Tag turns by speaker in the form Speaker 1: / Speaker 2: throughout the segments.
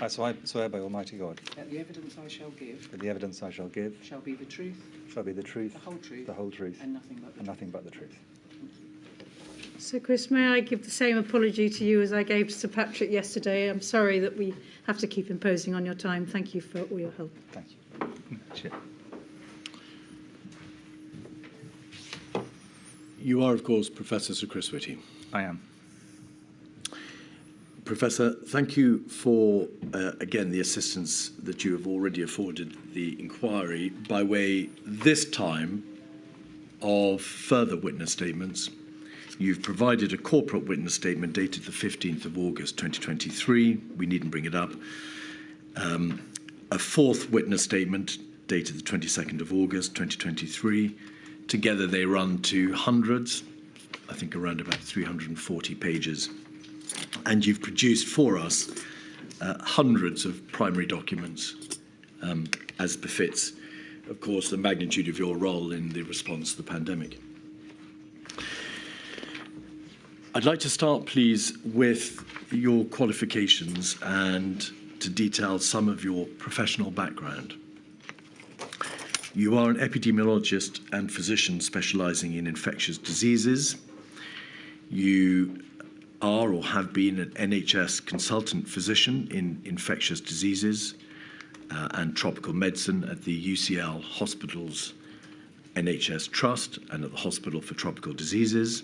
Speaker 1: I swear by Almighty God
Speaker 2: that the evidence I shall give
Speaker 1: that the evidence I shall give
Speaker 2: shall be the truth,
Speaker 1: shall be the truth,
Speaker 2: the whole truth,
Speaker 1: and
Speaker 2: nothing but the truth.
Speaker 3: Sir Chris, may I give the same apology to you as I gave to Sir Patrick yesterday? I'm sorry that we have to keep imposing on your time. Thank you for all your help.
Speaker 1: Thank you. Chair.
Speaker 4: You are, of course, Professor Sir Chris Whitty.
Speaker 1: I am.
Speaker 4: Professor, thank you for, again, the assistance that you have already afforded the inquiry by way, this time, of further witness statements. You've provided a corporate witness statement dated the 15th of August 2023. We needn't bring it up. A fourth witness statement dated the 22nd of August 2023. Together they run to hundreds, I think around about 340 pages. And you've produced for us hundreds of primary documents, as befits, of course, the magnitude of your role in the response to the pandemic. I'd like to start, please, with your qualifications and to detail some of your professional background. You are an epidemiologist and physician specialising in infectious diseases. You are or have been an NHS consultant physician in infectious diseases and tropical medicine at the UCL Hospitals NHS Trust and at the Hospital for Tropical Diseases.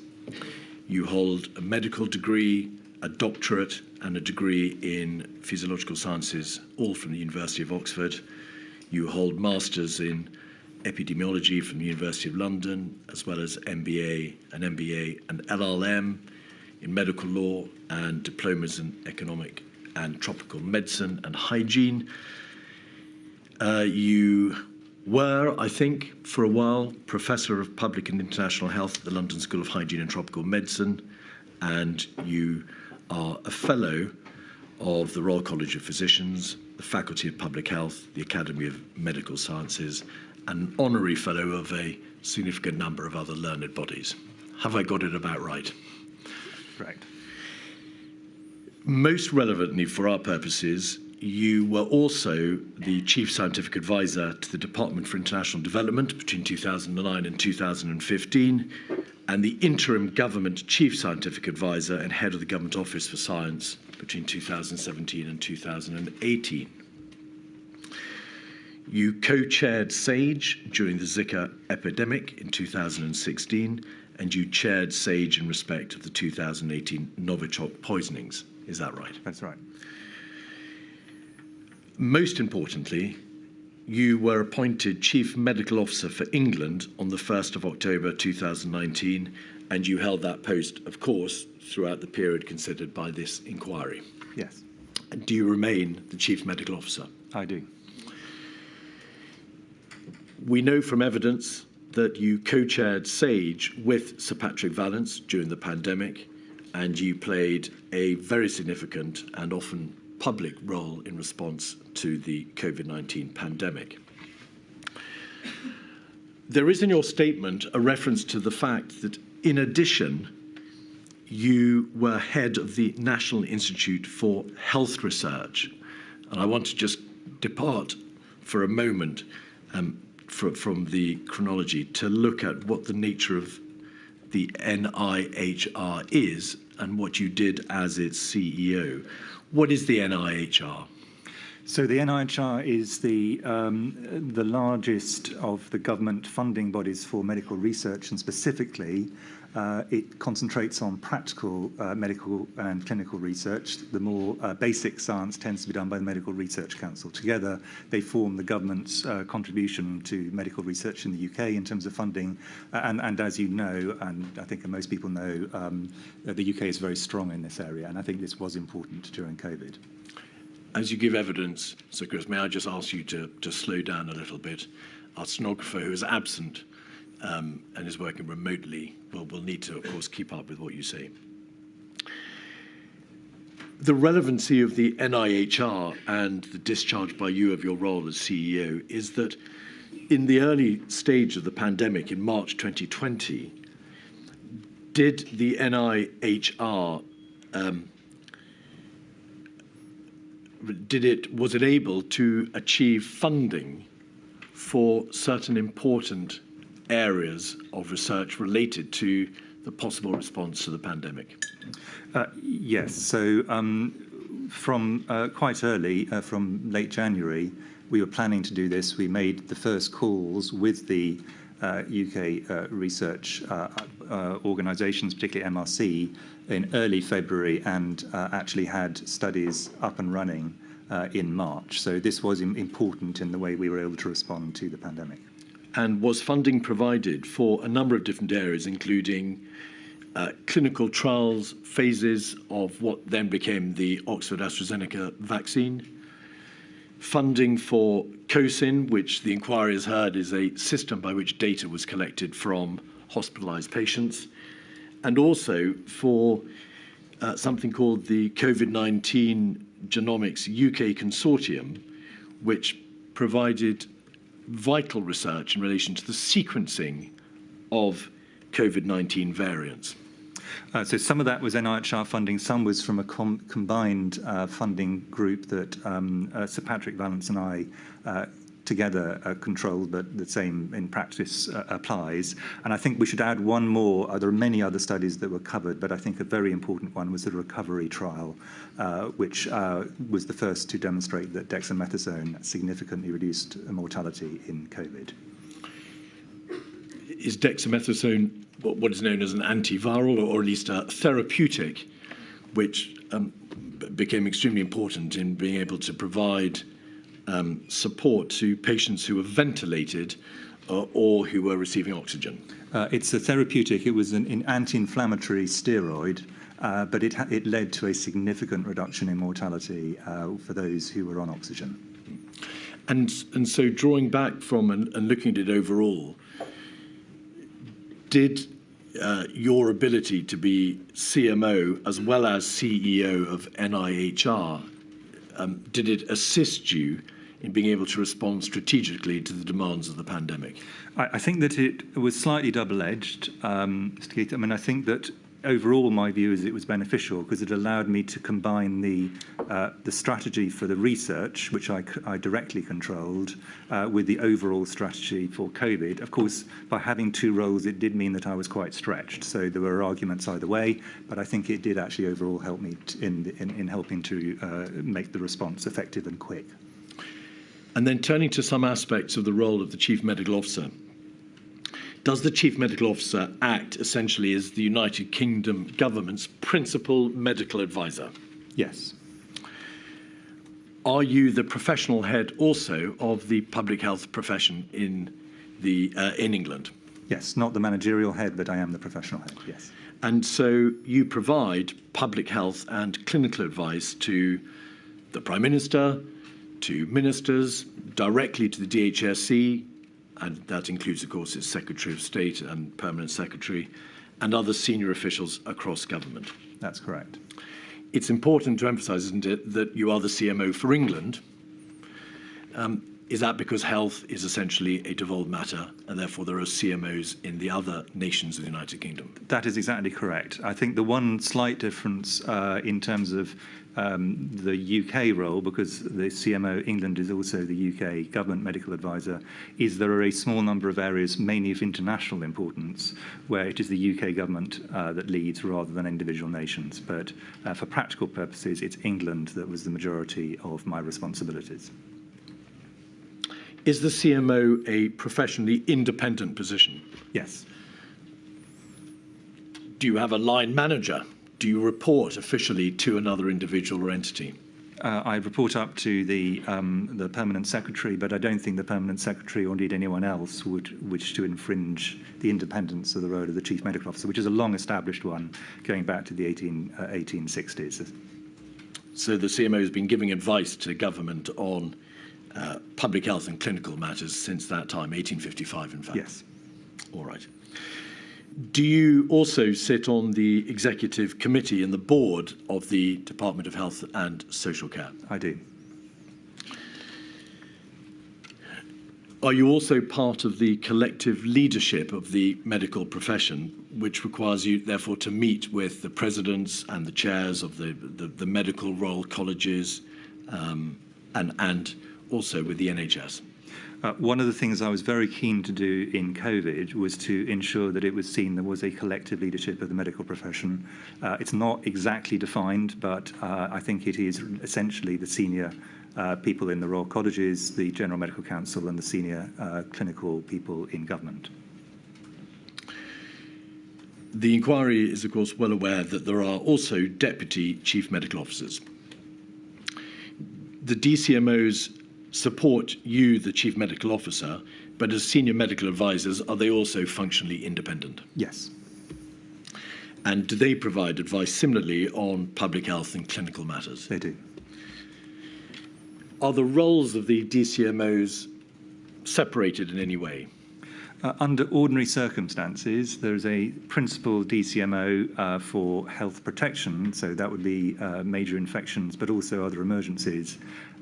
Speaker 4: You hold a medical degree, a doctorate, and a degree in physiological sciences, all from the University of Oxford. You hold masters in epidemiology from the University of London, as well as MBA, an MBA, and LLM in medical law, and diplomas in economic and tropical medicine and hygiene. You were, I think, for a while, Professor of Public and International Health at the London School of Hygiene and Tropical Medicine, and you are a Fellow of the Royal College of Physicians, the Faculty of Public Health, the Academy of Medical Sciences, and an Honorary Fellow of a significant number of other learned bodies. Have I got it about right?
Speaker 1: Right.
Speaker 4: Most relevantly for our purposes, you were also the Chief Scientific Advisor to the Department for International Development between 2009 and 2015, and the Interim Government Chief Scientific Advisor and Head of the Government Office for Science between 2017 and 2018. You co-chaired SAGE during the Zika epidemic in 2016, and you chaired SAGE in respect of the 2018 Novichok poisonings. Is that right?
Speaker 1: That's right.
Speaker 4: Most importantly, you were appointed Chief Medical Officer for England on the 1st of October 2019, and you held that post, of course, throughout the period considered by this inquiry.
Speaker 1: Yes.
Speaker 4: And do you remain the Chief Medical Officer?
Speaker 1: I do.
Speaker 4: We know from evidence that you co-chaired SAGE with Sir Patrick Vallance during the pandemic, and you played a very significant and often public role in response to the COVID-19 pandemic. There is in your statement a reference to the fact that, in addition, you were head of the National Institute for Health Research. And I want to just depart for a moment from the chronology to look at what the nature of the NIHR is and what you did as its CEO. What is the NIHR?
Speaker 1: So the NIHR is the largest of the government funding bodies for medical research, and specifically it concentrates on practical medical and clinical research. The more basic science tends to be done by the Medical Research Council. Together, they form the government's contribution to medical research in the UK in terms of funding. And as you know, and I think most people know, the UK is very strong in this area, and I think this was important during COVID.
Speaker 4: As you give evidence, Sir Chris, may I just ask you to slow down a little bit? Our stenographer, who is absent and is working remotely, will need to, of course, keep up with what you say. The relevancy of the NIHR and the discharge by you of your role as CEO is that in the early stage of the pandemic, in March 2020, did the NIHR was it able to achieve funding for certain important areas of research related to the possible response to the pandemic?
Speaker 1: Yes. So from quite early, from late January, we were planning to do this. We made the first calls with the UK research organisations, particularly MRC, in early February, and actually had studies up and running in March. So this was important in the way we were able to respond to the pandemic.
Speaker 4: And was funding provided for a number of different areas, including clinical trials, phases of what then became the Oxford AstraZeneca vaccine, funding for COSIN, which the inquiry has heard is a system by which data was collected from hospitalised patients, and also for something called the COVID-19 Genomics UK Consortium, which provided vital research in relation to the sequencing of COVID-19 variants.
Speaker 1: So some of that was NIHR funding, some was from a combined funding group that Sir Patrick Vallance and I together controlled, but the same in practice applies. And I think we should add one more. There are many other studies that were covered, but I think a very important one was the recovery trial, which was the first to demonstrate that dexamethasone significantly reduced mortality in COVID.
Speaker 4: Is dexamethasone what is known as an antiviral, or at least a therapeutic, which became extremely important in being able to provide support to patients who were ventilated or who were receiving oxygen?
Speaker 1: It's a therapeutic. It was an anti-inflammatory steroid, but it led to a significant reduction in mortality for those who were on oxygen.
Speaker 4: And so drawing back from and looking at it overall, did your ability to be CMO as well as CEO of NIHR, did it assist you in being able to respond strategically to the demands of the pandemic?
Speaker 1: I think that it was slightly double-edged, Mr. Keith. I mean, I think that overall my view is it was beneficial because it allowed me to combine the strategy for the research, which I directly controlled, with the overall strategy for COVID. Of course, by having two roles, it did mean that I was quite stretched. So there were arguments either way, but I think it did actually overall help me in helping to make the response effective and quick.
Speaker 4: And then turning to some aspects of the role of the Chief Medical Officer, does the Chief Medical Officer act essentially as the United Kingdom government's principal medical advisor?
Speaker 1: Yes.
Speaker 4: Are you the professional head also of the public health profession in England?
Speaker 1: Yes, not the managerial head, but I am the professional head, yes.
Speaker 4: And so you provide public health and clinical advice to the Prime Minister, to ministers, directly to the DHSC, and that includes, of course, its Secretary of State and Permanent Secretary, and other senior officials across government.
Speaker 1: That's correct.
Speaker 4: It's important to emphasise, isn't it, that you are the CMO for England. Is that because health is essentially a devolved matter, and therefore there are CMOs in the other nations of the United Kingdom? That
Speaker 1: is exactly correct. I think the one slight difference in terms of the UK role, because the CMO England is also the UK government medical advisor, is there are a small number of areas, mainly of international importance, where it is the UK government that leads rather than individual nations. But for practical purposes, it's England that was the majority of my responsibilities.
Speaker 4: Is the CMO a professionally independent position?
Speaker 1: Yes.
Speaker 4: Do you have a line manager? Do you report officially to another individual or entity?
Speaker 1: I report up to the Permanent Secretary, but I don't think the Permanent Secretary, or indeed anyone else, would wish to infringe the independence of the role of the Chief Medical Officer, which is a long-established one going back to the 1860s.
Speaker 4: So the CMO has been giving advice to government on public health and clinical matters since that time, 1855, in fact?
Speaker 1: Yes.
Speaker 4: All right. Do you also sit on the executive committee and the board of the Department of Health and Social Care?
Speaker 1: I do.
Speaker 4: Are you also part of the collective leadership of the medical profession, which requires you, therefore, to meet with the presidents and the chairs of the medical royal colleges and also with the NHS?
Speaker 1: One of the things I was very keen to do in COVID was to ensure that it was seen there was a collective leadership of the medical profession. It's not exactly defined, but I think it is essentially the senior people in the Royal Colleges, the General Medical Council, and the senior clinical people in government.
Speaker 4: The inquiry is, of course, well aware that there are also deputy chief medical officers. The DCMOs support you, the chief medical officer, but as senior medical advisors, are they also functionally independent?
Speaker 1: Yes.
Speaker 4: And do they provide advice similarly on public health and clinical matters?
Speaker 1: They do.
Speaker 4: Are the roles of the DCMOs separated in any way?
Speaker 1: Under ordinary circumstances, there's a principal DCMO for health protection, so that would be major infections, but also other emergencies,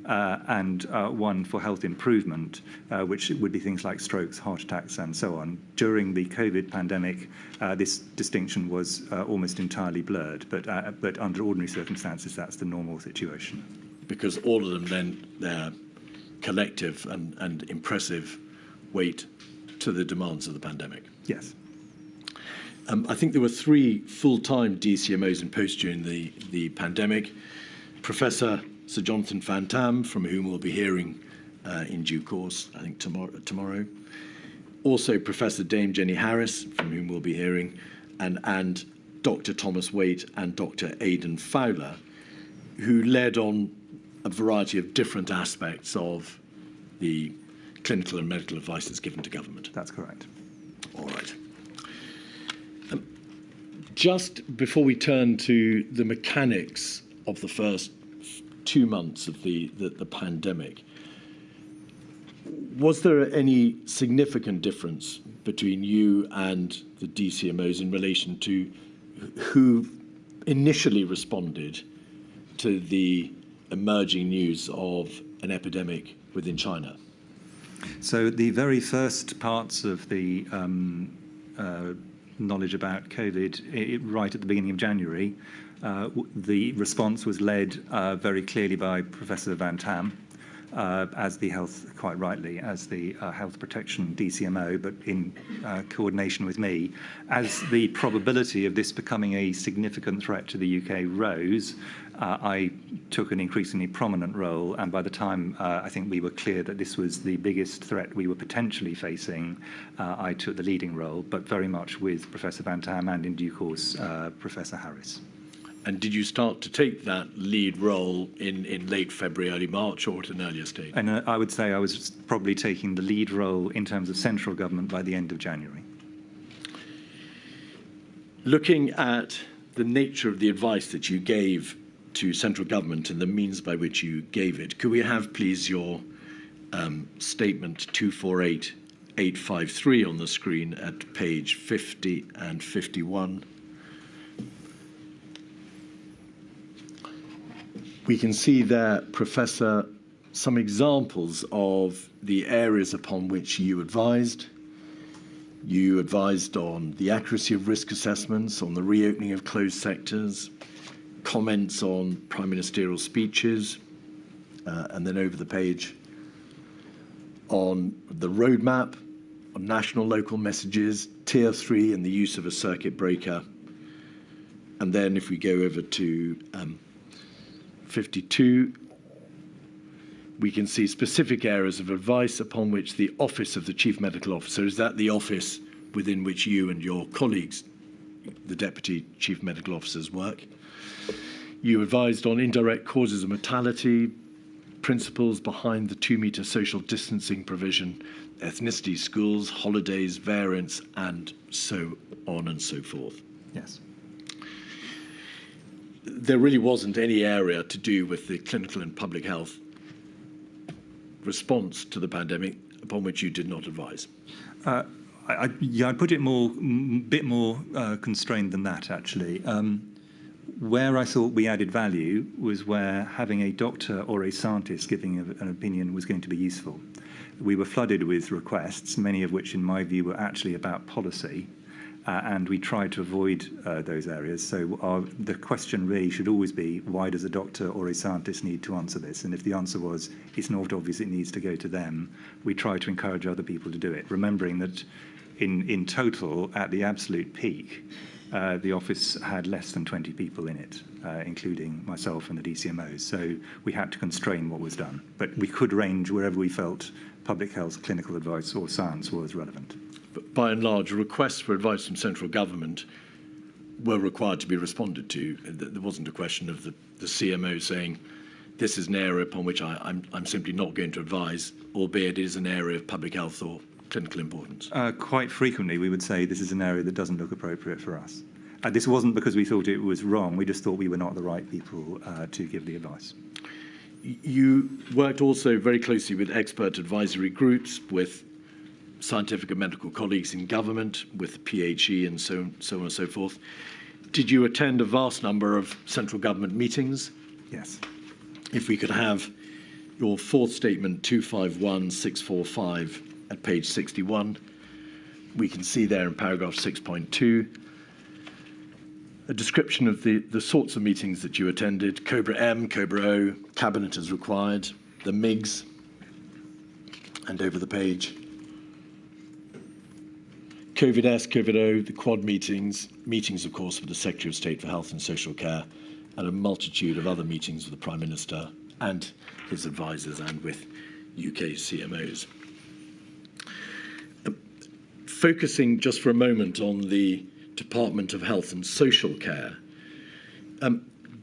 Speaker 1: and one for health improvement, which would be things like strokes, heart attacks, and so on. During the COVID pandemic, this distinction was almost entirely blurred, but under ordinary circumstances, that's the normal situation.
Speaker 4: Because all of them lend their collective and impressive weight to the demands of the pandemic.
Speaker 1: Yes.
Speaker 4: I think there were 3 full-time DCMOs in post during the pandemic. Professor Sir Jonathan Van Tam, from whom we'll be hearing in due course, I think tomorrow. Also Professor Dame Jenny Harris, from whom we'll be hearing, and Dr. Thomas Waite and Dr. Aidan Fowler, who led on a variety of different aspects of the clinical and medical advice that's given to government.
Speaker 1: That's correct.
Speaker 4: All right. Just before we turn to the mechanics of the first 2 months of the pandemic, was there any significant difference between you and the DCMOs in relation to who initially responded to the emerging news of an epidemic within China?
Speaker 1: So the very first parts of the knowledge about COVID, right at the beginning of January, the response was led very clearly by Professor Van Tam, as the health, quite rightly, as the health protection DCMO, but in coordination with me. As the probability of this becoming a significant threat to the UK rose, I took an increasingly prominent role, and by the time I think we were clear that this was the biggest threat we were potentially facing, I took the leading role, but very much with Professor Van Tam and in due course Professor Harris.
Speaker 4: And did you start to take that lead role in late February, early March, or at an earlier stage?
Speaker 1: And I would say I was probably taking the lead role in terms of central government by the end of January. Looking at the nature of the advice that you gave to central government and the means by which you gave it, could we have, please, your statement 248853 on the screen at page 50 and 51? We can see there, Professor, some examples of the areas upon which you advised. You advised on the accuracy of risk assessments, on the reopening of closed sectors, comments on prime ministerial speeches, and then over the page on the roadmap, on national local messages, tier 3 and the use of a circuit breaker. And then if we go over to 52, we can see specific areas of advice upon which the Office of the Chief Medical Officer, is that the office within which you and your colleagues, the Deputy Chief Medical Officers, work? You advised on indirect causes of mortality, principles behind the 2-metre social distancing provision, ethnicity, schools, holidays, variants, and so on and so forth. Yes. There really wasn't any area to do with the clinical and public health response to the pandemic upon which you did not advise. I'd put it bit more constrained than that, actually. Where I thought we added value was where having a doctor or a scientist giving an opinion was going to be useful. We were flooded with requests, many of which, in my view, were actually about policy. and we try to avoid those areas. So the question really should always be, why does a doctor or a scientist need to answer this? And if the answer was, it's not obvious it needs to go to them, we try to encourage other people to do it, remembering that in total, at the absolute peak, the office had less than 20 people in it, including myself and the DCMOs. So we had to constrain what was done. But we could range wherever we felt public health, clinical advice, or science was relevant.
Speaker 4: But by and large, requests for advice from central government were required to be responded to. There wasn't a question of the CMO saying, this is an area upon which I'm simply not going to advise, albeit it is an area of public health or clinical importance.
Speaker 1: Quite frequently, we would say this is an area that doesn't look appropriate for us. This wasn't because we thought it was wrong. We just thought we were not the right people to give the advice.
Speaker 4: You worked also very closely with expert advisory groups, with scientific and medical colleagues in government, with PHE and so on and so forth. Did you attend a vast number of central government meetings?
Speaker 1: Yes.
Speaker 4: If we could have your fourth statement, 251645, at page 61, we can see there in paragraph 6.2 a description of the sorts of meetings that you attended: Cobra M, Cobra O, Cabinet as required, the MIGs, and over the page, COVID S, COVID O, the Quad meetings, of course, with the Secretary of State for Health and Social Care, and a multitude of other meetings with the Prime Minister and his advisors and with UK CMOs. Focusing just for a moment on the Department of Health and Social Care,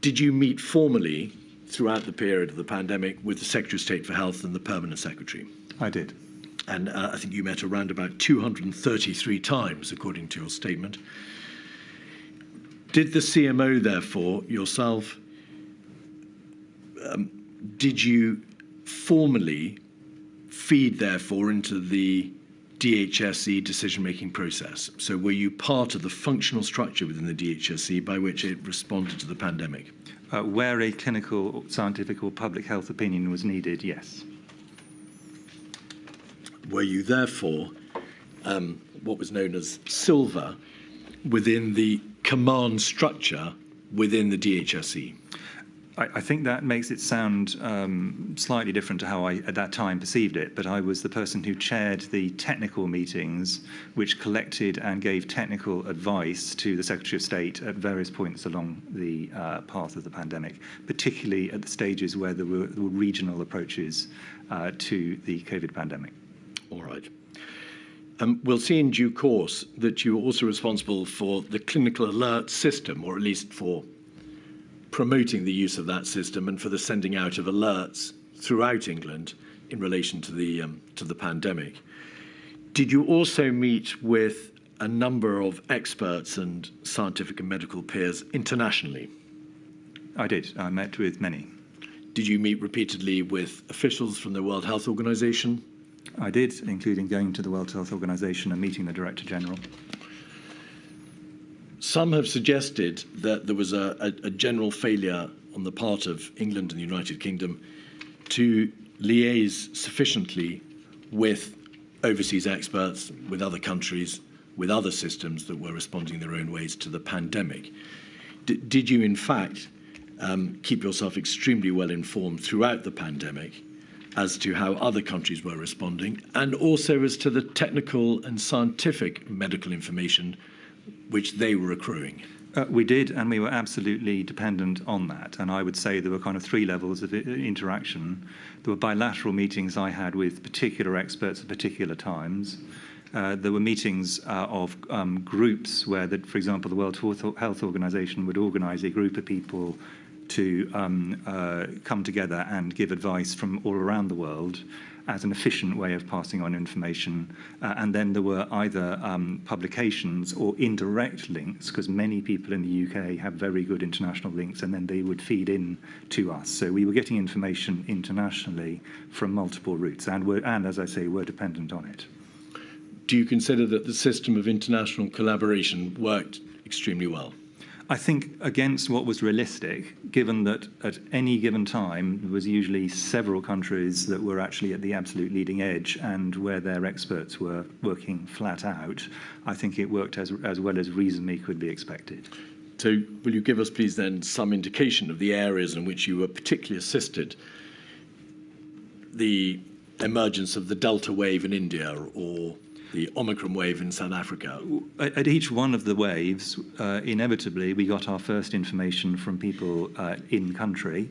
Speaker 4: did you meet formally throughout the period of the pandemic with the Secretary of State for Health and the Permanent Secretary?
Speaker 1: I did.
Speaker 4: And I think you met around about 233 times, according to your statement. Did the CMO, therefore, yourself, did you formally feed, therefore, into the DHSE decision-making process? So were you part of the functional structure within the DHSE by which it responded to the pandemic?
Speaker 1: Where a clinical, scientific or public health opinion was needed, yes.
Speaker 4: Were you therefore what was known as silver within the command structure within the DHSE?
Speaker 1: I think that makes it sound slightly different to how I, at that time, perceived it, but I was the person who chaired the technical meetings which collected and gave technical advice to the Secretary of State at various points along the path of the pandemic, particularly at the stages where there were regional approaches to the COVID pandemic.
Speaker 4: All right. We'll see in due course that you were also responsible for the clinical alert system, or at least for promoting the use of that system and for the sending out of alerts throughout England in relation to the pandemic. Did you also meet with a number of experts and scientific and medical peers internationally?
Speaker 1: I did. I met with many.
Speaker 4: Did you meet repeatedly with officials from the World Health Organization?
Speaker 1: I did, including going to the World Health Organization and meeting the Director General.
Speaker 4: Some have suggested that there was a general failure on the part of England and the United Kingdom to liaise sufficiently with overseas experts, with other countries, with other systems that were responding in their own ways to the pandemic. Did you, in fact, keep yourself extremely well informed throughout the pandemic as to how other countries were responding, and also as to the technical and scientific medical information which they were accruing?
Speaker 1: We did, and we were absolutely dependent on that. And I would say there were kind of three levels of interaction. There were bilateral meetings I had with particular experts at particular times. There were meetings of groups where, for example, the World Health Organization would organize a group of people to come together and give advice from all around the world as an efficient way of passing on information. And then there were either publications or indirect links, because many people in the UK have very good international links, and then they would feed in to us. So we were getting information internationally from multiple routes, and as I say, we're dependent on it.
Speaker 4: Do you consider that the system of international collaboration worked extremely well?
Speaker 1: I think against what was realistic, given that at any given time there was usually several countries that were actually at the absolute leading edge and where their experts were working flat out, I think it worked as well as reasonably could be expected.
Speaker 4: So will you give us, please, then, some indication of the areas in which you were particularly assisted? The emergence of the Delta wave in India or the Omicron wave in South Africa?
Speaker 1: At each one of the waves, inevitably, we got our first information from people in country.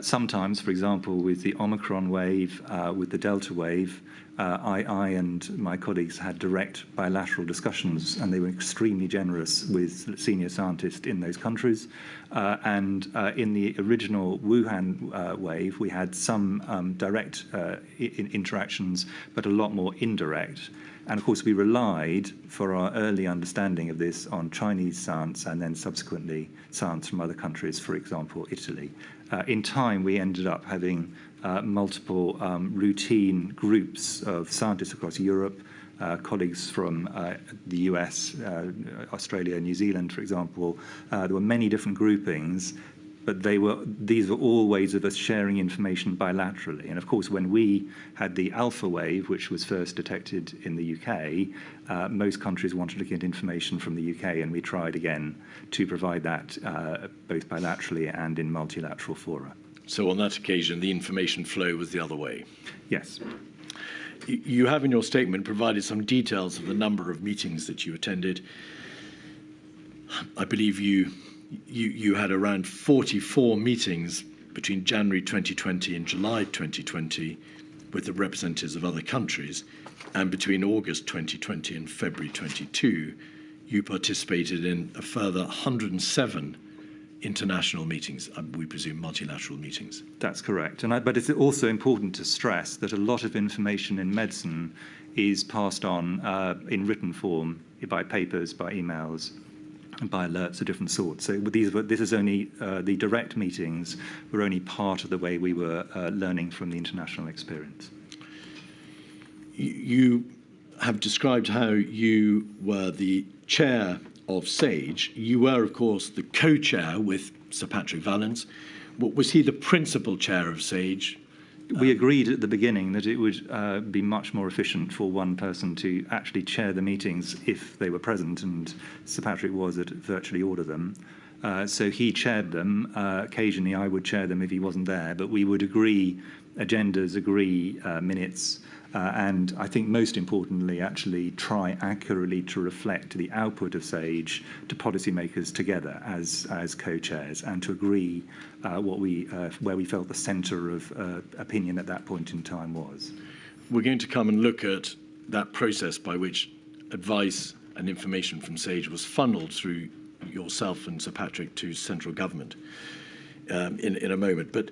Speaker 1: Sometimes, for example, with the Omicron wave, with the Delta wave, I and my colleagues had direct bilateral discussions, and they were extremely generous with senior scientists in those countries. And in the original Wuhan wave, we had some direct interactions, but a lot more indirect. And of course, we relied for our early understanding of this on Chinese science and then subsequently science from other countries, for example, Italy. In time, we ended up having multiple routine groups of scientists across Europe, colleagues from the US, Australia, New Zealand, for example. There were many different groupings, but these were all ways of us sharing information bilaterally. And of course, when we had the alpha wave, which was first detected in the UK, most countries wanted to get information from the UK, and we tried again to provide that both bilaterally and in multilateral fora.
Speaker 4: So on that occasion, the information flow was the other way?
Speaker 1: Yes.
Speaker 4: You have in your statement provided some details of the number of meetings that you attended. I believe you had around 44 meetings between January 2020 and July 2020 with the representatives of other countries, and between August 2020 and February 22, you participated in a further 107 international meetings, we presume multilateral meetings.
Speaker 1: That's correct. But it's also important to stress that a lot of information in medicine is passed on in written form by papers, by emails, and by alerts of different sorts. So this is only the direct meetings were only part of the way we were learning from the international experience.
Speaker 4: You have described how you were the chair of SAGE. You were, of course, the co-chair with Sir Patrick Vallance. Was he the principal chair of SAGE?
Speaker 1: We agreed at the beginning that it would be much more efficient for one person to actually chair the meetings if they were present, and Sir Patrick was at virtually all of them. So he chaired them. Occasionally I would chair them if he wasn't there, but we would agree agendas, agree minutes, and I think most importantly actually try accurately to reflect the output of SAGE to policymakers together as co-chairs, and to agree where we felt the centre of opinion at that point in time was.
Speaker 4: We're going to come and look at that process by which advice and information from SAGE was funneled through yourself and Sir Patrick to central government in a moment. But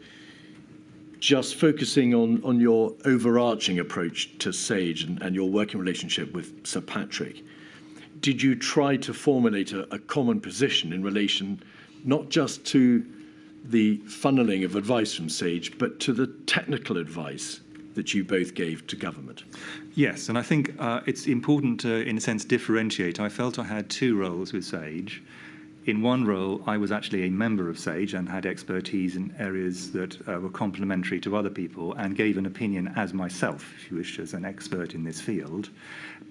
Speaker 4: just focusing on your overarching approach to SAGE and your working relationship with Sir Patrick, did you try to formulate a common position in relation not just to the funneling of advice from SAGE, but to the technical advice that you both gave to government?
Speaker 1: Yes, and I think it's important to, in a sense, differentiate. I felt I had two roles with SAGE. In one role, I was actually a member of SAGE and had expertise in areas that were complementary to other people, and gave an opinion as myself, if you wish, as an expert in this field.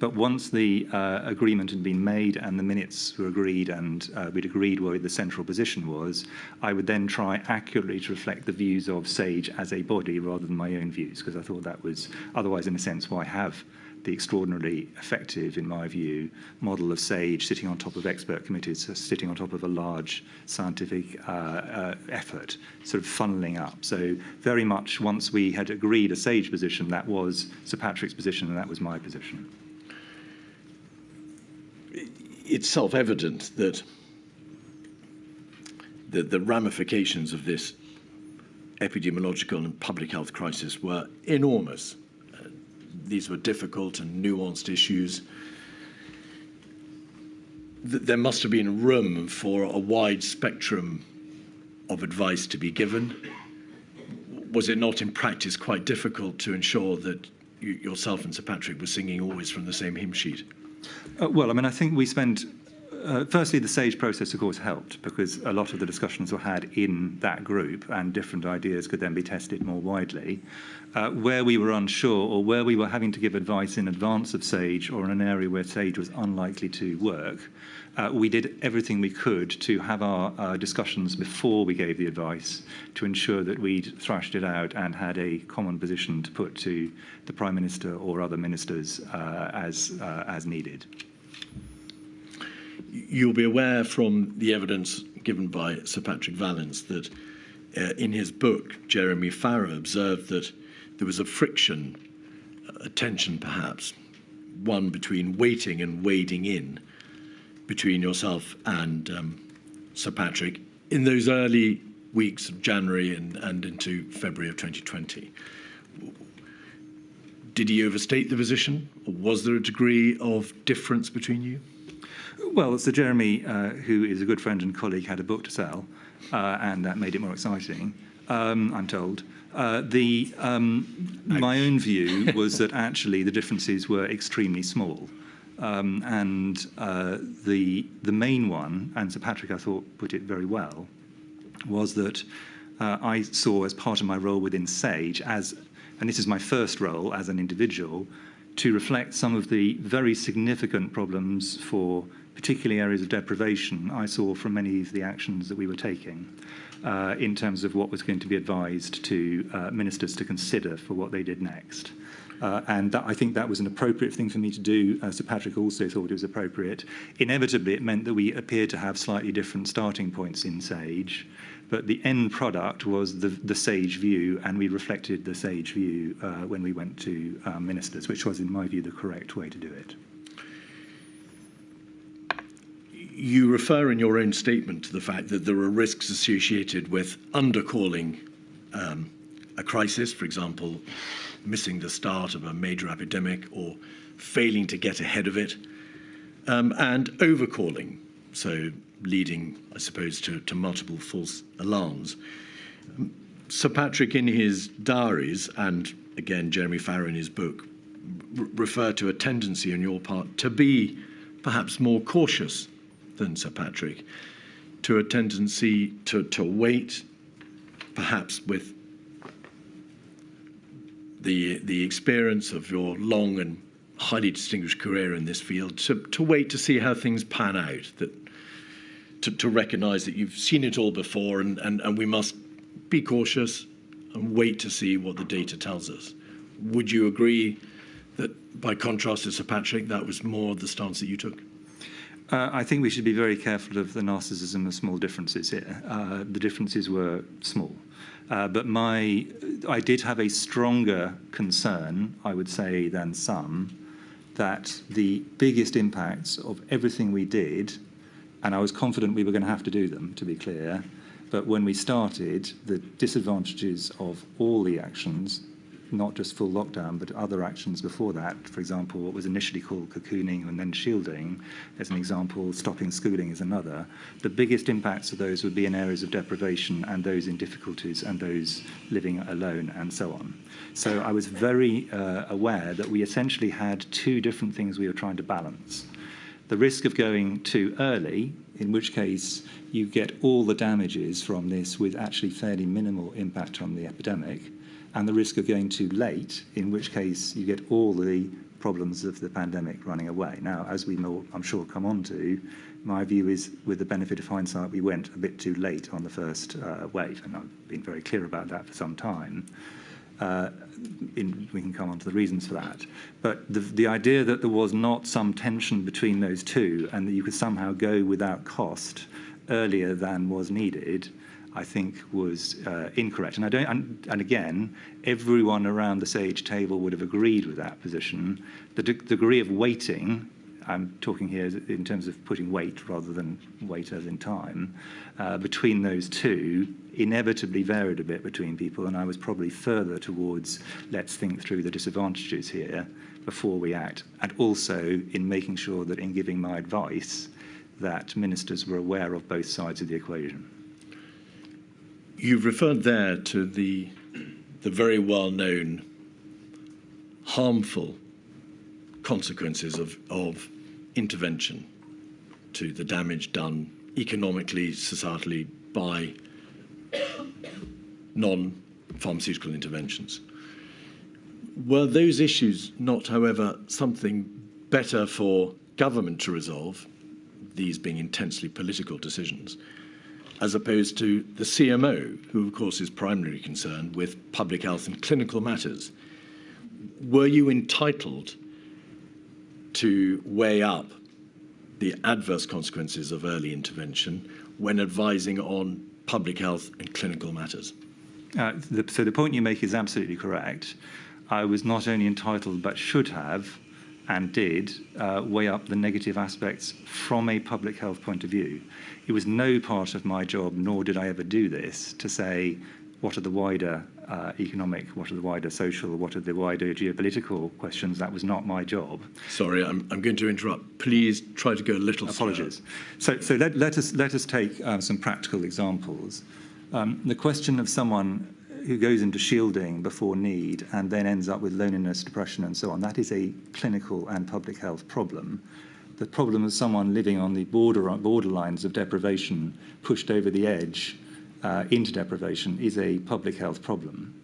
Speaker 1: But once the agreement had been made and the minutes were agreed, and we'd agreed where the central position was, I would then try accurately to reflect the views of SAGE as a body rather than my own views, because I thought that was, otherwise, in a sense, why have the extraordinarily effective, in my view, model of SAGE sitting on top of expert committees, sitting on top of a large scientific effort, sort of funneling up. So very much once we had agreed a SAGE position, that was Sir Patrick's position and that was my position.
Speaker 4: It's self-evident that the ramifications of this epidemiological and public health crisis were enormous. These were difficult and nuanced issues. There must have been room for a wide spectrum of advice to be given. Was it not in practice quite difficult to ensure that yourself and Sir Patrick were singing always from the same hymn sheet?
Speaker 1: Well, I mean, I think we spent Firstly, the SAGE process, of course, helped because a lot of the discussions were had in that group and different ideas could then be tested more widely. Where we were unsure or where we were having to give advice in advance of SAGE or in an area where SAGE was unlikely to work, we did everything we could to have our discussions before we gave the advice to ensure that we'd thrashed it out and had a common position to put to the Prime Minister or other ministers as needed.
Speaker 4: You'll be aware from the evidence given by Sir Patrick Vallance that in his book, Jeremy Farrar observed that there was a friction, a tension perhaps, one between waiting and wading in between yourself and Sir Patrick in those early weeks of January and into February of 2020. Did he overstate the position, or was there a degree of difference between you?
Speaker 1: Well, Sir Jeremy, who is a good friend and colleague, had a book to sell, and that made it more exciting, I'm told. My own view was that actually the differences were extremely small. And the main one, and Sir Patrick, I thought, put it very well, was that I saw as part of my role within SAGE, and this is my first role as an individual, to reflect some of the very significant problems for particularly areas of deprivation I saw from many of the actions that we were taking in terms of what was going to be advised to ministers to consider for what they did next. And I think that was an appropriate thing for me to do. Sir Patrick also thought it was appropriate. Inevitably, it meant that we appeared to have slightly different starting points in SAGE, but the end product was the SAGE view, and we reflected the SAGE view when we went to ministers, which was, in my view, the correct way to do it.
Speaker 4: You refer in your own statement to the fact that there are risks associated with undercalling a crisis, for example, missing the start of a major epidemic or failing to get ahead of it, and overcalling, so leading, I suppose, to multiple false alarms. Sir Patrick, in his diaries, and again Jeremy Farrar in his book, refer to a tendency on your part to be perhaps more cautious than Sir Patrick, to a tendency to wait, perhaps with the experience of your long and highly distinguished career in this field, to wait to see how things pan out, to recognise that you've seen it all before and we must be cautious and wait to see what the data tells us. Would you agree that, by contrast to Sir Patrick, that was more the stance that you took?
Speaker 1: I think we should be very careful of the narcissism of small differences here. The differences were small. But I did have a stronger concern, I would say, than some, that the biggest impacts of everything we did, and I was confident we were going to have to do them, to be clear, but when we started, the disadvantages of all the actions, not just full lockdown, but other actions before that, for example, what was initially called cocooning and then shielding, as an example, stopping schooling is another. The biggest impacts of those would be in areas of deprivation and those in difficulties and those living alone and so on. So I was very aware that we essentially had two different things we were trying to balance. The risk of going too early, in which case you get all the damages from this with actually fairly minimal impact on the epidemic, and the risk of going too late, in which case you get all the problems of the pandemic running away. Now, as we will, I'm sure, come on to, my view is, with the benefit of hindsight, we went a bit too late on the first wave, and I've been very clear about that for some time. We can come on to the reasons for that. But the idea that there was not some tension between those two and that you could somehow go without cost earlier than was needed, I think was incorrect. And again, everyone around the SAGE table would have agreed with that position. The degree of waiting, I'm talking here in terms of putting weight rather than wait as in time, between those two inevitably varied a bit between people, and I was probably further towards let's think through the disadvantages here before we act, and also in making sure that in giving my advice that ministers were aware of both sides of the equation.
Speaker 4: You've referred there to the very well-known harmful consequences of intervention to the damage done economically, societally by non-pharmaceutical interventions. Were those issues not, however, something better for government to resolve, these being intensely political decisions, as opposed to the CMO, who of course is primarily concerned with public health and clinical matters? Were you entitled to weigh up the adverse consequences of early intervention when advising on public health and clinical matters?
Speaker 1: So the point you make is absolutely correct. I was not only entitled but should have and did weigh up the negative aspects from a public health point of view. It was no part of my job, nor did I ever do this, to say what are the wider economic, what are the wider social, what are the wider geopolitical questions. That was not my job.
Speaker 4: Sorry, I'm going to interrupt. Please try to go a little
Speaker 1: Apologies. So let us take some practical examples. The question of someone who goes into shielding before need and then ends up with loneliness, depression, and so on, that is a clinical and public health problem. The problem of someone living on the borderlines of deprivation, pushed over the edge into deprivation, is a public health problem.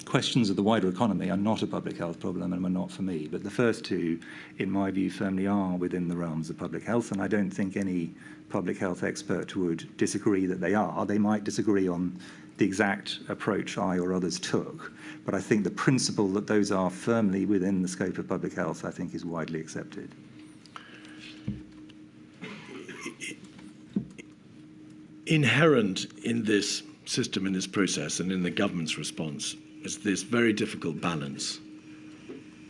Speaker 1: Questions of the wider economy are not a public health problem and are not for me, but the first two, in my view, firmly are within the realms of public health, and I don't think any public health expert would disagree that they are. They might disagree on the exact approach I or others took, but I think the principle that those are firmly within the scope of public health, I think, is widely accepted.
Speaker 4: Inherent in this system, in this process, and in the government's response is this very difficult balance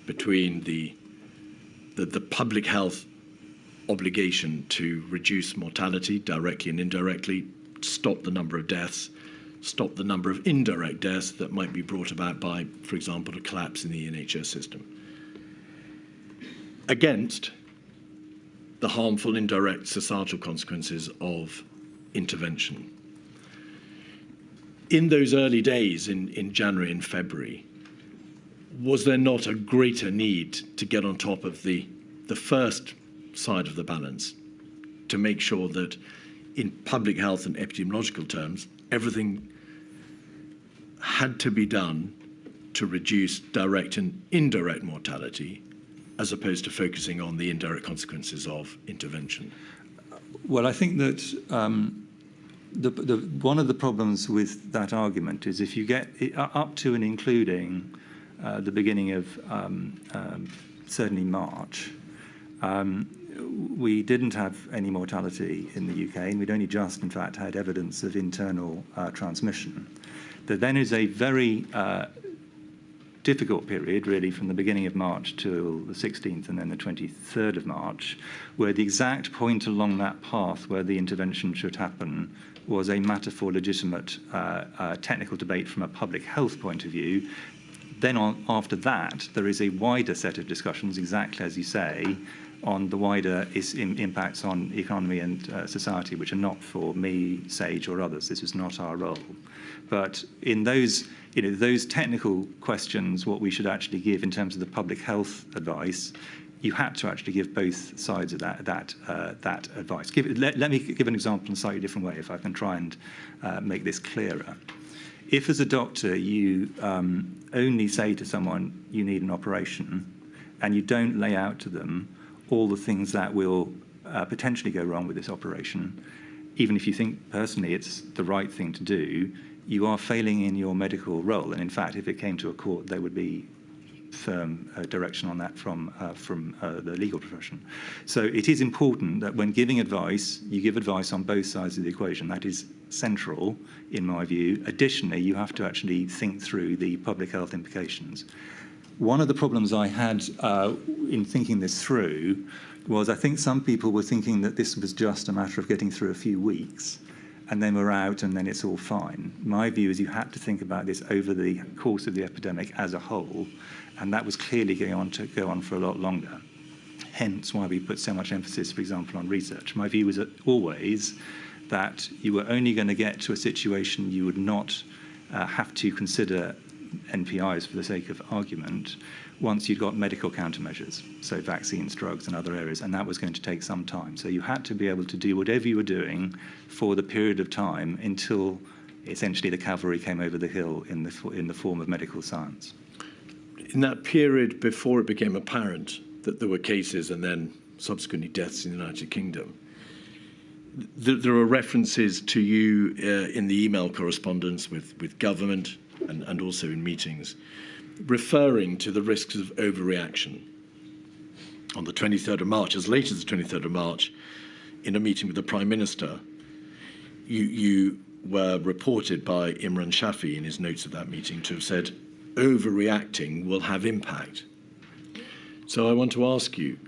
Speaker 4: between the public health obligation to reduce mortality directly and indirectly, stop the number of deaths, stop the number of indirect deaths that might be brought about by, for example, a collapse in the NHS system, against the harmful indirect societal consequences of intervention. In those early days in January and February, was there not a greater need to get on top of the first side of the balance to make sure that in public health and epidemiological terms, everything had to be done to reduce direct and indirect mortality, as opposed to focusing on the indirect consequences of intervention?
Speaker 1: Well, I think that one of the problems with that argument is if you get up to and including the beginning of certainly March, we didn't have any mortality in the UK, and we'd only just, in fact, had evidence of internal transmission. There then is a very difficult period, really, from the beginning of March till the 16th and then the 23rd of March, where the exact point along that path where the intervention should happen was a matter for legitimate technical debate from a public health point of view. Then after that, there is a wider set of discussions, exactly as you say, on the wider impacts on economy and society, which are not for me, Sage, or others. This is not our role. But in those, those technical questions, what we should actually give in terms of the public health advice, you had to actually give both sides of that advice. Let me give an example in a slightly different way, if I can try and make this clearer. If, as a doctor, you only say to someone you need an operation, and you don't lay out to them all the things that will potentially go wrong with this operation, even if you think personally it's the right thing to do, you are failing in your medical role. And in fact, if it came to a court, there would be firm direction on that from the legal profession. So it is important that when giving advice, you give advice on both sides of the equation. That is central, in my view. Additionally, you have to actually think through the public health implications. One of the problems I had in thinking this through was I think some people were thinking that this was just a matter of getting through a few weeks and then we're out and then it's all fine. My view is you had to think about this over the course of the epidemic as a whole, and that was clearly going to go on for a lot longer. Hence why we put so much emphasis, for example, on research. My view was always that you were only going to get to a situation you would not have to consider NPIs for the sake of argument, once you'd got medical countermeasures, so vaccines, drugs, and other areas, and that was going to take some time. So you had to be able to do whatever you were doing for the period of time until essentially the cavalry came over the hill in the form of medical science.
Speaker 4: In that period before it became apparent that there were cases and then subsequently deaths in the United Kingdom, there are references to you in the email correspondence with government and also in meetings, referring to the risks of overreaction. On the 23rd of March, as late as the 23rd of March, in a meeting with the Prime Minister, you were reported by Imran Shafi in his notes of that meeting to have said, overreacting will have impact. So I want to ask you,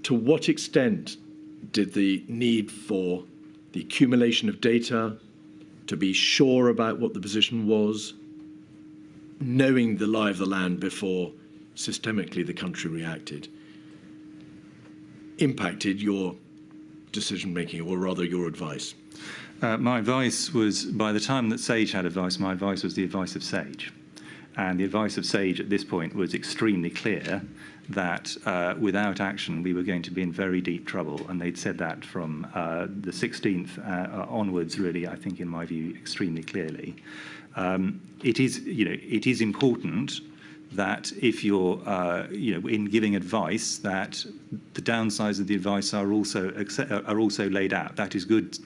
Speaker 4: to what extent did the need for the accumulation of data, to be sure about what the position was, knowing the lie of the land before systemically the country reacted, impacted your decision-making, or rather your advice?
Speaker 1: My advice was, by the time that SAGE had advice, my advice was the advice of SAGE. And the advice of SAGE at this point was extremely clear that without action, we were going to be in very deep trouble. And they'd said that from the 16th onwards, really, I think, in my view, extremely clearly. It is important that if you're, in giving advice, that the downsides of the advice are also laid out. That is good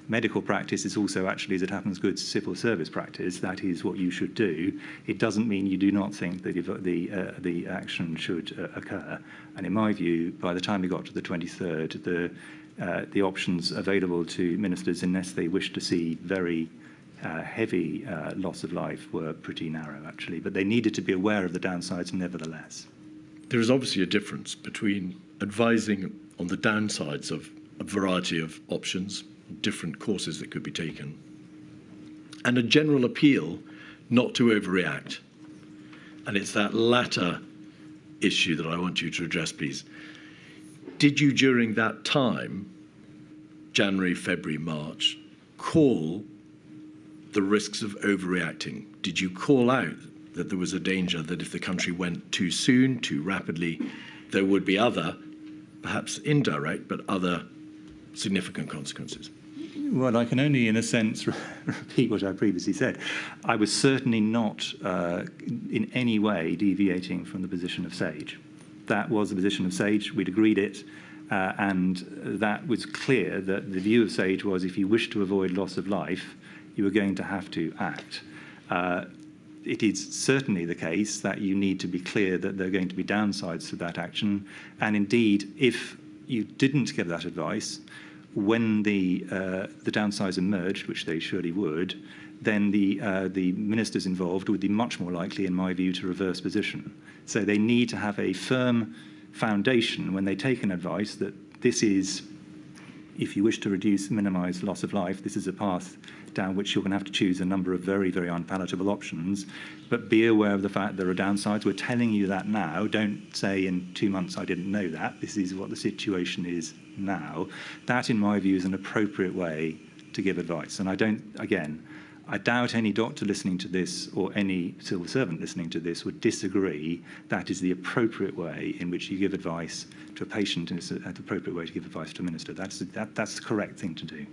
Speaker 1: medical practice. It's also, actually, as it happens, good civil service practice. That is what you should do. It doesn't mean you do not think that the action should occur. And in my view, by the time we got to the 23rd, the options available to ministers, unless they wish to see very heavy loss of life, were pretty narrow, actually. But they needed to be aware of the downsides nevertheless.
Speaker 4: There is obviously a difference between advising on the downsides of a variety of options, different courses that could be taken, and a general appeal not to overreact. And it's that latter issue that I want you to address, please. Did you, during that time, January, February, March, call the risks of overreacting? Did you call out that there was a danger that if the country went too soon, too rapidly, there would be other, perhaps indirect, but other significant consequences?
Speaker 1: Well, I can only, in a sense, repeat what I previously said. I was certainly not in any way deviating from the position of SAGE. That was the position of SAGE. We'd agreed it. And that was clear that the view of SAGE was, if you wish to avoid loss of life, you were going to have to act. It is certainly the case that you need to be clear that there are going to be downsides to that action. And indeed, if you didn't give that advice, when the downsides emerged, which they surely would, then the ministers involved would be much more likely, in my view, to reverse position. So they need to have a firm foundation when they take an advice that this is, if you wish to minimise loss of life, this is a path down which you're going to have to choose a number of very, very unpalatable options. But be aware of the fact there are downsides. We're telling you that now. Don't say in 2 months I didn't know that. This is what the situation is now. That, in my view, is an appropriate way to give advice. And I doubt any doctor listening to this or any civil servant listening to this would disagree. That is the appropriate way in which you give advice to a patient, and it's an appropriate way to give advice to a minister. That's the correct thing to do.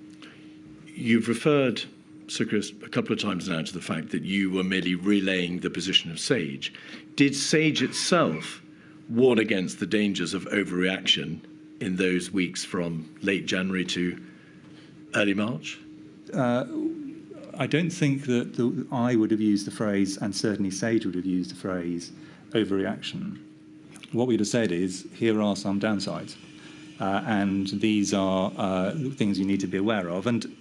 Speaker 4: You've referred, Sir Chris, a couple of times now to the fact that you were merely relaying the position of SAGE. Did SAGE itself warn against the dangers of overreaction in those weeks from late January to early March?
Speaker 1: I don't think that I would have used the phrase, and certainly SAGE would have used the phrase, overreaction. What we'd have said is, here are some downsides. And these are things you need to be aware of. And,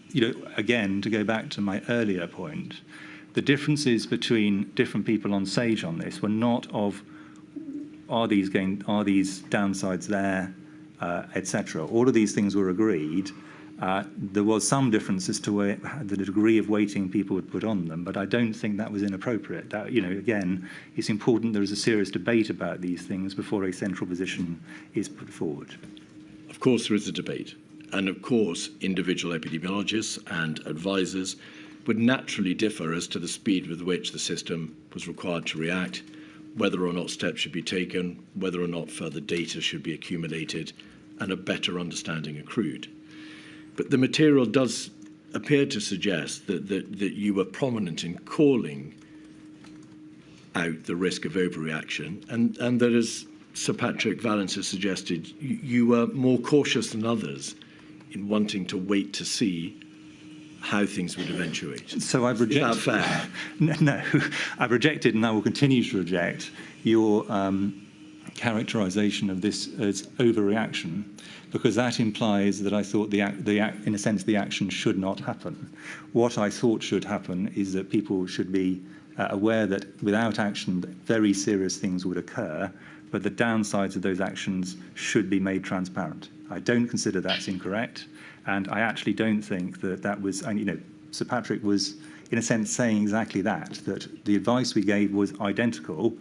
Speaker 1: again, to go back to my earlier point, the differences between different people on SAGE on this were not of, are these downsides there, etc. All of these things were agreed. There was some difference as to the degree of weighting people would put on them, but I don't think that was inappropriate. Again, it's important there is a serious debate about these things before a central position is put forward.
Speaker 4: Of course, there is a debate. And of course, individual epidemiologists and advisors would naturally differ as to the speed with which the system was required to react, whether or not steps should be taken, whether or not further data should be accumulated, and a better understanding accrued. But the material does appear to suggest that you were prominent in calling out the risk of overreaction, and that, as Sir Patrick Vallance has suggested, you were more cautious than others in wanting to wait to see how things would eventuate.
Speaker 1: So I've rejected.
Speaker 4: Is that fair?
Speaker 1: No, I've rejected, and I will continue to reject your characterisation of this as overreaction, because that implies that I thought in a sense, the action should not happen. What I thought should happen is that people should be aware that without action, very serious things would occur, but the downsides of those actions should be made transparent. I don't consider that's incorrect, and I actually don't think that was, and Sir Patrick was, in a sense, saying exactly that the advice we gave was identical,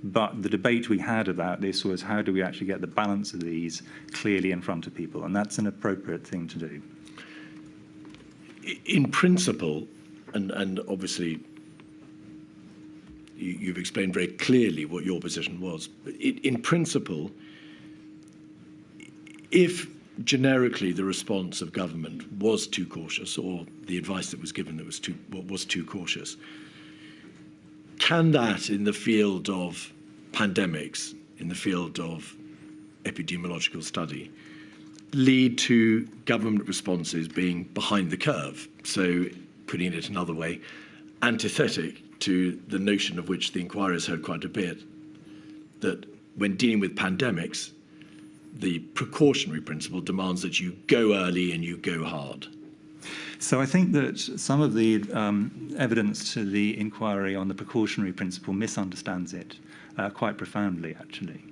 Speaker 1: but the debate we had about this was how do we actually get the balance of these clearly in front of people, and that's an appropriate thing to do.
Speaker 4: In principle, and obviously you've explained very clearly what your position was, but in principle, if generically the response of government was too cautious, or the advice that was given that was too cautious, can that, in the field of pandemics, in the field of epidemiological study, lead to government responses being behind the curve? So, putting it another way, antithetic to the notion of which the inquiry has heard quite a bit, that when dealing with pandemics, the precautionary principle demands that you go early and you go hard.
Speaker 1: So I think that some of the evidence to the inquiry on the precautionary principle misunderstands it quite profoundly, actually.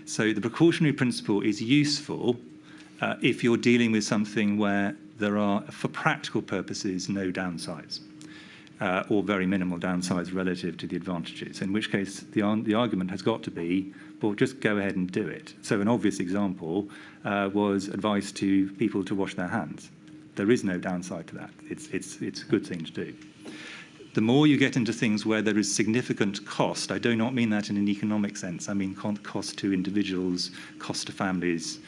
Speaker 1: So the precautionary principle is useful if you're dealing with something where there are, for practical purposes, no downsides, or very minimal downsides relative to the advantages, in which case the argument has got to be, well, just go ahead and do it. So an obvious example was advice to people to wash their hands. There is no downside to that. It's a good thing to do. The more you get into things where there is significant cost, I do not mean that in an economic sense, I mean cost to individuals, cost to families,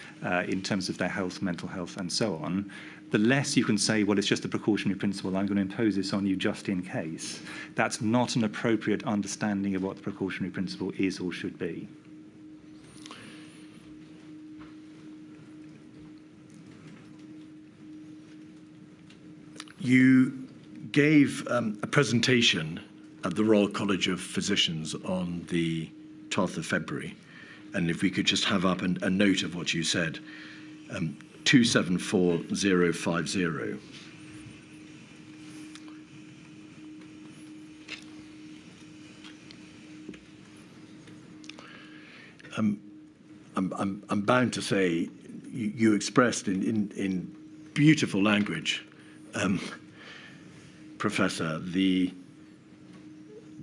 Speaker 1: in terms of their health, mental health, and so on, the less you can say, well, it's just a precautionary principle, I'm going to impose this on you just in case. That's not an appropriate understanding of what the precautionary principle is or should be.
Speaker 4: You gave a presentation at the Royal College of Physicians on the 12th of February, and if we could just have up a note of what you said. 274050. I'm bound to say you expressed in beautiful language, Professor, the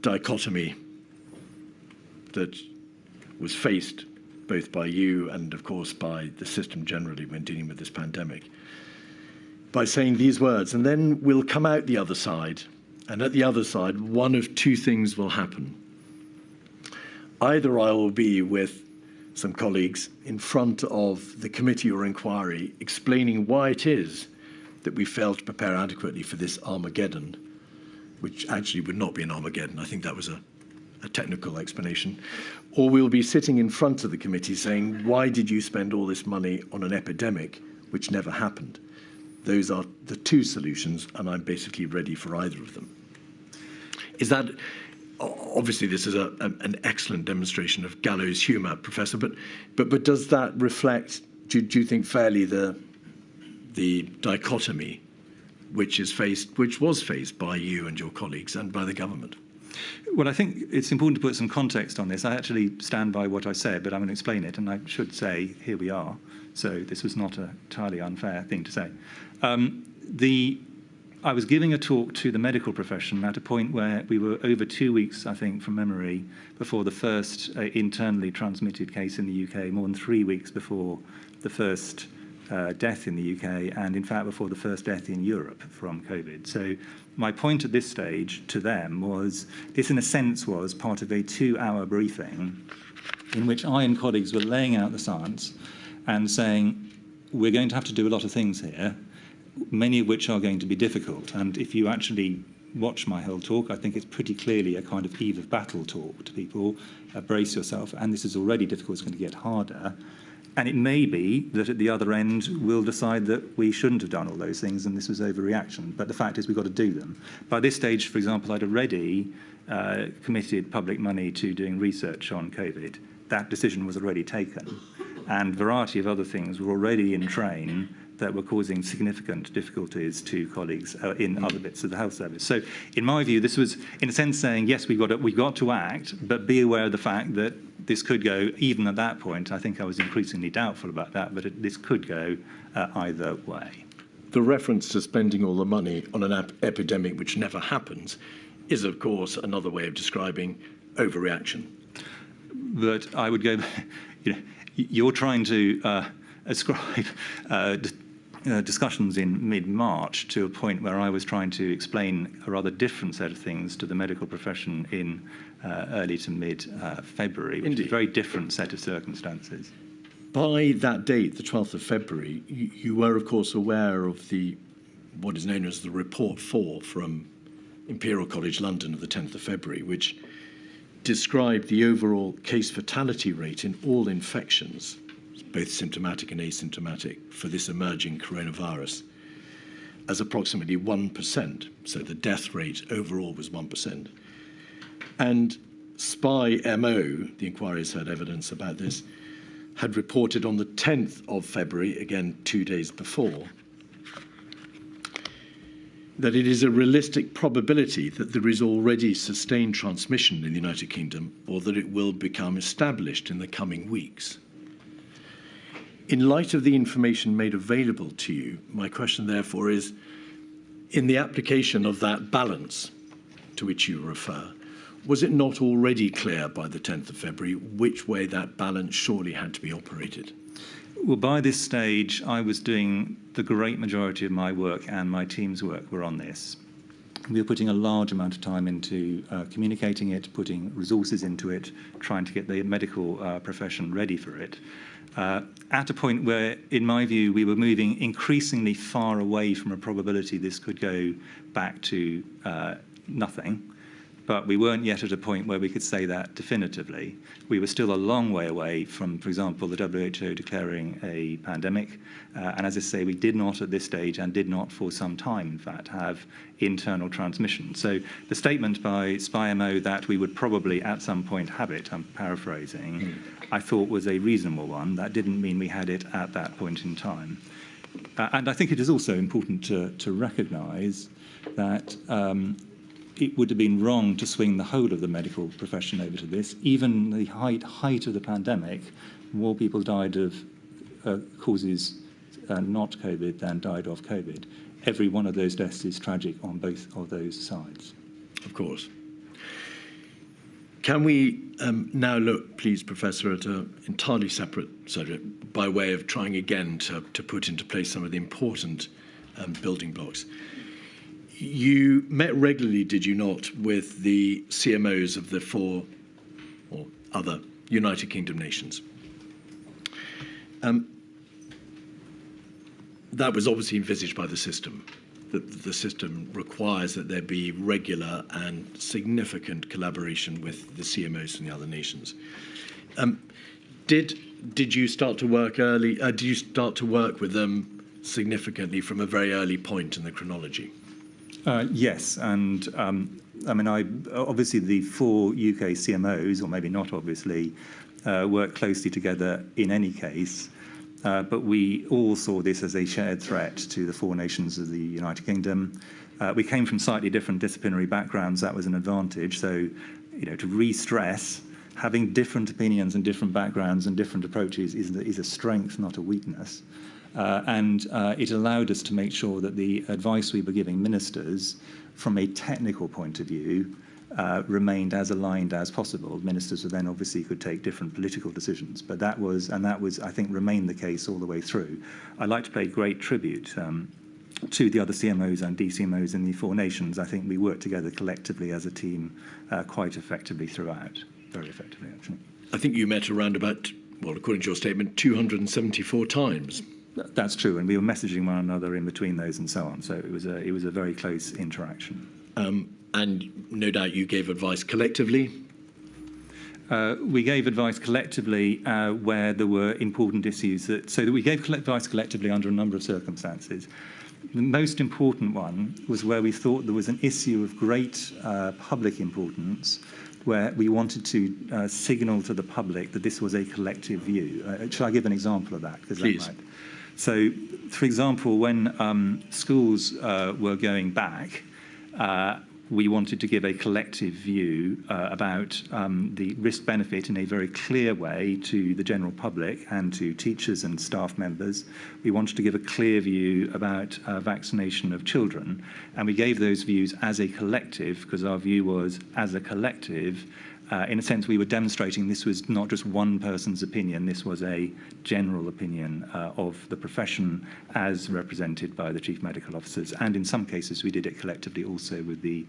Speaker 4: dichotomy that was faced both by you and, of course, by the system generally when dealing with this pandemic, by saying these words, and then we'll come out the other side, and at the other side, one of two things will happen. Either I will be with some colleagues in front of the committee or inquiry explaining why it is that we failed to prepare adequately for this Armageddon, which actually would not be an Armageddon. I think that was a technical explanation. Or we'll be sitting in front of the committee saying, why did you spend all this money on an epidemic which never happened? Those are the two solutions, and I'm basically ready for either of them. Is that, obviously this is an excellent demonstration of gallows humour, Professor, but does that reflect, do you think fairly the dichotomy which was faced by you and your colleagues and by the government?
Speaker 1: Well, I think it's important to put some context on this. I actually stand by what I said, but I'm going to explain it, and I should say, here we are. So this was not an entirely unfair thing to say. I was giving a talk to the medical profession at a point where we were over 2 weeks, I think, from memory, before the first internally transmitted case in the UK, more than 3 weeks before the first death in the UK, and in fact before the first death in Europe from COVID. So my point at this stage to them was, this in a sense was part of a 2-hour briefing in which I and colleagues were laying out the science and saying, we're going to have to do a lot of things here, many of which are going to be difficult. And if you actually watch my whole talk, I think it's pretty clearly a kind of eve of battle talk to people. Brace yourself, and this is already difficult, it's going to get harder. And it may be that at the other end we'll decide that we shouldn't have done all those things and this was overreaction. But the fact is we've got to do them. By this stage, for example, I'd already committed public money to doing research on COVID. That decision was already taken. And a variety of other things were already in train that were causing significant difficulties to colleagues in other bits of the health service. So in my view, this was, in a sense, saying, yes, we've got to act, but be aware of the fact that this could go, even at that point, I think I was increasingly doubtful about that, but this could go either way.
Speaker 4: The reference to spending all the money on an epidemic which never happens is, of course, another way of describing overreaction.
Speaker 1: But I would go, you're trying to ascribe discussions in mid-March to a point where I was trying to explain a rather different set of things to the medical profession in early to mid-February, which is a very different set of circumstances.
Speaker 4: By that date, the 12th of February, you were, of course, aware of what is known as the Report 4 from Imperial College London of the 10th of February, which described the overall case fatality rate in all infections, both symptomatic and asymptomatic, for this emerging coronavirus as approximately 1%. So the death rate overall was 1%. And SPY MO, the inquiry's heard evidence about this, had reported on the 10th of February, again 2 days before, that it is a realistic probability that there is already sustained transmission in the United Kingdom, or that it will become established in the coming weeks. In light of the information made available to you, my question therefore is, in the application of that balance to which you refer, was it not already clear by the 10th of February which way that balance surely had to be operated?
Speaker 1: Well, by this stage, I was doing the great majority of my work, and my team's work were on this. We were putting a large amount of time into communicating it, putting resources into it, trying to get the medical profession ready for it. At a point where, in my view, we were moving increasingly far away from a probability this could go back to nothing. But we weren't yet at a point where we could say that definitively. We were still a long way away from, for example, the WHO declaring a pandemic. And as I say, we did not at this stage, and did not for some time, in fact, have internal transmission. So the statement by SPY-MO that we would probably at some point have it, I'm paraphrasing, I thought was a reasonable one. That didn't mean we had it at that point in time. And I think it is also important to recognise that it would have been wrong to swing the whole of the medical profession over to this. Even the height of the pandemic, more people died of causes not COVID than died of COVID. Every one of those deaths is tragic on both of those sides.
Speaker 4: Of course. Can we now look, please, Professor, at an entirely separate subject by way of trying again to put into place some of the important building blocks? You met regularly, did you not, with the CMOs of the 4 or other United Kingdom nations? That was obviously envisaged by the system. The system requires that there be regular and significant collaboration with the CMOs from the other nations. Did you start to work early? Did you start to work with them significantly from a very early point in the chronology?
Speaker 1: Yes, and I mean, obviously the 4 UK CMOs, or maybe not obviously, work closely together in any case, but we all saw this as a shared threat to the 4 nations of the United Kingdom. We came from slightly different disciplinary backgrounds. That was an advantage. So, to re-stress, having different opinions and different backgrounds and different approaches is a strength, not a weakness. And it allowed us to make sure that the advice we were giving ministers from a technical point of view remained as aligned as possible. Ministers then obviously could take different political decisions, but that was, I think, remained the case all the way through. I'd like to pay great tribute to the other CMOs and DCMOs in the four nations. I think we worked together collectively as a team quite effectively throughout, very effectively, actually.
Speaker 4: I think you met around about, well, according to your statement, 274 times.
Speaker 1: That's true, and we were messaging one another in between those and so on. So it was a very close interaction.
Speaker 4: And no doubt you gave advice collectively.
Speaker 1: We gave advice collectively where there were important issues. So that we gave advice collectively under a number of circumstances. The most important one was where we thought there was an issue of great public importance, where we wanted to signal to the public that this was a collective view. Shall I give an example of that?
Speaker 4: Please.
Speaker 1: That might... So, for example, when schools were going back, we wanted to give a collective view about the risk-benefit in a very clear way to the general public and to teachers and staff members. We wanted to give a clear view about vaccination of children, and we gave those views as a collective, because our view was, as a collective, in a sense, we were demonstrating this was not just one person's opinion, this was a general opinion of the profession as represented by the chief medical officers. And in some cases, we did it collectively also with the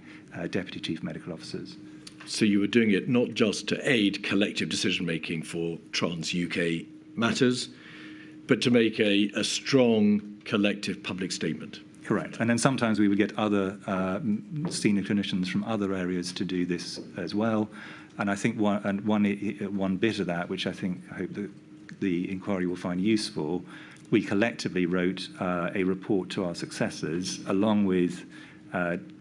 Speaker 1: deputy chief medical officers.
Speaker 4: So you were doing it not just to aid collective decision-making for trans-UK matters, but to make a strong collective public statement.
Speaker 1: Correct. And then sometimes we would get other senior clinicians from other areas to do this as well. And I think one bit of that, which I hope that the inquiry will find useful, we collectively wrote a report to our successors, along with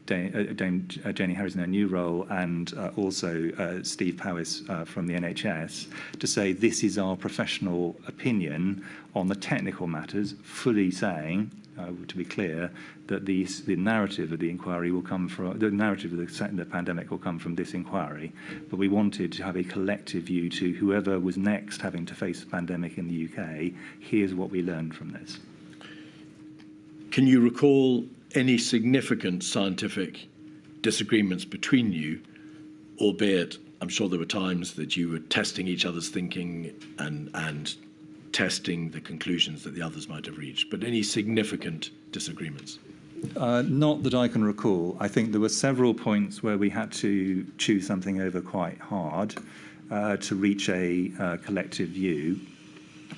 Speaker 1: Dame Jenny Harries in her new role, and also Steve Powis from the NHS, to say this is our professional opinion on the technical matters, fully saying, to be clear, that the narrative of the inquiry will come from, the narrative of the pandemic will come from this inquiry, but we wanted to have a collective view to whoever was next having to face the pandemic in the UK, here's what we learned from this.
Speaker 4: Can you recall any significant scientific disagreements between you, albeit I'm sure there were times that you were testing each other's thinking and testing the conclusions that the others might have reached, but any significant disagreements?
Speaker 1: Not that I can recall. I think there were several points where we had to choose something over quite hard to reach a collective view.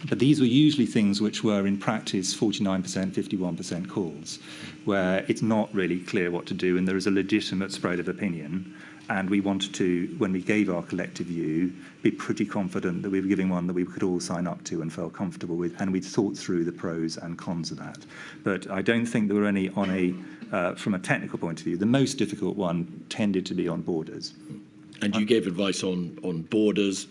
Speaker 1: But these were usually things which were in practice 49%, 51% calls, where it's not really clear what to do and there is a legitimate spread of opinion. And we wanted to, when we gave our collective view, be pretty confident that we were giving one that we could all sign up to and felt comfortable with, and we'd thought through the pros and cons of that. But I don't think there were any from a technical point of view. The most difficult one tended to be on borders.
Speaker 4: And you gave advice on borders,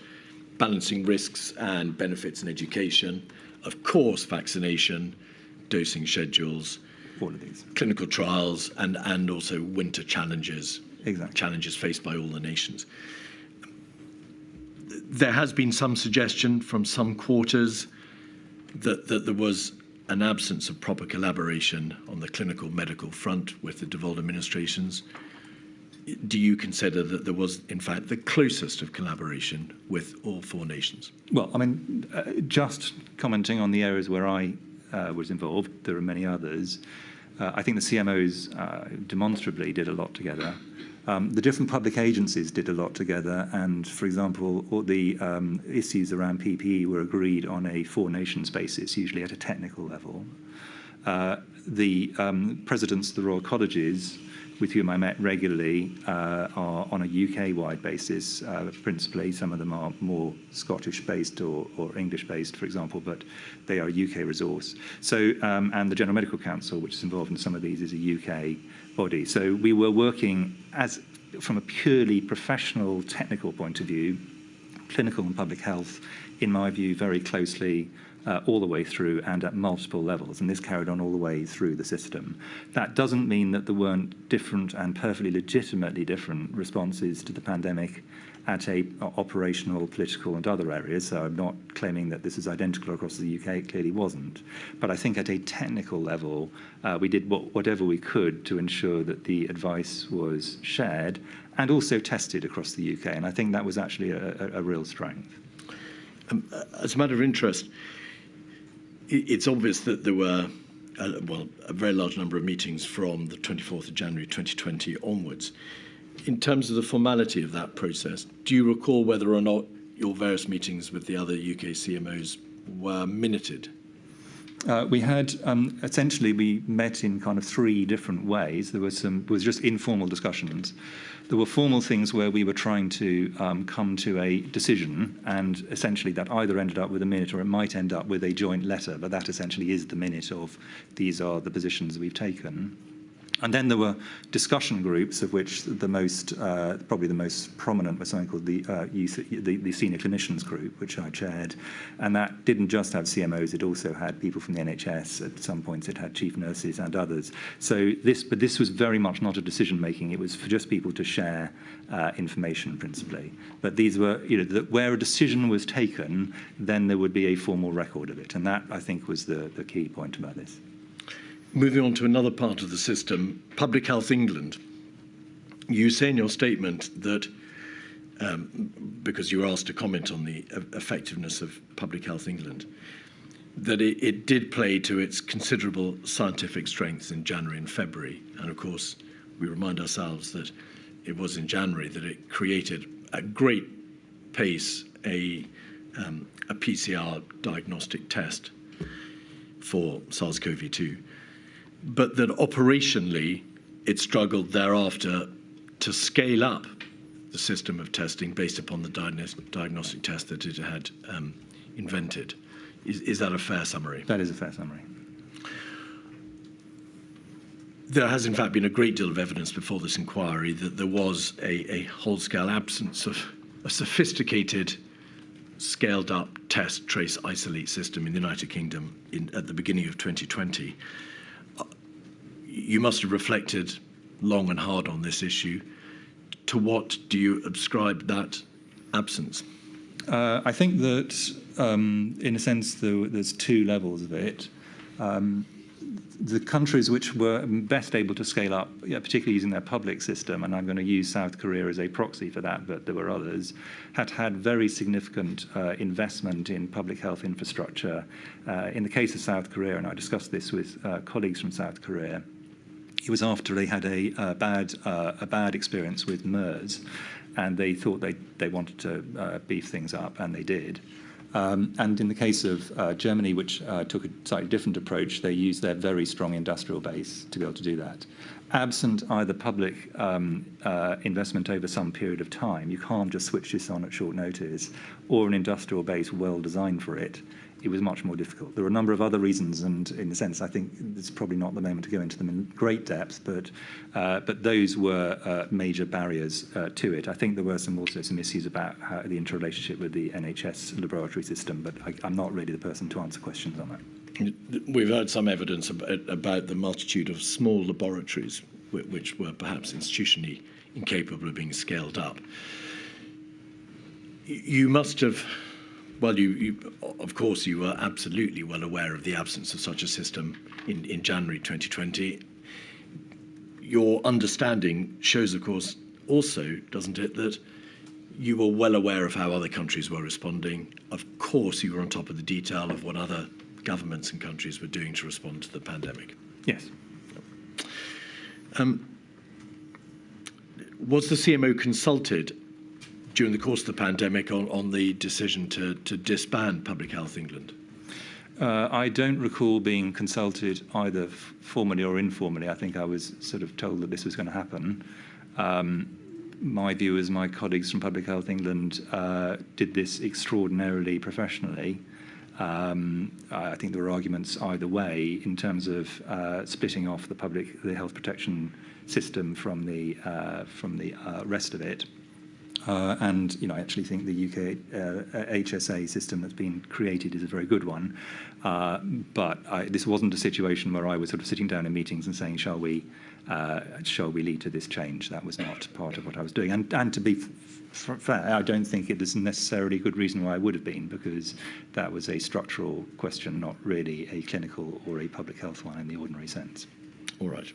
Speaker 4: balancing risks and benefits in education, of course, vaccination, dosing schedules,
Speaker 1: all of these.
Speaker 4: Clinical trials, and also winter challenges.
Speaker 1: Exactly.
Speaker 4: Challenges faced by all the nations. There has been some suggestion from some quarters that there was an absence of proper collaboration on the clinical medical front with the devolved administrations. Do you consider that there was, in fact, the closest of collaboration with all four nations?
Speaker 1: Well, I mean, just commenting on the areas where I was involved, there are many others. I think the CMOs demonstrably did a lot together. The different public agencies did a lot together, and, for example, all the issues around PPE were agreed on a four-nations basis, usually at a technical level. The presidents of the Royal Colleges, with whom I met regularly, are on a UK-wide basis, principally. Some of them are more Scottish-based or English-based, for example, but they are a UK resource. So, and the General Medical Council, which is involved in some of these, is a UK body. So we were working from a purely professional, technical point of view, clinical and public health, in my view, very closely all the way through and at multiple levels, and this carried on all the way through the system. That doesn't mean that there weren't different and perfectly legitimately different responses to the pandemic at a operational, political and other areas. So I'm not claiming that this is identical across the UK, it clearly wasn't. But I think at a technical level, we did whatever we could to ensure that the advice was shared and also tested across the UK. And I think that was actually a real strength.
Speaker 4: As a matter of interest, it's obvious that there were a very large number of meetings from the 24th of January 2020 onwards. In terms of the formality of that process, do you recall whether or not your various meetings with the other UK CMOs were minuted?
Speaker 1: We had, essentially, we met in kind of three different ways. There was just informal discussions. There were formal things where we were trying to come to a decision, and essentially that either ended up with a minute or it might end up with a joint letter, but that essentially is the minute of these are the positions we've taken. And then there were discussion groups, of which the most, probably the most prominent was something called the Senior Clinicians Group, which I chaired. And that didn't just have CMOs, it also had people from the NHS. At some points it had chief nurses and others. So this was very much not a decision making, it was for just people to share information principally. But these were, where a decision was taken, then there would be a formal record of it. And that, I think, was the key point about this.
Speaker 4: Moving on to another part of the system, Public Health England. You say in your statement that, because you were asked to comment on the effectiveness of Public Health England, that it did play to its considerable scientific strengths in January and February. And of course, we remind ourselves that it was in January that it created at great pace a PCR diagnostic test for SARS-CoV-2. But that operationally, it struggled thereafter to scale up the system of testing based upon the diagnostic test that it had invented. Is that a fair summary?
Speaker 1: That is a fair summary.
Speaker 4: There has, in fact, been a great deal of evidence before this inquiry that there was a whole-scale absence of a sophisticated, scaled-up test, trace, isolate system in the United Kingdom at the beginning of 2020. You must have reflected long and hard on this issue. To what do you ascribe that absence?
Speaker 1: I think that, in a sense, there's two levels of it. The countries which were best able to scale up, particularly using their public system, and I'm going to use South Korea as a proxy for that, but there were others, had very significant investment in public health infrastructure. In the case of South Korea, and I discussed this with colleagues from South Korea, it was after they had a bad experience with MERS, and they thought they wanted to beef things up, and they did. And in the case of Germany, which took a slightly different approach, they used their very strong industrial base to be able to do that. Absent either public investment over some period of time, you can't just switch this on at short notice, or an industrial base well designed for it. It was much more difficult. There were a number of other reasons, and in a sense, I think it's probably not the moment to go into them in great depth, but those were major barriers to it. I think there were also some issues about the interrelationship with the NHS laboratory system, but I'm not really the person to answer questions on that.
Speaker 4: We've heard some evidence about the multitude of small laboratories which were perhaps institutionally incapable of being scaled up. You must have... Well, of course, you were absolutely well aware of the absence of such a system in January 2020. Your understanding shows, of course, also, doesn't it, that you were well aware of how other countries were responding. Of course, you were on top of the detail of what other governments and countries were doing to respond to the pandemic.
Speaker 1: Yes.
Speaker 4: Was the CMO consulted during the course of the pandemic on the decision to disband Public Health England?
Speaker 1: I don't recall being consulted either formally or informally. I think I was sort of told that this was going to happen. My view is my colleagues from Public Health England did this extraordinarily professionally. I think there were arguments either way in terms of splitting off the health protection system from the rest of it. And I actually think the UK HSA system that's been created is a very good one. But this wasn't a situation where I was sort of sitting down in meetings and saying, shall we shall we lead to this change? That was not part of what I was doing. And to be fair, I don't think it is necessarily a good reason why I would have been, because that was a structural question, not really a clinical or a public health one in the ordinary sense.
Speaker 4: All right.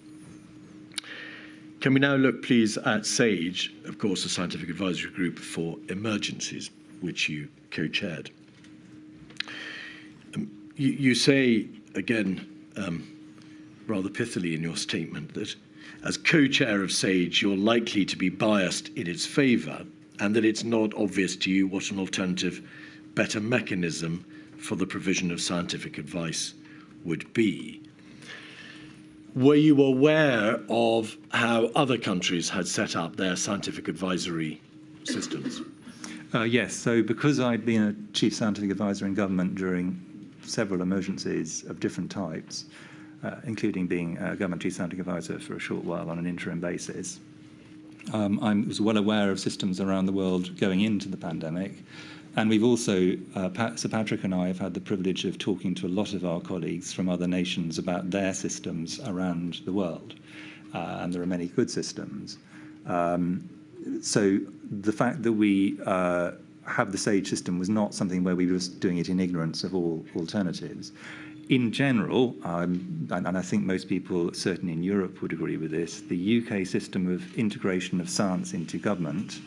Speaker 4: Can we now look, please, at SAGE, of course, the Scientific Advisory Group for Emergencies, which you co-chaired. You say, again, rather pithily in your statement, that as co-chair of SAGE, you're likely to be biased in its favour, and that it's not obvious to you what an alternative, better mechanism for the provision of scientific advice would be. Were you aware of how other countries had set up their scientific advisory systems?
Speaker 1: Yes, so because I'd been a chief scientific advisor in government during several emergencies of different types, including being a government chief scientific advisor for a short while on an interim basis, I was well aware of systems around the world going into the pandemic. And we've also, Sir Patrick and I have had the privilege of talking to a lot of our colleagues from other nations about their systems around the world. And there are many good systems. So the fact that we have the SAGE system was not something where we were doing it in ignorance of all alternatives. In general, and I think most people, certainly in Europe, would agree with this, the UK system of integration of science into government,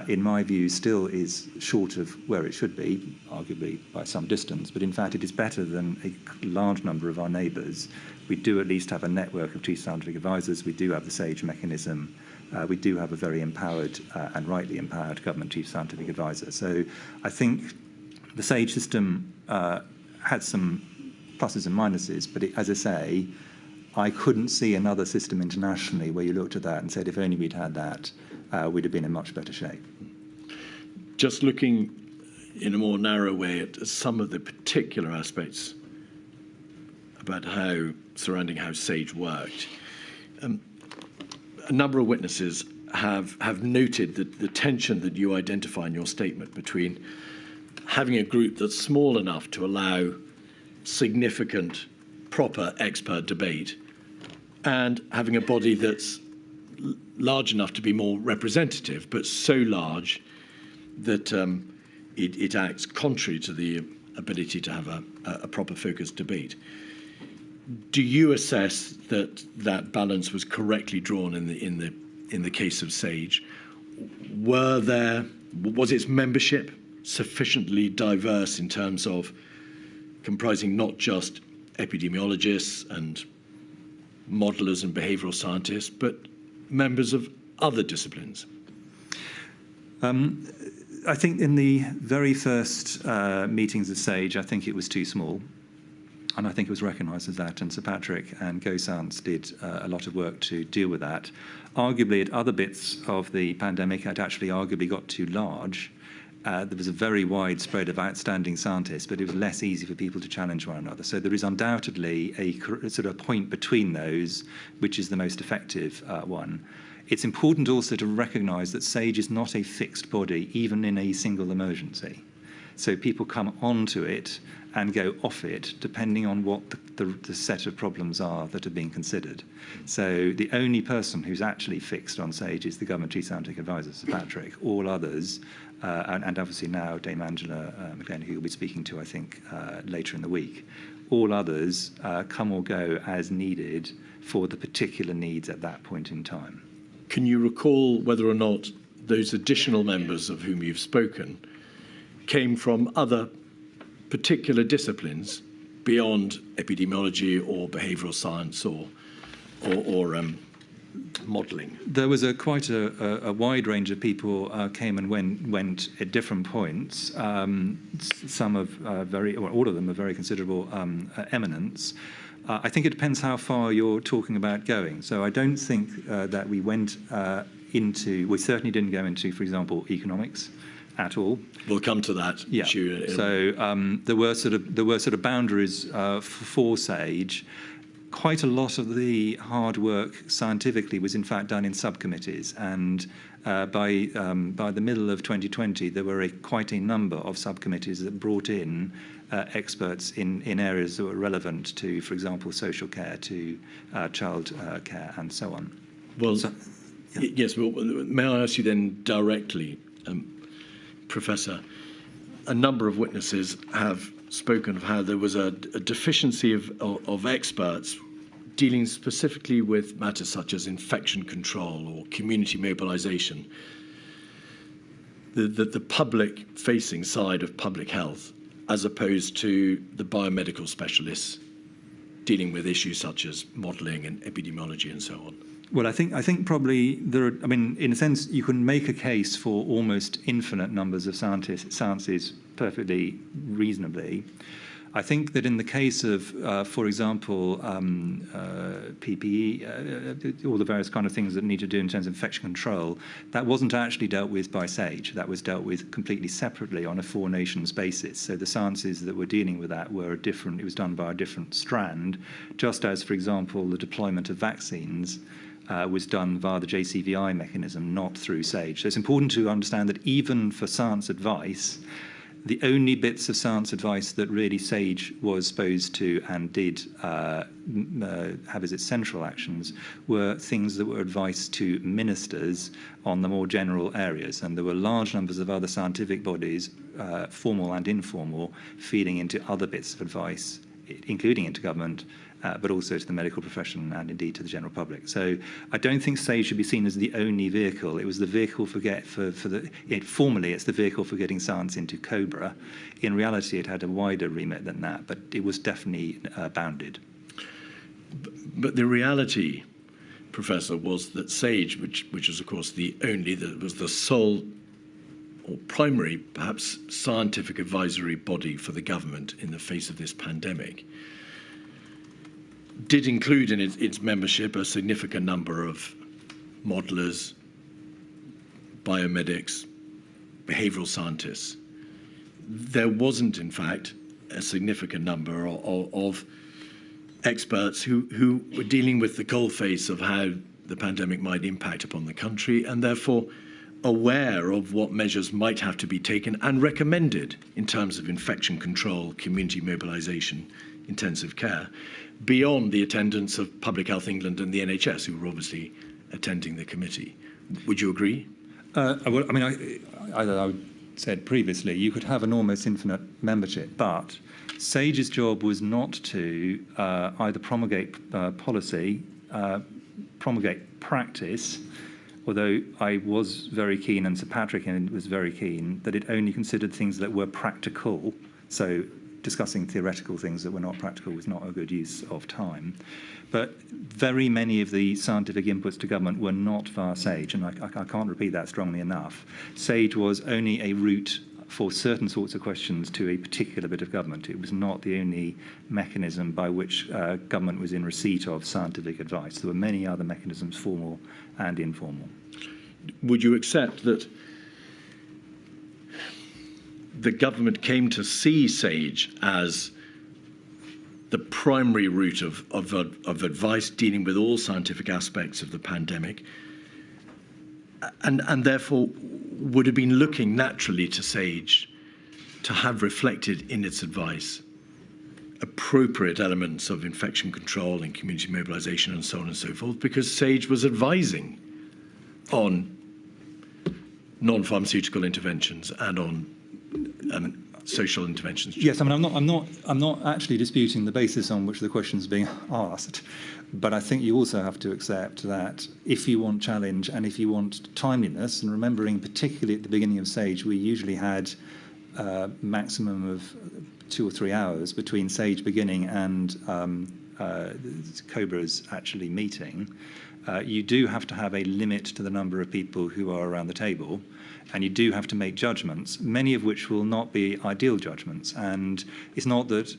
Speaker 1: in my view, still is short of where it should be, arguably by some distance, but in fact it is better than a large number of our neighbours. We do at least have a network of chief scientific advisors. We do have the SAGE mechanism. We do have a very empowered and rightly empowered government chief scientific advisor. So I think the SAGE system had some pluses and minuses, but as I say, I couldn't see another system internationally where you looked at that and said, if only we'd had that, we'd have been in much better shape.
Speaker 4: Just looking in a more narrow way at some of the particular aspects about surrounding how SAGE worked, a number of witnesses have noted that the tension that you identify in your statement between having a group that's small enough to allow significant, proper expert debate and having a body that's large enough to be more representative, but so large that it acts contrary to the ability to have a proper focused debate. Do you assess that that balance was correctly drawn in the case of SAGE? Was its membership sufficiently diverse in terms of comprising not just epidemiologists and modelers and behavioural scientists, but members of other disciplines?
Speaker 1: I think in the very first meetings of SAGE, I think it was too small. And I think it was recognised as that. And Sir Patrick and GoScience did a lot of work to deal with that. Arguably, at other bits of the pandemic, it actually arguably got too large. There was a very wide spread of outstanding scientists, but it was less easy for people to challenge one another. So there is undoubtedly a sort of point between those, which is the most effective one. It's important also to recognise that SAGE is not a fixed body, even in a single emergency. So people come onto it and go off it, depending on what the set of problems are that are being considered. So the only person who's actually fixed on SAGE is the Government Chief Scientific Advisor, Sir Patrick. All others, and obviously now Dame Angela McLean, who you'll be speaking to, I think, later in the week, all others come or go as needed for the particular needs at that point in time.
Speaker 4: Can you recall whether or not those additional members of whom you've spoken came from other particular disciplines beyond epidemiology or behavioural science or modelling?
Speaker 1: There was quite a wide range of people came and went at different points. Some of all of them of very considerable eminence. I think it depends how far you're talking about going. So I don't think that we went we certainly didn't go into, for example, economics at all.
Speaker 4: We'll come to that issue.
Speaker 1: So there were sort of boundaries for SAGE. Quite a lot of the hard work scientifically was in fact done in subcommittees, and by the middle of 2020 there were quite a number of subcommittees that brought in experts in areas that were relevant to, for example, social care, to child care, and so on.
Speaker 4: Well,
Speaker 1: So,
Speaker 4: yes, well, may I ask you then directly, Professor, a number of witnesses have spoken of how there was a deficiency of experts dealing specifically with matters such as infection control or community mobilisation. The public-facing side of public health, as opposed to the biomedical specialists dealing with issues such as modelling and epidemiology and so on.
Speaker 1: Well, I think probably there are, I mean, in a sense, you can make a case for almost infinite numbers of sciences perfectly reasonably. I think that in the case of, for example, PPE, all the various kind of things that need to do in terms of infection control, that wasn't actually dealt with by SAGE. That was dealt with completely separately on a four-nations basis. So the sciences that were dealing with that were different. It was done by a different strand, just as, for example, the deployment of vaccines was done via the JCVI mechanism, not through SAGE. So it's important to understand that even for science advice, the only bits of science advice that really SAGE was supposed to and did have as its central actions were things that were advice to ministers on the more general areas. And there were large numbers of other scientific bodies, formal and informal, feeding into other bits of advice, including into government, but also to the medical profession and indeed to the general public. So I don't think SAGE should be seen as the only vehicle. It was the vehicle formally it's the vehicle for getting science into COBRA. In reality, it had a wider remit than that, but it was definitely bounded.
Speaker 4: But the reality, Professor, was that SAGE, which is of course was the sole or primary, perhaps, scientific advisory body for the government in the face of this pandemic, did include in its membership a significant number of modelers, biomedics, behavioural scientists. There wasn't, in fact, a significant number of experts who were dealing with the coalface of how the pandemic might impact upon the country and therefore aware of what measures might have to be taken and recommended in terms of infection control, community mobilisation, intensive care, beyond the attendance of Public Health England and the NHS, who were obviously attending the committee. Would you agree?
Speaker 1: I said previously, you could have an almost infinite membership, but SAGE's job was not to either promulgate policy, promulgate practice, although I was very keen, and Sir Patrick was very keen, that it only considered things that were practical. So discussing theoretical things that were not practical was not a good use of time. But very many of the scientific inputs to government were not via SAGE, and I can't repeat that strongly enough. SAGE was only a route for certain sorts of questions to a particular bit of government. It was not the only mechanism by which government was in receipt of scientific advice. There were many other mechanisms, formal and informal.
Speaker 4: Would you accept that the government came to see SAGE as the primary route of advice dealing with all scientific aspects of the pandemic, and therefore would have been looking naturally to SAGE to have reflected in its advice appropriate elements of infection control and community mobilisation and so on and so forth, because SAGE was advising on non-pharmaceutical interventions and on social interventions?
Speaker 1: Yes, I mean, I'm not actually disputing the basis on which the question is being asked, but I think you also have to accept that if you want challenge and if you want timeliness, and remembering particularly at the beginning of SAGE, we usually had a maximum of 2 or 3 hours between SAGE beginning and COBRA's actually meeting. You do have to have a limit to the number of people who are around the table, and you do have to make judgments, many of which will not be ideal judgments. And it's not that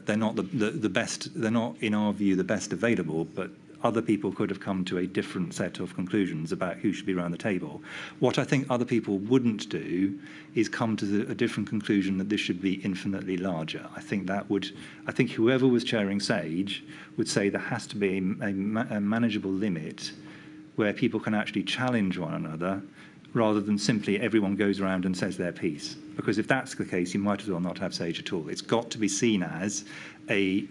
Speaker 1: they're not the best, they're not, in our view, the best available, but other people could have come to a different set of conclusions about who should be around the table. What I think other people wouldn't do is come to a different conclusion that this should be infinitely larger. I think whoever was chairing SAGE would say there has to be a manageable limit where people can actually challenge one another rather than simply everyone goes around and says their piece. Because if that's the case, you might as well not have SAGE at all. It's got to be seen as a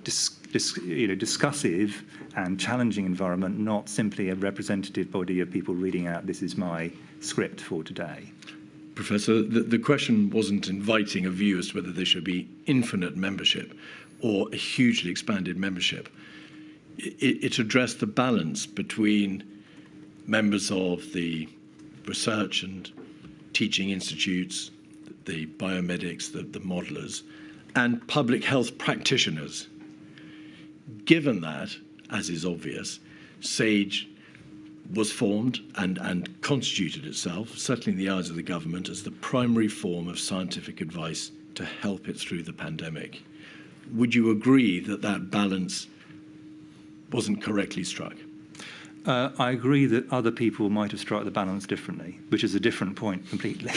Speaker 1: discussive and challenging environment, not simply a representative body of people reading out, this is my script for today.
Speaker 4: Professor, the question wasn't inviting a view as to whether there should be infinite membership or a hugely expanded membership. It addressed the balance between members of the research and teaching institutes, the biomedics, the modelers, and public health practitioners. Given that, as is obvious, SAGE was formed and constituted itself, certainly in the eyes of the government, as the primary form of scientific advice to help it through the pandemic. Would you agree that that balance wasn't correctly struck?
Speaker 1: I agree that other people might have struck the balance differently, which is a different point completely.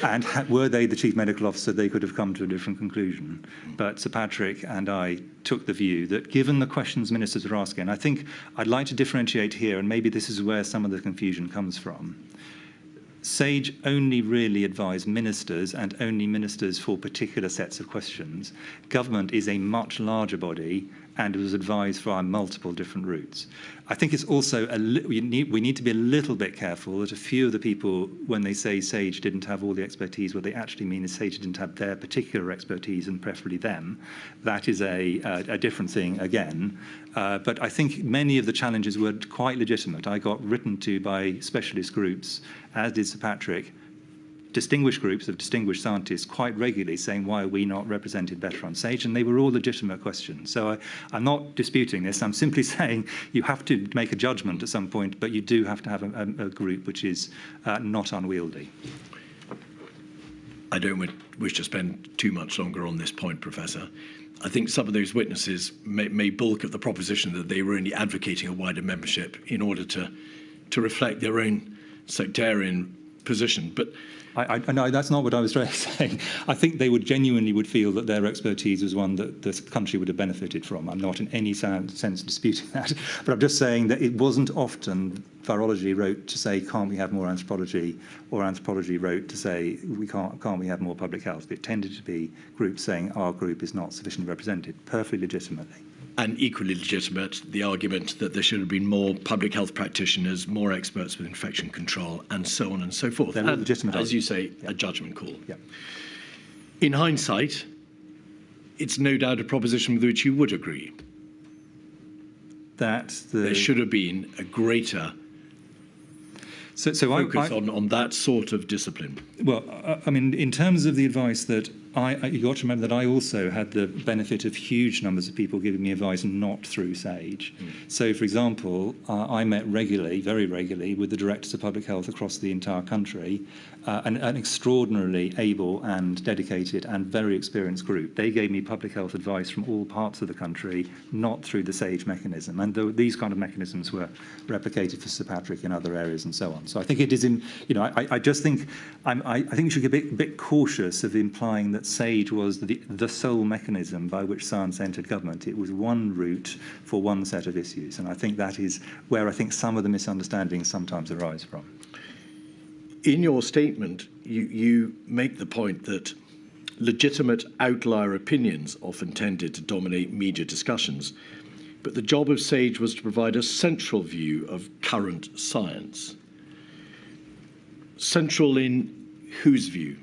Speaker 1: And were they the chief medical officer, they could have come to a different conclusion. But Sir Patrick and I took the view that given the questions ministers are asking, and I think I'd like to differentiate here, and maybe this is where some of the confusion comes from. SAGE only really advised ministers and only ministers for particular sets of questions. Government is a much larger body and was advised via multiple different routes. I think it's also, we need to be a little bit careful that a few of the people, when they say SAGE didn't have all the expertise, what they actually mean is SAGE didn't have their particular expertise and preferably them. That is a different thing again. But I think many of the challenges were quite legitimate. I got written to by specialist groups, as did Sir Patrick, distinguished groups of distinguished scientists quite regularly saying, why are we not represented better on SAGE? And they were all legitimate questions. So I'm not disputing this. I'm simply saying you have to make a judgment at some point, but you do have to have a group which is not unwieldy.
Speaker 4: I don't wish to spend too much longer on this point, Professor. I think some of those witnesses may bulk at the proposition that they were only advocating a wider membership in order to reflect their own sectarian position. But
Speaker 1: no, that's not what I was saying. I think they genuinely feel that their expertise was one that the country would have benefited from. I'm not in any sense disputing that, but I'm just saying that it wasn't often virology wrote to say, can't we have more anthropology, or anthropology wrote to say, can't we have more public health? It tended to be groups saying our group is not sufficiently represented, perfectly legitimately.
Speaker 4: And equally legitimate, the argument that there should have been more public health practitioners, more experts with infection control, and so on and so forth.
Speaker 1: They're all legitimate,
Speaker 4: as you say, a judgment call.
Speaker 1: Yeah.
Speaker 4: In hindsight, it's no doubt a proposition with which you would agree. There should have been a greater focus on that sort of discipline.
Speaker 1: Well, I mean, in terms of the advice that you got to remember that I also had the benefit of huge numbers of people giving me advice not through SAGE. So, for example, I met regularly, very regularly, with the directors of public health across the entire country, an extraordinarily able and dedicated and very experienced group. They gave me public health advice from all parts of the country, not through the SAGE mechanism. And these kind of mechanisms were replicated for Sir Patrick in other areas and so on. So I think it is, I just think, I think we should be a bit cautious of implying that SAGE was the sole mechanism by which science entered government. It was one route for one set of issues. And I think that is where I think some of the misunderstandings sometimes arise from.
Speaker 4: In your statement, you make the point that legitimate outlier opinions often tended to dominate media discussions, but the job of SAGE was to provide a central view of current science. Central in whose view?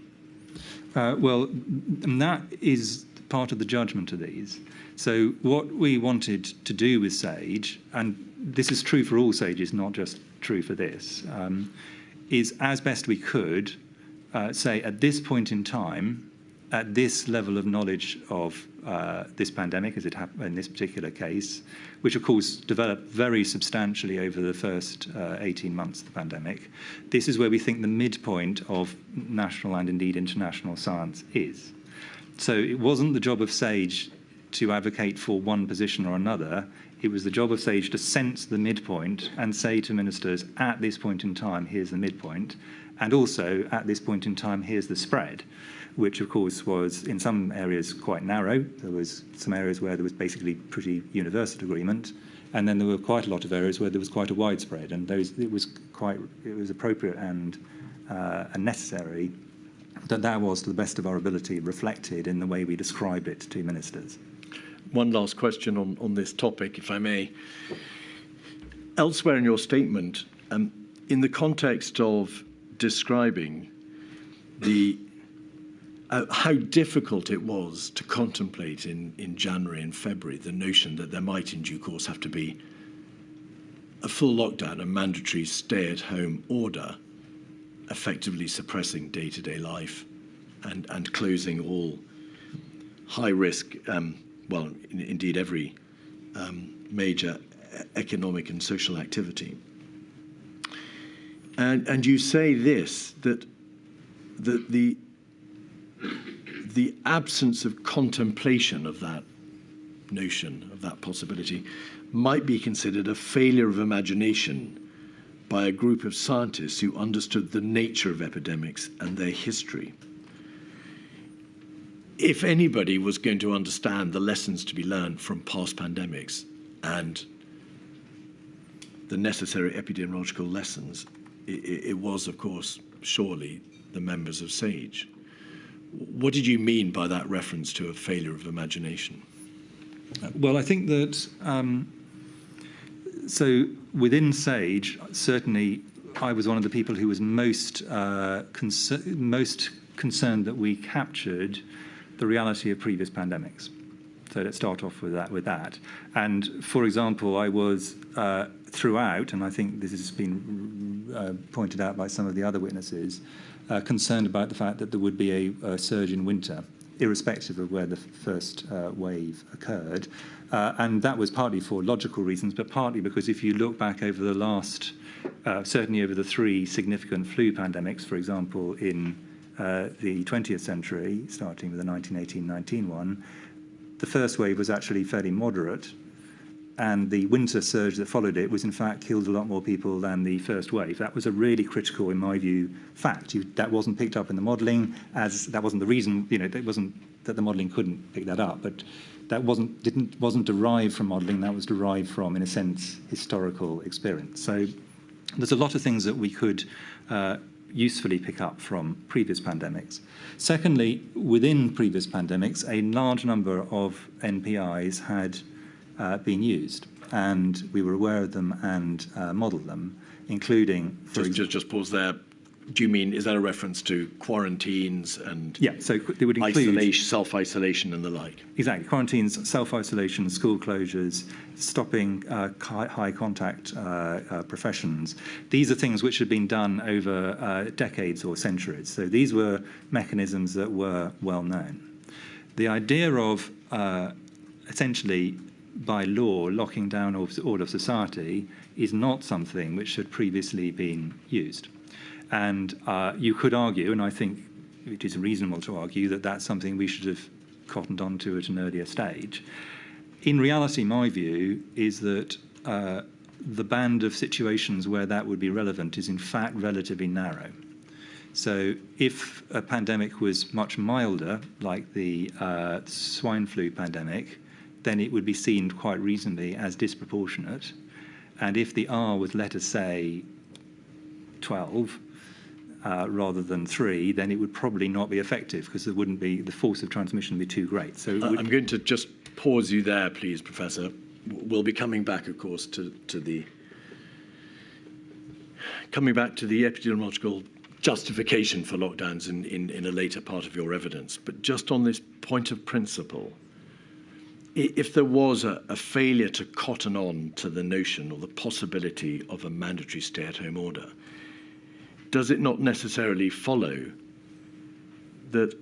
Speaker 1: Well, that is part of the judgment of these. So what we wanted to do with SAGE, and this is true for all SAGEs, not just true for this, is as best we could say at this point in time, at this level of knowledge of this pandemic, as it happened in this particular case, which of course developed very substantially over the first 18 months of the pandemic, this is where we think the midpoint of national and indeed international science is. So it wasn't the job of SAGE to advocate for one position or another. It was the job of SAGE to sense the midpoint and say to ministers, at this point in time, here's the midpoint, and also at this point in time, here's the spread, which of course was in some areas quite narrow. There was some areas where there was basically pretty universal agreement. And then there were quite a lot of areas where there was quite a widespread, and it was appropriate and necessary that was, to the best of our ability, reflected in the way we described it to ministers.
Speaker 4: One last question on this topic, if I may. Elsewhere in your statement, in the context of describing how difficult it was to contemplate in January and February the notion that there might in due course have to be a full lockdown, a mandatory stay-at-home order, effectively suppressing day-to-day life and closing all high-risk, indeed every major economic and social activity. And you say this, that the absence of contemplation of that notion, of that possibility, might be considered a failure of imagination by a group of scientists who understood the nature of epidemics and their history. If anybody was going to understand the lessons to be learned from past pandemics and the necessary epidemiological lessons, it was, of course, surely the members of SAGE. What did you mean by that reference to a failure of imagination?
Speaker 1: Well, I think that, so within SAGE, certainly I was one of the people who was most concerned that we captured the reality of previous pandemics. So let's start off with that. And for example, I was throughout, and I think this has been pointed out by some of the other witnesses, concerned about the fact that there would be a surge in winter, irrespective of where the first wave occurred. And that was partly for logical reasons, but partly because if you look back over the last, certainly over the 3 significant flu pandemics, for example, in the 20th century, starting with the 1918-19 one, the first wave was actually fairly moderate, and the winter surge that followed it was in fact killed a lot more people than the first wave. That was a really critical, in my view, fact. That wasn't picked up in the modelling, as that wasn't the reason, it wasn't that the modelling couldn't pick that up, but that wasn't derived from modelling, that was derived from, in a sense, historical experience. So there's a lot of things that we could usefully pick up from previous pandemics. Secondly, within previous pandemics, a large number of NPIs had been used, and we were aware of them and modelled them, including...
Speaker 4: Just pause there. Do you mean, is that a reference to quarantines and
Speaker 1: so they would include
Speaker 4: self-isolation and the like?
Speaker 1: Exactly. Quarantines, self-isolation, school closures, stopping high contact professions. These are things which had been done over decades or centuries. So these were mechanisms that were well known. The idea of essentially by law locking down all of society is not something which had previously been used. And you could argue, and I think it is reasonable to argue, that that's something we should have cottoned on to at an earlier stage. In reality, my view is that the band of situations where that would be relevant is in fact relatively narrow. So if a pandemic was much milder, like the swine flu pandemic, then it would be seen quite reasonably as disproportionate. And if the R was, let us say, 12, rather than 3, then it would probably not be effective because there wouldn't be, the force of transmission would be too great. So
Speaker 4: I'm going to just pause you there, please, Professor. We'll be coming back, of course, to the epidemiological justification for lockdowns in a later part of your evidence. But just on this point of principle, if there was a failure to cotton on to the notion or the possibility of a mandatory stay-at-home order, does it not necessarily follow that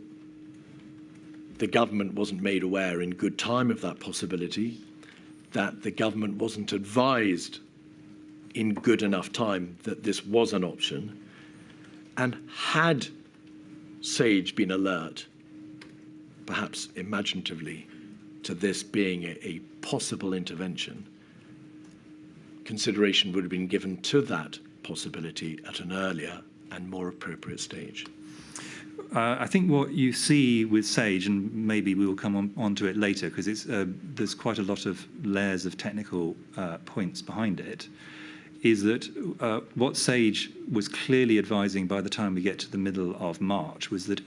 Speaker 4: the government wasn't made aware in good time of that possibility, that the government wasn't advised in good enough time that this was an option, and had SAGE been alert, perhaps imaginatively, to this being a possible intervention, consideration would have been given to that possibility at an earlier and more appropriate stage?
Speaker 1: I think what you see with SAGE, and maybe we will come on to it later, because there's quite a lot of layers of technical points behind it, is that what SAGE was clearly advising by the time we get to the middle of March was that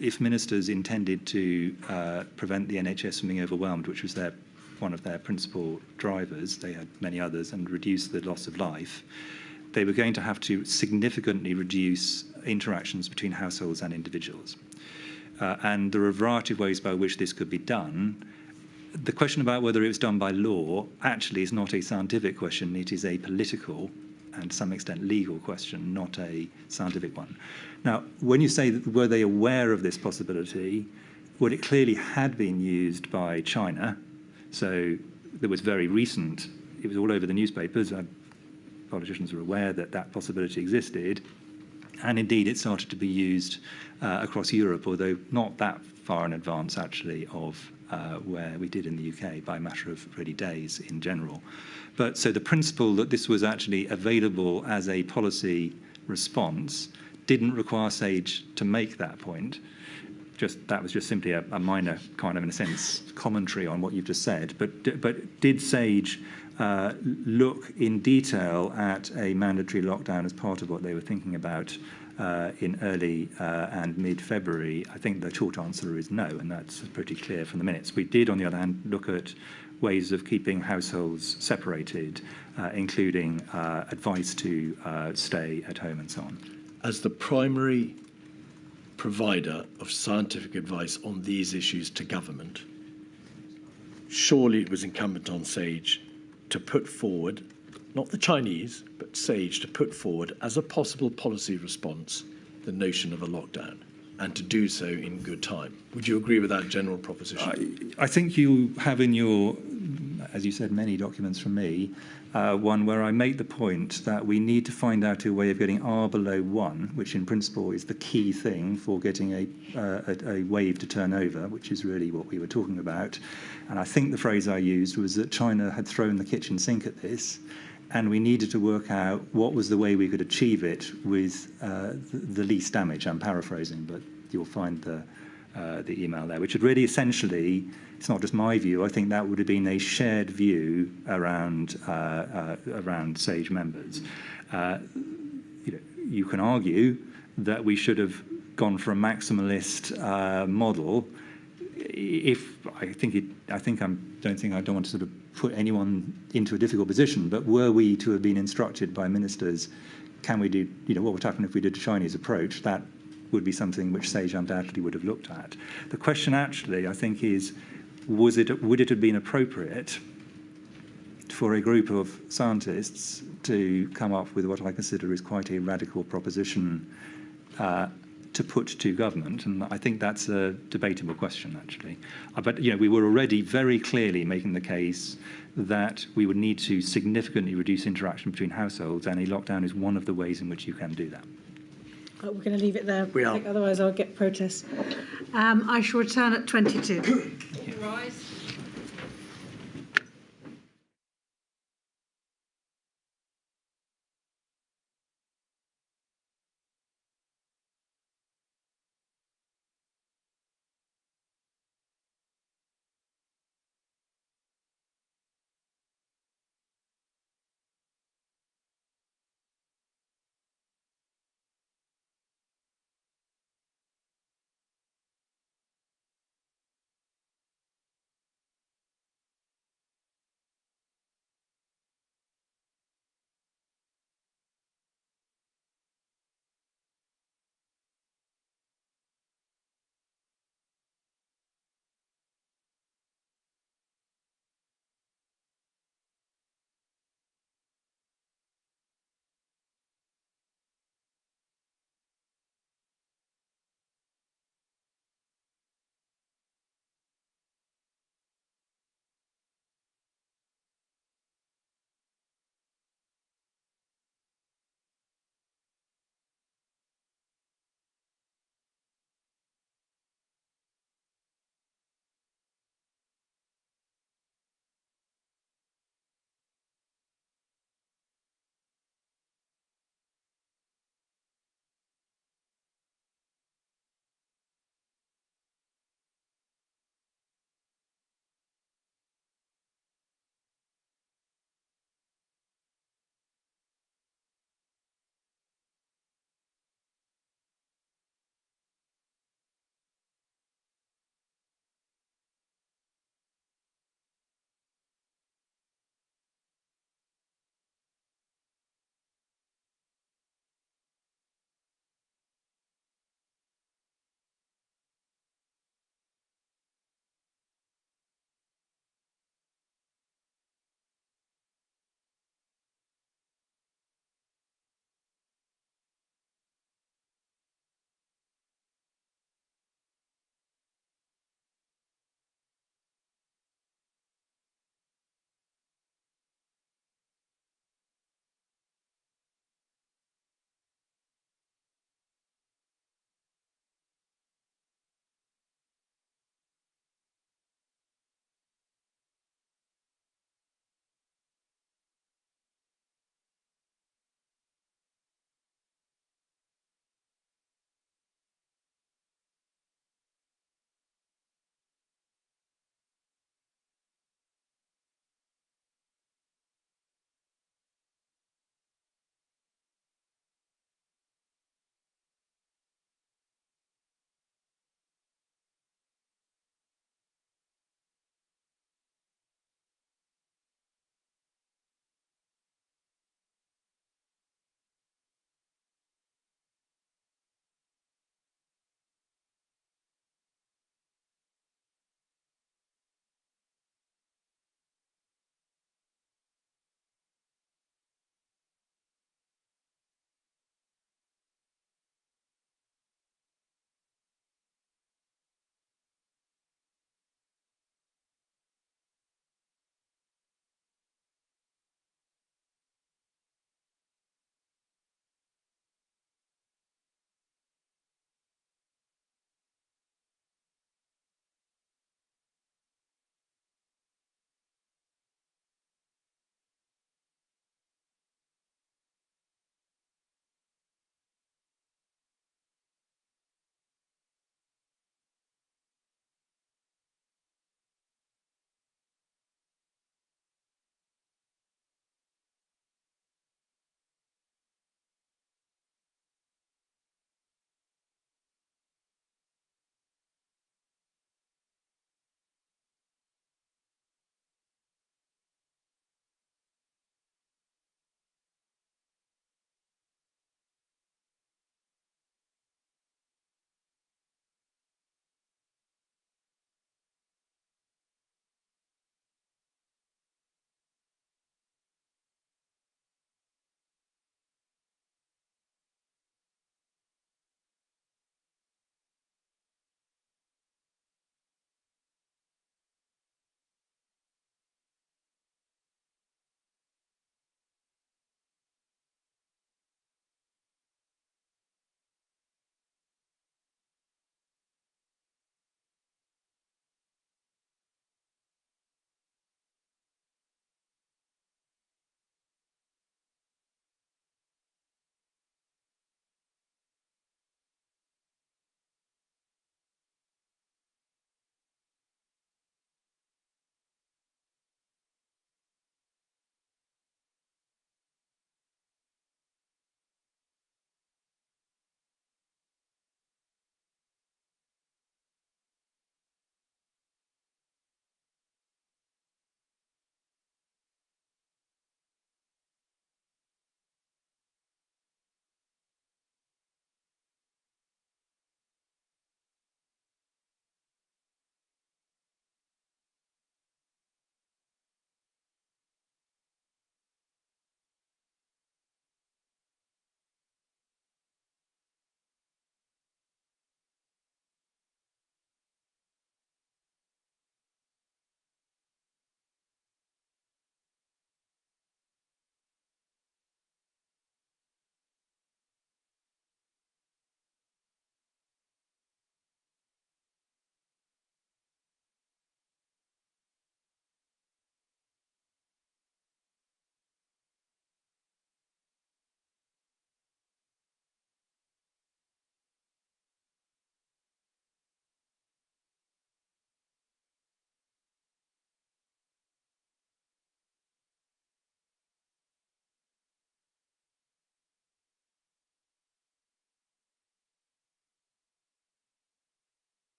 Speaker 1: if ministers intended to prevent the NHS from being overwhelmed, which was one of their principal drivers, they had many others, and reduce the loss of life, they were going to have to significantly reduce interactions between households and individuals. And there are a variety of ways by which this could be done. The question about whether it was done by law actually is not a scientific question. It is a political and to some extent legal question, not a scientific one. Now, when you say that were they aware of this possibility, well, it clearly had been used by China. So there was very recent, it was all over the newspapers. Politicians were aware that that possibility existed. And indeed, it started to be used across Europe, although not that far in advance, actually, of where we did in the UK by a matter of really days in general. But so the principle that this was actually available as a policy response didn't require SAGE to make that point. That was just simply a minor kind of, in a sense, commentary on what you've just said. But did SAGE look in detail at a mandatory lockdown as part of what they were thinking about in early and mid-February? I think the short answer is no, and that's pretty clear from the minutes. We did, on the other hand, look at ways of keeping households separated, including advice to stay at home and so on.
Speaker 4: As the primary provider of scientific advice on these issues to government, surely it was incumbent on SAGE to put forward, not the Chinese, but SAGE to put forward as a possible policy response the notion of a lockdown, and to do so in good time. Would you agree with that general proposition?
Speaker 1: I think you have in your, as you said, many documents from me, one where I make the point that we need to find out a way of getting R below 1, which in principle is the key thing for getting a wave to turn over, which is really what we were talking about. And I think the phrase I used was that China had thrown the kitchen sink at this, and we needed to work out what was the way we could achieve it with the least damage. I'm paraphrasing, but you'll find the email there, which would really essentially, it's not just my view, I think that would have been a shared view around SAGE members. You can argue that we should have gone for a maximalist model. I don't want to sort of put anyone into a difficult position, but were we to have been instructed by ministers, can we do, what would happen if we did a Chinese approach? That would be something which SAGE undoubtedly would have looked at. The question actually, I think, is, would it have been appropriate for a group of scientists to come up with what I consider is quite a radical proposition to put to government? And I think that's a debatable question, actually. But we were already very clearly making the case that we would need to significantly reduce interaction between households, and a lockdown is one of the ways in which you can do that.
Speaker 3: We're going to leave it there.
Speaker 4: We are.
Speaker 3: Otherwise, I'll get protests. I shall return at 22.
Speaker 2: Rise.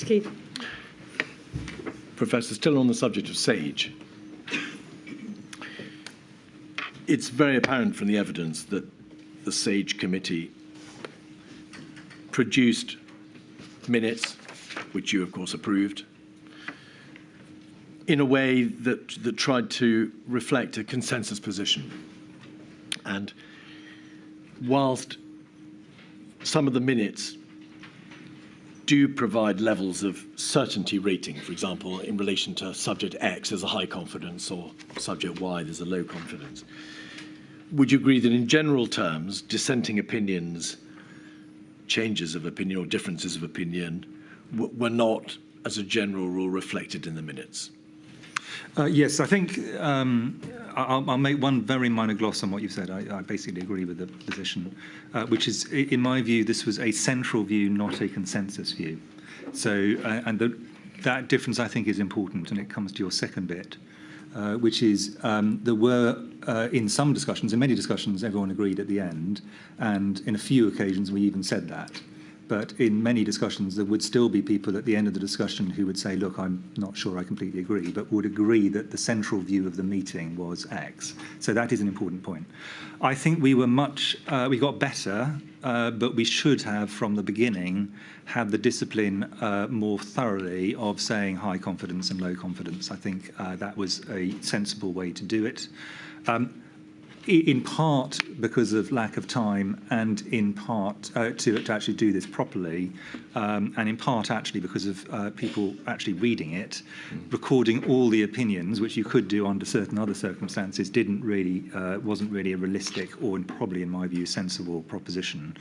Speaker 3: Mr Keith.
Speaker 4: Professor, still on the subject of SAGE, it's very apparent from the evidence that the SAGE committee produced minutes, which you, of course, approved, in a way that tried to reflect a consensus position. And whilst some of the minutes do provide levels of certainty rating, for example, in relation to subject X, there's a high confidence, or subject Y, there's a low confidence. Would you agree that in general terms, dissenting opinions, changes of opinion or differences of opinion were not, as a general rule, reflected in the minutes?
Speaker 1: Yes, I think I'll make one very minor gloss on what you've said. I basically agree with the position, which is, in my view, this was a central view, not a consensus view. So, that difference, I think, is important, and it comes to your second bit, which is there were, in some discussions, in many discussions, everyone agreed at the end, and in a few occasions we even said that. But in many discussions, there would still be people at the end of the discussion who would say, look, I'm not sure I completely agree, but would agree that the central view of the meeting was X. So that is an important point. I think we were we got better, but we should have, from the beginning, had the discipline more thoroughly of saying high confidence and low confidence. I think that was a sensible way to do it. In part because of lack of time, and in part to actually do this properly, and in part actually because of people actually reading it, recording all the opinions, which you could do under certain other circumstances, wasn't really a realistic or probably, in my view, sensible proposition.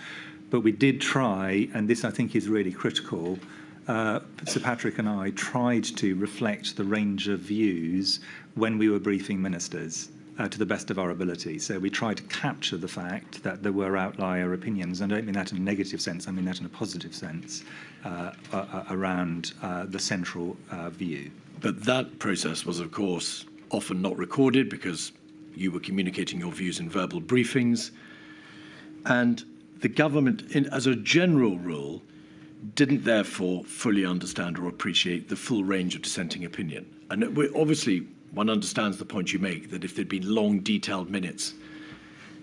Speaker 1: But we did try, and this I think is really critical. Sir Patrick and I tried to reflect the range of views when we were briefing ministers. To the best of our ability. So we tried to capture the fact that there were outlier opinions, and I don't mean that in a negative sense, I mean that in a positive sense, around the central view.
Speaker 4: But that process was, of course, often not recorded because you were communicating your views in verbal briefings, and the government, as a general rule, didn't therefore fully understand or appreciate the full range of dissenting opinion. And obviously, one understands the point you make, that if there'd been long, detailed minutes,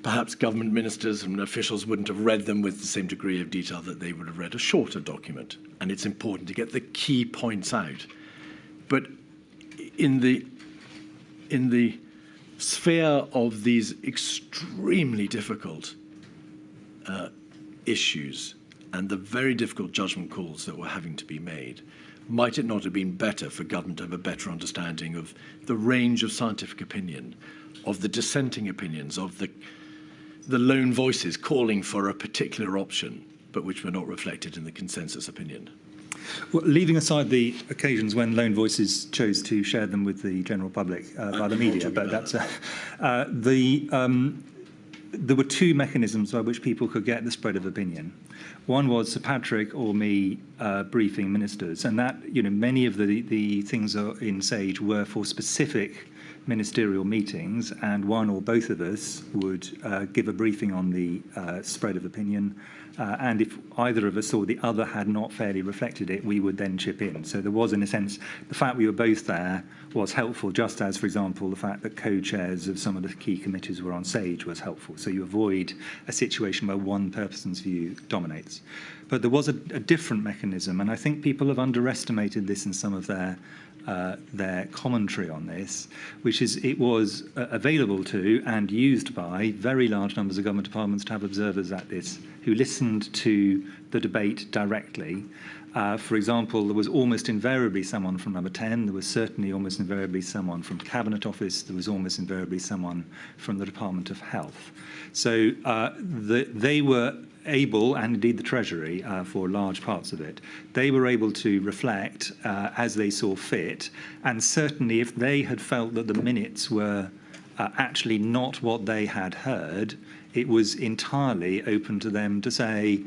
Speaker 4: perhaps government ministers and officials wouldn't have read them with the same degree of detail that they would have read a shorter document. And it's important to get the key points out. But in the sphere of these extremely difficult issues and the very difficult judgment calls that were having to be made, might it not have been better for government to have a better understanding of the range of scientific opinion, of the dissenting opinions, of the lone voices calling for a particular option, but which were not reflected in the consensus opinion?
Speaker 1: Well, leaving aside the occasions when lone voices chose to share them with the general public by the media, but that's there were two mechanisms by which people could get the spread of opinion. One was Sir Patrick or me briefing ministers, and that, many of the things in SAGE were for specific ministerial meetings, and one or both of us would give a briefing on the spread of opinion, and if either of us or the other had not fairly reflected it, we would then chip in. So there was, in a sense, the fact we were both there was helpful, just as, for example, the fact that co-chairs of some of the key committees were on SAGE was helpful. So you avoid a situation where one person's view dominates. But there was a different mechanism, and I think people have underestimated this in some of their commentary on this, which is it was available to and used by very large numbers of government departments to have observers at this who listened to the debate directly. For example, there was almost invariably someone from Number 10, there was certainly almost invariably someone from Cabinet Office, there was almost invariably someone from the Department of Health. So they were able, and indeed the Treasury for large parts of it, they were able to reflect as they saw fit, and certainly if they had felt that the minutes were actually not what they had heard, it was entirely open to them to say,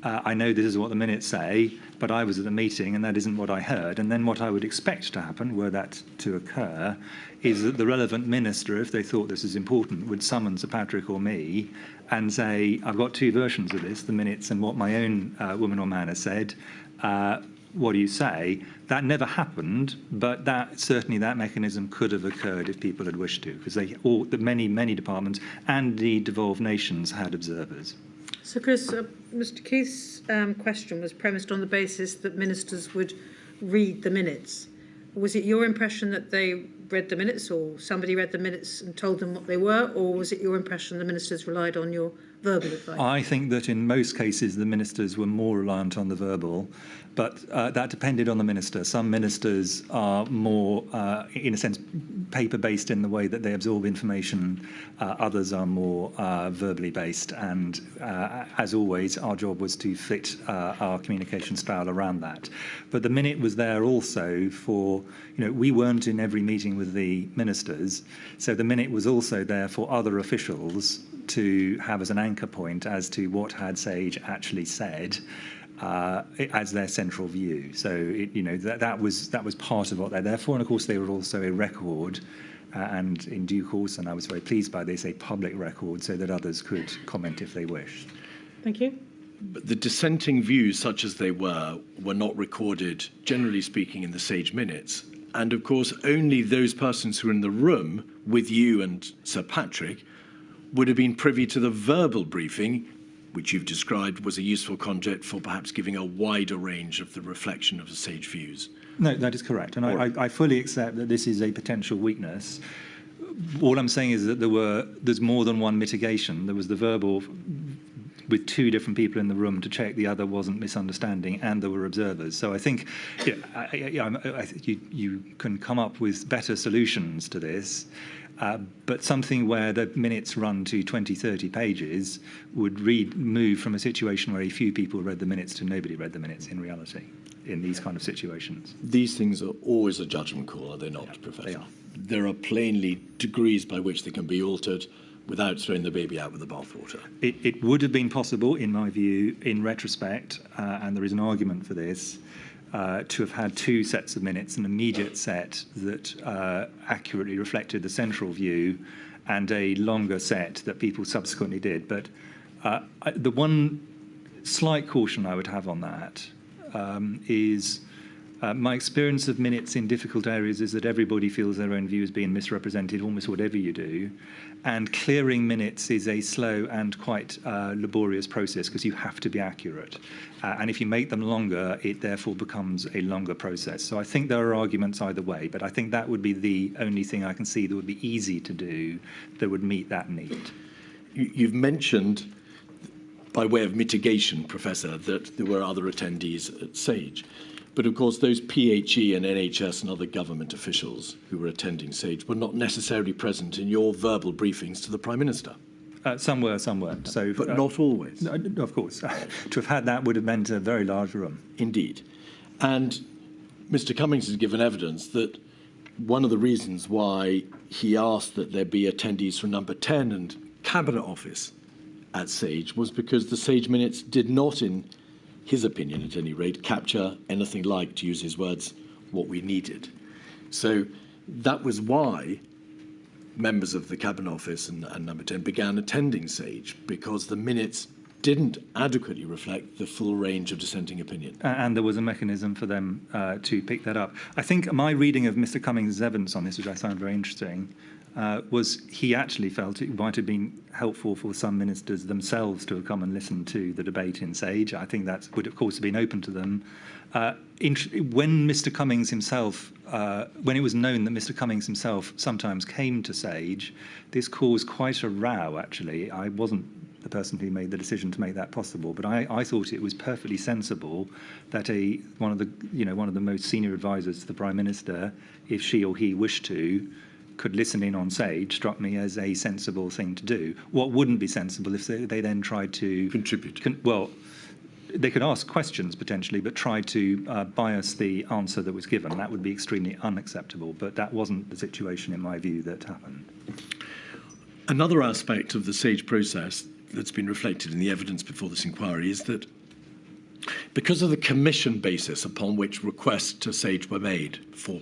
Speaker 1: I know this is what the minutes say, but I was at the meeting and that isn't what I heard. And then what I would expect to happen, were that to occur, is that the relevant minister, if they thought this is important, would summon Sir Patrick or me and say, I've got two versions of this, the minutes and what my own woman or man has said. what do you say? That never happened, but certainly that mechanism could have occurred if people had wished to, because many departments and the devolved nations had observers.
Speaker 3: So, Chris, Mr Keith's question was premised on the basis that ministers would read the minutes. Was it your impression that they read the minutes, or somebody read the minutes and told them what they were, or was it your impression the ministers relied on your verbal advice?
Speaker 1: I think that in most cases the ministers were more reliant on the verbal, but that depended on the minister. Some ministers are more, in a sense, paper-based in the way that they absorb information. Others are more verbally based, and as always, our job was to fit our communication style around that. But the minute was there also for, we weren't in every meeting with the ministers, so the minute was also there for other officials to have as an anchor point as to what had Sage actually said as their central view. So that was part of what they're there for, and of course they were also a record, and in due course, and I was very pleased by this, a public record, so that others could comment if they wished.
Speaker 3: Thank you.
Speaker 4: But the dissenting views, such as they were not recorded, generally speaking, in the Sage minutes. And of course, only those persons who were in the room with you and Sir Patrick would have been privy to the verbal briefing, which you've described was a useful conduit for perhaps giving a wider range of the reflection of the Sage views.
Speaker 1: No, that is correct. And I fully accept that this is a potential weakness. All I'm saying is that there's more than one mitigation. There was the verbal with two different people in the room to check the other wasn't misunderstanding, and there were observers. So I think you can come up with better solutions to this. But something where the minutes run to 20, 30 pages would move from a situation where a few people read the minutes to nobody read the minutes in reality in these kind of situations.
Speaker 4: These things are always a judgment call, are they not, Professor?
Speaker 1: They are.
Speaker 4: There are plainly degrees by which they can be altered without throwing the baby out with the bathwater.
Speaker 1: It would have been possible, in my view, in retrospect, and there is an argument for this, to have had two sets of minutes, an immediate set that accurately reflected the central view and a longer set that people subsequently did. But the one slight caution I would have on that is my experience of minutes in difficult areas is that everybody feels their own view is being misrepresented almost whatever you do. And clearing minutes is a slow and quite laborious process because you have to be accurate. And if you make them longer, it therefore becomes a longer process. So I think there are arguments either way, but I think that would be the only thing I can see that would be easy to do that would meet that need.
Speaker 4: You've mentioned, by way of mitigation, Professor, that there were other attendees at Sage. But of course, those PHE and NHS and other government officials who were attending Sage were not necessarily present in your verbal briefings to the Prime Minister.
Speaker 1: Some were, some weren't. So,
Speaker 4: but not always.
Speaker 1: No, of course. To have had that would have meant a very large room.
Speaker 4: Indeed. And Mr Cummings has given evidence that one of the reasons why he asked that there be attendees from number 10 and Cabinet Office at Sage was because the Sage minutes did not, in his opinion at any rate, capture anything like, to use his words, what we needed. So that was why members of the Cabinet Office and number 10 began attending Sage, because the minutes didn't adequately reflect the full range of dissenting opinion.
Speaker 1: And there was a mechanism for them to pick that up. I think my reading of Mr Cummings' evidence on this, which I found very interesting, was he actually felt it might have been helpful for some ministers themselves to have come and listened to the debate in Sage. I think that would, of course, have been open to them. When Mr Cummings himself, when it was known that Mr Cummings himself sometimes came to Sage, this caused quite a row, actually. I wasn't the person who made the decision to make that possible, but I thought it was perfectly sensible that one of the most senior advisors to the Prime Minister, if she or he wished to, could listen in on Sage, struck me as a sensible thing to do. What wouldn't be sensible if they then tried to
Speaker 4: contribute?
Speaker 1: They could ask questions potentially, but try to bias the answer that was given. That would be extremely unacceptable, but that wasn't the situation, in my view, that happened.
Speaker 4: Another aspect of the Sage process that's been reflected in the evidence before this inquiry is that because of the commission basis upon which requests to Sage were made for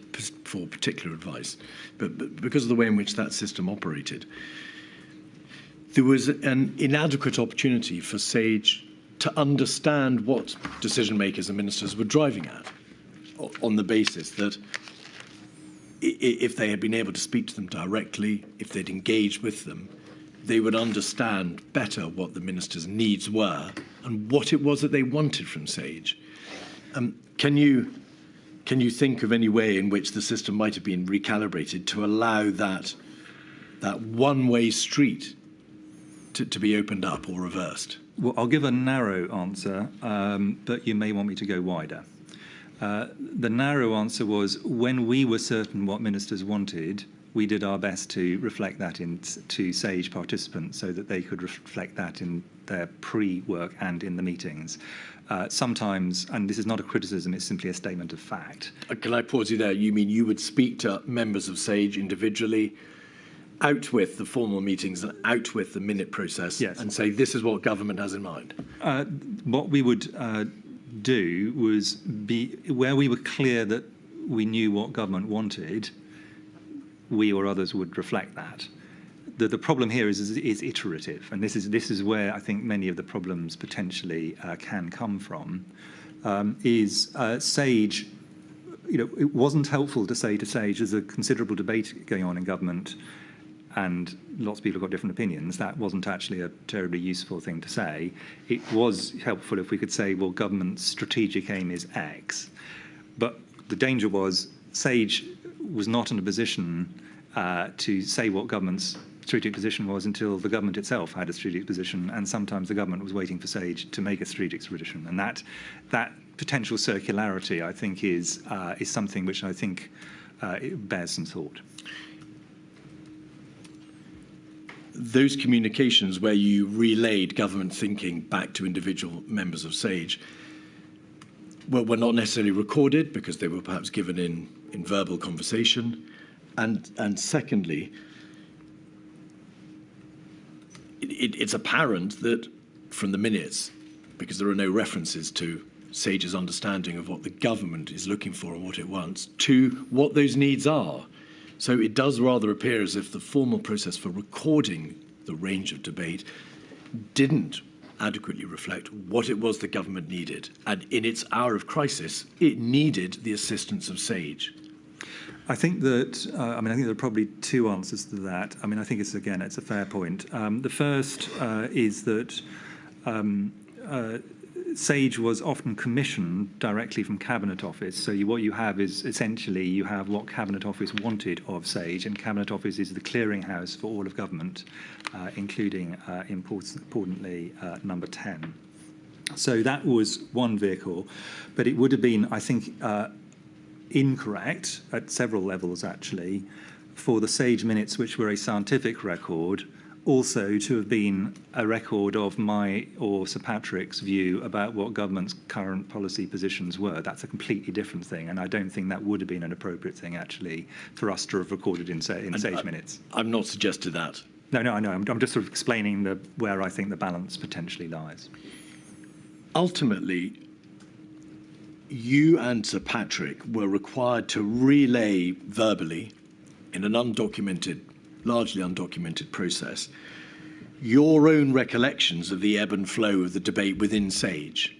Speaker 4: particular advice, but because of the way in which that system operated, there was an inadequate opportunity for Sage to understand what decision makers and ministers were driving at. on the basis that if they had been able to speak to them directly, if they'd engaged with them, they would understand better what the minister's needs were and what it was that they wanted from SAGE. Can you think of any way in which the system might have been recalibrated to allow that one-way street to be opened up or reversed?
Speaker 1: Well, I'll give a narrow answer, but you may want me to go wider. The narrow answer was when we were certain what ministers wanted, we did our best to reflect that to SAGE participants so that they could reflect that in their pre-work and in the meetings. Sometimes, and this is not a criticism, it's simply a statement of fact.
Speaker 4: Can I pause you there? You mean you would speak to members of SAGE individually, out with the formal meetings and out with the minute process,
Speaker 1: yes,
Speaker 4: and say this is what government has in mind?
Speaker 1: What we would do was where we were clear that we knew what government wanted, we or others would reflect that. The problem here is iterative, and this is where I think many of the problems potentially can come from. SAGE, it wasn't helpful to say to SAGE, there's a considerable debate going on in government, and lots of people have got different opinions. That wasn't actually a terribly useful thing to say. It was helpful if we could say, well, government's strategic aim is X. But the danger was SAGE was not in a position to say what government's strategic position was until the government itself had a strategic position, and sometimes the government was waiting for SAGE to make a strategic position. And that potential circularity, I think, is something which I think it bears some thought.
Speaker 4: Those communications where you relayed government thinking back to individual members of SAGE were not necessarily recorded because they were perhaps given in verbal conversation. And secondly, it's apparent that from the minutes, because there are no references to SAGE's understanding of what the government is looking for and what it wants, to what those needs are. So it does rather appear as if the formal process for recording the range of debate didn't adequately reflect what it was the government needed. And in its hour of crisis, it needed the assistance of SAGE.
Speaker 1: I think that, I think there are probably two answers to that. I think it's a fair point. The first is that SAGE was often commissioned directly from Cabinet Office. So what you have is essentially you have what Cabinet Office wanted of SAGE, and Cabinet Office is the clearinghouse for all of government, including, importantly, number 10. So that was one vehicle, but it would have been, I think, incorrect at several levels, actually, for the SAGE minutes, which were a scientific record, also to have been a record of my or Sir Patrick's view about what government's current policy positions were. That's a completely different thing, and I don't think that would have been an appropriate thing, actually, for us to have recorded in SAGE minutes.
Speaker 4: I've not suggested that.
Speaker 1: No, I know. I'm just sort of explaining where I think the balance potentially lies.
Speaker 4: Ultimately, you and Sir Patrick were required to relay verbally, in an largely undocumented process, your own recollections of the ebb and flow of the debate within SAGE.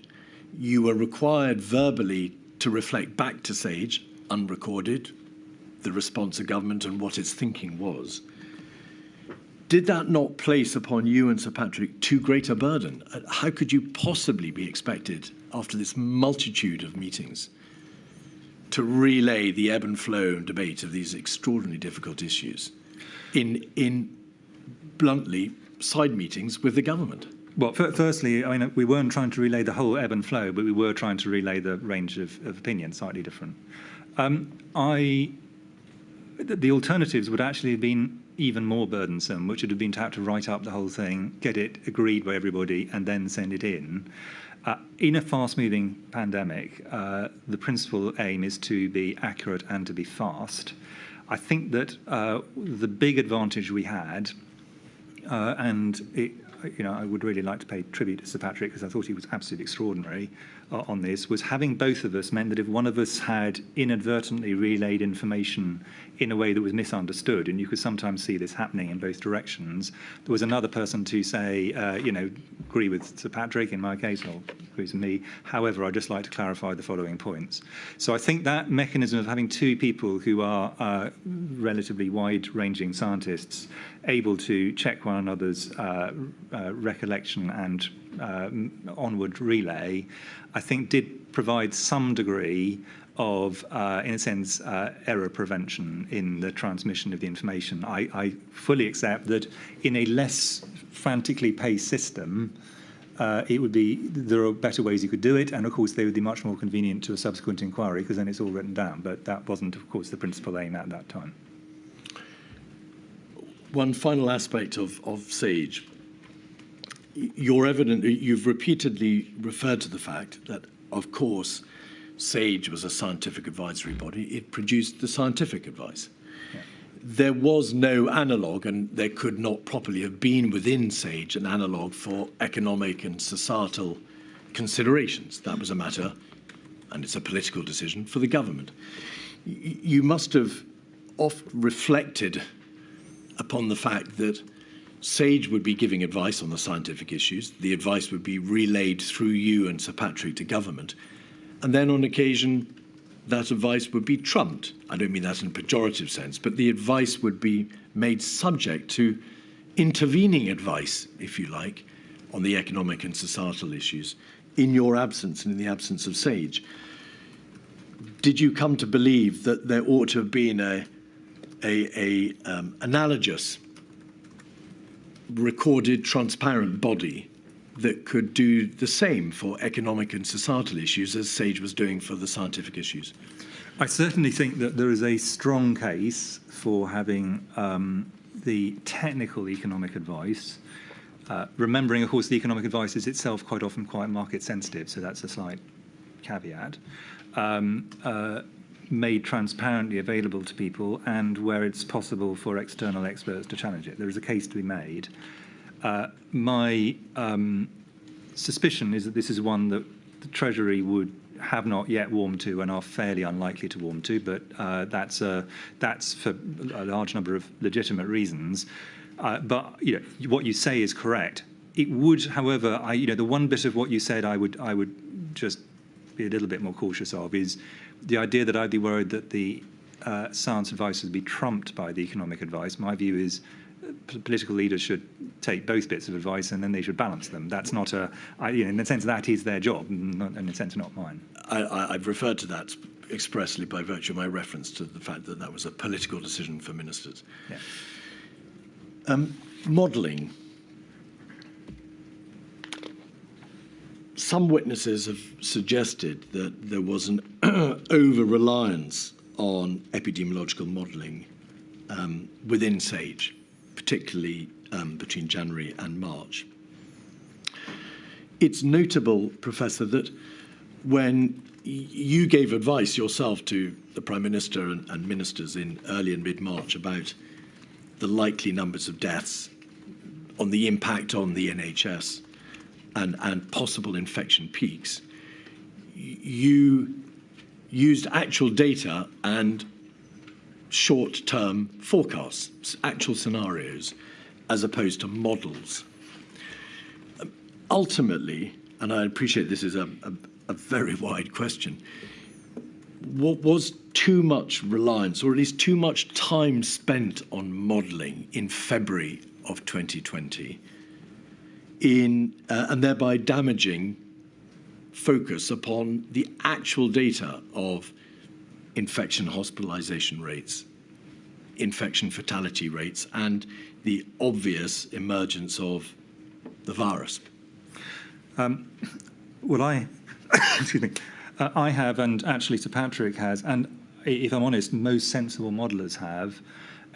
Speaker 4: You were required verbally to reflect back to SAGE, unrecorded, the response of government and what its thinking was. Did that not place upon you and Sir Patrick too great a burden? How could you possibly be expected, after this multitude of meetings, to relay the ebb and flow and debate of these extraordinarily difficult issues in bluntly side meetings with the government?
Speaker 1: Well, firstly, we weren't trying to relay the whole ebb and flow, but we were trying to relay the range of opinion, slightly different. The alternatives would actually have been even more burdensome, which would have been to have to write up the whole thing, get it agreed by everybody, and then send it in. In a fast-moving pandemic, the principal aim is to be accurate and to be fast. I think that the big advantage we had, I would really like to pay tribute to Sir Patrick because I thought he was absolutely extraordinary, on this was having both of us meant that if one of us had inadvertently relayed information in a way that was misunderstood, and you could sometimes see this happening in both directions, there was another person to say, agree with Sir Patrick in my case, or agrees with me. However, I'd just like to clarify the following points. So I think that mechanism of having two people who are relatively wide-ranging scientists able to check one another's recollection and onward relay, I think did provide some degree of, in a sense, error prevention in the transmission of the information. I fully accept that in a less frantically paced system, there are better ways you could do it, and of course they would be much more convenient to a subsequent inquiry because then it's all written down, but that wasn't, of course, the principal aim at that time.
Speaker 4: One final aspect of SAGE. You've repeatedly referred to the fact that, of course, SAGE was a scientific advisory body. It produced the scientific advice. Yeah. There was no analogue, and there could not properly have been within SAGE an analogue for economic and societal considerations. That was a matter, and it's a political decision, for the government. You must have oft reflected upon the fact that SAGE would be giving advice on the scientific issues. The advice would be relayed through you and Sir Patrick to government. And then on occasion, that advice would be trumped. I don't mean that in a pejorative sense, but the advice would be made subject to intervening advice, if you like, on the economic and societal issues in your absence and in the absence of SAGE. Did you come to believe that there ought to have been an analogous, recorded, transparent body that could do the same for economic and societal issues as SAGE was doing for the scientific issues?
Speaker 1: I certainly think that there is a strong case for having the technical economic advice, remembering, of course, the economic advice is itself quite often quite market sensitive, so that's a slight caveat, made transparently available to people and where it's possible for external experts to challenge it. There is a case to be made. My suspicion is that this is one that the Treasury would have not yet warmed to and are fairly unlikely to warm to, but that's for a large number of legitimate reasons. But what you say is correct. It would, however, the one bit of what you said I would just be a little bit more cautious of is the idea that I'd be worried that the science advice would be trumped by the economic advice. My view is political leaders should take both bits of advice and then they should balance them. That's not in a sense, that is their job, and in a sense, not mine.
Speaker 4: I've referred to that expressly by virtue of my reference to the fact that that was a political decision for ministers. Yeah. Modelling. Some witnesses have suggested that there was an over-reliance on epidemiological modelling within SAGE, particularly between January and March. It's notable, Professor, that when you gave advice yourself to the Prime Minister and ministers in early and mid-March about the likely numbers of deaths, on the impact on the NHS, and possible infection peaks, you used actual data and short-term forecasts, actual scenarios, as opposed to models. Ultimately, and I appreciate this is a very wide question, what was too much reliance, or at least too much time spent on modelling in February of 2020, and thereby damaging focus upon the actual data of infection hospitalisation rates, infection fatality rates, and the obvious emergence of the virus?
Speaker 1: Well, excuse me, I have, and actually Sir Patrick has, and if I'm honest, most sensible modellers have,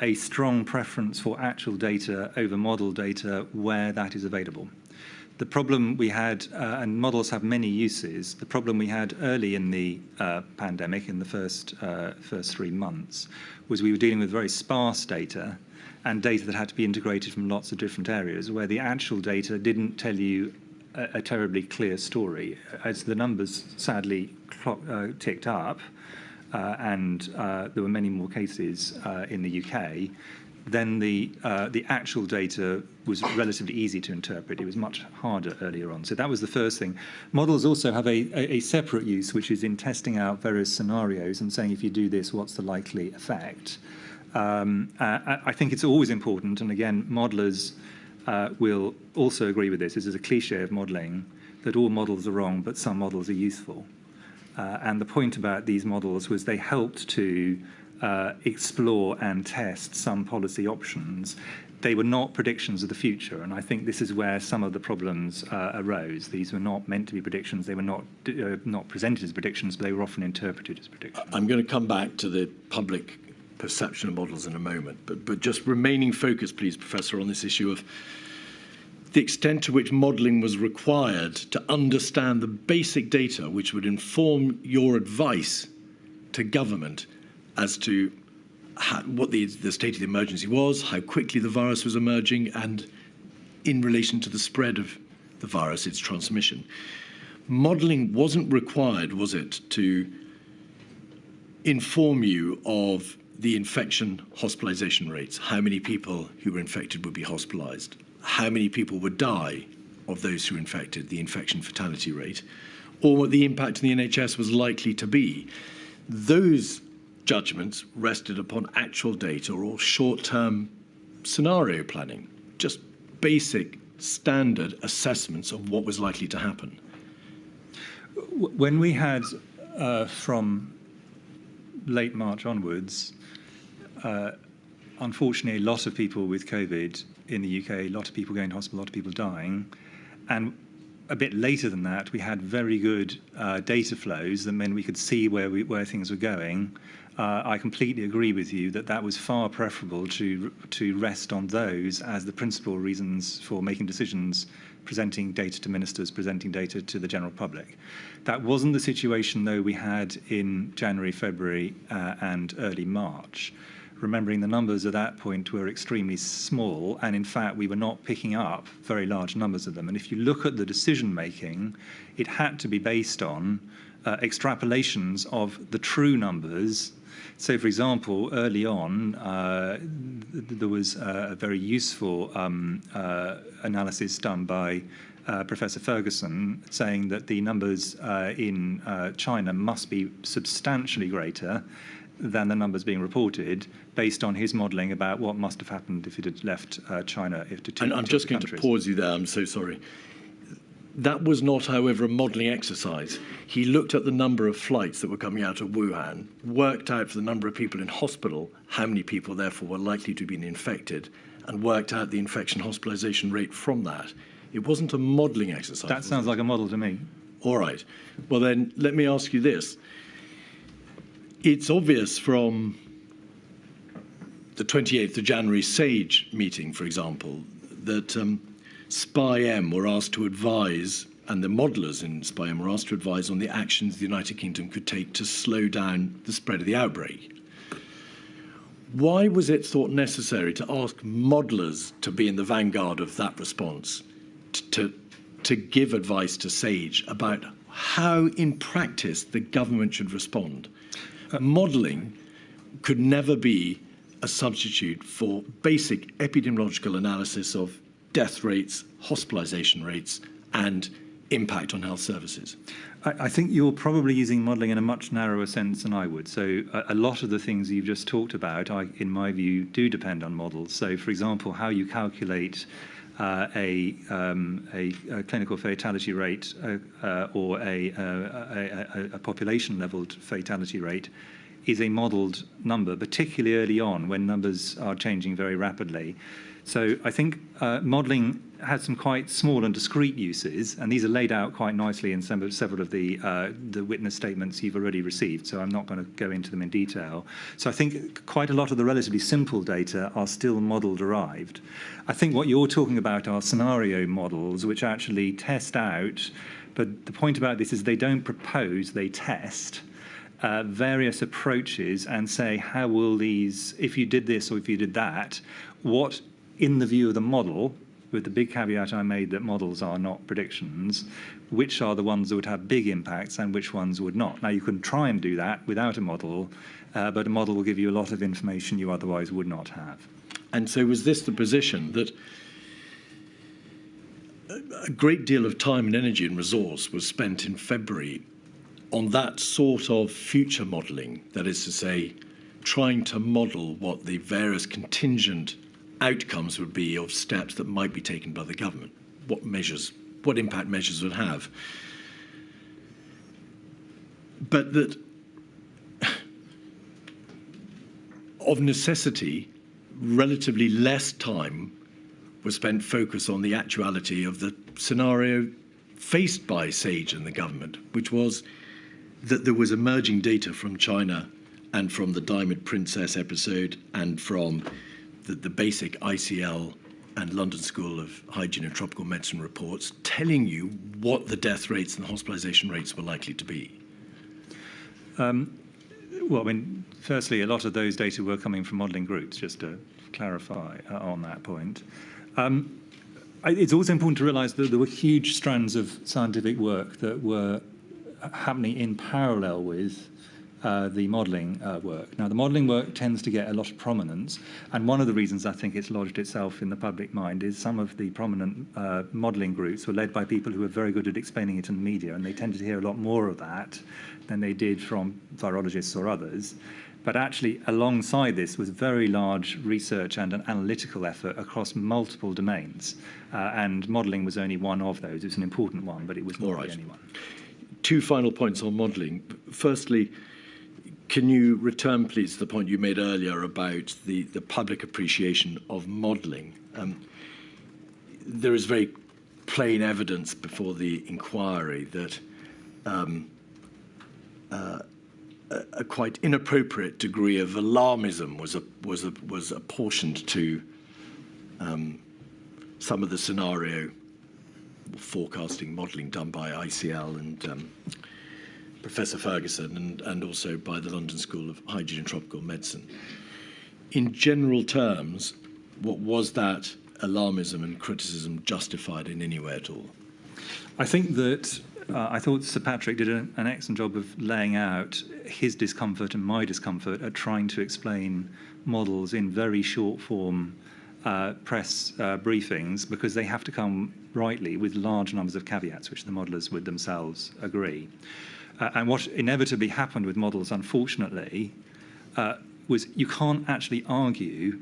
Speaker 1: a strong preference for actual data over model data where that is available. The problem we had, and models have many uses, the problem we had early in the pandemic, in the first 3 months, was we were dealing with very sparse data and data that had to be integrated from lots of different areas, where the actual data didn't tell you a terribly clear story. As the numbers sadly ticked up, and there were many more cases in the UK, then the actual data was relatively easy to interpret. It was much harder earlier on. So that was the first thing. Models also have a separate use, which is in testing out various scenarios and saying, if you do this, what's the likely effect? I think it's always important, and again, modelers will also agree with this. This is a cliche of modelling, that all models are wrong, but some models are useful. And the point about these models was they helped to explore and test some policy options. They were not predictions of the future, and I think this is where some of the problems arose. These were not meant to be predictions. They were not presented as predictions, but they were often interpreted as predictions.
Speaker 4: I'm going to come back to the public perception of models in a moment, but just remaining focused, please, Professor, on this issue of the extent to which modelling was required to understand the basic data which would inform your advice to government as to what the state of the emergency was, how quickly the virus was emerging, and in relation to the spread of the virus, its transmission. Modelling wasn't required, was it, to inform you of the infection hospitalisation rates, how many people who were infected would be hospitalised, how many people would die of those who were infected, the infection fatality rate, or what the impact on the NHS was likely to be. Those judgments rested upon actual data or short-term scenario planning, just basic standard assessments of what was likely to happen.
Speaker 1: When we had, from late March onwards, unfortunately, a lot of people with COVID in the UK, a lot of people going to hospital, a lot of people dying, and a bit later than that, we had very good data flows that meant we could see where things were going. I completely agree with you that that was far preferable to rest on those as the principal reasons for making decisions, presenting data to ministers, presenting data to the general public. That wasn't the situation, though, we had in January, February, and early March. Remembering the numbers at that point were extremely small, and in fact we were not picking up very large numbers of them. And if you look at the decision making, it had to be based on extrapolations of the true numbers. So, for example, early on, there was a very useful analysis done by Professor Ferguson saying that the numbers in China must be substantially greater than the numbers being reported, based on his modelling about what must have happened if it had left China. And
Speaker 4: I'm just going to pause you there. I'm so sorry. That was not, however, a modelling exercise. He looked at the number of flights that were coming out of Wuhan, worked out for the number of people in hospital how many people, therefore, were likely to have been infected, and worked out the infection hospitalisation rate from that. It wasn't a modelling exercise.
Speaker 1: That sounds like a model to me.
Speaker 4: All right. Well, then, let me ask you this. It's obvious from the 28th of January SAGE meeting, for example, that SPI-M were asked to advise, and the modellers in SPI-M were asked to advise on the actions the United Kingdom could take to slow down the spread of the outbreak. Why was it thought necessary to ask modellers to be in the vanguard of that response, to give advice to SAGE about how, in practice, the government should respond? Modelling could never be a substitute for basic epidemiological analysis of death rates, hospitalisation rates, and impact on health services.
Speaker 1: I think you're probably using modelling in a much narrower sense than I would. So a lot of the things you've just talked about, in my view, do depend on models. So, for example, how you calculate a clinical fatality rate or a population-leveled fatality rate is a modelled number, particularly early on when numbers are changing very rapidly. So I think modelling has some quite small and discrete uses, and these are laid out quite nicely in several of the witness statements you've already received, so I'm not going to go into them in detail. So I think quite a lot of the relatively simple data are still model-derived. I think what you're talking about are scenario models, which actually test out, but the point about this is they don't propose, they test various approaches and say, how will these, if you did this or if you did that, what, in the view of the model, with the big caveat I made that models are not predictions, which are the ones that would have big impacts and which ones would not. Now, you can try and do that without a model, but a model will give you a lot of information you otherwise would not have.
Speaker 4: And so was this the position that a great deal of time and energy and resource was spent in February on that sort of future modelling, that is to say, trying to model what the various contingent outcomes would be of steps that might be taken by the government, what impact measures would have. But that, of necessity, relatively less time was spent focused on the actuality of the scenario faced by SAGE and the government, which was that there was emerging data from China and from the Diamond Princess episode and from the basic ICL and London School of Hygiene and Tropical Medicine reports telling you what the death rates and the hospitalisation rates were likely to be.
Speaker 1: Well, I mean, firstly, a lot of those data were coming from modelling groups, just to clarify on that point. It's also important to realise that there were huge strands of scientific work that were happening in parallel with the modelling work. Now, the modelling work tends to get a lot of prominence, and one of the reasons I think it's lodged itself in the public mind is some of the prominent modelling groups were led by people who were very good at explaining it in the media, and they tended to hear a lot more of that than they did from virologists or others. But actually, alongside this was very large research and an analytical effort across multiple domains, and modelling was only one of those. It's an important one, but it was not the only one.
Speaker 4: Two final points on modelling. Firstly, can you return, please, to the point you made earlier about the public appreciation of modelling? There is very plain evidence before the inquiry that a quite inappropriate degree of alarmism was apportioned to some of the scenario forecasting modelling done by ICL and Professor Ferguson and also by the London School of Hygiene and Tropical Medicine. In general terms, what was that alarmism and criticism justified in any way at all?
Speaker 1: I think that I thought Sir Patrick did an excellent job of laying out his discomfort and my discomfort at trying to explain models in very short form press briefings, because they have to come rightly with large numbers of caveats, which the modellers would themselves agree. And what inevitably happened with models, unfortunately, was you can't actually argue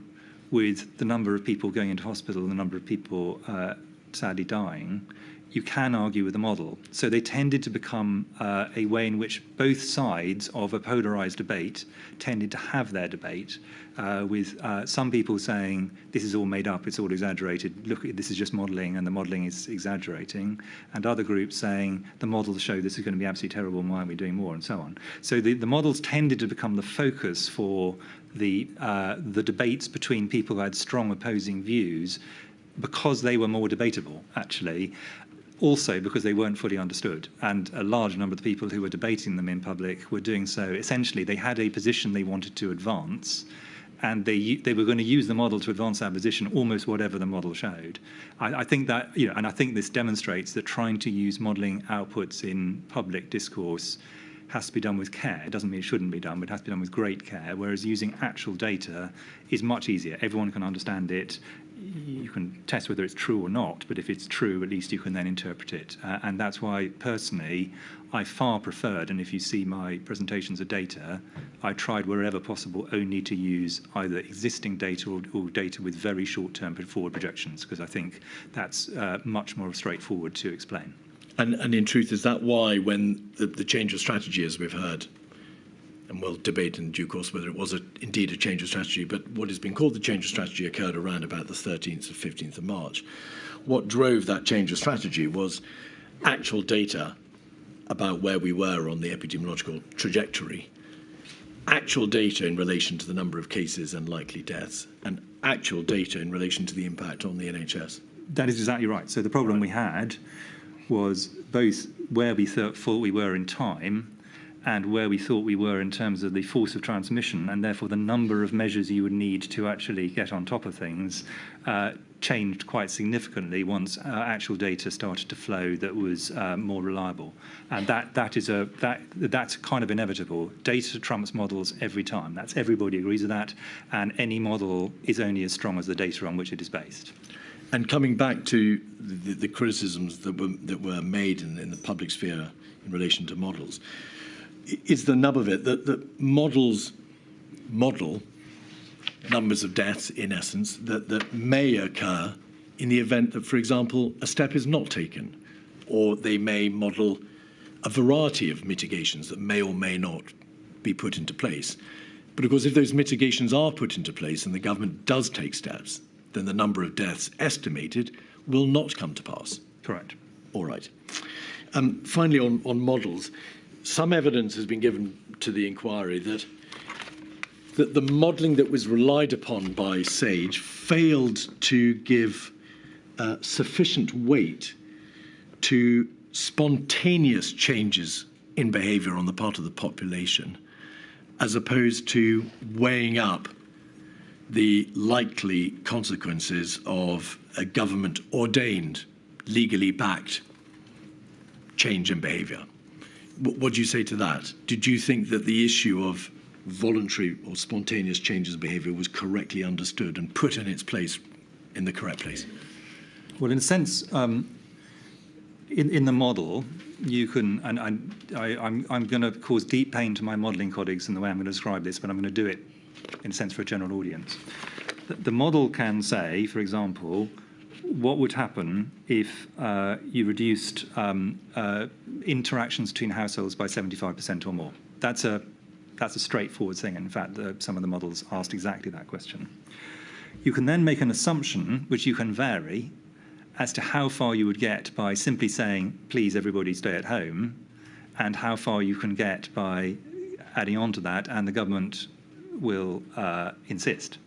Speaker 1: with the number of people going into hospital and the number of people sadly dying. You can argue with the model. So they tended to become a way in which both sides of a polarised debate tended to have their debate, with some people saying, this is all made up, it's all exaggerated, look, this is just modelling and the modelling is exaggerating, and other groups saying, the models show this is going to be absolutely terrible, why aren't we doing more, and so on. So the models tended to become the focus for the debates between people who had strong opposing views, because they were more debatable, actually. Also because they weren't fully understood, and a large number of the people who were debating them in public were doing so. Essentially, they had a position they wanted to advance, and they were going to use the model to advance that position, almost whatever the model showed. I think that, and I think this demonstrates that trying to use modelling outputs in public discourse has to be done with care. It doesn't mean it shouldn't be done, but it has to be done with great care, whereas using actual data is much easier. Everyone can understand it. You can test whether it's true or not, but if it's true, at least you can then interpret it. And that's why, personally, I far preferred, and if you see my presentations of data, I tried wherever possible only to use either existing data or data with very short-term forward projections, because I think that's much more straightforward to explain.
Speaker 4: And in truth, is that why when the change of strategy, as we've heard, and we'll debate in due course whether it was indeed a change of strategy, but what has been called the change of strategy occurred around about the 13th or 15th of March. What drove that change of strategy was actual data about where we were on the epidemiological trajectory, actual data in relation to the number of cases and likely deaths, and actual data in relation to the impact on the NHS.
Speaker 1: That is exactly right. So the problem we had was both where we thought we were in time and where we thought we were in terms of the force of transmission, and therefore the number of measures you would need to actually get on top of things, changed quite significantly once actual data started to flow that was more reliable. And that's kind of inevitable. Data trumps models every time. Everybody agrees with that, and any model is only as strong as the data on which it is based.
Speaker 4: And coming back to the criticisms that were made in the public sphere in relation to models, is the nub of it that models model numbers of deaths, in essence, that may occur in the event that, for example, a step is not taken, or they may model a variety of mitigations that may or may not be put into place. But of course, if those mitigations are put into place and the government does take steps, then the number of deaths estimated will not come to pass.
Speaker 1: Correct.
Speaker 4: All right. Finally, on models, some evidence has been given to the inquiry that the modelling that was relied upon by SAGE failed to give sufficient weight to spontaneous changes in behaviour on the part of the population, as opposed to weighing up the likely consequences of a government-ordained, legally backed change in behaviour. What do you say to that? Did you think that the issue of voluntary or spontaneous changes of behaviour was correctly understood and put in its place in the correct place?
Speaker 1: Well, in a sense, in the model, you can, and I'm going to cause deep pain to my modelling colleagues in the way I'm going to describe this, but I'm going to do it in a sense for a general audience. The model can say, for example, what would happen if you reduced interactions between households by 75% or more. That's a straightforward thing. In fact, some of the models asked exactly that question. You can then make an assumption, which you can vary, as to how far you would get by simply saying, please, everybody stay at home, and how far you can get by adding on to that, and the government will insist.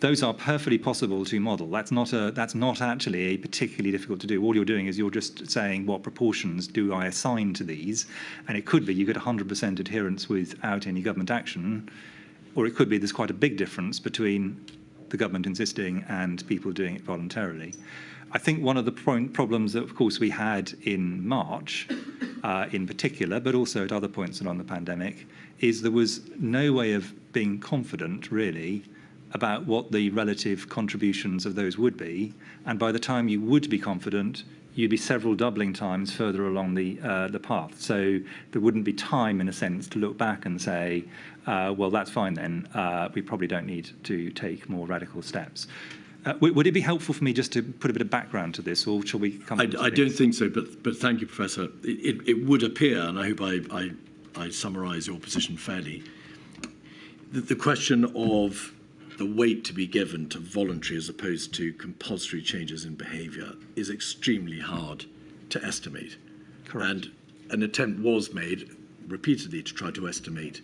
Speaker 1: Those are perfectly possible to model. That's not actually particularly difficult to do. All you're doing is you're just saying what proportions do I assign to these, and it could be you get 100% adherence without any government action, or it could be there's quite a big difference between the government insisting and people doing it voluntarily. I think one of the problems that, of course, we had in March, in particular, but also at other points along the pandemic, is there was no way of being confident, really, about what the relative contributions of those would be. And by the time you would be confident, you'd be several doubling times further along the path. So there wouldn't be time, in a sense, to look back and say, well, that's fine then. We probably don't need to take more radical steps. Would it be helpful for me just to put a bit of background to this, or shall we come?
Speaker 4: I don't think so, but thank you, Professor. It would appear, and I hope I summarise your position fairly, that the question of the weight to be given to voluntary as opposed to compulsory changes in behaviour is extremely hard to estimate.
Speaker 1: Correct.
Speaker 4: And an attempt was made repeatedly to try to estimate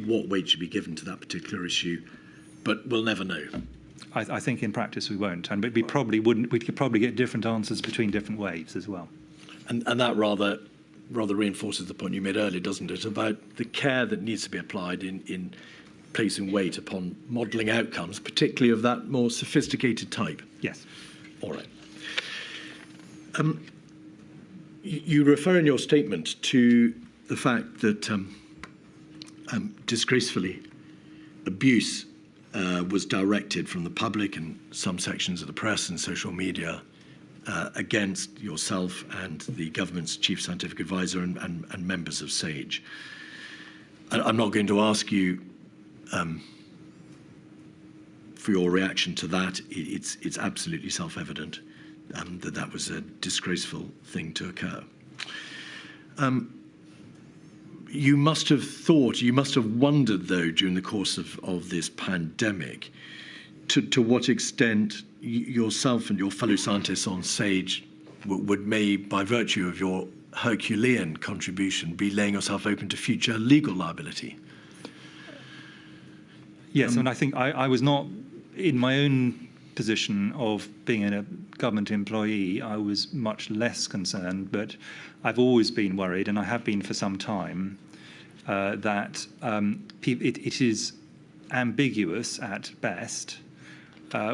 Speaker 4: what weight should be given to that particular issue, but we'll never know.
Speaker 1: I think in practice we won't, and we probably wouldn't. We could probably get different answers between different waves as well.
Speaker 4: And that rather reinforces the point you made earlier, doesn't it, about the care that needs to be applied in placing weight upon modelling outcomes, particularly of that more sophisticated type.
Speaker 1: Yes.
Speaker 4: All right. You refer in your statement to the fact that, disgracefully, abuse was directed from the public and some sections of the press and social media against yourself and the government's chief scientific advisor and members of SAGE. I'm not going to ask you for your reaction to that. It's absolutely self-evident that was a disgraceful thing to occur. You must have wondered, though, during the course of this pandemic, to what extent yourself and your fellow scientists on SAGE may, by virtue of your Herculean contribution, be laying yourself open to future legal liability.
Speaker 1: Yes, and I think I was not, in my own position of being a government employee, I was much less concerned, but I've always been worried, and I have been for some time, that it is ambiguous at best,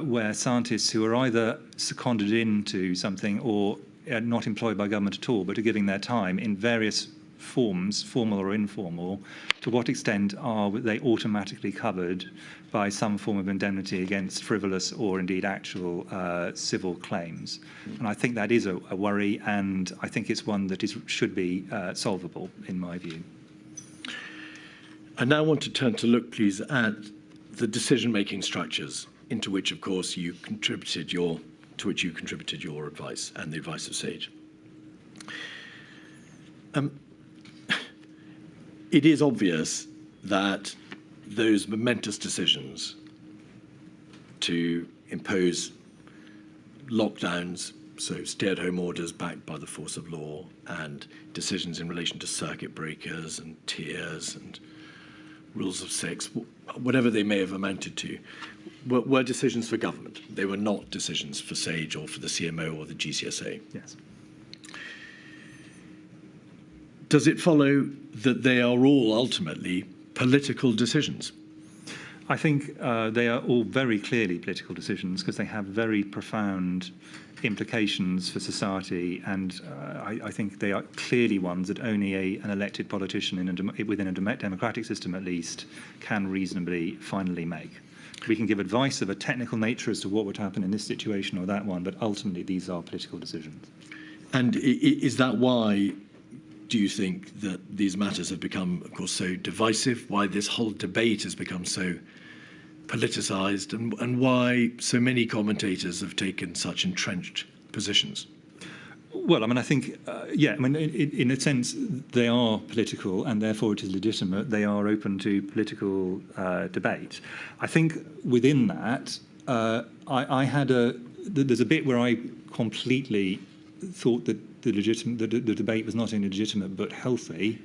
Speaker 1: where scientists who are either seconded into something or are not employed by government at all, but are giving their time in various forms, formal or informal, to what extent are they automatically covered by some form of indemnity against frivolous or indeed actual civil claims? And I think that is a worry, and I think it's one that should be solvable, in my view.
Speaker 4: I now want to turn to look, please, at the decision-making structures into which, of course, you contributed your advice and the advice of SAGE. It is obvious that those momentous decisions to impose lockdowns, so stay-at-home orders backed by the force of law, and decisions in relation to circuit breakers and tiers and rules of six, whatever they may have amounted to, were decisions for government. They were not decisions for SAGE or for the CMO or the GCSA.
Speaker 1: Yes.
Speaker 4: Does it follow that they are all ultimately political decisions?
Speaker 1: I think they are all very clearly political decisions because they have very profound implications for society, and I think they are clearly ones that only an elected politician within a democratic system at least can reasonably finally make. We can give advice of a technical nature as to what would happen in this situation or that one, but ultimately these are political decisions.
Speaker 4: And is that why do you think that these matters have become, of course, so divisive, why this whole debate has become so politicised, and why so many commentators have taken such entrenched positions?
Speaker 1: Well, I mean, I think, in a sense, they are political, and therefore it is legitimate. They are open to political debate. I think within that, there's a bit where I completely thought that the debate was not only legitimate but healthy,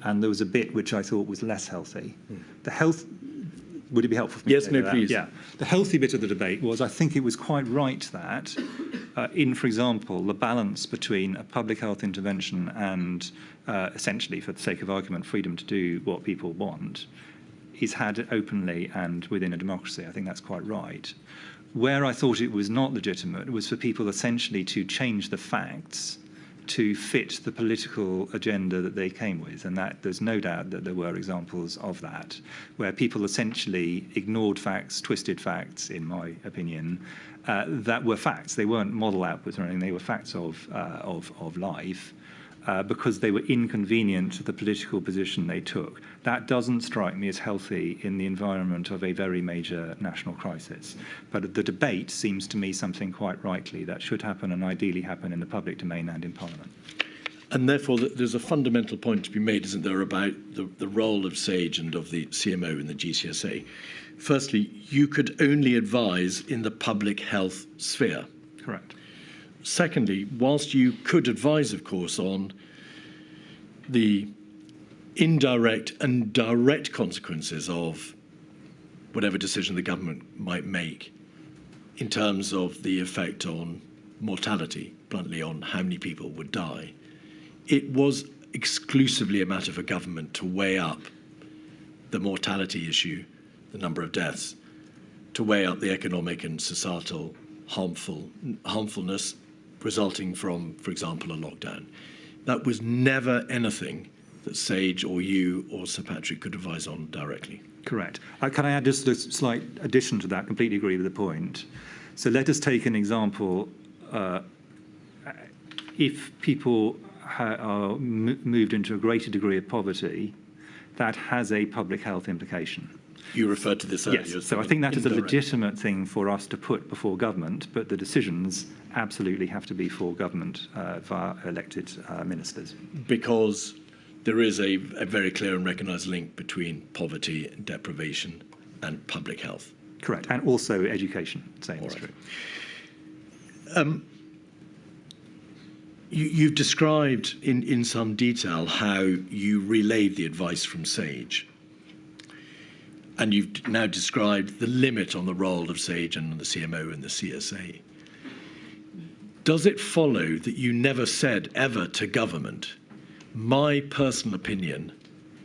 Speaker 1: and there was a bit which I thought was less healthy. The health. Would it be helpful for me to say that?
Speaker 4: Please.
Speaker 1: Yeah. The healthy bit of the debate was I think it was quite right that for example, the balance between a public health intervention and essentially, for the sake of argument, freedom to do what people want is had openly and within a democracy. I think that's quite right. Where I thought it was not legitimate was for people essentially to change the facts to fit the political agenda that they came with, and that there's no doubt that there were examples of that, where people essentially ignored facts, twisted facts, in my opinion, that were facts. They weren't model outputs or anything, they were facts of life, because they were inconvenient to the political position they took. That doesn't strike me as healthy in the environment of a very major national crisis. But the debate seems to me something quite rightly that should happen and ideally happen in the public domain and in Parliament.
Speaker 4: And therefore, there's a fundamental point to be made, isn't there, about the role of SAGE and of the CMO in the GCSA. Firstly, you could only advise in the public health sphere.
Speaker 1: Correct.
Speaker 4: Secondly, whilst you could advise, of course, on the indirect and direct consequences of whatever decision the government might make in terms of the effect on mortality, bluntly, on how many people would die, it was exclusively a matter for government to weigh up the mortality issue, the number of deaths, to weigh up the economic and societal harmfulness resulting from, for example, a lockdown. That was never anything that SAGE or you or Sir Patrick could advise on directly.
Speaker 1: Correct. Can I add just a slight addition to that? Completely agree with the point. So let us take an example. If people are moved into a greater degree of poverty, that has a public health implication.
Speaker 4: You referred to this earlier.
Speaker 1: Yes, so I think that is a legitimate thing for us to put before government, but the decisions absolutely have to be for government via elected ministers.
Speaker 4: Because there is a very clear and recognised link between poverty and deprivation and public health.
Speaker 1: Correct, and also education, same is true.
Speaker 4: You've described in some detail how you relayed the advice from SAGE. and you've now described the limit on the role of SAGE and the CMO and the CSA. Does it follow that you never said ever to government, my personal opinion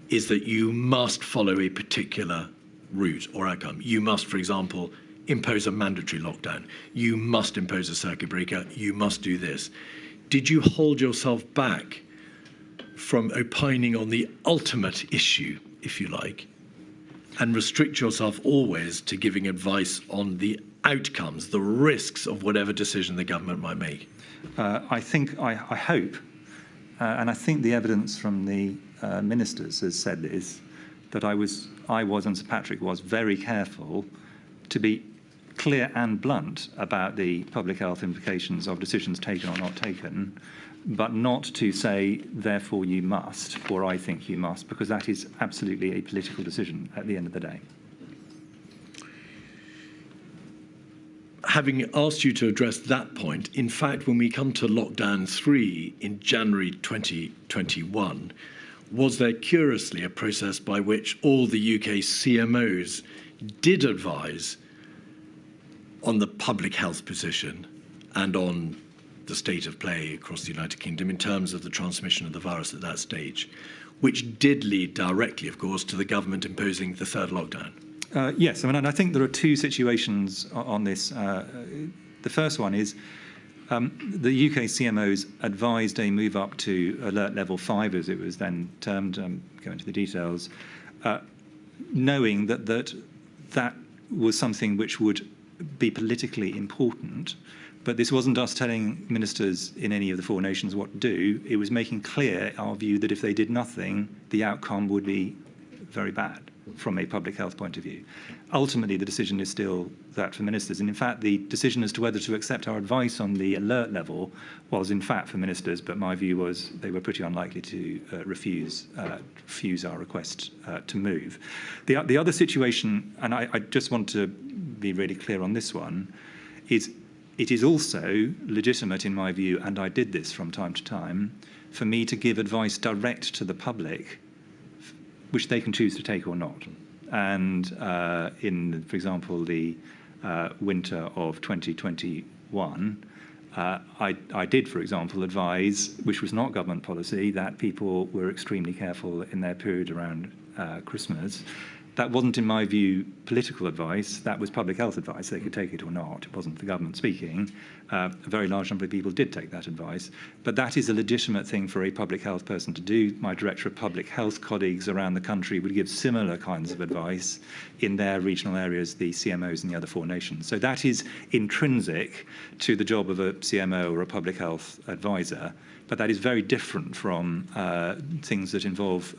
Speaker 4: is that you must follow a particular route or outcome? You must, for example, impose a mandatory lockdown. You must impose a circuit breaker. You must do this. Did you hold yourself back from opining on the ultimate issue, if you like, and restrict yourself always to giving advice on the outcomes, the risks of whatever decision the government might make?
Speaker 1: I hope, and I think the evidence from the ministers has said this, that I was and Sir Patrick was very careful to be clear and blunt about the public health implications of decisions taken or not taken, but not to say, therefore you must, or I think you must, because that is absolutely a political decision at the end of the day.
Speaker 4: Having asked you to address that point, in fact, when we come to lockdown 3 in January 2021, was there curiously a process by which all the UK CMOs did advise on the public health position and on the state of play across the United Kingdom in terms of the transmission of the virus at that stage, which did lead directly, of course, to the government imposing the third lockdown?
Speaker 1: Yes, I mean, and I think there are two situations on this. The first one is the UK CMOs advised a move up to alert level 5, as it was then termed, go into the details, knowing that was something which would be politically important. But this wasn't us telling ministers in any of the 4 nations what to do. It was making clear our view that if they did nothing, the outcome would be very bad from a public health point of view. Ultimately, the decision is still that for ministers. And in fact, the decision as to whether to accept our advice on the alert level was in fact for ministers, but my view was they were pretty unlikely to refuse our request to move. The other situation, and I just want to be really clear on this one, is it is also legitimate in my view, and I did this from time to time, for me to give advice direct to the public, which they can choose to take or not. And in, for example, the winter of 2021, I did, for example, advise, which was not government policy, that people were extremely careful in their period around Christmas. That wasn't, in my view, political advice. That was public health advice. They could take it or not. It wasn't the government speaking. A very large number of people did take that advice. But that is a legitimate thing for a public health person to do. My Director of Public Health colleagues around the country would give similar kinds of advice in their regional areas, the CMOs in the other 4 nations. So that is intrinsic to the job of a CMO or a public health advisor. But that is very different from things that involve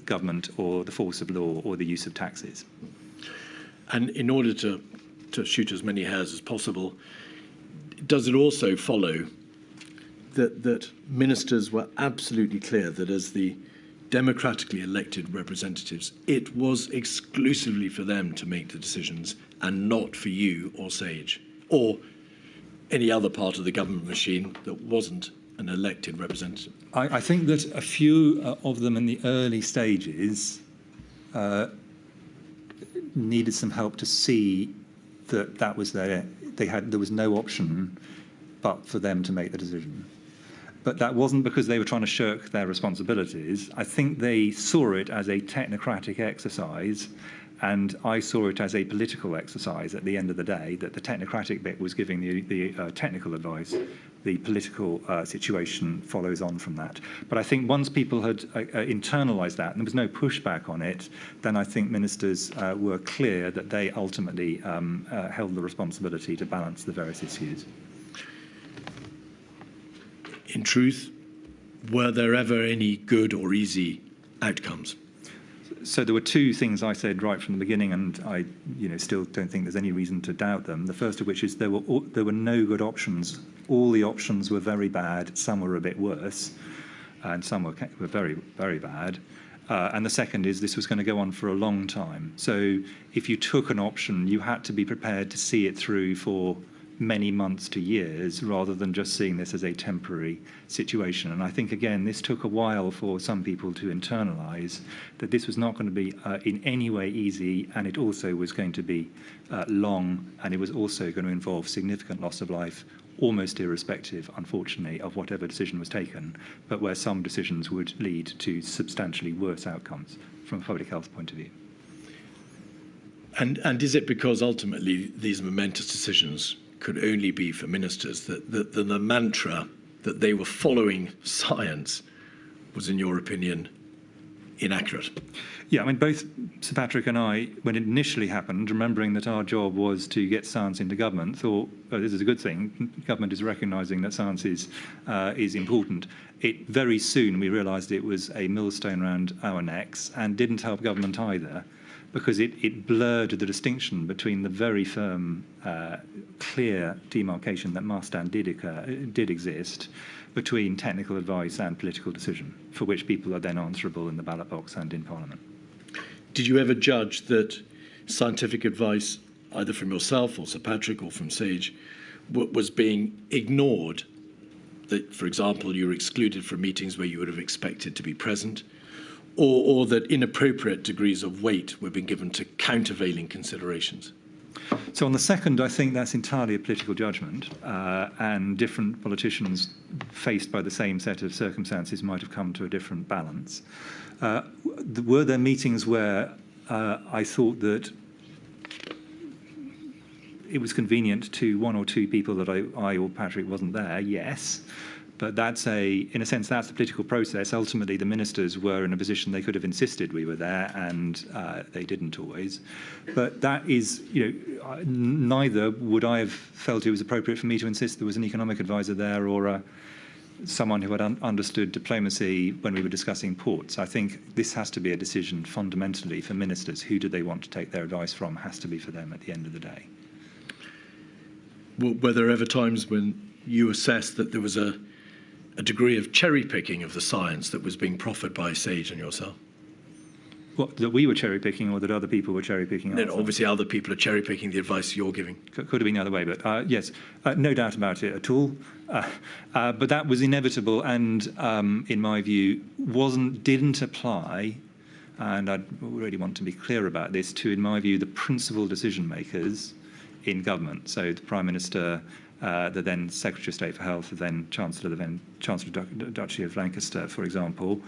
Speaker 1: government or the force of law or the use of taxes.
Speaker 4: And in order to shoot as many hares as possible, does it also follow that ministers were absolutely clear that as the democratically elected representatives, it was exclusively for them to make the decisions and not for you or SAGE or any other part of the government machine that wasn't an elected representative?
Speaker 1: I think that a few of them in the early stages needed some help to see that was there was no option but for them to make the decision. But that wasn't because they were trying to shirk their responsibilities. I think they saw it as a technocratic exercise, and I saw it as a political exercise at the end of the day, that the technocratic bit was giving the technical advice. The political situation follows on from that. But I think once people had internalised that and there was no pushback on it, then I think ministers were clear that they ultimately held the responsibility to balance the various issues.
Speaker 4: In truth, were there ever any good or easy outcomes?
Speaker 1: So there were 2 things I said right from the beginning, and I, still don't think there's any reason to doubt them. The first of which is there were no good options. All the options were very bad. Some were a bit worse, and some were very, very bad. And the second is this was going to go on for a long time. So if you took an option, you had to be prepared to see it through for many months to years, rather than just seeing this as a temporary situation. And I think, again, this took a while for some people to internalise that this was not going to be in any way easy, and it also was going to be long, and it was also going to involve significant loss of life, almost irrespective, unfortunately, of whatever decision was taken, but where some decisions would lead to substantially worse outcomes from a public health point of view.
Speaker 4: And is it because ultimately these momentous decisions could only be for ministers that the mantra that they were following science was, in your opinion, inaccurate?
Speaker 1: Yeah, I mean, both Sir Patrick and I, when it initially happened, remembering that our job was to get science into government, thought, oh, this is a good thing. Government is recognising that science is important. Very soon we realised it was a millstone around our necks and didn't help government either, because it blurred the distinction between the very firm, clear demarcation that must and did exist between technical advice and political decision, for which people are then answerable in the ballot box and in Parliament.
Speaker 4: Did you ever judge that scientific advice, either from yourself or Sir Patrick or from Sage, was being ignored? That, for example, you were excluded from meetings where you would have expected to be present, or that inappropriate degrees of weight were being given to countervailing considerations?
Speaker 1: So on the second, I think that's entirely a political judgment, and different politicians faced by the same set of circumstances might have come to a different balance. Were there meetings where I thought that it was convenient to one or two people that I or Patrick wasn't there? Yes. But in a sense, that's the political process. Ultimately, the ministers were in a position they could have insisted we were there, and they didn't always. But that is, neither would I have felt it was appropriate for me to insist there was an economic advisor there or someone who had understood diplomacy when we were discussing ports. I think this has to be a decision fundamentally for ministers. Who do they want to take their advice from has to be for them at the end of the day.
Speaker 4: Were there ever times when you assessed that there was a degree of cherry-picking of the science that was being proffered by Sage and yourself?
Speaker 1: What, that we were cherry-picking or that other people were cherry-picking?
Speaker 4: No, obviously other people are cherry-picking the advice you're giving.
Speaker 1: Could have been the other way, but yes, no doubt about it at all. But that was inevitable and, in my view, didn't apply, and I really want to be clear about this, to, in my view, the principal decision-makers in government. So the Prime Minister, the then Secretary of State for Health, the then Chancellor, the then Chancellor of the Duchy of Lancaster, for example,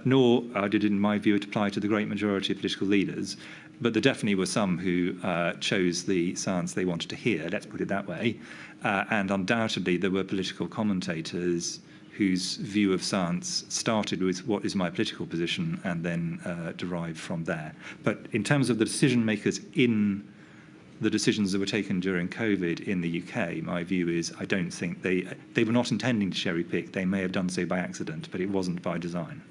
Speaker 1: nor did it, in my view, it apply to the great majority of political leaders. But there definitely were some who chose the science they wanted to hear, let's put it that way. And undoubtedly, there were political commentators whose view of science started with what is my political position and then derived from there. But in terms of the decision makers in the decisions that were taken during COVID in the UK, my view is I don't think they were not intending to cherry pick. They may have done so by accident, but it wasn't by design.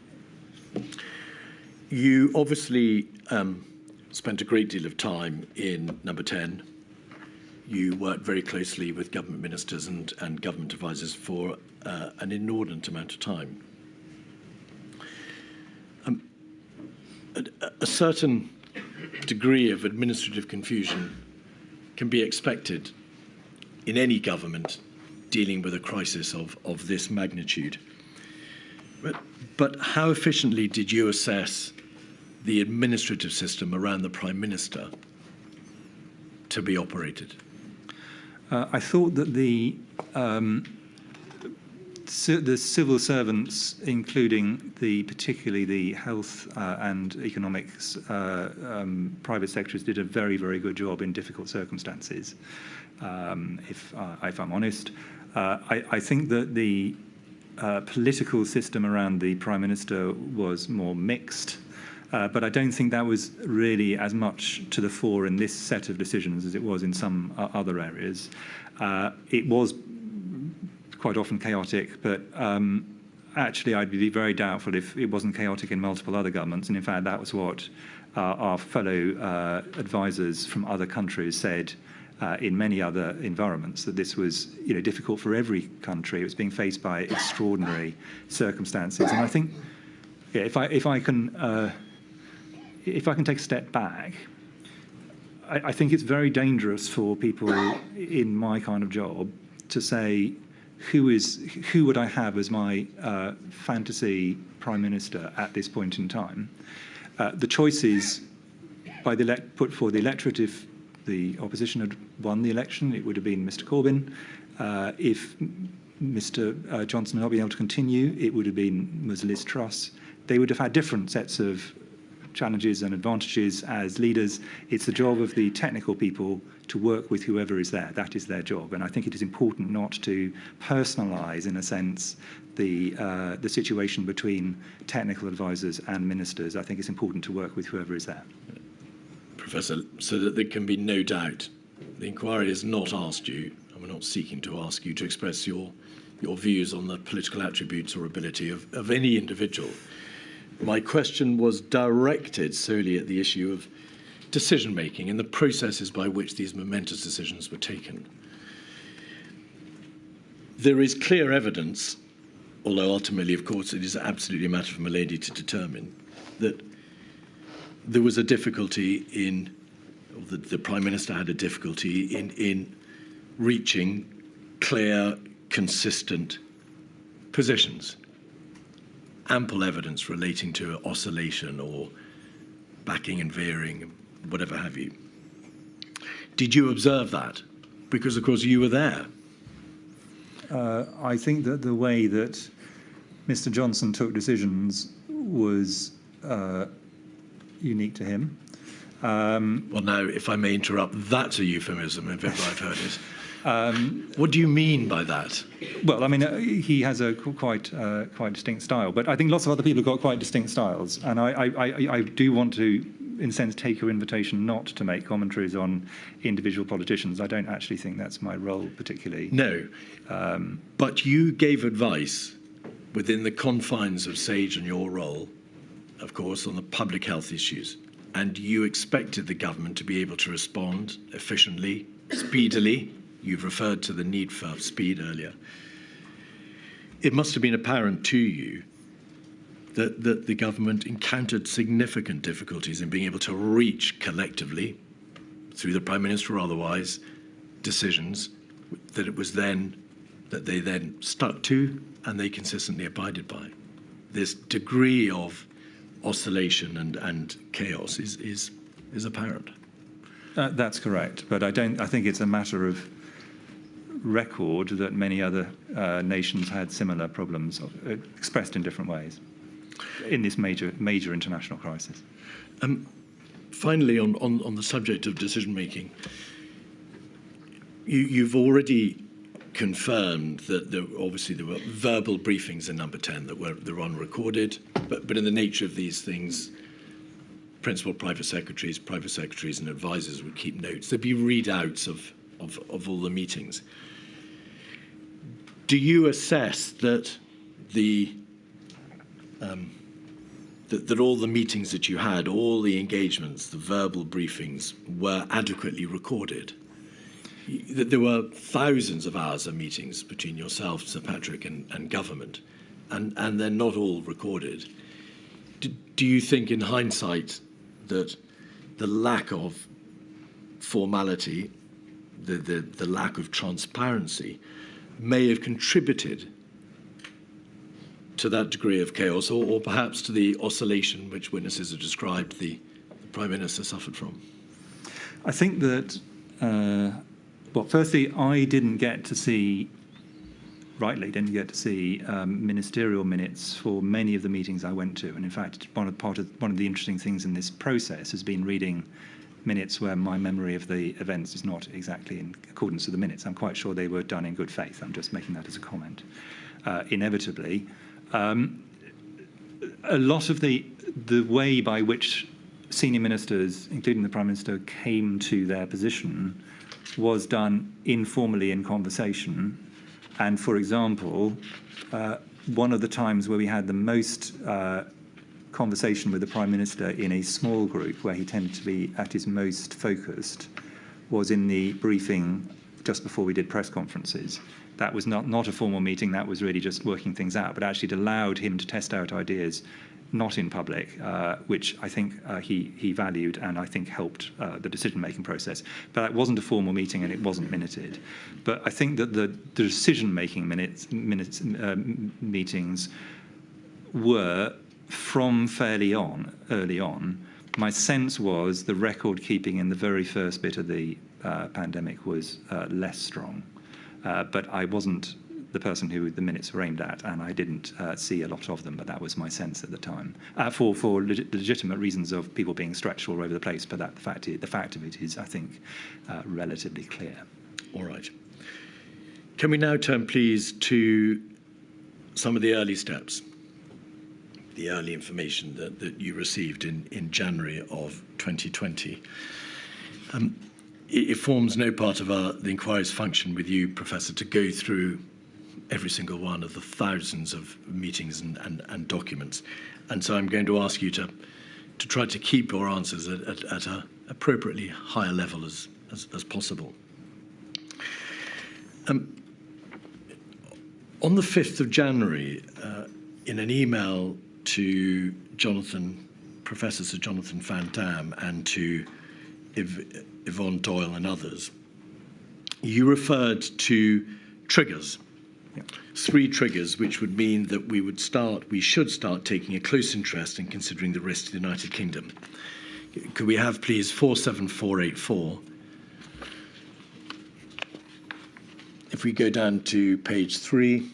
Speaker 4: You obviously spent a great deal of time in Number 10. You worked very closely with government ministers and government advisors for an inordinate amount of time. A certain degree of administrative confusion can be expected in any government dealing with a crisis of this magnitude. But how efficiently did you assess the administrative system around the Prime Minister to be operated?
Speaker 1: I thought that the civil servants, including particularly the health and economics private sectors, did a very, very good job in difficult circumstances, if I'm honest. I think that the political system around the Prime Minister was more mixed, but I don't think that was really as much to the fore in this set of decisions as it was in some other areas. It was quite often chaotic, but actually I'd be very doubtful if it wasn't chaotic in multiple other governments, and in fact that was what our fellow advisors from other countries said in many other environments, that this was difficult for every country. It was being faced by extraordinary circumstances, and I think if I can take a step back, I think it's very dangerous for people in my kind of job to say, who would I have as my fantasy prime minister at this point in time? The choice is put for the electorate. If the opposition had won the election, it would have been Mr Corbyn. If Mr Johnson had not been able to continue, it would have been Ms Liz Truss. They would have had different sets of challenges and advantages as leaders. It's the job of the technical people to work with whoever is there. That is their job. And I think it is important not to personalise, in a sense, the situation between technical advisors and ministers. I think it's important to work with whoever is there.
Speaker 4: Professor, so that there can be no doubt, the inquiry has not asked you, and we're not seeking to ask you to express your views on the political attributes or ability of any individual. My question was directed solely at the issue of decision-making and the processes by which these momentous decisions were taken. There is clear evidence, although ultimately, of course, it is absolutely a matter for Milady to determine, that there was a difficulty in, or the Prime Minister had a difficulty in reaching clear, consistent positions. Ample evidence relating to oscillation or backing and veering, whatever have you. Did you observe that? Because, of course, you were there.
Speaker 1: I think that the way that Mr Johnson took decisions was unique to him.
Speaker 4: Well, now, if I may interrupt, that's a euphemism, if ever I've heard it. What do you mean by that?
Speaker 1: Well, I mean, he has a quite distinct style, but I think lots of other people have got quite distinct styles, and I do want to, in a sense, take your invitation not to make commentaries on individual politicians. I don't actually think that's my role particularly.
Speaker 4: No, but you gave advice within the confines of SAGE and your role, of course, on the public health issues, and you expected the government to be able to respond efficiently, speedily. You've referred to the need for speed earlier. It must have been apparent to you that the government encountered significant difficulties in being able to reach collectively, through the Prime Minister or otherwise, decisions that they then stuck to and they consistently abided by. This degree of oscillation and chaos is apparent.
Speaker 1: That's correct, but I think it's a matter of record that many other nations had similar problems expressed in different ways in this major international crisis.
Speaker 4: Finally, on the subject of decision making, you've already confirmed that obviously there were verbal briefings in Number 10 that were unrecorded, but in the nature of these things, principal private secretaries and advisors would keep notes. There'd be readouts of all the meetings. Do you assess that that all the meetings that you had, all the engagements, the verbal briefings, were adequately recorded? That there were thousands of hours of meetings between yourself, Sir Patrick, and government, and they're not all recorded. Do you think, in hindsight, that the lack of formality, the lack of transparency, may have contributed to that degree of chaos, or perhaps to the oscillation which witnesses have described the Prime Minister suffered from?
Speaker 1: I think that, well, firstly, I didn't get to see ministerial minutes for many of the meetings I went to, and in fact, one of the interesting things in this process has been reading minutes where my memory of the events is not exactly in accordance with the minutes. I'm quite sure they were done in good faith. I'm just making that as a comment. Inevitably, a lot of the way by which senior ministers, including the Prime Minister, came to their position was done informally in conversation. And for example, one of the times where we had the most conversation with the Prime Minister in a small group, where he tended to be at his most focused, was in the briefing just before we did press conferences. That was not a formal meeting, that was really just working things out, but actually it allowed him to test out ideas not in public, which I think he valued and I think helped the decision-making process. But that wasn't a formal meeting and it wasn't minuted. But I think that the decision-making meetings were from fairly early on. My sense was the record-keeping in the very first bit of the pandemic was less strong. But I wasn't the person who the minutes were aimed at, and I didn't see a lot of them, but that was my sense at the time, for legitimate reasons of people being stretched all over the place. But the fact of it is, I think, relatively clear.
Speaker 4: All right. Can we now turn, please, to some of the early steps, the early information that you received in January of 2020? It forms no part of the inquiry's function with you, Professor, to go through every single one of the thousands of meetings and documents. And so I'm going to ask you to try to keep your answers at an appropriately higher level as possible. On the 5th of January, in an email to Professor Sir Jonathan Van Dam and to Yvonne Doyle and others, you referred to triggers.
Speaker 1: Yeah. 3
Speaker 4: triggers, which would mean that we should start taking a close interest in considering the risk to the United Kingdom. Could we have, please, 47484? If we go down to page 3.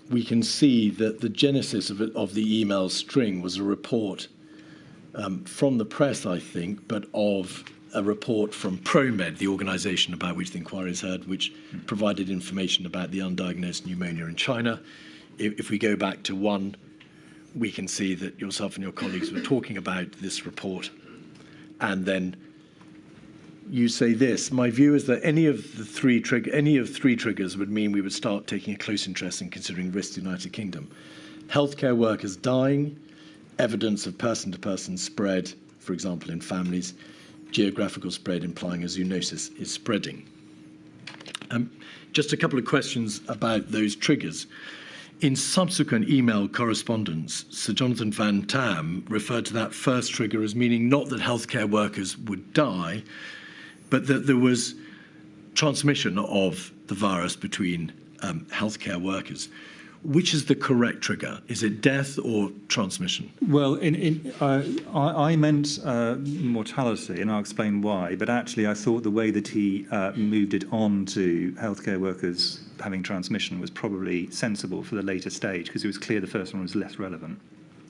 Speaker 4: We can see that the genesis of the email string was a report from the press, I think, but of a report from ProMed, the organisation about which the inquiry is heard, which provided information about the undiagnosed pneumonia in China. If we go back to 1, we can see that yourself and your colleagues were talking about this report. And then you say this: my view is that any of 3 triggers would mean we would start taking a close interest in considering risk to the United Kingdom. Healthcare workers dying, evidence of person-to-person spread, for example, in families, geographical spread implying a zoonosis is spreading. Just a couple of questions about those triggers. In subsequent email correspondence, Sir Jonathan Van Dam referred to that first trigger as meaning not that healthcare workers would die, but that there was transmission of the virus between healthcare workers. Which is the correct trigger? Is it death or transmission?
Speaker 1: Well, I meant mortality, and I'll explain why. But actually, I thought the way that he moved it on to healthcare workers having transmission was probably sensible for the later stage, because it was clear the first one was less relevant.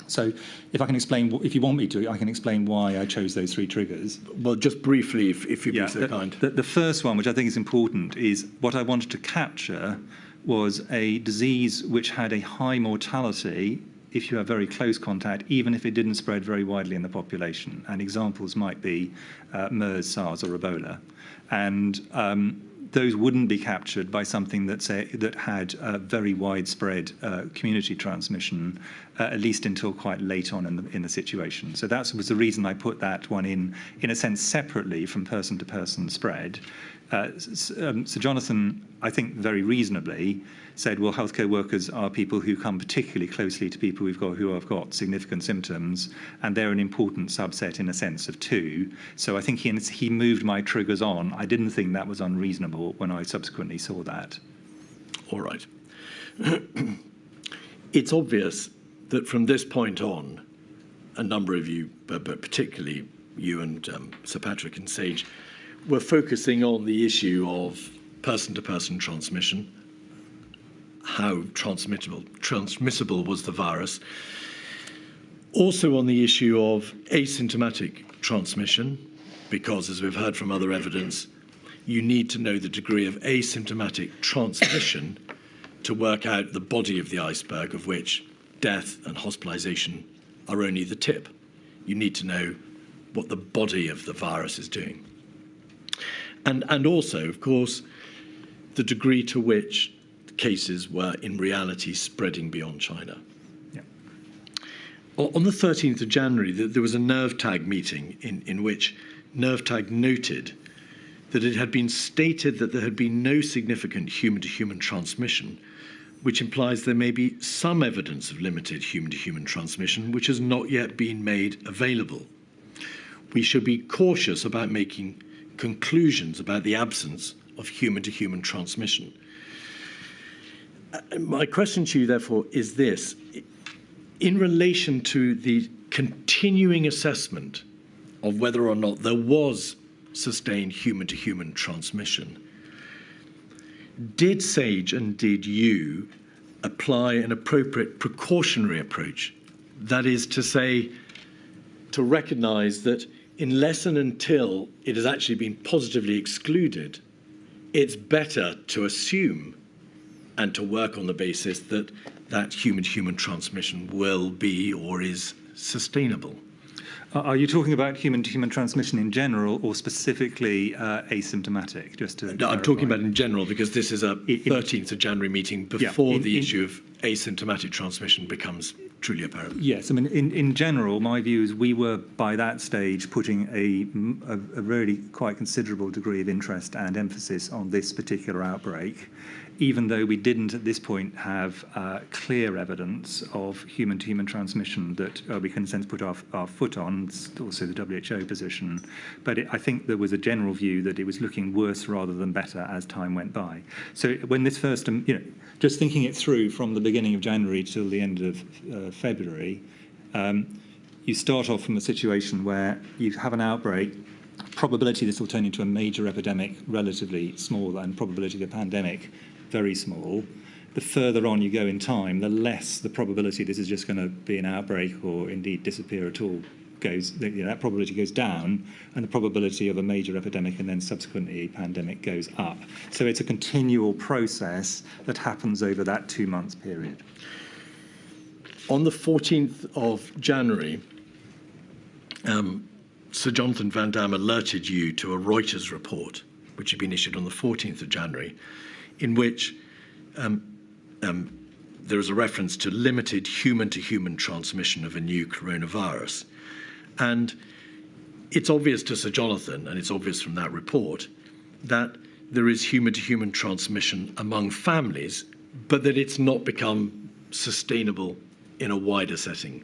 Speaker 1: So if I can explain, if you want me to, I can explain why I chose those 3 triggers.
Speaker 4: Well, just briefly, if you'd be so kind.
Speaker 1: The first one, which I think is important, is what I wanted to capture was a disease which had a high mortality if you have very close contact, even if it didn't spread very widely in the population. And examples might be MERS, SARS, or Ebola. And those wouldn't be captured by something that had very widespread community transmission, at least until quite late on in the situation. So that was the reason I put that one in a sense, separately from person-to-person spread. Sir Jonathan, I think very reasonably, said, well, healthcare workers are people who come particularly closely to people who have got significant symptoms, and they're an important subset in a sense of 2. So I think he moved my triggers on. I didn't think that was unreasonable when I subsequently saw that.
Speaker 4: All right. It's obvious that from this point on, a number of you, but particularly you and Sir Patrick and Sage, were focusing on the issue of person-to-person transmission, how transmissible was the virus. Also on the issue of asymptomatic transmission, because as we've heard from other evidence, you need to know the degree of asymptomatic transmission to work out the body of the iceberg, of which death and hospitalisation are only the tip. You need to know what the body of the virus is doing. And also, of course, the degree to which cases were in reality spreading beyond China.
Speaker 1: Yeah.
Speaker 4: On the 13th of January, there was a NERVTAG meeting in which NERVTAG noted that it had been stated that there had been no significant human-to-human transmission, which implies there may be some evidence of limited human-to-human transmission which has not yet been made available. We should be cautious about making conclusions about the absence of human-to-human transmission. My question to you, therefore, is this. In relation to the continuing assessment of whether or not there was sustained human-to-human transmission, did SAGE and did you apply an appropriate precautionary approach? That is to say, to recognise that unless and until it has actually been positively excluded, it's better to assume and to work on the basis that that human-to-human transmission will be or is sustainable.
Speaker 1: Are you talking about human-to-human transmission in general or specifically asymptomatic? Just to
Speaker 4: No, I'm talking about in general because this is a 13th of January meeting before the issue of asymptomatic transmission becomes truly apparent.
Speaker 1: Yes, I mean, in general, my view is we were by that stage putting a really quite considerable degree of interest and emphasis on this particular outbreak, even though we didn't at this point have clear evidence of human-to-human transmission that we can sense put our foot on, also the WHO position. But I think there was a general view that it was looking worse rather than better as time went by. So when this first, just thinking it through from the beginning of January till the end of February, you start off from a situation where you have an outbreak, probability this will turn into a major epidemic relatively small, and probability of a pandemic very small. The further on you go in time, the less the probability this is just going to be an outbreak or indeed disappear at all goes. That probability goes down, and the probability of a major epidemic and then subsequently a pandemic goes up. So it's a continual process that happens over that 2 months period.
Speaker 4: On the 14th of January, Sir Jonathan Van Dam alerted you to a Reuters report, which had been issued on the 14th of January, in which there is a reference to limited human-to-human transmission of a new coronavirus. And it's obvious to Sir Jonathan, and it's obvious from that report, that there is human-to-human transmission among families, but that it's not become sustainable in a wider setting.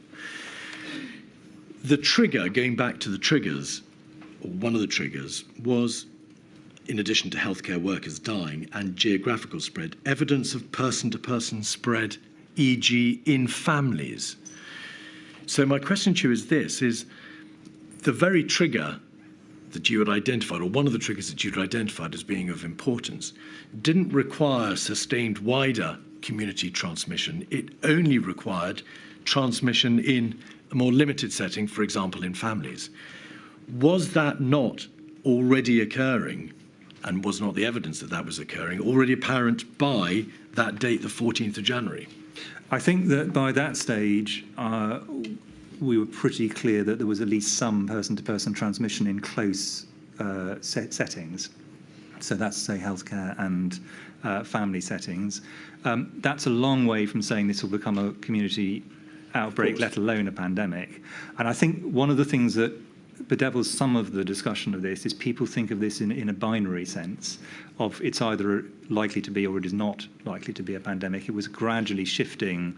Speaker 4: The trigger, going back to the triggers, or one of the triggers, was, in addition to healthcare workers dying and geographical spread, evidence of person-to-person spread, e.g. in families. So my question to you is this, is the very trigger that you had identified, or one of the triggers that you'd identified as being of importance, didn't require sustained wider community transmission. It only required transmission in a more limited setting, for example, in families. Was that not already occurring, and was not the evidence that that was occurring already apparent by that date, the 14th of January?
Speaker 1: I think that by that stage, we were pretty clear that there was at least some person-to-person transmission in close settings. So that's, say, healthcare and family settings. That's a long way from saying this will become a community outbreak, let alone a pandemic. And I think one of the things that bedevils some of the discussion of this is people think of this in a binary sense of it's either likely to be or it is not likely to be a pandemic. It was gradually shifting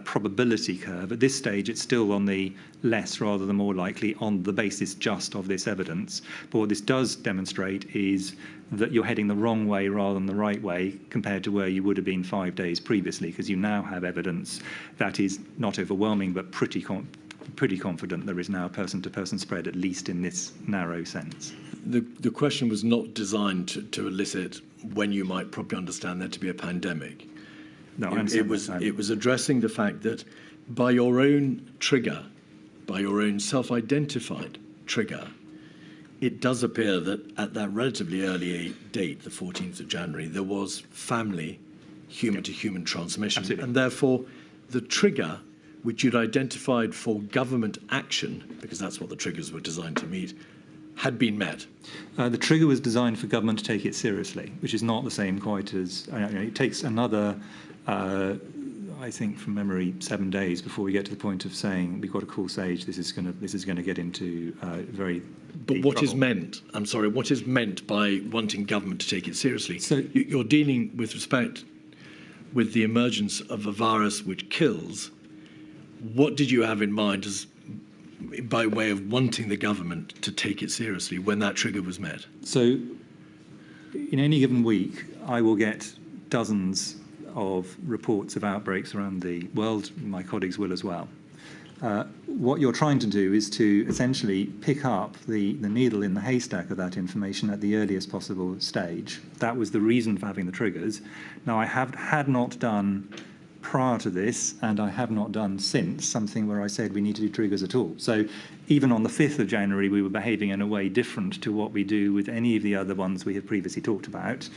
Speaker 1: probability curve. At this stage, it's still on the less rather than more likely on the basis just of this evidence. But what this does demonstrate is that you're heading the wrong way rather than the right way compared to where you would have been 5 days previously, because you now have evidence that is not overwhelming but pretty confident there is now person-to-person spread, at least in this narrow sense.
Speaker 4: The question was not designed to elicit when you might probably understand there to be a pandemic.
Speaker 1: No,
Speaker 4: it was addressing the fact that by your own trigger, by your own self-identified trigger, it does appear that at that relatively early date, the 14th of January, there was family human-to-human transmission.
Speaker 1: Absolutely.
Speaker 4: And therefore, the trigger which you'd identified for government action, because that's what the triggers were designed to meet, had been met.
Speaker 1: The trigger was designed for government to take it seriously, which is not the same quite as... it takes another, I think from memory, 7 days before we get to the point of saying we've got to call Sage. This is going to get into very.
Speaker 4: But what is meant? I'm sorry. What is meant by wanting government to take it seriously?
Speaker 1: So
Speaker 4: you're dealing with respect with the emergence of a virus which kills. What did you have in mind as by way of wanting the government to take it seriously when that trigger was met?
Speaker 1: So in any given week, I will get dozens of reports of outbreaks around the world. My colleagues will as well. What you're trying to do is to essentially pick up the needle in the haystack of that information at the earliest possible stage. That was the reason for having the triggers. Now, I had not done prior to this, and I have not done since, something where I said we need to do triggers at all. So even on the 5th of January, we were behaving in a way different to what we do with any of the other ones we have previously talked about.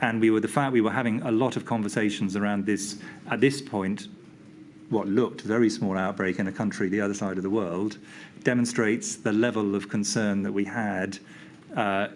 Speaker 1: And we were having a lot of conversations around this, at this point, what looked very small outbreak in a country the other side of the world, demonstrates the level of concern that we had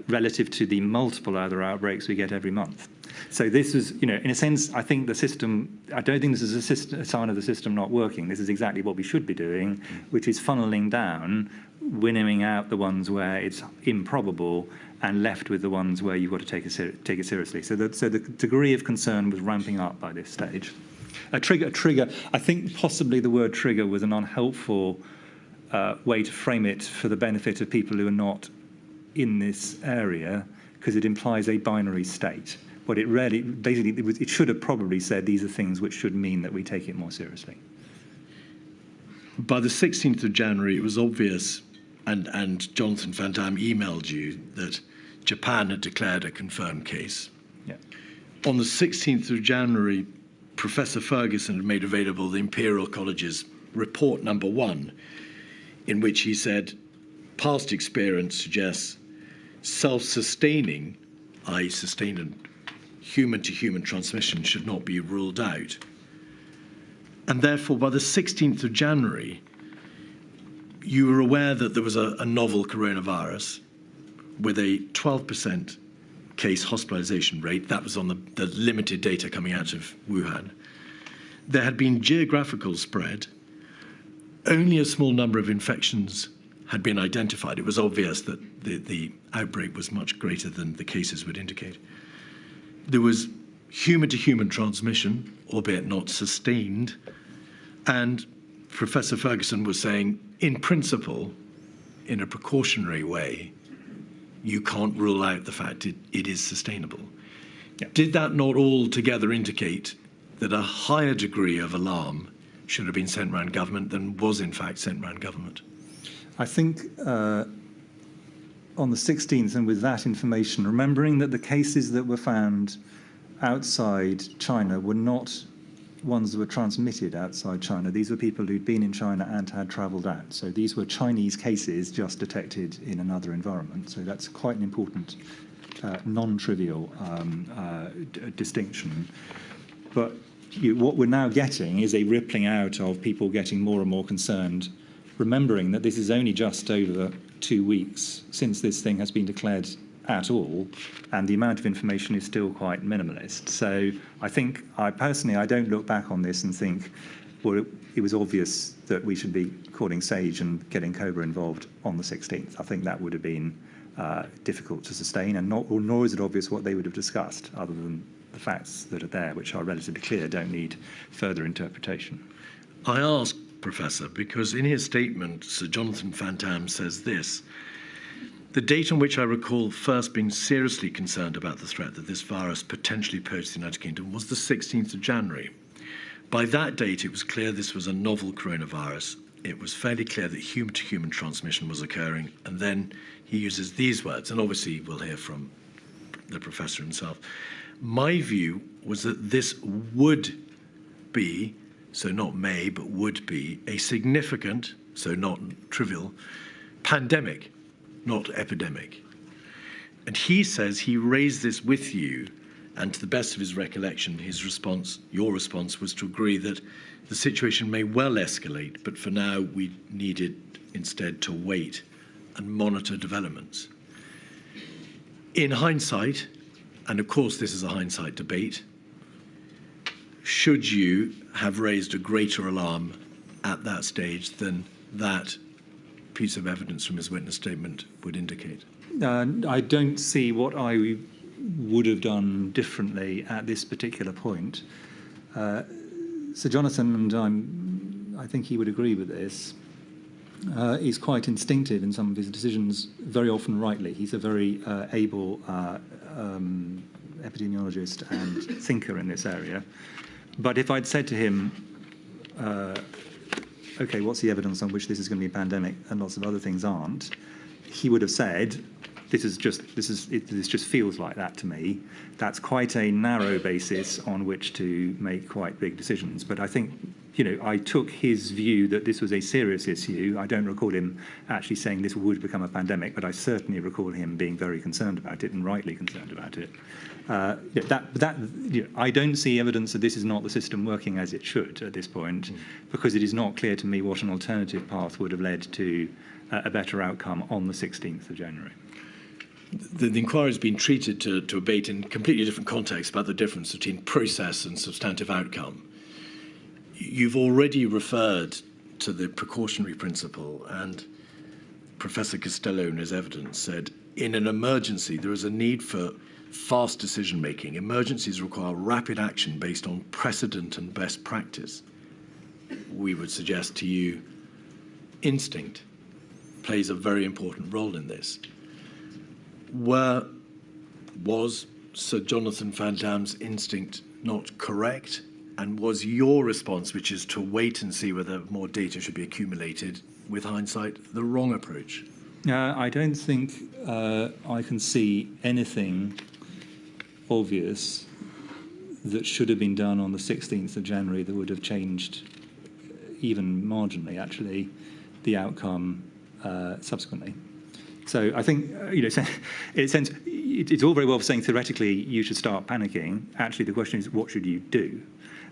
Speaker 1: relative to the multiple other outbreaks we get every month. So this was, in a sense, I think the system, I don't think this is a sign of the system not working. This is exactly what we should be doing, which is funneling down, winnowing out the ones where it's improbable and left with the ones where you've got to take it seriously. So the degree of concern was ramping up by this stage. A trigger, I think possibly the word trigger was an unhelpful way to frame it for the benefit of people who are not in this area, because it implies a binary state. But it really, basically, it should have probably said these are things which should mean that we take it more seriously.
Speaker 4: By the 16th of January, it was obvious, and Jonathan Van Damme emailed you, that Japan had declared a confirmed case.
Speaker 1: Yeah.
Speaker 4: On the 16th of January, Professor Ferguson had made available the Imperial College's report number 1, in which he said, past experience suggests self-sustaining, i.e. sustained and human-to-human transmission should not be ruled out. And therefore, by the 16th of January, you were aware that there was a novel coronavirus with a 12% case hospitalization rate. That was on the limited data coming out of Wuhan. There had been geographical spread. Only a small number of infections had been identified. It was obvious that the outbreak was much greater than the cases would indicate. There was human-to-human transmission, albeit not sustained, and Professor Ferguson was saying, in principle, in a precautionary way, you can't rule out the fact it is sustainable.
Speaker 1: Yeah.
Speaker 4: Did that not altogether indicate that a higher degree of alarm should have been sent round government than was in fact sent round government?
Speaker 1: I think on the 16th, and with that information, remembering that the cases that were found outside China were not ones that were transmitted outside China. These were people who'd been in China and had travelled out. So these were Chinese cases just detected in another environment. So that's quite an important, non-trivial distinction. But what we're now getting is a rippling out of people getting more and more concerned, remembering that this is only just over 2 weeks since this thing has been declared at all, and the amount of information is still quite minimalist. So I think, I don't look back on this and think, well, it was obvious that we should be calling SAGE and getting COBRA involved on the 16th. I think that would have been difficult to sustain, and nor is it obvious what they would have discussed, other than the facts that are there, which are relatively clear, don't need further interpretation.
Speaker 4: I ask, Professor, because in his statement, Sir Jonathan Van Damme says this: the date on which I recall first being seriously concerned about the threat that this virus potentially posed to the United Kingdom was the 16th of January. By that date, it was clear this was a novel coronavirus. It was fairly clear that human-to-human transmission was occurring. And then he uses these words, and obviously we'll hear from the professor himself. My view was that this would be, so not may, but would be, a significant, so not trivial, pandemic, not epidemic. And he says he raised this with you, and to the best of his recollection, his response, your response, was to agree that the situation may well escalate, but for now we needed instead to wait and monitor developments. In hindsight, and of course this is a hindsight debate, should you have raised a greater alarm at that stage than that piece of evidence from his witness statement would indicate?
Speaker 1: I don't see what I would have done differently at this particular point. Sir Jonathan, and I think he would agree with this, is quite instinctive in some of his decisions, very often rightly. He's a very able epidemiologist and thinker in this area. But if I'd said to him, okay, what's the evidence on which this is going to be a pandemic and lots of other things aren't, he would have said, this just feels like that to me. That's quite a narrow basis on which to make quite big decisions. But I think, I took his view that this was a serious issue. I don't recall him actually saying this would become a pandemic, but I certainly recall him being very concerned about it and rightly concerned about it. I don't see evidence that this is not the system working as it should at this point, because it is not clear to me what an alternative path would have led to a better outcome on the 16th of January.
Speaker 4: The inquiry has been treated to debate in completely different contexts about the difference between process and substantive outcome. You've already referred to the precautionary principle, and Professor Costello in his evidence said, in an emergency, there is a need for fast decision-making. Emergencies require rapid action based on precedent and best practice. We would suggest to you, instinct plays a very important role in this. Was Sir Jonathan Van Dam's instinct not correct? And was your response, which is to wait and see whether more data should be accumulated, with hindsight, the wrong approach?
Speaker 1: I don't think I can see anything obvious that should have been done on the 16th of January that would have changed, even marginally, actually, the outcome subsequently. So I think, in a sense, it's all very well saying theoretically you should start panicking. Actually, the question is, what should you do?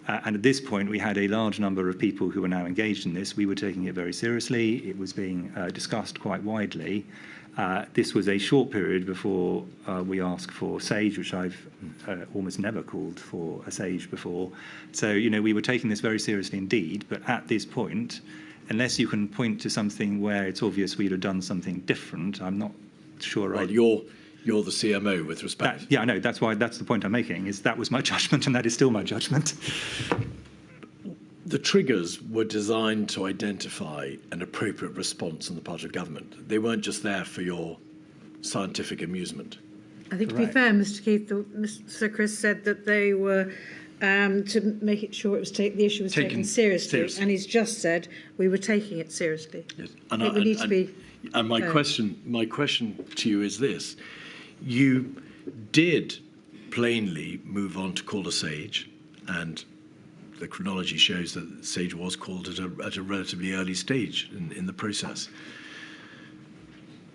Speaker 1: And at this point, we had a large number of people who were now engaged in this. We were taking it very seriously. It was being discussed quite widely. This was a short period before we asked for SAGE, which I've almost never called for a SAGE before. So, we were taking this very seriously indeed. But at this point, unless you can point to something where it's obvious we'd have done something different, I'm not sure.
Speaker 4: Well, you're the CMO with respect.
Speaker 1: I know. That's the point I'm making, is that was my judgment, and that is still my judgment.
Speaker 4: The triggers were designed to identify an appropriate response on the part of government. They weren't just there for your scientific amusement.
Speaker 3: I think, to be fair, Mr. Keith, Sir Chris said that they were to make it sure the issue was taken seriously, and he's just said we were taking it seriously.
Speaker 4: Yes.
Speaker 3: And
Speaker 4: my question to you is this: you did plainly move on to call a SAGE, and the chronology shows that SAGE was called at a relatively early stage in the process.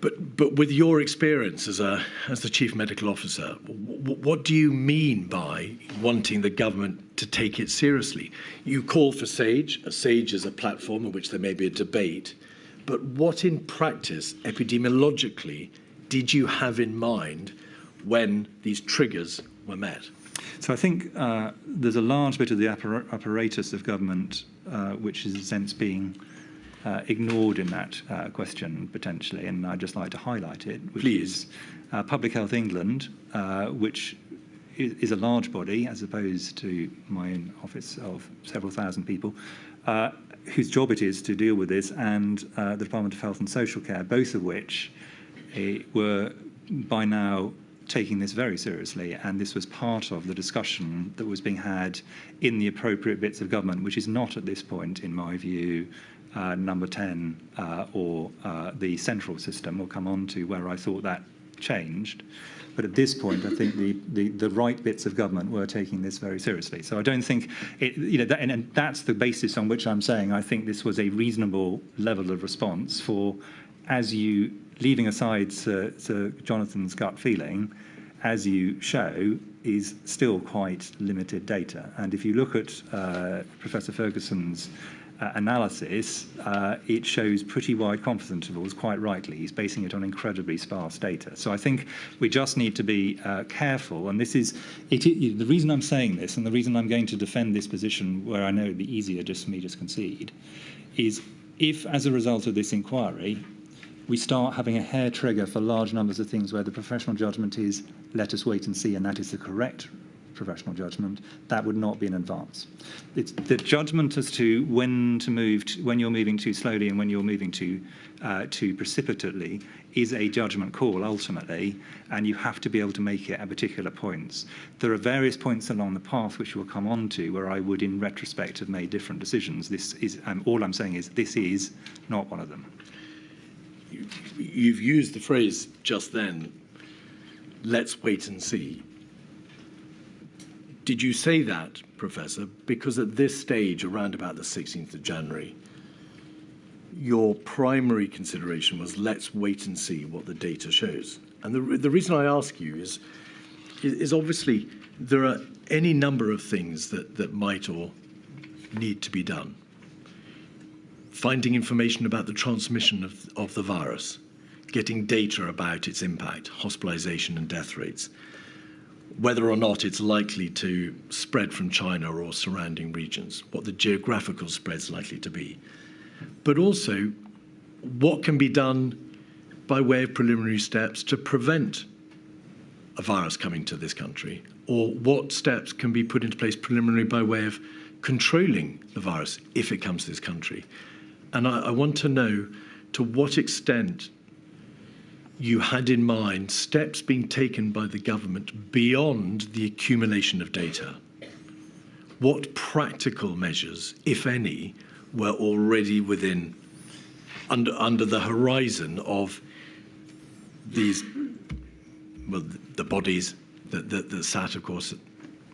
Speaker 4: But with your experience as the Chief Medical Officer, what do you mean by wanting the government to take it seriously? You call for SAGE. A SAGE is a platform in which there may be a debate. But what in practice, epidemiologically, did you have in mind when these triggers were met?
Speaker 1: So I think there's a large bit of the apparatus of government which is, in a sense, being ignored in that question, potentially, and I'd just like to highlight it, which is Public Health England, which is a large body, as opposed to my own office of several thousand people, whose job it is to deal with this, and the Department of Health and Social Care, both of which were by now taking this very seriously, and this was part of the discussion that was being had in the appropriate bits of government, which is not at this point, in my view, number 10 or the central system. We'll come on to where I thought that changed. But at this point, I think the right bits of government were taking this very seriously. So I don't think, and that's the basis on which I'm saying I think this was a reasonable level of response for, leaving aside Sir Jonathan's gut feeling, as you show, is still quite limited data. And if you look at Professor Ferguson's analysis, it shows pretty wide confidence intervals, quite rightly. He's basing it on incredibly sparse data. So I think we just need to be careful, and this is the reason I'm saying this, and the reason I'm going to defend this position where I know it'd be easier just for me to concede, is if, as a result of this inquiry, we start having a hair trigger for large numbers of things where the professional judgment is, let us wait and see, and that is the correct professional judgment, that would not be an advance. It's the judgment as to when to move, when you're moving too slowly and when you're moving too precipitately is a judgment call ultimately, and you have to be able to make it at particular points. There are various points along the path which we'll come on to where I would, in retrospect, have made different decisions. This is, all I'm saying is, this is not one of them.
Speaker 4: You've used the phrase just then, let's wait and see. Did you say that, Professor, because at this stage, around about the 16th of January, your primary consideration was let's wait and see what the data shows? And the reason I ask you is obviously there are any number of things that might or need to be done. Finding information about the transmission of the virus, getting data about its impact, hospitalization and death rates, whether or not it's likely to spread from China or surrounding regions, what the geographical spread's likely to be. But also, what can be done by way of preliminary steps to prevent a virus coming to this country, or what steps can be put into place preliminarily by way of controlling the virus if it comes to this country. And I want to know to what extent you had in mind steps being taken by the government beyond the accumulation of data. What practical measures, if any, were already within, under the horizon of these, well, the bodies that sat, of course,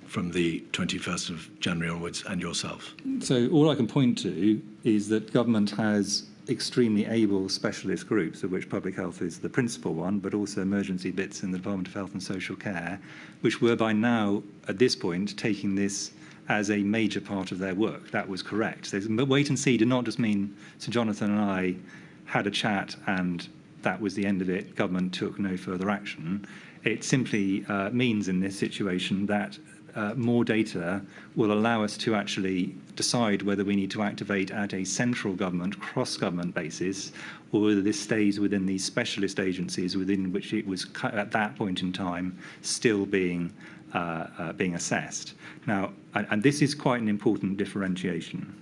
Speaker 4: from the 21st of January onwards, and yourself?
Speaker 1: So all I can point to is that government has extremely able specialist groups, of which public health is the principal one, but also emergency bits in the Department of Health and Social Care, which were by now, at this point, taking this as a major part of their work. That was correct. But wait and see did not just mean Sir Jonathan and I had a chat and that was the end of it, government took no further action. It simply means in this situation that more data will allow us to actually decide whether we need to activate at a central government, cross-government basis, or whether this stays within these specialist agencies within which it was at that point in time still being assessed. Now, and this is quite an important differentiation.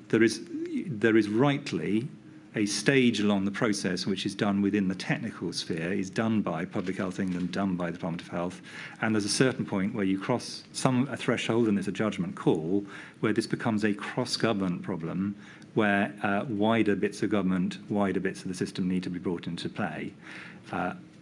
Speaker 1: There is rightly a stage along the process which is done within the technical sphere, is done by Public Health England, done by the Department of Health, and there's a certain point where you cross a threshold, and it's a judgment call, where this becomes a cross-government problem, where wider bits of government, wider bits of the system need to be brought into play.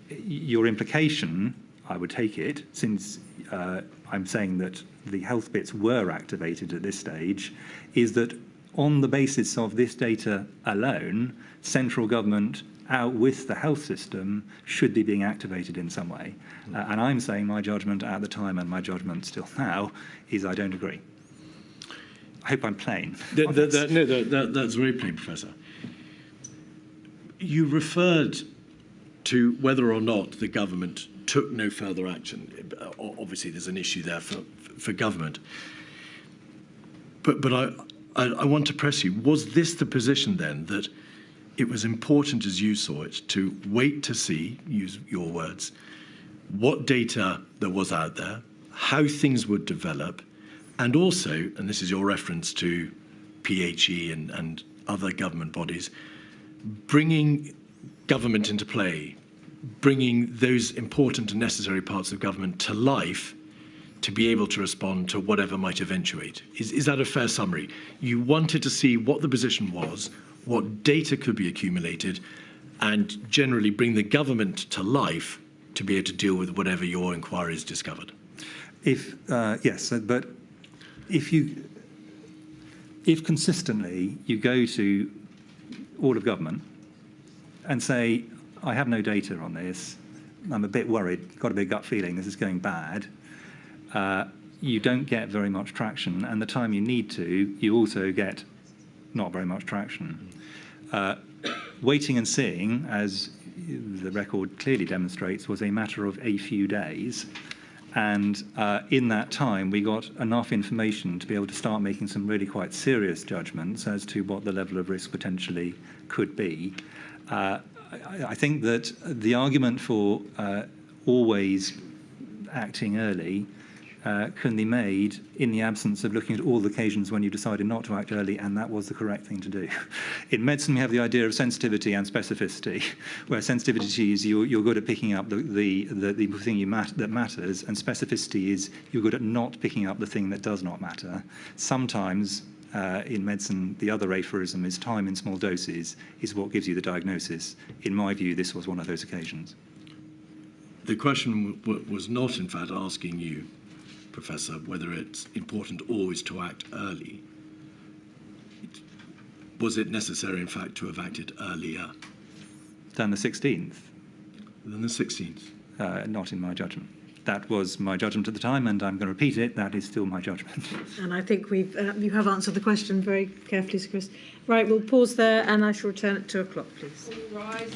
Speaker 1: Your implication, I would take it, since I'm saying that the health bits were activated at this stage, is that on the basis of this data alone, central government out with the health system should be being activated in some way. And I'm saying my judgment at the time and my judgment still now is I don't agree. I hope I'm plain.
Speaker 4: No, that's very plain, Professor. You referred to whether or not the government took no further action. Obviously, there's an issue there for government. But I want to press you. Was this the position then that it was important, as you saw it, to wait to see, use your words, what data there was out there, how things would develop, and also, and this is your reference to PHE and other government bodies, bringing government into play, bringing those important and necessary parts of government to life to be able to respond to whatever might eventuate. Is that a fair summary? You wanted to see what the position was, what data could be accumulated, and generally bring the government to life to be able to deal with whatever your inquiries discovered.
Speaker 1: Yes, but if consistently you go to all of government and say, I have no data on this, I'm a bit worried, got a big gut feeling this is going bad, you don't get very much traction, and the time you need to, you also get not very much traction. Waiting and seeing, as the record clearly demonstrates, was a matter of a few days. And in that time, we got enough information to be able to start making some really quite serious judgments as to what the level of risk potentially could be. I think that the argument for always acting early can be made in the absence of looking at all the occasions when you decided not to act early, and that was the correct thing to do. In medicine, we have the idea of sensitivity and specificity, where sensitivity is you're good at picking up the thing that matters, and specificity is you're good at not picking up the thing that does not matter. Sometimes, in medicine, the other aphorism is time in small doses is what gives you the diagnosis. In my view, this was one of those occasions.
Speaker 4: The question was not, in fact, asking you, Professor, whether it's important always to act early. Was it necessary, in fact, to have acted earlier?
Speaker 1: Than the 16th?
Speaker 4: Than the 16th?
Speaker 1: Not in my judgment. That was my judgment at the time, and I'm going to repeat it. That is still my judgment.
Speaker 3: And I think you have answered the question very carefully, Sir Chris. Right, we'll pause there, and I shall return at 2 o'clock, please.
Speaker 2: All rise.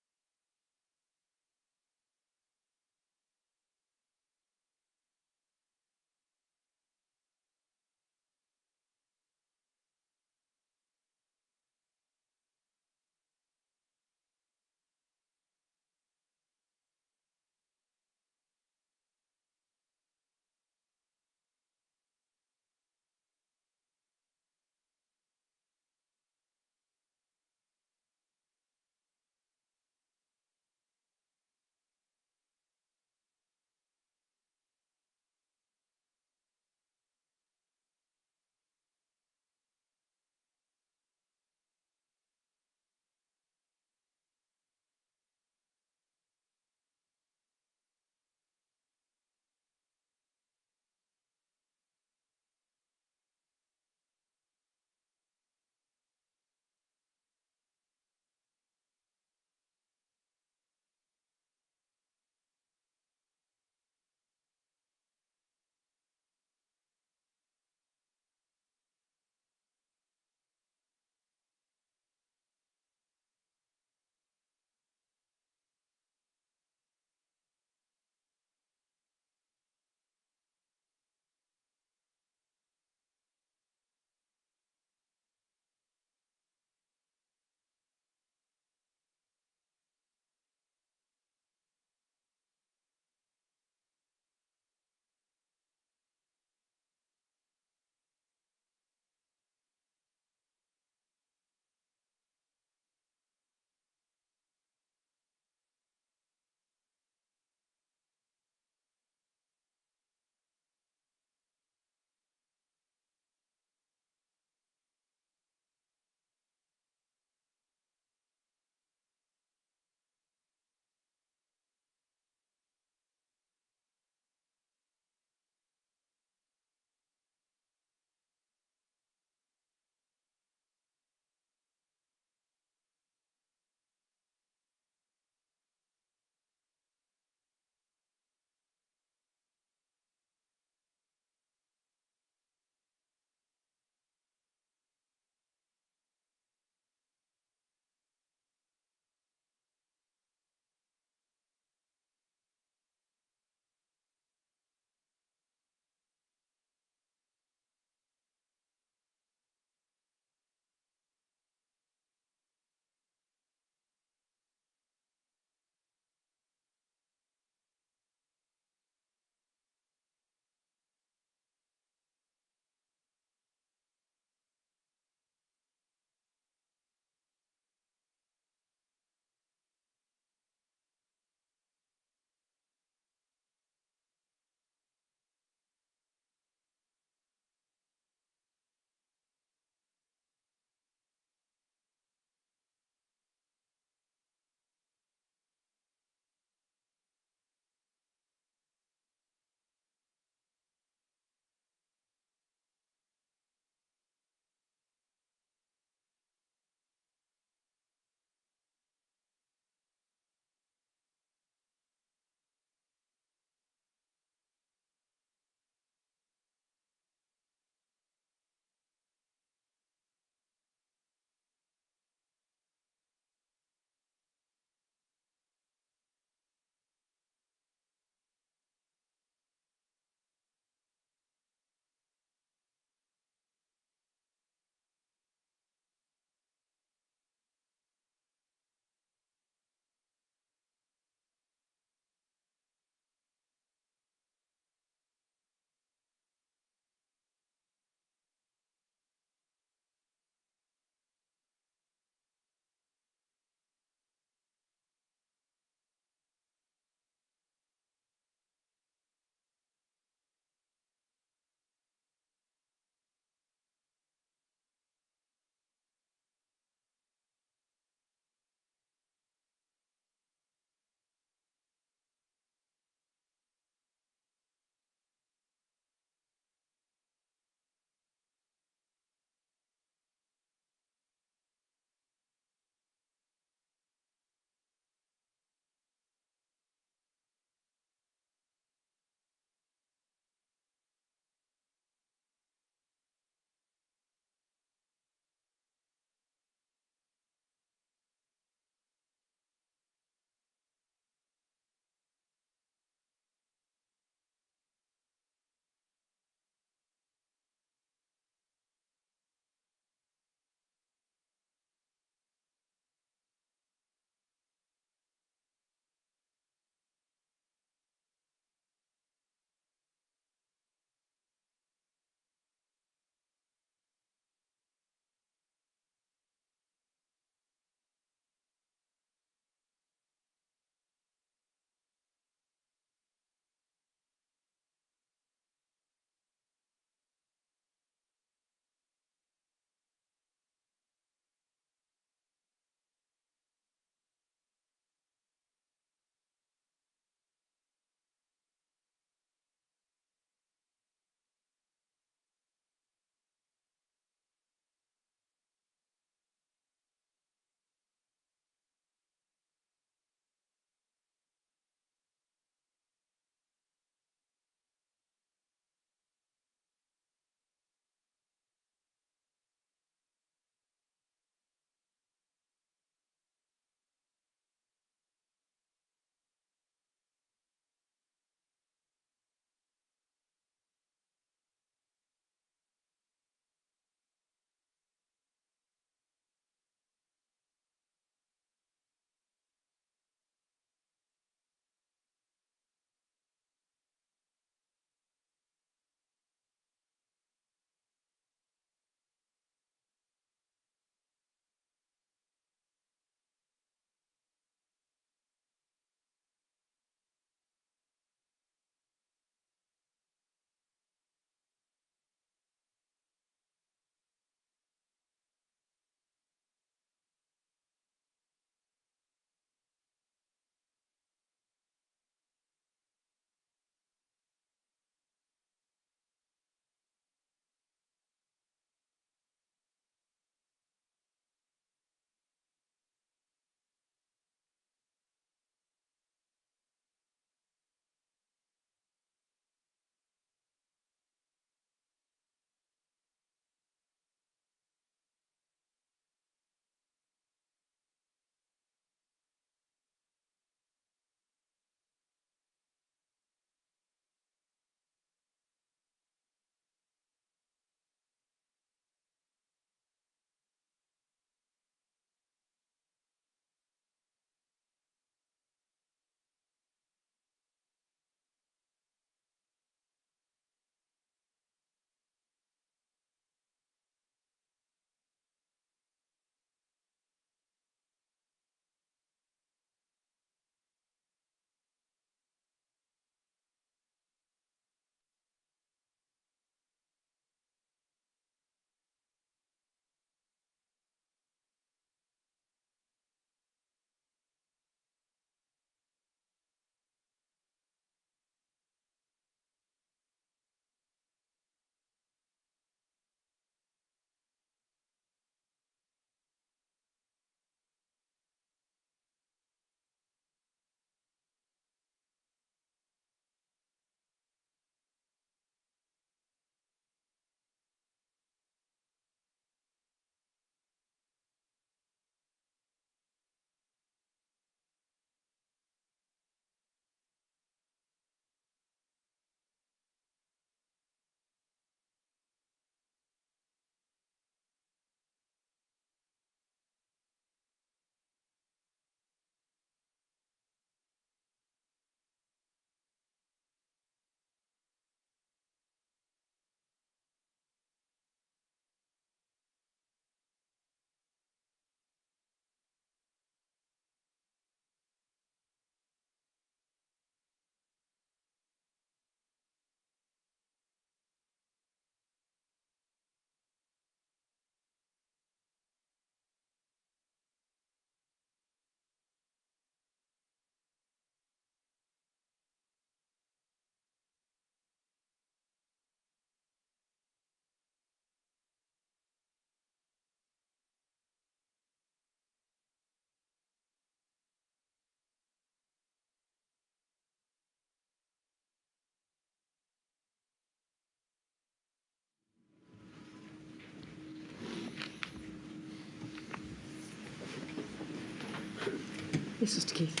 Speaker 3: Yes, Mr Keith.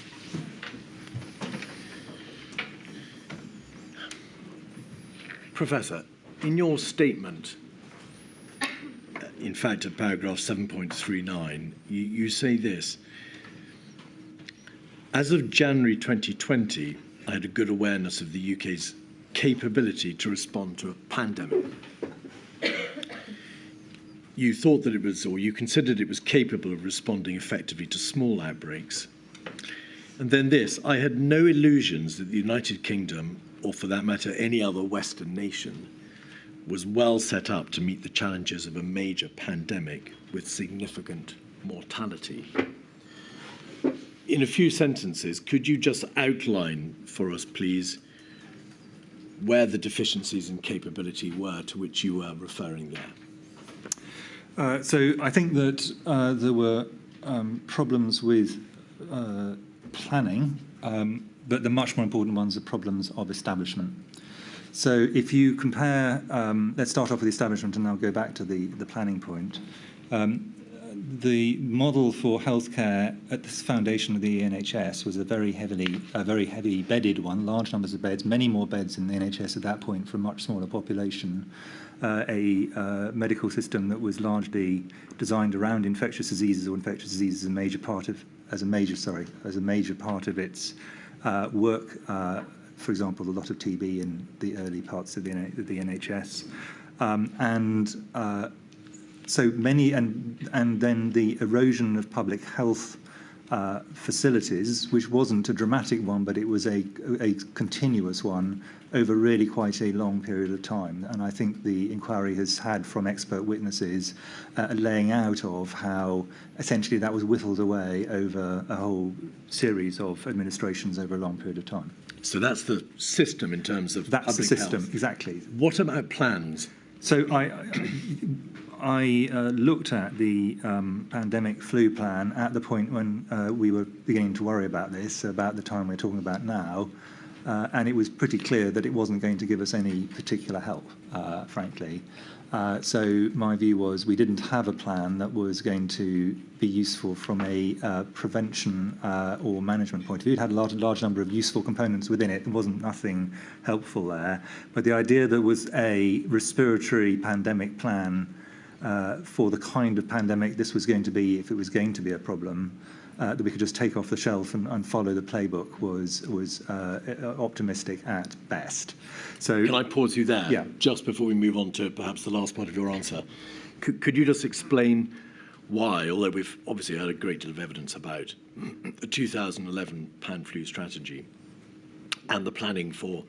Speaker 4: Professor, in your statement, in fact at paragraph 7.39, you say this: as of January 2020, I had a good awareness of the UK's capability to respond to a pandemic. You thought that it was, or you considered it was capable of responding effectively to small outbreaks. And then this: I had no illusions that the United Kingdom, or for that matter any other Western nation, was well set up to meet the challenges of a major pandemic with significant mortality. In a few sentences, could you just outline for us, please, where the deficiencies in capability were to which you were referring there?
Speaker 1: So I think that there were problems with planning, but the much more important ones are problems of establishment. So if you compare, let's start off with the establishment and I'll go back to the planning point. The model for healthcare at the foundation of the NHS was a very heavy bedded one, large numbers of beds, many more beds in the NHS at that point for a much smaller population. A medical system that was largely designed around infectious diseases, or infectious diseases as a major part of its work. For example, a lot of TB in the early parts of the NHS, so many, and then the erosion of public health facilities, which wasn't a dramatic one, but it was a continuous one over really quite a long period of time. And I think the inquiry has had from expert witnesses a laying out of how essentially that was whittled away over a whole series of administrations over a long period of time.
Speaker 4: So that's the system in terms of
Speaker 1: That's
Speaker 4: public
Speaker 1: the system,
Speaker 4: health.
Speaker 1: exactly.
Speaker 4: What about plans?
Speaker 1: So I looked at the pandemic flu plan at the point when we were beginning to worry about this, about the time we're talking about now, and it was pretty clear that it wasn't going to give us any particular help, frankly. So my view was we didn't have a plan that was going to be useful from a prevention or management point of view. It had a large number of useful components within it. There wasn't nothing helpful there. But the idea there was a respiratory pandemic plan for the kind of pandemic this was going to be, if it was going to be a problem, that we could just take off the shelf and follow the playbook was optimistic at best. So
Speaker 4: can I pause you there?
Speaker 1: Yeah.
Speaker 4: Just before we move on to perhaps the last part of your answer, could you just explain why, although we've obviously heard a great deal of evidence about the 2011 pan-flu strategy and the planning for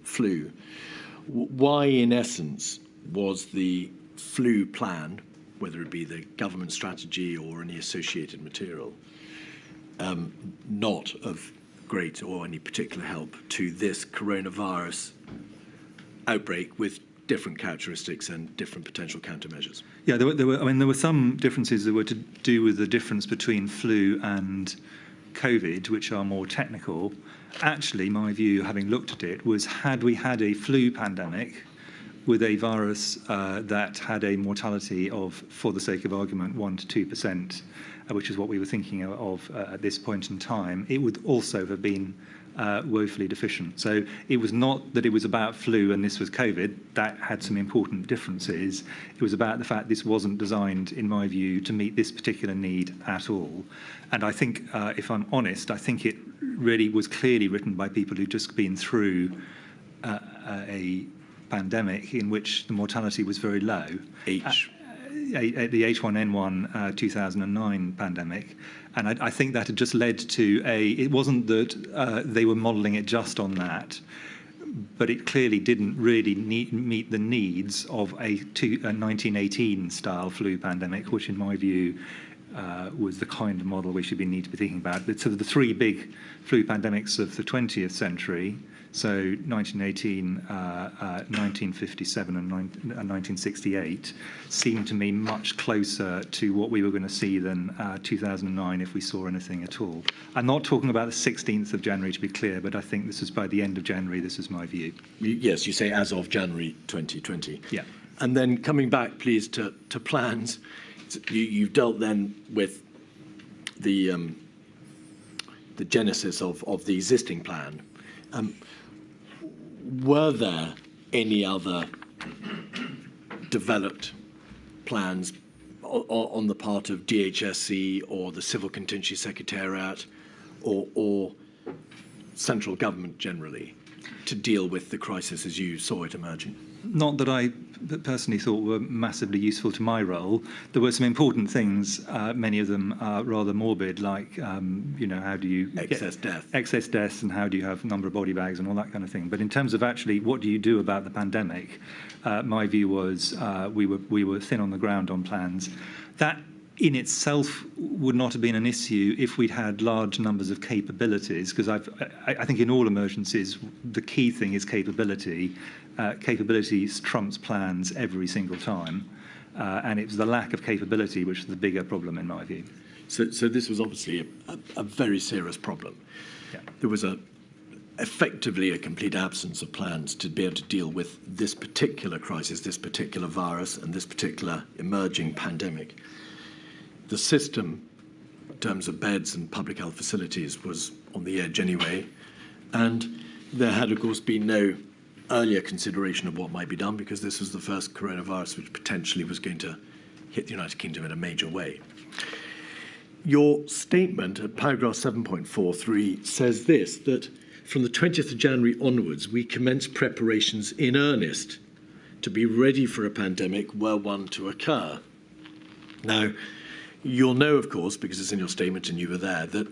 Speaker 4: flu, why in essence was the flu plan, whether it be the government strategy or any associated material, not of great or any particular help to this coronavirus outbreak with different characteristics and different potential countermeasures?
Speaker 1: yeah, there were some differences that were to do with the difference between flu and COVID, which are more technical. Actually, my view, having looked at it, was had we had a flu pandemic with a virus that had a mortality of, for the sake of argument, 1 to 2%, which is what we were thinking of at this point in time, it would also have been woefully deficient. So it was not that it was about flu and this was COVID. That had some important differences. It was about the fact this wasn't designed, in my view, to meet this particular need at all. And I think, if I'm honest, I think it really was clearly written by people who'd just been through a pandemic in which the mortality was very low. The H1N1 2009 pandemic. And I think that had just led to it wasn't that they were modelling it just on that, but it clearly didn't really meet the needs of a 1918 style flu pandemic, which in my view was the kind of model we should need to be thinking about. So the three big flu pandemics of the 20th century, so 1918, 1957 and 1968, seemed to me much closer to what we were going to see than 2009 if we saw anything at all. I'm not talking about the 16th of January, to be clear, but I think this was by the end of January, this is my view.
Speaker 4: Yes, you say as of January 2020.
Speaker 1: Yeah.
Speaker 4: And then coming back, please, to plans, you've dealt then with the the genesis of the existing plan. Were there any other developed plans on the part of DHSC or the Civil Contingency Secretariat or central government generally to deal with the crisis as you saw it emerging?
Speaker 1: Not that I personally thought were massively useful to my role. There were some important things, many of them are rather morbid, like, how do you...
Speaker 4: Excess
Speaker 1: deaths, and how do you have a number of body bags and all that kind of thing. But in terms of actually what do you do about the pandemic, my view was we were thin on the ground on plans. That in itself would not have been an issue if we'd had large numbers of capabilities, because I think in all emergencies, the key thing is capability. Capabilities trumps plans every single time. And it was the lack of capability which was the bigger problem in my view.
Speaker 4: So this was obviously a very serious problem.
Speaker 1: Yeah.
Speaker 4: There was effectively a complete absence of plans to be able to deal with this particular crisis, this particular virus, and this particular emerging pandemic. The system, in terms of beds and public health facilities, was on the edge anyway, and there had, of course, been no earlier consideration of what might be done because this was the first coronavirus which potentially was going to hit the United Kingdom in a major way. Your statement at paragraph 7.43 says this, that from the 20th of January onwards, we commenced preparations in earnest to be ready for a pandemic were one to occur. Now, you'll know, of course, because it's in your statement and you were there, that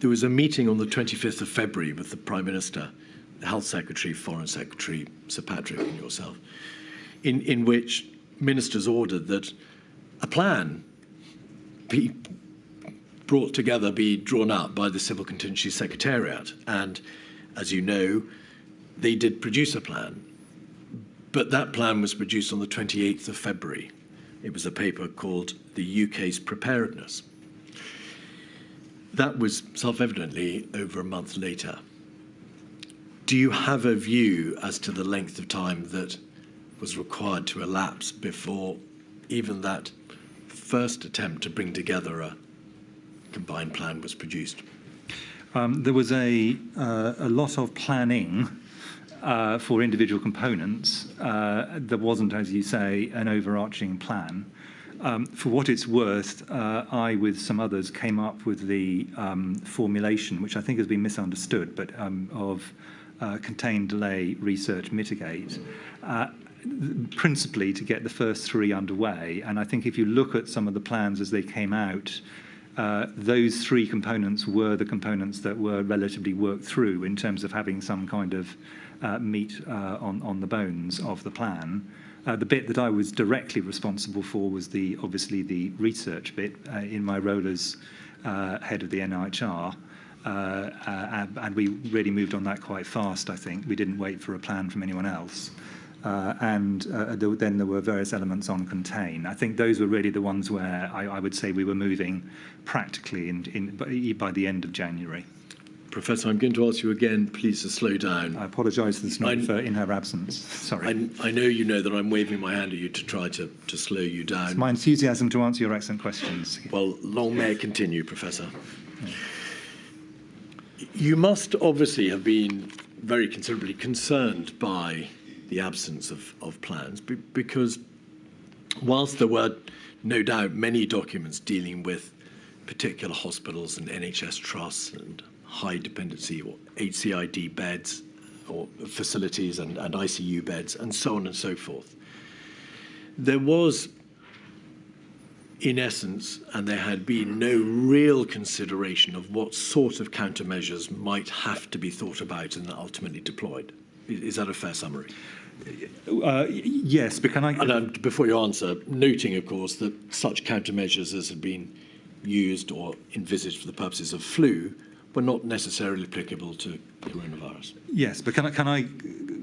Speaker 4: there was a meeting on the 25th of February with the Prime Minister, the Health Secretary, Foreign Secretary, Sir Patrick and yourself, in which ministers ordered that a plan be brought together, be drawn up by the Civil Contingency Secretariat. And as you know, they did produce a plan. But that plan was produced on the 28th of February. It was a paper called The UK's Preparedness. That was self-evidently over a month later. Do you have a view as to the length of time that was required to elapse before even that first attempt to bring together a combined plan was produced?
Speaker 1: There was a lot of planning for individual components. There wasn't, as you say, an overarching plan. For what it's worth, I, with some others, came up with the formulation, which I think has been misunderstood, but of contain, delay, research, mitigate, principally to get the first three underway. And I think if you look at some of the plans as they came out, those three components were the components that were relatively worked through in terms of having some kind of meat on the bones of the plan. The bit that I was directly responsible for was obviously the research bit in my role as head of the NIHR. And we really moved on that quite fast, I think. We didn't wait for a plan from anyone else. Then there were various elements on contain. I think those were really the ones where I would say we were moving practically by the end of January.
Speaker 4: Professor, I'm going to ask you again, please, to slow down.
Speaker 1: I apologise for the snort in her absence. Sorry.
Speaker 4: I know you know that I'm waving my hand at you to try to slow you down.
Speaker 1: It's my enthusiasm to answer your excellent questions.
Speaker 4: Well, long may it continue, Professor. Yeah. You must obviously have been very considerably concerned by the absence of plans, because whilst there were no doubt many documents dealing with particular hospitals and NHS trusts and high dependency or HCID beds or facilities and ICU beds and so on and so forth, there was, in essence, and there had been no real consideration of what sort of countermeasures might have to be thought about and ultimately deployed. Is that a fair summary?
Speaker 1: Yes, but can I...
Speaker 4: And before you answer, noting, of course, that such countermeasures as had been used or envisaged for the purposes of flu were not necessarily applicable to coronavirus.
Speaker 1: Yes, but can I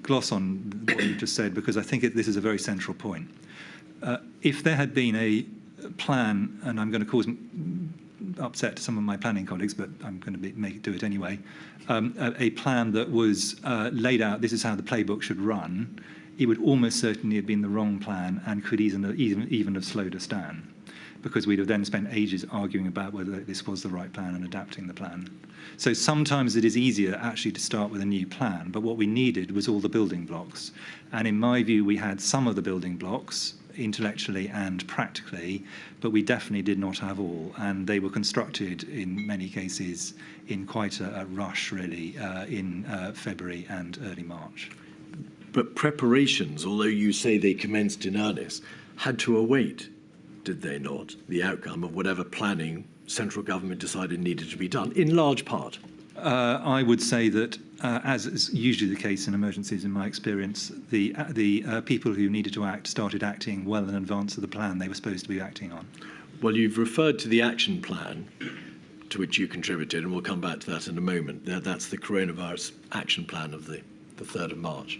Speaker 1: gloss on what you just said, because I think this is a very central point. If there had been a plan, and I'm going to cause upset to some of my planning colleagues, but I'm going to do it anyway, a plan that was laid out, this is how the playbook should run, it would almost certainly have been the wrong plan and could even have slowed us down. because we'd have then spent ages arguing about whether this was the right plan and adapting the plan. So sometimes it is easier actually to start with a new plan, but what we needed was all the building blocks. And in my view, we had some of the building blocks, intellectually and practically, but we definitely did not have all, and they were constructed in many cases in quite a rush, really, in February and early March.
Speaker 4: But preparations, although you say they commenced in earnest, had to await, did they not, the outcome of whatever planning central government decided needed to be done, in large part?
Speaker 1: I would say that, as is usually the case in emergencies, in my experience, the people who needed to act started acting well in advance of the plan they were supposed to be acting on.
Speaker 4: Well, you've referred to the action plan to which you contributed, and we'll come back to that in a moment. That's the coronavirus action plan of the 3rd of March,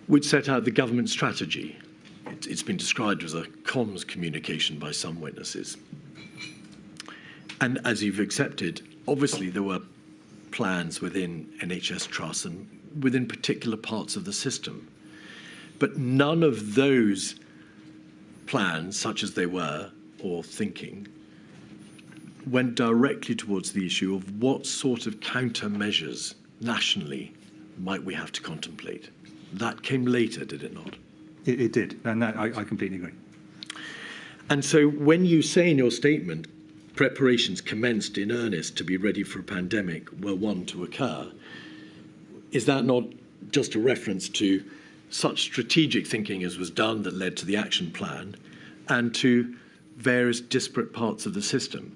Speaker 4: which set out the government strategy. It's been described as a comms communication by some witnesses. And as you've accepted, obviously there were plans within NHS trusts and within particular parts of the system. But none of those plans, such as they were, or thinking, went directly towards the issue of what sort of countermeasures nationally might we have to contemplate. That came later, did it not?
Speaker 1: It did, and that, I completely agree.
Speaker 4: And so when you say in your statement, preparations commenced in earnest to be ready for a pandemic were one to occur, is that not just a reference to such strategic thinking as was done that led to the action plan and to various disparate parts of the system?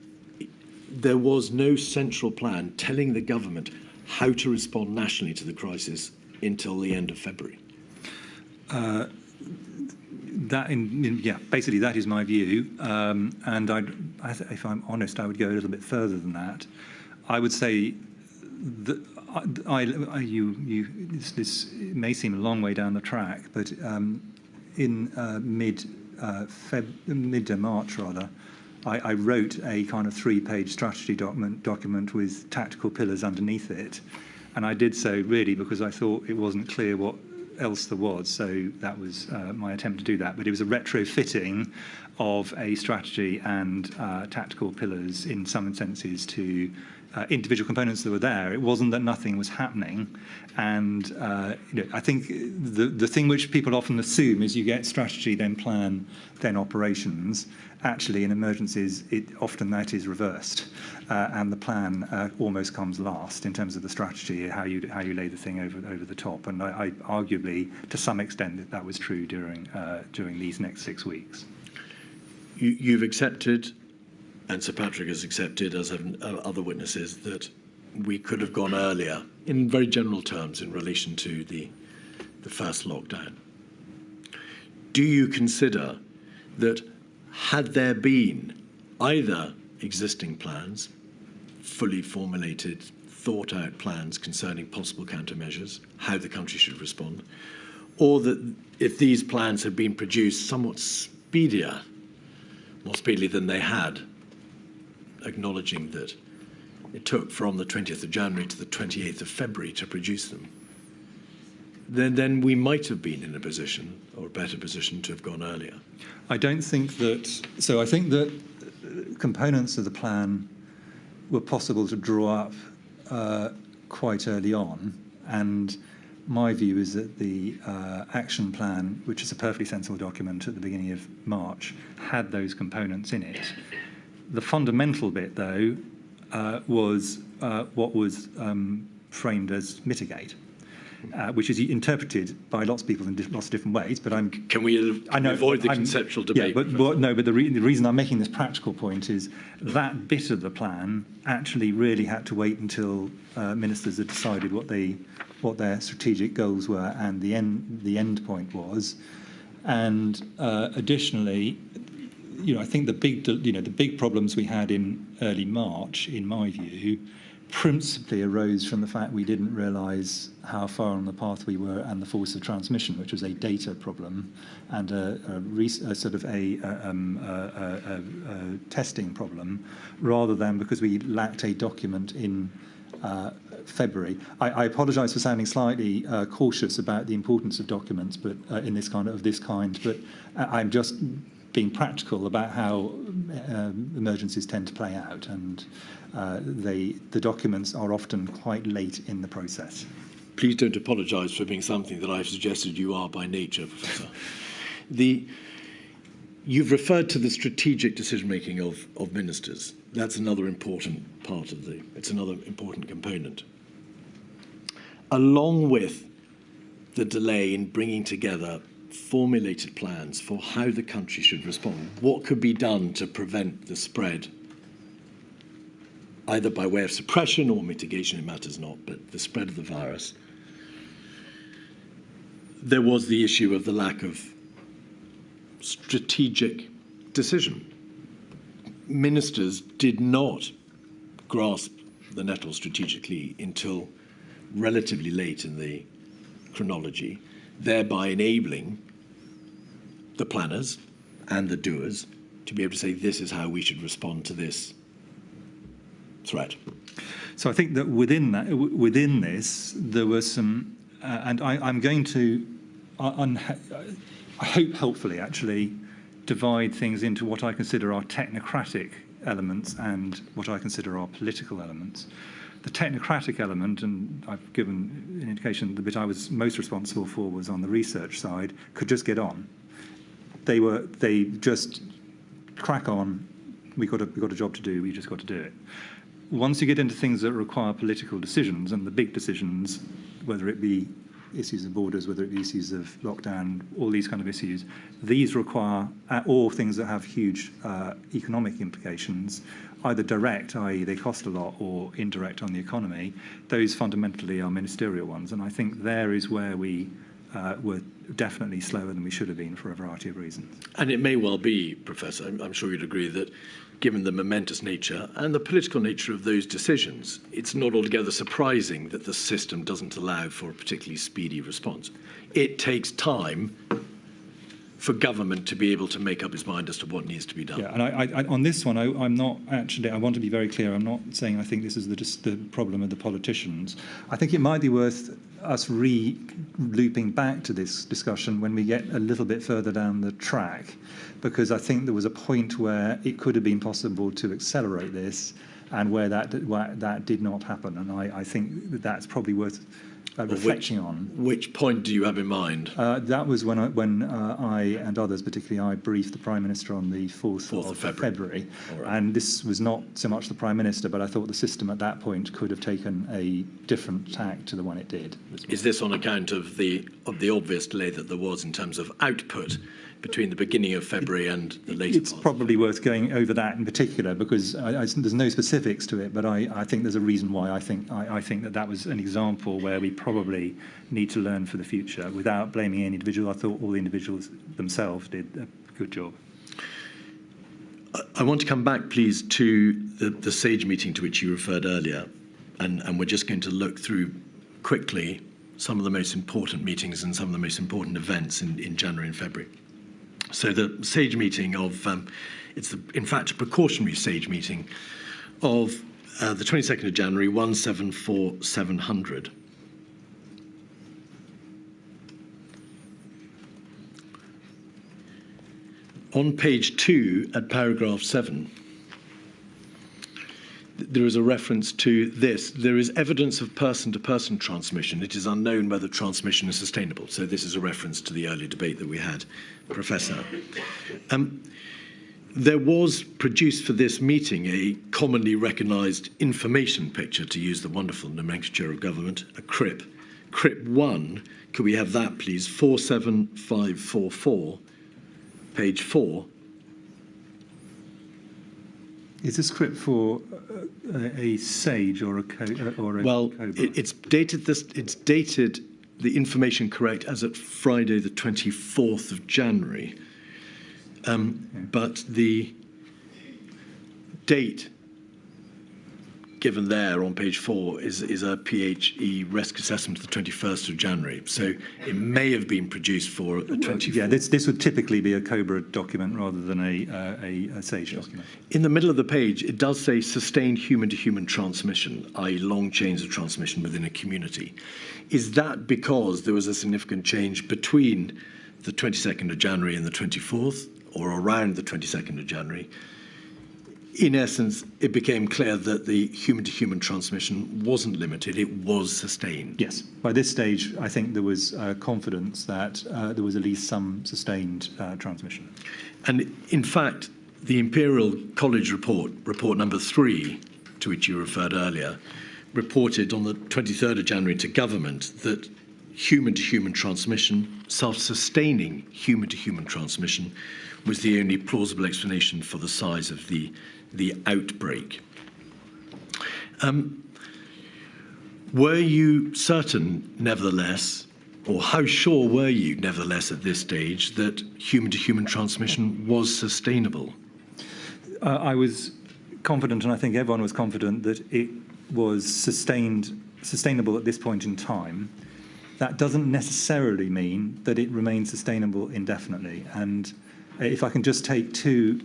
Speaker 4: There was no central plan telling the government how to respond nationally to the crisis until the end of February.
Speaker 1: Basically that is my view, and if I'm honest, I would go a little bit further than that. I would say that this may seem a long way down the track, but in mid-March rather, I wrote a kind of 3-page strategy document with tactical pillars underneath it, and I did so really because I thought it wasn't clear what else there was, so that was my attempt to do that. But it was a retrofitting of a strategy and tactical pillars in some senses to individual components that were there. It wasn't that nothing was happening, and I think the thing which people often assume is you get strategy, then plan, then operations. Actually, in emergencies, often that is reversed, and the plan almost comes last in terms of the strategy, how you lay the thing over the top. And I arguably, to some extent, that was true during these next 6 weeks.
Speaker 4: You've accepted, and Sir Patrick has accepted, as have other witnesses, that we could have gone earlier, in very general terms, in relation to the first lockdown. Do you consider that had there been either existing plans, fully formulated, thought-out plans concerning possible countermeasures, how the country should respond, or that if these plans had been produced somewhat speedier, more speedily than they had, acknowledging that it took from the 20th of January to the 28th of February to produce them, then we might have been in a position, or a better position, to have gone earlier.
Speaker 1: I don't think that. So I think that components of the plan were possible to draw up quite early on, and my view is that the action plan, which is a perfectly sensible document at the beginning of March, had those components in it. The fundamental bit, though, was what was framed as mitigate, which is interpreted by lots of people in lots of different ways. But
Speaker 4: Can we avoid the conceptual debate?
Speaker 1: Yeah, but the reason I'm making this practical point is that bit of the plan actually really had to wait until ministers had decided what their strategic goals were and the end point was. And additionally, I think the big problems we had in early March, in my view, principally arose from the fact we didn't realise how far on the path we were and the force of transmission, which was a data problem and a testing problem, rather than because we lacked a document in February. I apologise for sounding slightly cautious about the importance of documents, but in this kind, but I'm just being practical about how emergencies tend to play out, and the documents are often quite late in the process.
Speaker 4: Please don't apologise for being something that I've suggested you are by nature, Professor. You've referred to the strategic decision-making of ministers. That's another important part of it's another important component. Along with the delay in bringing together formulated plans for how the country should respond, what could be done to prevent the spread, either by way of suppression or mitigation, it matters not, but the spread of the virus? There was the issue of the lack of strategic decision. Ministers did not grasp the nettle strategically until relatively late in the chronology, thereby enabling the planners and the doers to be able to say, this is how we should respond to this threat. So
Speaker 1: I think that within this, there were some, and I'm going to, I hope helpfully actually, divide things into what I consider are technocratic elements and what I consider are political elements. The technocratic element, and I've given an indication, the bit I was most responsible for was on the research side, could just get on. They just crack on. We got a job to do. We just got to do it. Once you get into things that require political decisions, and the big decisions, whether it be issues of borders, whether it be issues of lockdown, all these kind of issues, these require, or things that have huge economic implications, either direct, i.e. they cost a lot, or indirect on the economy. Those fundamentally are ministerial ones, and I think there is where we were definitely slower than we should have been for a variety of reasons.
Speaker 4: And it may well be, Professor, I'm sure you'd agree that given the momentous nature and the political nature of those decisions, it's not altogether surprising that the system doesn't allow for a particularly speedy response. It takes time for government to be able to make up its mind as to what needs to be done.
Speaker 1: Yeah, and I on this one, I'm not actually, I want to be very clear, I'm not saying I think this is the problem of the politicians. I think it might be worth us looping back to this discussion when we get a little bit further down the track, because I think there was a point where it could have been possible to accelerate this, and where that did not happen, and I think that's probably worth reflecting on.
Speaker 4: Which point do you have in mind?
Speaker 1: That was when I and others, particularly I, briefed the Prime Minister on the 4th of February. Right. And this was not so much the Prime Minister, but I thought the system at that point could have taken a different tack to the one it did.
Speaker 4: Is this on account of the obvious delay that there was in terms of output between the beginning of February and the later
Speaker 1: It's probably worth going over that in particular, because there's no specifics to it, but I think there's a reason why I think that was an example where we probably need to learn for the future without blaming any individual. I thought all the individuals themselves did a good job.
Speaker 4: I want to come back, please, to the SAGE meeting to which you referred earlier, and we're just going to look through quickly some of the most important meetings and some of the most important events in January and February. So the SAGE meeting of, in fact, a precautionary SAGE meeting of the 22nd of January, 174700. On page 2 at paragraph 7, there is a reference to this. There is evidence of person-to-person transmission. It is unknown whether transmission is sustainable. So this is a reference to the earlier debate that we had, Professor. There was produced for this meeting a commonly recognised information picture, to use the wonderful nomenclature of government, a CRIP. CRIP 1, could we have that, please? 47544, page 4.
Speaker 1: Is this script for a SAGE or a Cobra?
Speaker 4: Well, it's dated. It's dated. The information correct as at Friday, the 24th of January. But the date given there on page 4 is a PHE risk assessment of the 21st of January. So it may have been produced for a 24th.
Speaker 1: Yeah, this would typically be a Cobra document rather than a SAGE document.
Speaker 4: In the middle of the page, it does say sustained human-to-human transmission, i.e. long chains of transmission within a community. Is that because there was a significant change between the 22nd of January and the 24th? or around the 22nd of January, in essence, it became clear that the human-to-human transmission wasn't limited, it was sustained.
Speaker 1: Yes. By this stage, I think there was confidence that there was at least some sustained transmission.
Speaker 4: And in fact, the Imperial College report number 3, to which you referred earlier, reported on the 23rd of January to government that human-to-human transmission, self-sustaining human-to-human transmission, was the only plausible explanation for the size of the outbreak. Were you certain, nevertheless, or how sure were you, nevertheless, at this stage, that human-to-human transmission was sustainable?
Speaker 1: I was confident, and I think everyone was confident, that it was sustainable at this point in time. That doesn't necessarily mean that it remains sustainable indefinitely. And if I can just take two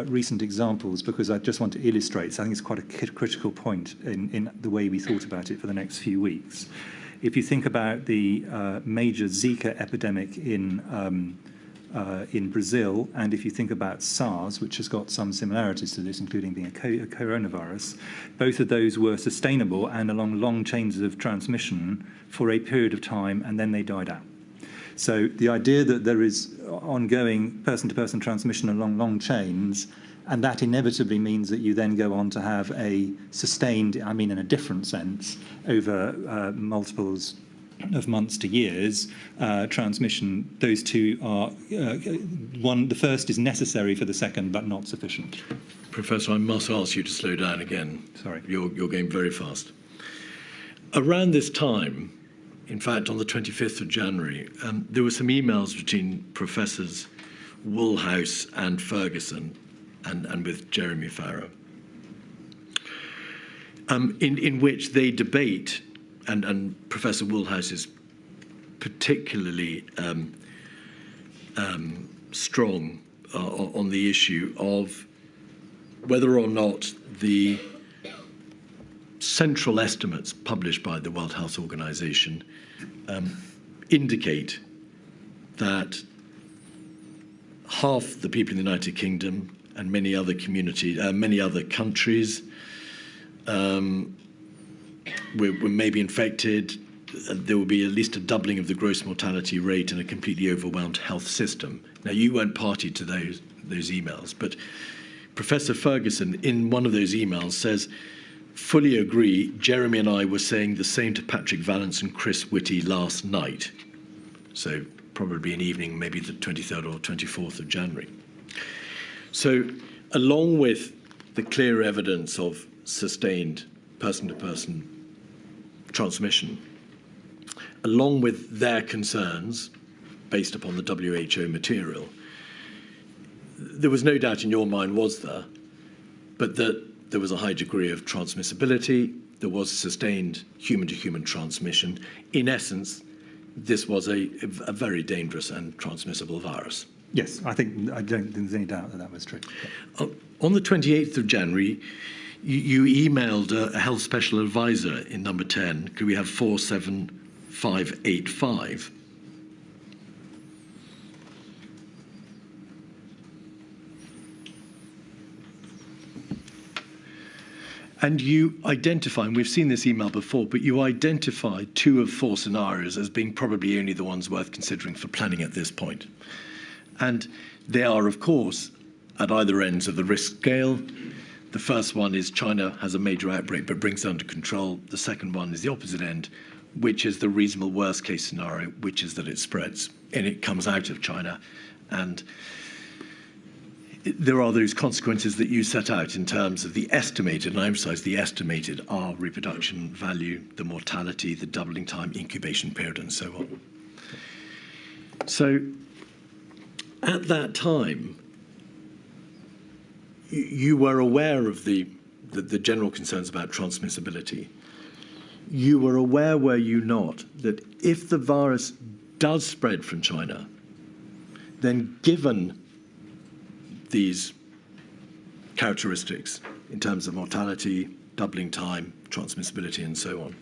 Speaker 1: recent examples, because I just want to illustrate, so I think it's quite a critical point in the way we thought about it for the next few weeks. If you think about the major Zika epidemic in Brazil, and if you think about SARS, which has got some similarities to this, including being a coronavirus, both of those were sustainable and along long chains of transmission for a period of time, and then they died out. So the idea that there is ongoing person-to-person transmission along long chains, and that inevitably means that you then go on to have a sustained, I mean in a different sense, over multiples of months to years, transmission, those two are, the first is necessary for the second, but not sufficient.
Speaker 4: Professor, I must ask you to slow down again.
Speaker 1: Sorry.
Speaker 4: You're going very fast. Around this time, in fact, on the 25th of January, there were some emails between Professors Woolhouse and Ferguson and with Jeremy Farrow, in which they debate, and Professor Woolhouse is particularly strong on the issue of whether or not the central estimates published by the World Health Organization indicate that half the people in the United Kingdom and many other communities, many other countries were maybe infected. There will be at least a doubling of the gross mortality rate and a completely overwhelmed health system. Now, you weren't party to those emails, but Professor Ferguson, in one of those emails, says, "Fully agree, Jeremy and I were saying the same to Patrick Vallance and Chris Whitty last night." So probably an evening, maybe the 23rd or 24th of January. So along with the clear evidence of sustained person-to-person transmission, along with their concerns based upon the WHO material, there was no doubt in your mind, was there, but that there was a high degree of transmissibility, there was sustained human-to-human transmission. In essence, this was a very dangerous and transmissible virus.
Speaker 1: Yes, I don't think there's any doubt that that was true.
Speaker 4: On the 28th of January, you emailed a health special advisor in number 10. Could we have 47585? And you identify, and we've seen this email before, but you identify 2 of 4 scenarios as being probably only the ones worth considering for planning at this point. And they are, of course, at either ends of the risk scale. The first one is China has a major outbreak but brings it under control. The second one is the opposite end, which is the reasonable worst case scenario, which is that it spreads and it comes out of China. And there are those consequences that you set out in terms of the estimated, and I emphasize the estimated, R reproduction value, the mortality, the doubling time, incubation period, and so on. So at that time, you were aware of the general concerns about transmissibility. You were aware, were you not, that if the virus does spread from China, then given these characteristics in terms of mortality, doubling time, transmissibility, and so on,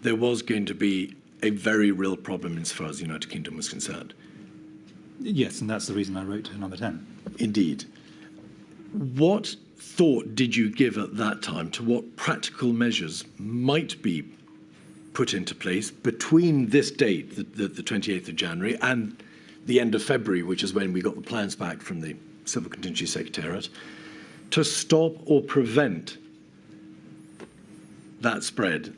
Speaker 4: there was going to be a very real problem as far as the United Kingdom was concerned?
Speaker 1: Yes, and that's the reason I wrote to number 10.
Speaker 4: Indeed. What thought did you give at that time to what practical measures might be put into place between this date, the 28th of January, and the end of February, which is when we got the plans back from the Civil Contingency Secretariat, to stop or prevent that spread,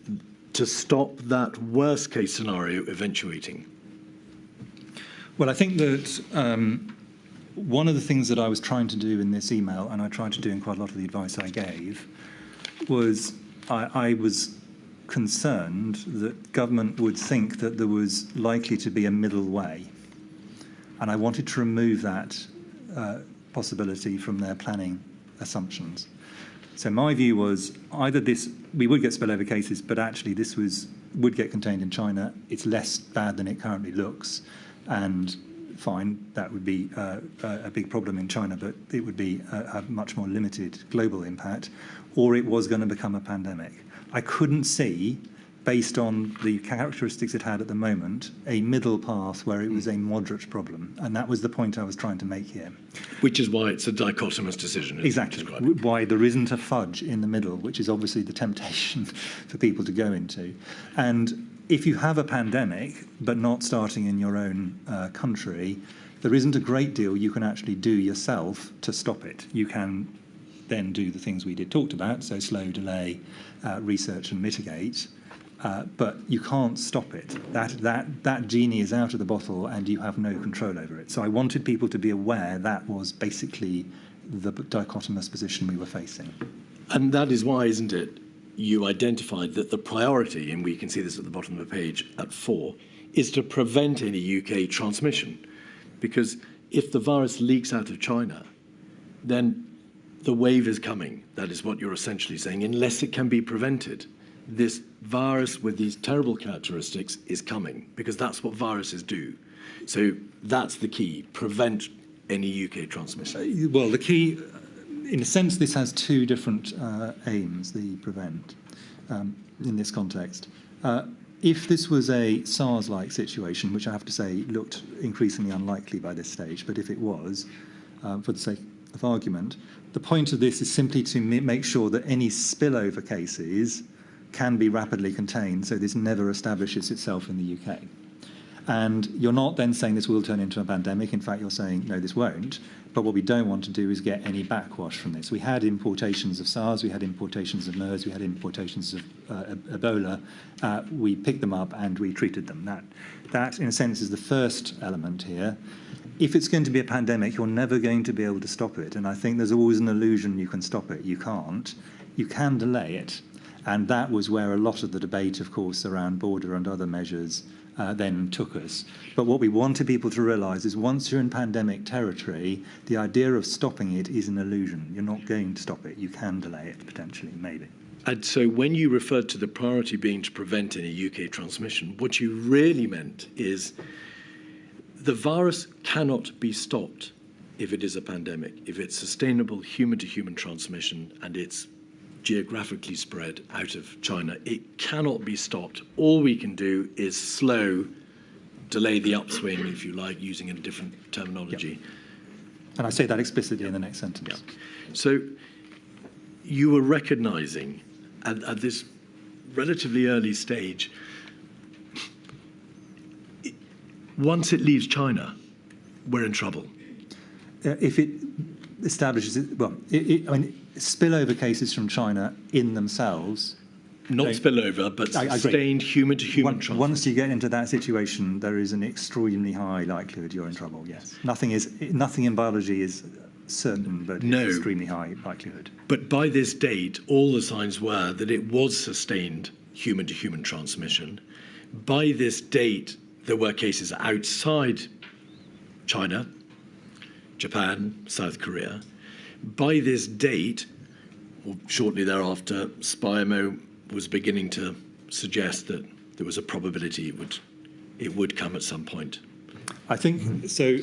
Speaker 4: to stop that worst case scenario eventuating?
Speaker 1: Well, I think that one of the things that I was trying to do in this email, and I tried to do in quite a lot of the advice I gave, was I was concerned that government would think that there was likely to be a middle way. And I wanted to remove that possibility from their planning assumptions. So my view was either we would get spillover cases, but actually this would get contained in China. It's less bad than it currently looks. And fine, that would be a big problem in China, but it would be a much more limited global impact, or it was going to become a pandemic. I couldn't see, based on the characteristics it had at the moment, a middle path where it was a moderate problem. And that was the point I was trying to make here.
Speaker 4: Which is why it's a dichotomous decision.
Speaker 1: Exactly. Why there isn't a fudge in the middle, which is obviously the temptation for people to go into. And if you have a pandemic, but not starting in your own country, there isn't a great deal you can actually do yourself to stop it. You can then do the things we talked about, so slow, delay, research and mitigate, but you can't stop it. That genie is out of the bottle and you have no control over it. So I wanted people to be aware that was basically the dichotomous position we were facing.
Speaker 4: And that is why, isn't it, you identified that the priority, and we can see this at the bottom of the page at 4, is to prevent any UK transmission. Because if the virus leaks out of China, then the wave is coming. That is what you're essentially saying, unless it can be prevented. This virus with these terrible characteristics is coming, because that's what viruses do. So that's the key, prevent any UK transmission.
Speaker 1: Well, the key, in a sense, this has two different aims, the prevent, in this context. If this was a SARS-like situation, which I have to say looked increasingly unlikely by this stage, but if it was, for the sake of argument, the point of this is simply to make sure that any spillover cases can be rapidly contained so this never establishes itself in the UK. And you're not then saying this will turn into a pandemic. In fact, you're saying, no, this won't. But what we don't want to do is get any backwash from this. We had importations of SARS, we had importations of MERS, we had importations of Ebola. We picked them up and we treated them. That, in a sense, is the first element here. If it's going to be a pandemic, you're never going to be able to stop it. And I think there's always an illusion you can stop it. You can't. You can delay it. And that was where a lot of the debate, of course, around border and other measures then took us. But what we wanted people to realise is once you're in pandemic territory, the idea of stopping it is an illusion. You're not going to stop it. You can delay it, potentially, maybe.
Speaker 4: And so when you referred to the priority being to prevent any UK transmission, what you really meant is the virus cannot be stopped if it is a pandemic, if it's sustainable human-to-human transmission and it's geographically spread out of China. It cannot be stopped. All we can do is slow, delay the upswing, if you like, using a different terminology.
Speaker 1: Yep. And I say that explicitly in the next sentence.
Speaker 4: Yep. So you were recognising at this relatively early stage, once it leaves China, we're in trouble.
Speaker 1: If it establishes it, well, I mean, spillover cases from China in themselves.
Speaker 4: Not spillover, but sustained human-to-human transmission. Once
Speaker 1: you get into that situation, there is an extremely high likelihood you're in trouble, yes. Nothing in biology is certain, but no. It's extremely high likelihood.
Speaker 4: But by this date, all the signs were that it was sustained human-to-human transmission. By this date, there were cases outside China, Japan, South Korea. By this date, or shortly thereafter, SPIMO was beginning to suggest that there was a probability it would come at some point.
Speaker 1: I think so.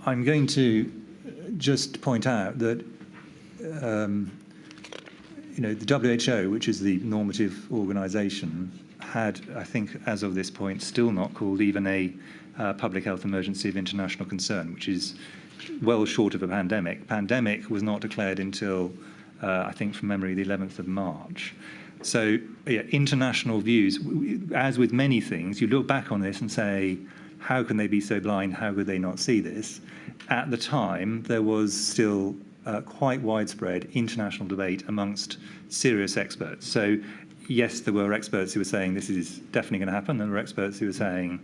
Speaker 1: I'm going to just point out that the WHO, which is the normative organisation, had, I think, as of this point, still not called even a public health emergency of international concern, which is well short of a pandemic. Pandemic was not declared until, I think from memory, the 11th of March. So yeah, international views, as with many things, you look back on this and say, how can they be so blind? How could they not see this? At the time, there was still quite widespread international debate amongst serious experts. So yes, there were experts who were saying this is definitely going to happen, and there were experts who were saying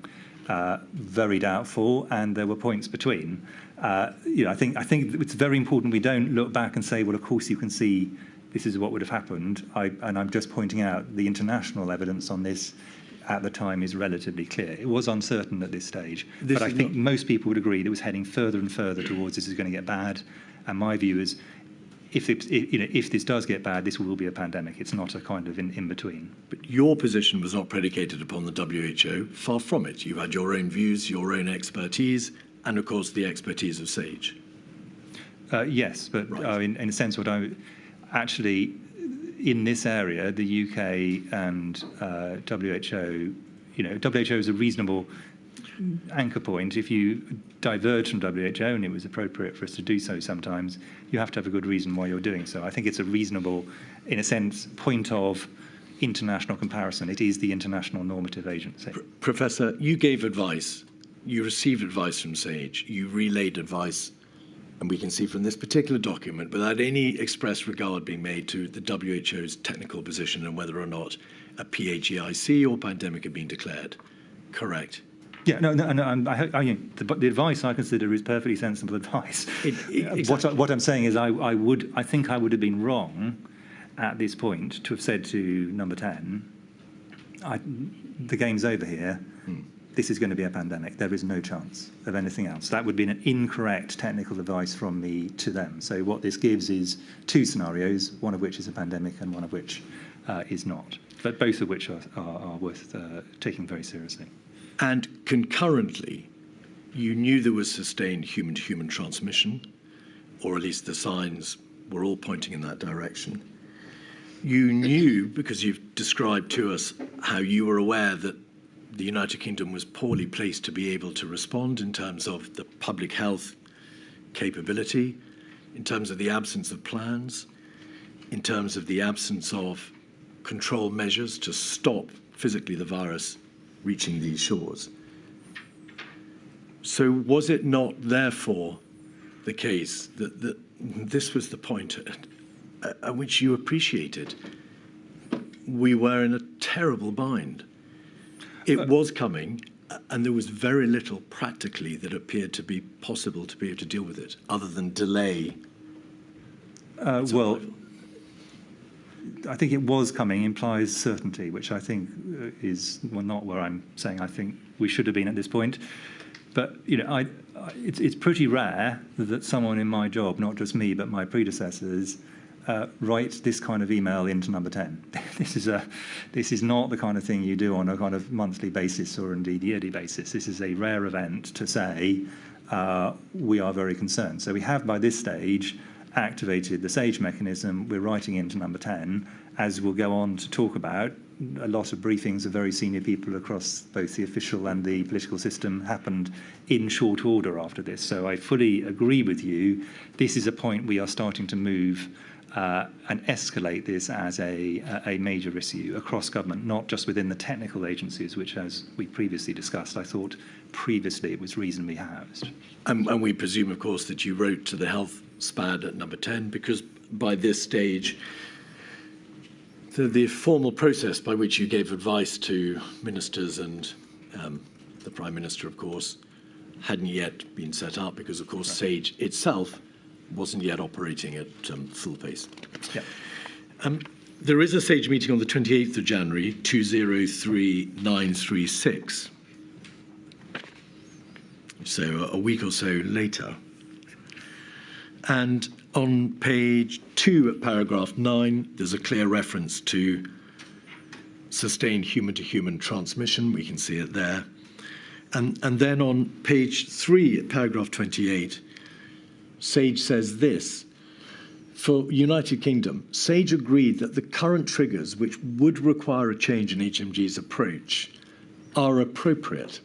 Speaker 1: very doubtful, and there were points between. I think it's very important we don't look back and say, well, of course you can see this is what would have happened. And I'm just pointing out the international evidence on this at the time is relatively clear. It was uncertain at this stage, but I think most people would agree that it was heading further and further towards this is going to get bad. And my view is, if this does get bad, this will be a pandemic. It's not a kind of in between.
Speaker 4: But your position was not predicated upon the WHO. Far from it. You had your own views, your own expertise, and of course the expertise of SAGE.
Speaker 1: Yes, but
Speaker 4: right.
Speaker 1: In a sense, actually, in this area, the UK and WHO, WHO is a reasonable anchor point. If you diverge from WHO, and it was appropriate for us to do so sometimes, you have to have a good reason why you're doing so. I think it's a reasonable, in a sense, point of international comparison. It is the international normative agency.
Speaker 4: Professor, you gave advice. You received advice from SAGE. You relayed advice, and we can see from this particular document, without any express regard being made to the WHO's technical position and whether or not a PHEIC or pandemic had been declared. Correct?
Speaker 1: Yeah, no. The advice I consider is perfectly sensible advice.
Speaker 4: Exactly.
Speaker 1: What I'm saying is, I think I would have been wrong at this point to have said to number 10, the game's over here. This is going to be a pandemic. There is no chance of anything else. That would be an incorrect technical advice from me to them. So what this gives is two scenarios, one of which is a pandemic and one of which is not, but both of which are worth taking very seriously.
Speaker 4: And concurrently, you knew there was sustained human-to-human transmission, or at least the signs were all pointing in that direction. You knew, because you've described to us how you were aware that the United Kingdom was poorly placed to be able to respond in terms of the public health capability, in terms of the absence of plans, in terms of the absence of control measures to stop physically the virus reaching these shores. So was it not therefore the case that this was the point at which you appreciated we were in a terrible bind? It was coming, and there was very little practically that appeared to be possible to be able to deal with it, other than delay.
Speaker 1: Well, I think it was coming implies certainty, which I think is not where I'm saying I think we should have been at this point. But it's pretty rare that someone in my job, not just me, but my predecessors, write this kind of email into number 10. This is not the kind of thing you do on a kind of monthly basis or indeed yearly basis. This is a rare event to say we are very concerned. So we have by this stage activated the SAGE mechanism. We're writing into number 10, as we'll go on to talk about. A lot of briefings of very senior people across both the official and the political system happened in short order after this. So I fully agree with you. This is a point we are starting to move and escalate this as a major issue across government, not just within the technical agencies, which, as we previously discussed, I thought previously it was reasonably housed.
Speaker 4: And we presume, of course, that you wrote to the health SPAD at number 10, because by this stage, the formal process by which you gave advice to ministers and the Prime Minister, of course, hadn't yet been set up, because, of course, SAGE itself wasn't yet operating at full pace.
Speaker 1: Yeah.
Speaker 4: There is a SAGE meeting on the 28th of January, 203936. So a week or so later. And on page 2 at paragraph 9, there's a clear reference to sustained human-to-human transmission. We can see it there. And then on page 3 at paragraph 28, SAGE says this: For United Kingdom, SAGE agreed that the current triggers, which would require a change in HMG's approach, are appropriate.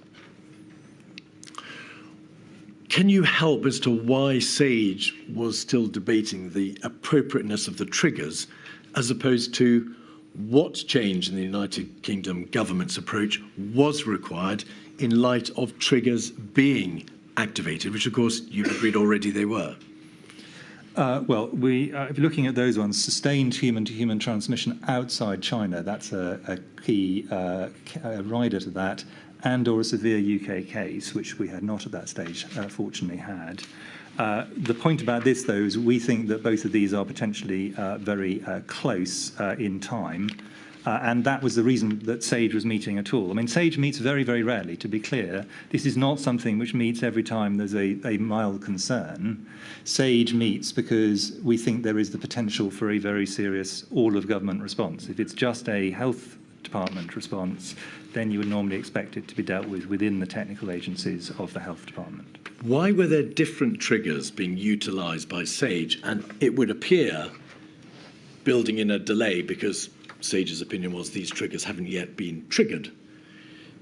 Speaker 4: Can you help as to why SAGE was still debating the appropriateness of the triggers as opposed to what change in the United Kingdom government's approach was required in light of triggers being activated, which of course you've agreed already they were?
Speaker 1: Well, if you're looking at those ones, sustained human-to-human transmission outside China, that's a key rider to that, and or a severe UK case, which we had not at that stage, fortunately had. The point about this, though, is we think that both of these are potentially very close in time. And that was the reason that SAGE was meeting at all. I mean, SAGE meets very, very rarely, to be clear. This is not something which meets every time there's a mild concern. SAGE meets because we think there is the potential for a very serious all-of-government response. If it's just a health department response, then you would normally expect it to be dealt with within the technical agencies of the health department.
Speaker 4: Why were there different triggers being utilised by SAGE? And it would appear, building in a delay, because SAGE's opinion was these triggers haven't yet been triggered,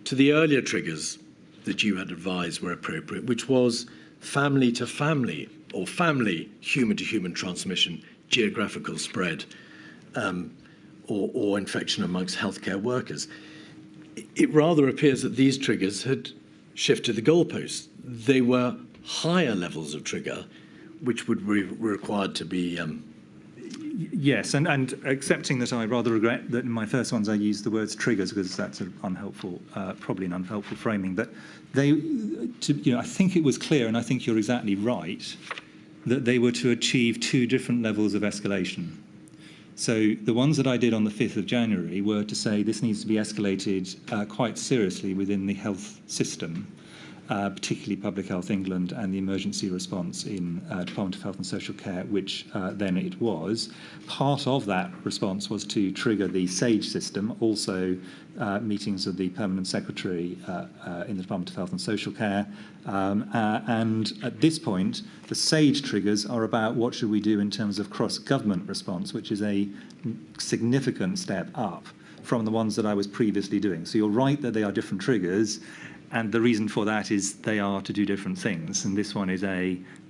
Speaker 4: to the earlier triggers that you had advised were appropriate, which was family to family or family human-to-human transmission, geographical spread, or infection amongst healthcare workers. It rather appears that these triggers had shifted the goalposts. They were higher levels of trigger, which would be required to be...
Speaker 1: Yes, and accepting that I rather regret that in my first ones I used the words triggers because that's an unhelpful, probably an unhelpful framing. But I think it was clear, and I think you're exactly right, that they were to achieve two different levels of escalation. So the ones that I did on the 5th of January were to say this needs to be escalated quite seriously within the health system, particularly Public Health England and the emergency response in Department of Health and Social Care, which then it was. Part of that response was to trigger the SAGE system, also meetings of the Permanent Secretary in the Department of Health and Social Care. And at this point, the SAGE triggers are about what should we do in terms of cross-government response, which is a significant step up from the ones that I was previously doing. So you're right that they are different triggers, and the reason for that is they are to do different things. And this one is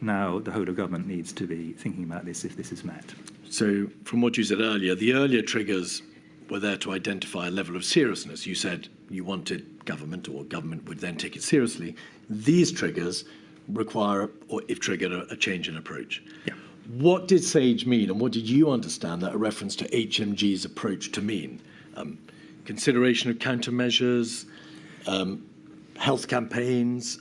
Speaker 1: now the whole of government needs to be thinking about this if this is met.
Speaker 4: So from what you said earlier, the earlier triggers were there to identify a level of seriousness. You said you wanted government, or government would then take it seriously. These triggers require, or if triggered, a change in approach.
Speaker 1: Yeah.
Speaker 4: What did SAGE mean, and what did you understand that a reference to HMG's approach to mean? Consideration of countermeasures, health campaigns,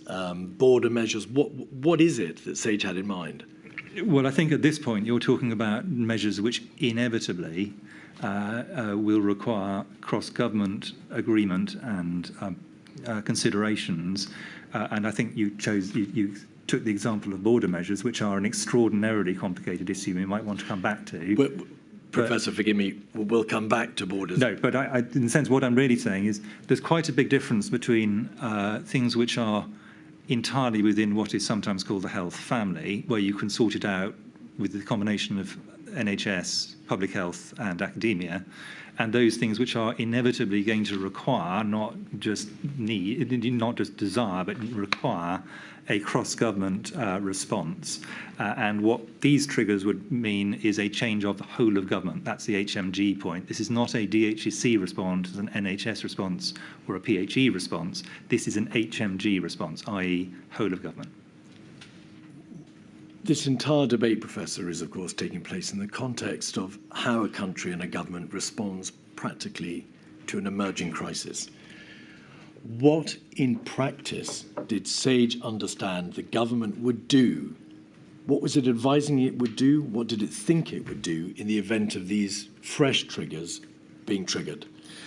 Speaker 4: border measures. What is it that SAGE had in mind?
Speaker 1: Well, I think at this point you're talking about measures which inevitably will require cross-government agreement and considerations. And I think you took the example of border measures, which are an extraordinarily complicated issue we might want to come back to.
Speaker 4: Professor, forgive me, we'll come back to borders.
Speaker 1: No, but in a sense, what I'm really saying is there's quite a big difference between things which are entirely within what is sometimes called the health family, where you can sort it out with the combination of NHS, public health and academia, and those things which are inevitably going to require, not just desire, but require a cross-government response. And what these triggers would mean is a change of the whole of government. That's the HMG point. This is not a DHEC response, an NHS response, or a PHE response. This is an HMG response, i.e. whole of government.
Speaker 4: This entire debate, Professor, is of course taking place in the context of how a country and a government responds practically to an emerging crisis. What, in practice, did SAGE understand the government would do? What was it advising it would do? What did it think it would do in the event of these fresh triggers being triggered?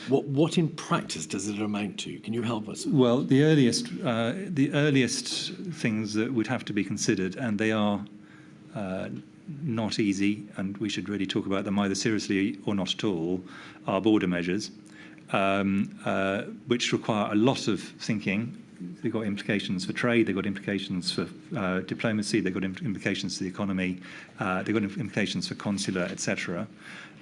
Speaker 4: What in practice does it amount to? Can you help us?
Speaker 1: Well, the earliest things that would have to be considered, and they are not easy, and we should really talk about them either seriously or not at all, are border measures. Which require a lot of thinking, they've got implications for trade, they've got implications for diplomacy, they've got implications for the economy, they've got implications for consular, etc.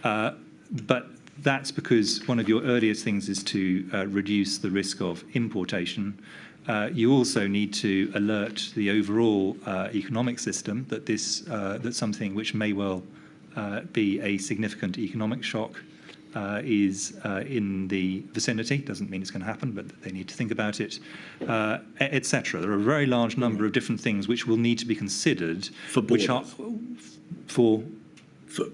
Speaker 1: But that's because one of your earliest things is to reduce the risk of importation. You also need to alert the overall economic system that that something which may well be a significant economic shock is in the vicinity. Doesn't mean it's going to happen, but they need to think about it, etc. There are a very large number of different things which will need to be considered.
Speaker 4: For borders?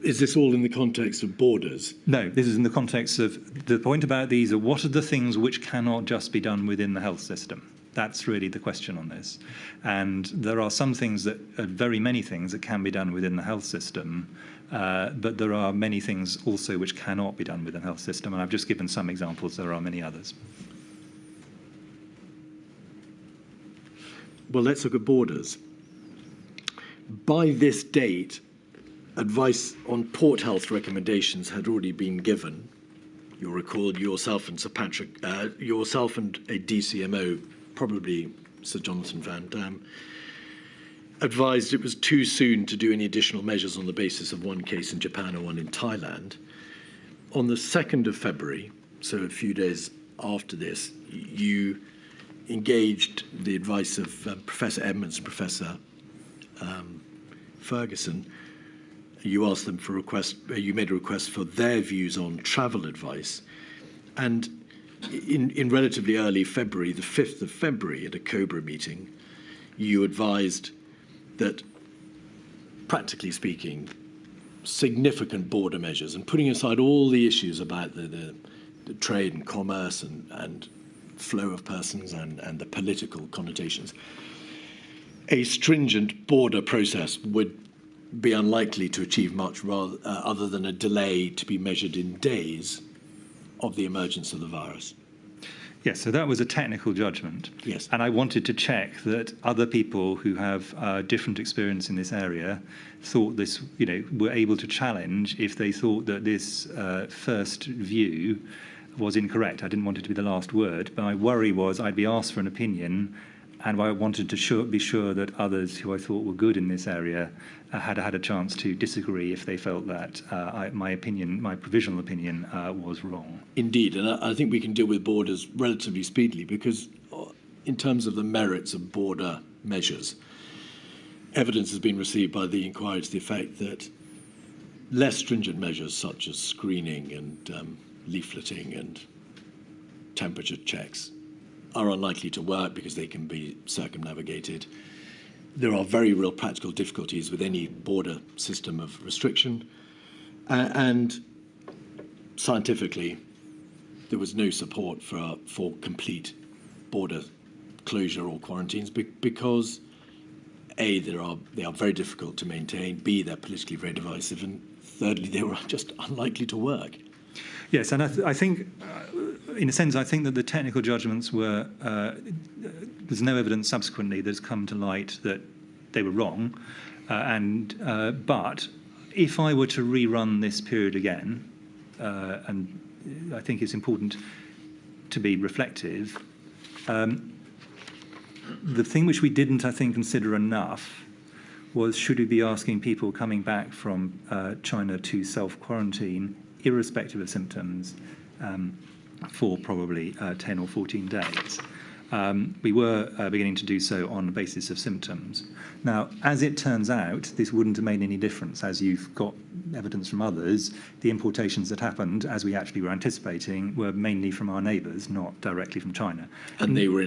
Speaker 4: Is this all in the context of borders?
Speaker 1: No, this is in the context of the point about these are what are the things which cannot just be done within the health system. That's really the question on this. And there are some things very many things that can be done within the health system, but there are many things also which cannot be done within the health system. And I've just given some examples. There are many others.
Speaker 4: Well, let's look at borders. By this date, advice on port health recommendations had already been given. You'll recall yourself and Sir Patrick, yourself and a DCMO, probably Sir Jonathan Van Dam, advised it was too soon to do any additional measures on the basis of one case in Japan and one in Thailand. On the 2nd of February, so a few days after this, you engaged the advice of Professor Edmonds and Professor Ferguson. You asked them for you made a request for their views on travel advice. And in relatively early February, the 5th of February, at a COBRA meeting, you advised that, practically speaking, significant border measures, and putting aside all the issues about the trade and commerce and flow of persons and the political connotations, a stringent border process would be unlikely to achieve much other than a delay to be measured in days of the emergence of the virus.
Speaker 1: Yes, so that was a technical judgment.
Speaker 4: Yes.
Speaker 1: And I wanted to check that other people who have different experience in this area thought this, were able to challenge if they thought that this first view was incorrect. I didn't want it to be the last word, but my worry was I'd be asked for an opinion, and I wanted to be sure that others who I thought were good in this area had a chance to disagree if they felt that my provisional opinion, was wrong.
Speaker 4: Indeed, and I think we can deal with borders relatively speedily because in terms of the merits of border measures, evidence has been received by the inquiry to the effect that less stringent measures such as screening and leafleting and temperature checks are unlikely to work because they can be circumnavigated. There are very real practical difficulties with any border system of restriction, and scientifically, there was no support for complete border closure or quarantines because A, they are very difficult to maintain, B, they're politically very divisive, and thirdly, they were just unlikely to work.
Speaker 1: Yes, and I think, in a sense, I think that the technical judgments were, there's no evidence subsequently that's come to light that they were wrong. But if I were to rerun this period again, and I think it's important to be reflective, the thing which we didn't, I think, consider enough was should we be asking people coming back from China to self-quarantine, irrespective of symptoms, for probably 10 or 14 days. We were beginning to do so on the basis of symptoms. Now, as it turns out, this wouldn't have made any difference. As you've got evidence from others, the importations that happened, as we actually were anticipating, were mainly from our neighbours, not directly from China.
Speaker 4: And they were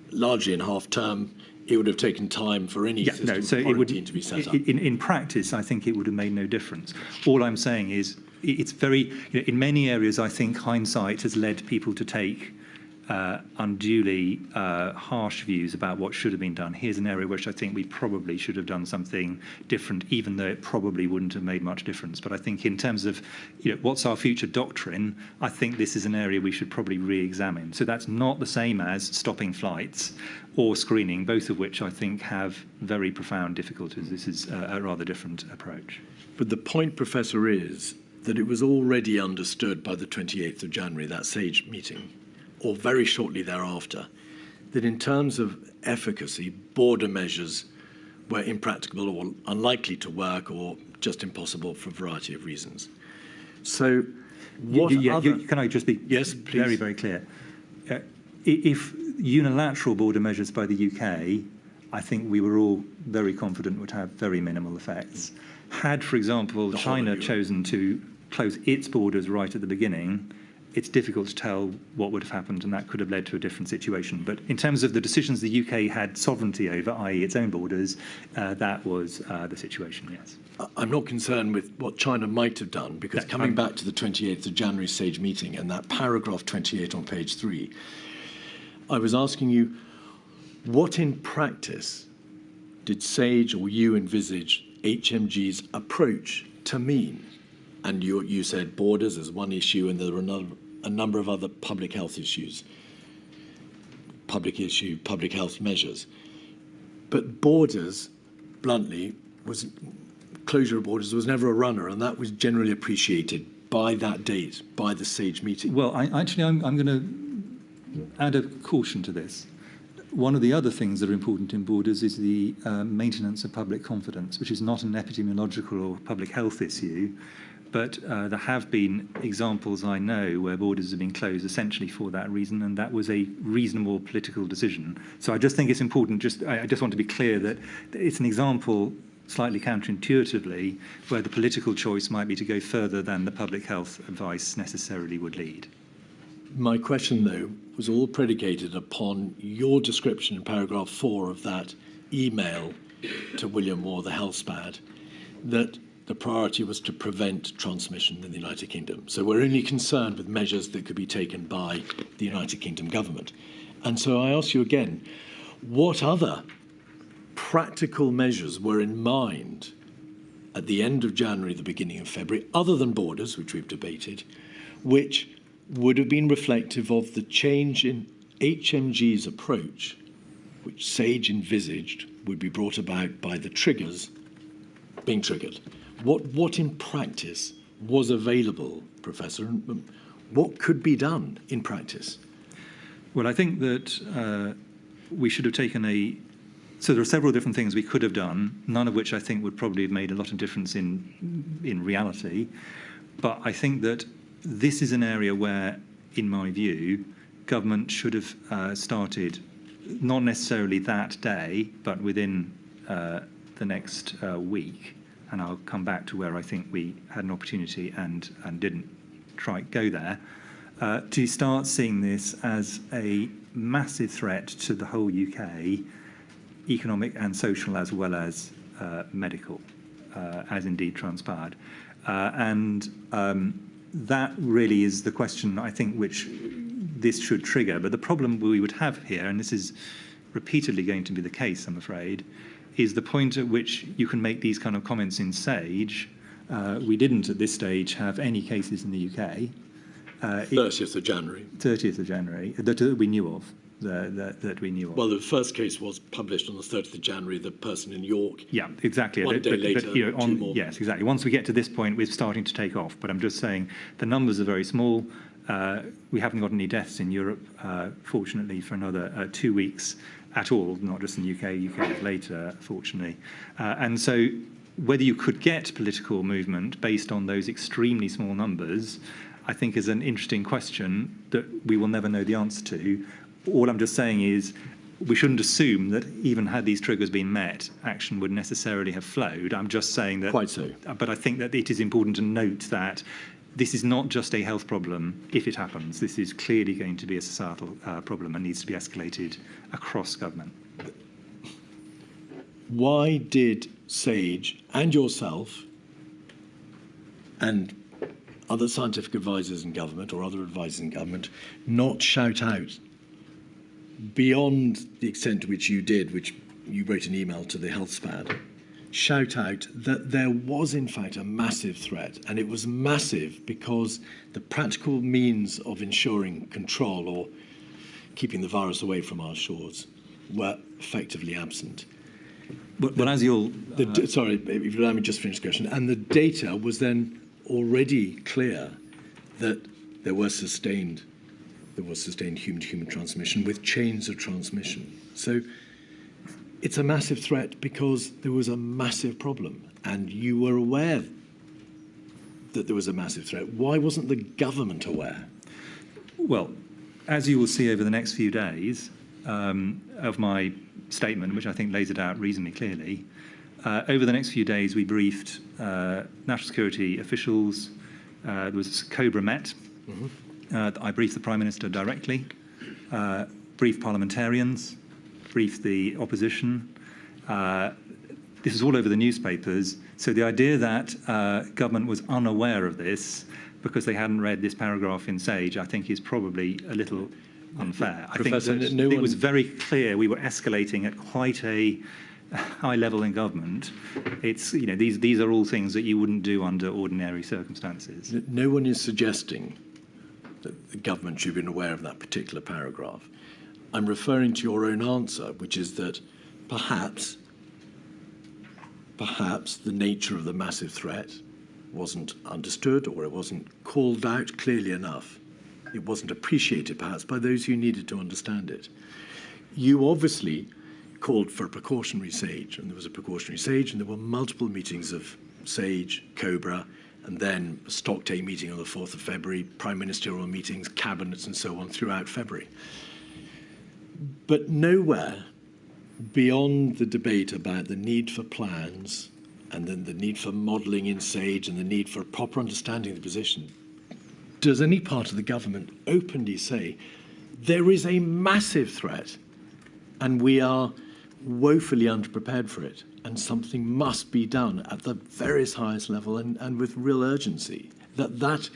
Speaker 4: largely in half-term. It would have taken time for any system of quarantine to be set up.
Speaker 1: In practice, I think it would have made no difference. All I'm saying is it's very, in many areas, I think hindsight has led people to take unduly harsh views about what should have been done. Here's an area which I think we probably should have done something different, even though it probably wouldn't have made much difference. But I think in terms of what's our future doctrine, I think this is an area we should probably re-examine. So that's not the same as stopping flights or screening, both of which I think have very profound difficulties. This is a rather different approach.
Speaker 4: But the point, Professor, is that it was already understood by the 28th of January, that SAGE meeting, or very shortly thereafter, that in terms of efficacy, border measures were impracticable or unlikely to work or just impossible for a variety of reasons. So what other...
Speaker 1: Can I just be
Speaker 4: Yes, please.
Speaker 1: very, very clear? If unilateral border measures by the UK, I think we were all very confident would have very minimal effects. Had, for example, China chosen to close its borders right at the beginning, it's difficult to tell what would have happened, and that could have led to a different situation. But in terms of the decisions the UK had sovereignty over, i.e. its own borders, that was the situation, yes.
Speaker 4: I'm not concerned with what China might have done, because coming back to the 28th of January SAGE meeting and that paragraph 28 on page 3, I was asking you, what in practice did SAGE or you envisage HMG's approach to mean? And you said borders as one issue, and there were a number of other public health issues, public health measures. But borders, bluntly, closure of borders was never a runner, and that was generally appreciated by that date, by the SAGE meeting.
Speaker 1: Well, I'm going to add a caution to this. One of the other things that are important in borders is the maintenance of public confidence, which is not an epidemiological or public health issue, but there have been examples, I know, where borders have been closed essentially for that reason, and that was a reasonable political decision. So I just think it's important, I just want to be clear that it's an example, slightly counterintuitively, where the political choice might be to go further than the public health advice necessarily would lead.
Speaker 4: My question, though, was all predicated upon your description in paragraph 4 of that email to William Moore, the health SPAD, that the priority was to prevent transmission in the United Kingdom. So we're only concerned with measures that could be taken by the United Kingdom government. And so I ask you again, what other practical measures were in mind at the end of January, the beginning of February, other than borders, which we've debated, which would have been reflective of the change in HMG's approach, which SAGE envisaged would be brought about by the triggers being triggered? What in practice was available, Professor? What could be done in practice?
Speaker 1: Well, I think that we should have taken so there are several different things we could have done, none of which I think would probably have made a lot of difference in reality. But I think that this is an area where, in my view, government should have started, not necessarily that day, but within the next week. And I'll come back to where I think we had an opportunity and didn't go there, to start seeing this as a massive threat to the whole UK, economic and social as well as medical, as indeed transpired. That really is the question, I think, which this should trigger. But the problem we would have here, and this is repeatedly going to be the case, I'm afraid, is the point at which you can make these kind of comments in SAGE. We didn't, at this stage, have any cases in the UK.
Speaker 4: 30th of January.
Speaker 1: 30th of January, that we knew of. That we knew of.
Speaker 4: Well, the first case was published on the 30th of January, the person in York.
Speaker 1: Yeah, exactly.
Speaker 4: One day later, two more.
Speaker 1: Yes, exactly. Once we get to this point, we're starting to take off. But I'm just saying the numbers are very small. We haven't got any deaths in Europe, fortunately, for another 2 weeks at all, not just in the UK. UK is later, fortunately. And so whether you could get political movement based on those extremely small numbers, I think is an interesting question that we will never know the answer to. All I'm just saying is we shouldn't assume that even had these triggers been met, action would necessarily have flowed. I'm just saying that...
Speaker 4: Quite so.
Speaker 1: But I think that it is important to note that this is not just a health problem if it happens. This is clearly going to be a societal problem and needs to be escalated across government.
Speaker 4: Why did SAGE and yourself and other scientific advisors in government or other advisors in government not shout out beyond the extent to which you did, which you wrote an email to the health SPAD, shout out that there was in fact a massive threat, and it was massive because the practical means of ensuring control or keeping the virus away from our shores were effectively absent.
Speaker 1: But as you'll...
Speaker 4: Sorry, if you allow me just to finish the question. And the data was then already clear that there were sustained there was sustained human-to-human transmission with chains of transmission. So it's a massive threat because there was a massive problem, and you were aware that there was a massive threat. Why wasn't the government aware?
Speaker 1: Well, as you will see over the next few days of my statement, which I think lays it out reasonably clearly, over the next few days we briefed national security officials. There was Cobra Met. I briefed the Prime Minister directly, briefed parliamentarians, briefed the opposition. This is all over the newspapers. So the idea that government was unaware of this because they hadn't read this paragraph in Sage, I think is probably a little unfair.
Speaker 4: Professor,
Speaker 1: I think it was very clear we were escalating at quite a high level in government. It's, you know, these are all things that you wouldn't do under ordinary circumstances.
Speaker 4: No one is suggesting that the government should have been aware of that particular paragraph. I'm referring to your own answer, which is that perhaps the nature of the massive threat wasn't understood, or it wasn't called out clearly enough. It wasn't appreciated, perhaps, by those who needed to understand it. You obviously called for a precautionary SAGE, and there was a precautionary SAGE, and there were multiple meetings of SAGE, COBRA, and then a stock take meeting on the 4th of February, prime ministerial meetings, cabinets, and so on throughout February. But nowhere beyond the debate about the need for plans and then the need for modelling in SAGE and the need for a proper understanding of the position, does any part of the government openly say there is a massive threat and we are woefully underprepared for it and something must be done at the very highest level and with real urgency? That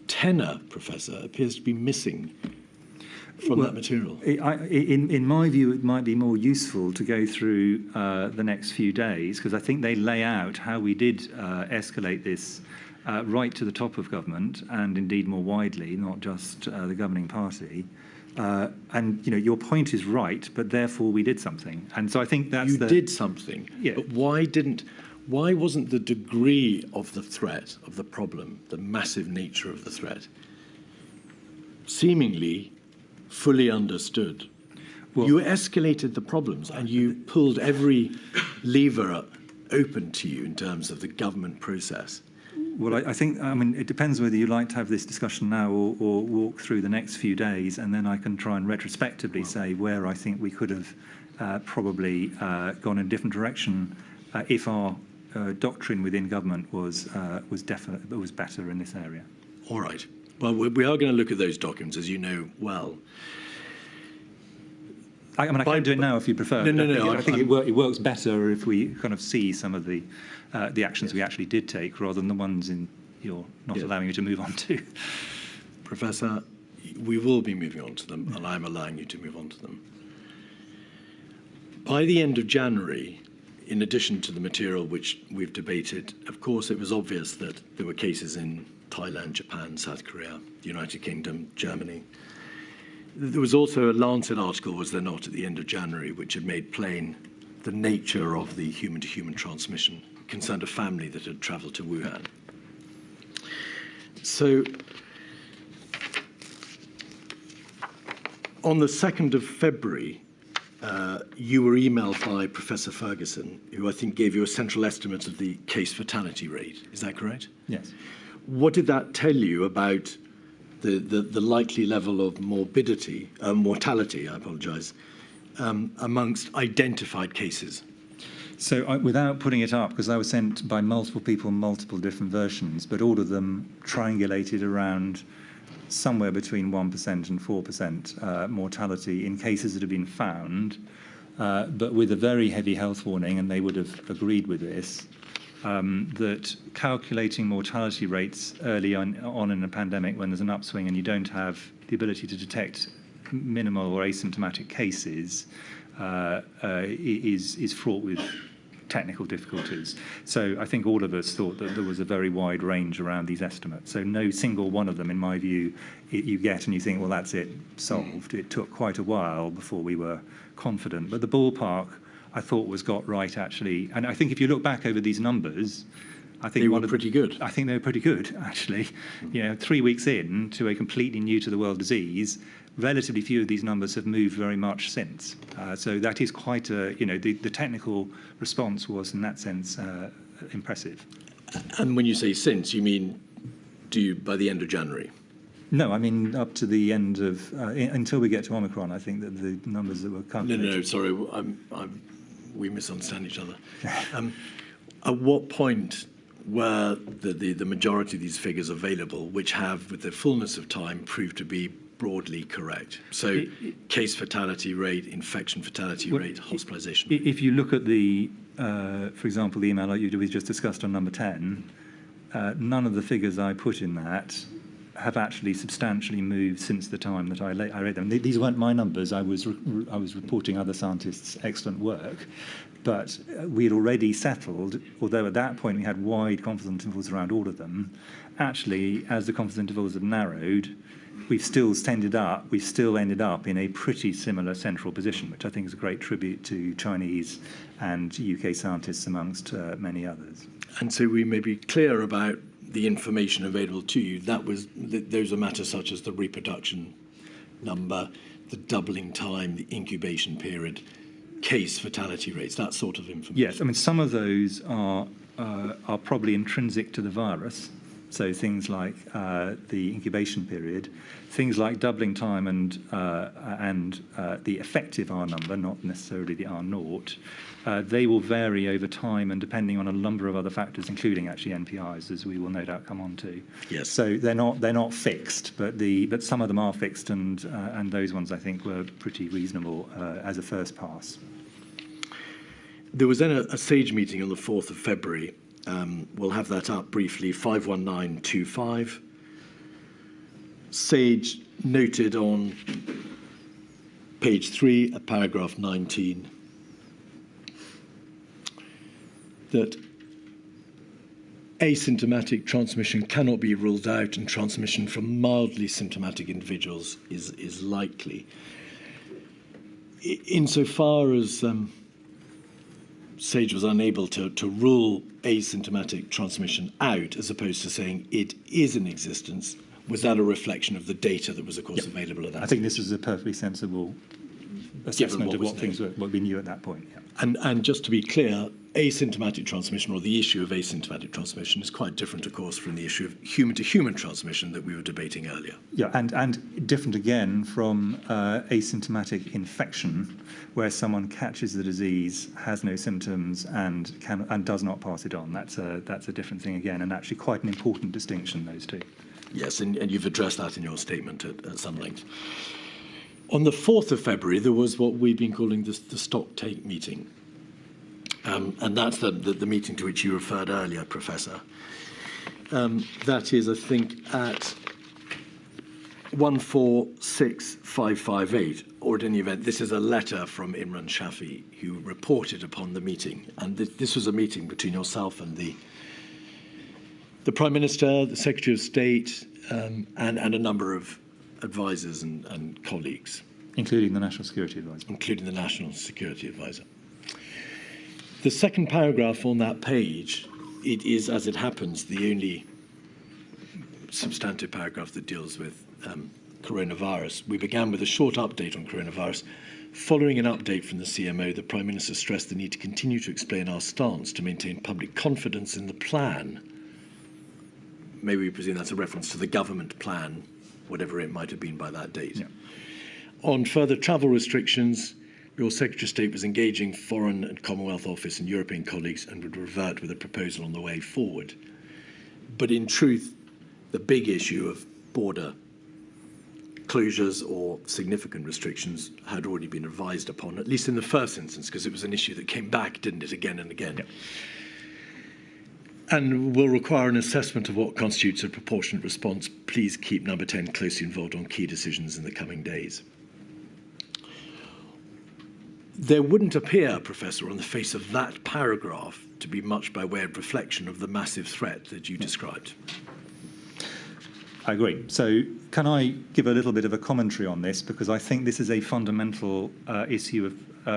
Speaker 4: tenor, Professor, appears to be missing from that material.
Speaker 1: In my view, it might be more useful to go through the next few days, because I think they lay out how we did escalate this right to the top of government, and indeed more widely, not just the governing party. And, you know, your point is right, but therefore we did something. And so I think that's
Speaker 4: You did something,
Speaker 1: yeah.
Speaker 4: But why wasn't the degree of the threat, of the problem, the massive nature of the threat, seemingly fully understood? Well, you escalated the problems and you pulled every lever open to you in terms of the government process.
Speaker 1: Well, I think, I mean, it depends whether you like to have this discussion now or walk through the next few days, and then I can try and retrospectively say where I think we could have probably gone in a different direction if our doctrine within government was better in this area.
Speaker 4: All right. Well, we are going to look at those documents, as you know well.
Speaker 1: I mean, I can do it now if you prefer.
Speaker 4: No.
Speaker 1: I think it works better if we kind of see some of the actions we actually did take, rather than the ones you're not allowing me to move on to.
Speaker 4: Professor, we will be moving on to them, and I'm allowing you to move on to them. By the end of January, in addition to the material which we've debated, of course, it was obvious that there were cases in Thailand, Japan, South Korea, the United Kingdom, Germany. There was also a Lancet article, was there not, at the end of January, which had made plain the nature of the human-to-human transmission. It concerned a family that had travelled to Wuhan. So, on the 2nd of February, you were emailed by Professor Ferguson, who I think gave you a central estimate of the case fatality rate. Is that correct?
Speaker 1: Yes.
Speaker 4: What did that tell you about the likely level of mortality, I apologise, amongst identified cases?
Speaker 1: So without putting it up, because I was sent by multiple people, multiple different versions, but all of them triangulated around somewhere between 1% and 4% mortality in cases that have been found, but with a very heavy health warning, and they would have agreed with this, that calculating mortality rates early on in a pandemic when there's an upswing and you don't have the ability to detect minimal or asymptomatic cases is fraught with technical difficulties. So I think all of us thought that there was a very wide range around these estimates. So no single one of them, in my view, you get and you think, well, that's it, solved. It took quite a while before we were confident. But the ballpark, I thought, was got right, actually. And I think if you look back over these numbers, I think
Speaker 4: they were pretty good.
Speaker 1: I think they were pretty good, actually. You know, 3 weeks in to a completely new to the world disease, relatively few of these numbers have moved very much since. So that is quite a, the technical response was in that sense impressive.
Speaker 4: And when you say since, you mean by the end of January?
Speaker 1: No, I mean up to the end of, until we get to Omicron, I think that the numbers that were calculated...
Speaker 4: No, sorry, we misunderstand each other. At what point were the majority of these figures available, which have, with the fullness of time, proved to be broadly correct? So case fatality rate, infection fatality rate, hospitalisation.
Speaker 1: If you look at the, for example, the email we just discussed on number 10, none of the figures I put in that have actually substantially moved since the time that I read them. These weren't my numbers. I was reporting other scientists' excellent work, but we had already settled, although at that point we had wide confidence intervals around all of them. Actually, as the confidence intervals have narrowed, we've still ended up in a pretty similar central position, which I think is a great tribute to Chinese and UK scientists amongst many others.
Speaker 4: And so we may be clear about the information available to you. Those are matters such as the reproduction number, the doubling time, the incubation period, case fatality rates, that sort of information.
Speaker 1: Yes, I mean some of those are probably intrinsic to the virus. So things like the incubation period, things like doubling time and the effective R number, not necessarily the R naught, they will vary over time and depending on a number of other factors, including actually NPIs, as we will no doubt come on to.
Speaker 4: Yes.
Speaker 1: So they're not fixed, but some of them are fixed, and those ones I think were pretty reasonable as a first pass.
Speaker 4: There was then a SAGE meeting on the 4th of February. We'll have that up briefly, 51925. SAGE noted on page 3 at paragraph 19 that asymptomatic transmission cannot be ruled out and transmission from mildly symptomatic individuals is likely. Insofar as SAGE was unable to rule asymptomatic transmission out, as opposed to saying it is in existence, was that a reflection of the data that was, of course, available at that
Speaker 1: I think this is a perfectly sensible assessment of what we knew at that point. Yeah.
Speaker 4: And just to be clear, asymptomatic transmission, or the issue of asymptomatic transmission, is quite different, of course, from the issue of human-to-human transmission that we were debating earlier.
Speaker 1: Yeah, and different again from asymptomatic infection, where someone catches the disease, has no symptoms, and does not pass it on. That's a different thing again, and actually quite an important distinction, those two.
Speaker 4: Yes, and you've addressed that in your statement at some length. On the 4th of February, there was what we've been calling the stock take meeting. And that's the meeting to which you referred earlier, Professor. That is, I think, at 146558, or at any event, this is a letter from Imran Shafi, who reported upon the meeting. And this was a meeting between yourself and the Prime Minister, the Secretary of State, and a number of advisors and colleagues.
Speaker 1: Including the National Security Advisor.
Speaker 4: Including the National Security Advisor. The second paragraph on that page, it is, as it happens, the only substantive paragraph that deals with coronavirus. We began with a short update on coronavirus. Following an update from the CMO, the Prime Minister stressed the need to continue to explain our stance to maintain public confidence in the plan. Maybe we presume that's a reference to the government plan, whatever it might have been by that date.
Speaker 1: Yeah.
Speaker 4: On further travel restrictions, your Secretary of State was engaging Foreign and Commonwealth Office and European colleagues and would revert with a proposal on the way forward. But in truth, the big issue of border closures or significant restrictions had already been advised upon, at least in the first instance, because it was an issue that came back, didn't it, again and again. Yep. And will require an assessment of what constitutes a proportionate response. Please keep number 10 closely involved on key decisions in the coming days. There wouldn't appear, Professor, on the face of that paragraph to be much by way of reflection of the massive threat that you described.
Speaker 1: I agree. So can I give a little bit of a commentary on this, because I think this is a fundamental issue of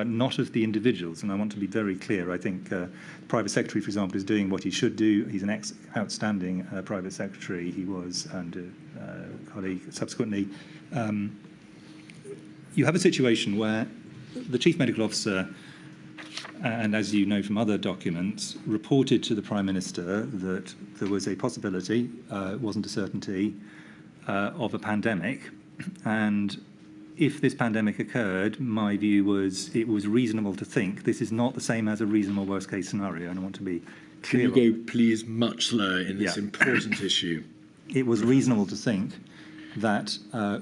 Speaker 1: not of the individuals, and I want to be very clear. I think the Private Secretary, for example, is doing what he should do. He's an outstanding Private Secretary. He was, and a colleague subsequently. you have a situation where the Chief Medical Officer, and as you know from other documents, reported to the Prime Minister that there was a possibility, it wasn't a certainty, of a pandemic. And if this pandemic occurred, my view was it was reasonable to think this is not the same as a reasonable worst-case scenario, and I want to be clear.
Speaker 4: Can you go, please, much slower in this important issue?
Speaker 1: It was reasonable to think that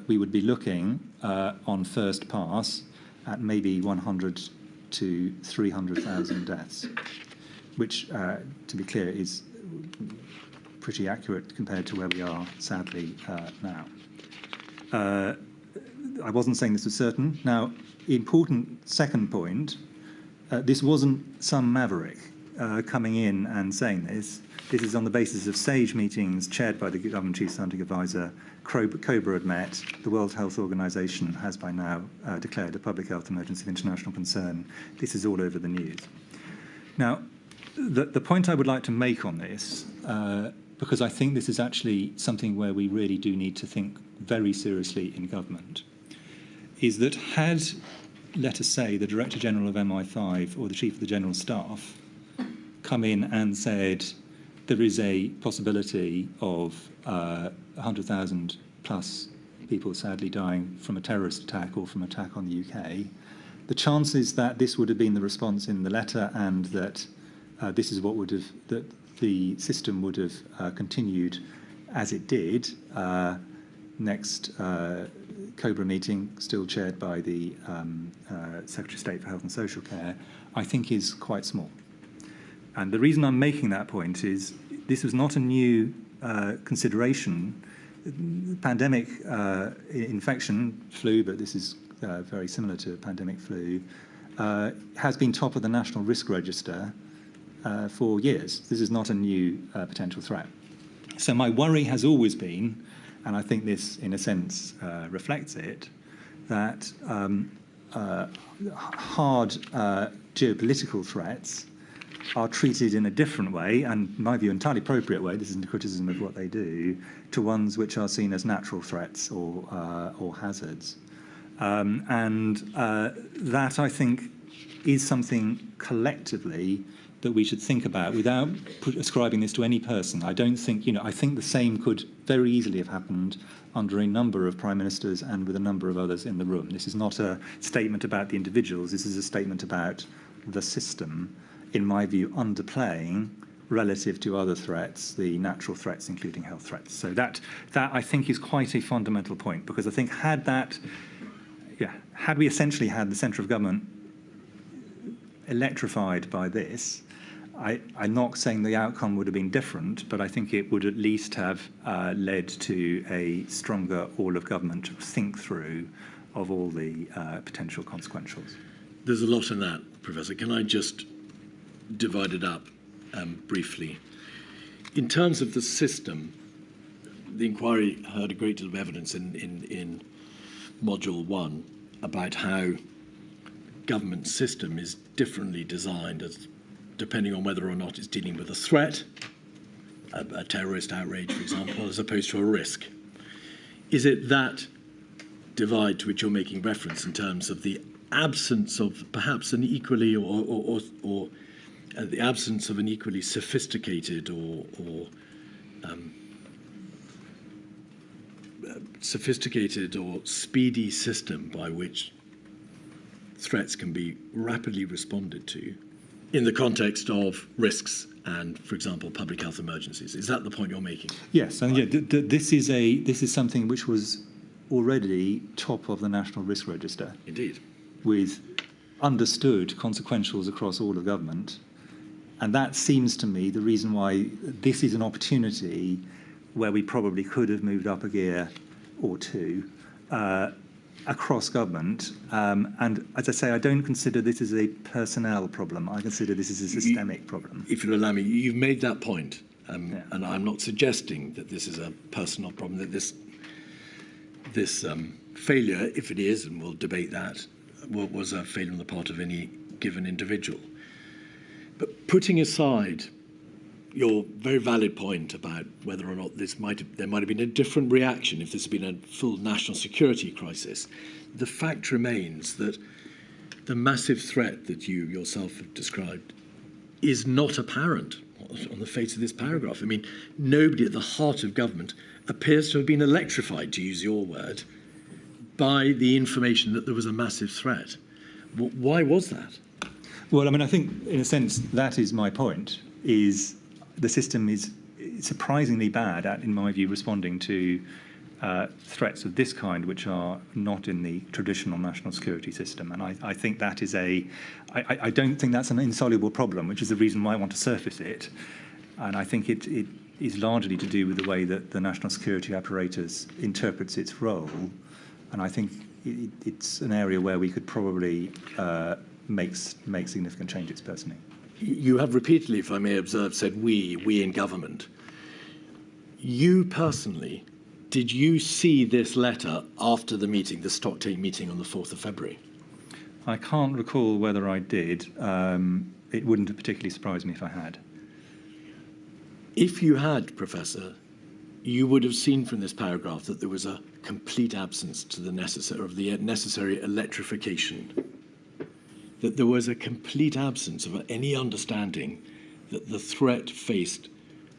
Speaker 1: we would be looking on first pass at maybe 100 to 300,000 deaths, which, to be clear, is pretty accurate compared to where we are, sadly, now. I wasn't saying this was certain. Now, important second point, this wasn't some maverick coming in and saying this. This is on the basis of SAGE meetings chaired by the Government Chief Scientific Advisor. COBRA had met. The World Health Organization has by now declared a public health emergency of international concern. This is all over the news. Now, the point I would like to make on this, because I think this is actually something where we really do need to think very seriously in government, is that had, let us say, the Director General of MI5 or the Chief of the General Staff come in and said there is a possibility of 100,000 plus people sadly dying from a terrorist attack or from attack on the UK, the chances that this would have been the response in the letter and that this is what would have, that the system would have continued as it did, next COBRA meeting, still chaired by the Secretary of State for Health and Social Care, I think is quite small. And the reason I'm making that point is this was not a new consideration. Pandemic infection, flu, but this is very similar to pandemic flu, has been top of the National Risk Register for years. This is not a new potential threat. So my worry has always been, and I think this, in a sense, reflects it, that hard geopolitical threats are treated in a different way, and in my view, entirely appropriate way, this isn't a criticism of what they do, to ones which are seen as natural threats or hazards. That, I think, is something collectively that we should think about without ascribing this to any person. I don't think, I think the same could very easily have happened under a number of prime ministers and with a number of others in the room. This is not a statement about the individuals, this is a statement about the system, in my view, underplaying relative to other threats, the natural threats, including health threats. So that I think is quite a fundamental point, because I think had we essentially had the centre of government electrified by this, I'm not saying the outcome would have been different, but I think it would at least have led to a stronger all-of-government think-through of all the potential consequentials.
Speaker 4: There's a lot in that, Professor. Can I just divide it up briefly? In terms of the system, the inquiry heard a great deal of evidence in Module 1 about how government system is differently designed as depending on whether or not it's dealing with a threat, a terrorist outrage, for example, as opposed to a risk. Is it that divide to which you're making reference in terms of the absence of perhaps an equally or the absence of an equally sophisticated or speedy system by which threats can be rapidly responded to in the context of risks and, for example, public health emergencies? Is that the point you're making?
Speaker 1: Yes, and this is something which was already top of the National Risk Register.
Speaker 4: Indeed.
Speaker 1: With understood consequentials across all of government. And that seems to me the reason why this is an opportunity where we probably could have moved up a gear or two across government. And as I say, I don't consider this as a personnel problem. I consider this as a systemic problem.
Speaker 4: If you'll allow me, you've made that point. And I'm not suggesting that this is a personal problem, that this failure, if it is, and we'll debate that, was a failure on the part of any given individual. But putting aside your very valid point about whether or not there might have been a different reaction if this had been a full national security crisis. The fact remains that the massive threat that you yourself have described is not apparent on the face of this paragraph. I mean, nobody at the heart of government appears to have been electrified, to use your word, by the information that there was a massive threat. Why was that?
Speaker 1: Well, I mean, I think, in a sense, that is my point, is the system is surprisingly bad at, in my view, responding to threats of this kind, which are not in the traditional national security system. And I think that is I don't think that's an insoluble problem, which is the reason why I want to surface it. And I think it is largely to do with the way that the national security apparatus interprets its role. And I think it's an area where we could probably make significant changes, personally.
Speaker 4: You have repeatedly, if I may observe, said we in government. You personally, did you see this letter after the meeting, the Stocktake meeting on the 4th of February?
Speaker 1: I can't recall whether I did. It wouldn't have particularly surprised me if I had.
Speaker 4: If you had, Professor, you would have seen from this paragraph that there was a complete absence to the necessary electrification, that there was a complete absence of any understanding that the threat faced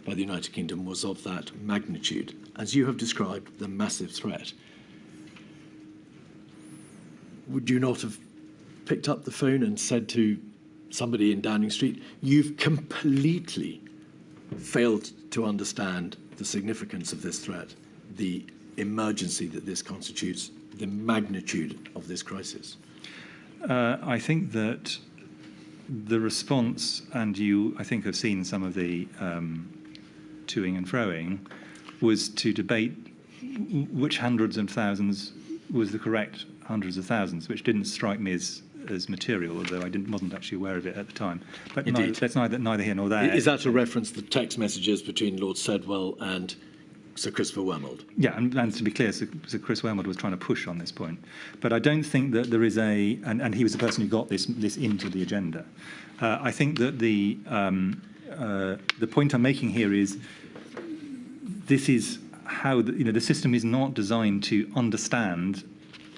Speaker 4: by the United Kingdom was of that magnitude, as you have described, the massive threat. Would you not have picked up the phone and said to somebody in Downing Street, you've completely failed to understand the significance of this threat, the emergency that this constitutes, the magnitude of this crisis?
Speaker 1: I think that the response, and you, I think, have seen some of the toing and froing, was to debate which hundreds of thousands was the correct hundreds of thousands, which didn't strike me as material, although I wasn't actually aware of it at the time. But that's neither here nor there.
Speaker 4: Is that a reference to the text messages between Lord Sedwell and Sir Christopher Wormald?
Speaker 1: Yeah, and to be clear, Sir Chris Wormald was trying to push on this point. But I don't think that there is and he was the person who got this into the agenda. I think that the point I'm making here is this is how the system is not designed to understand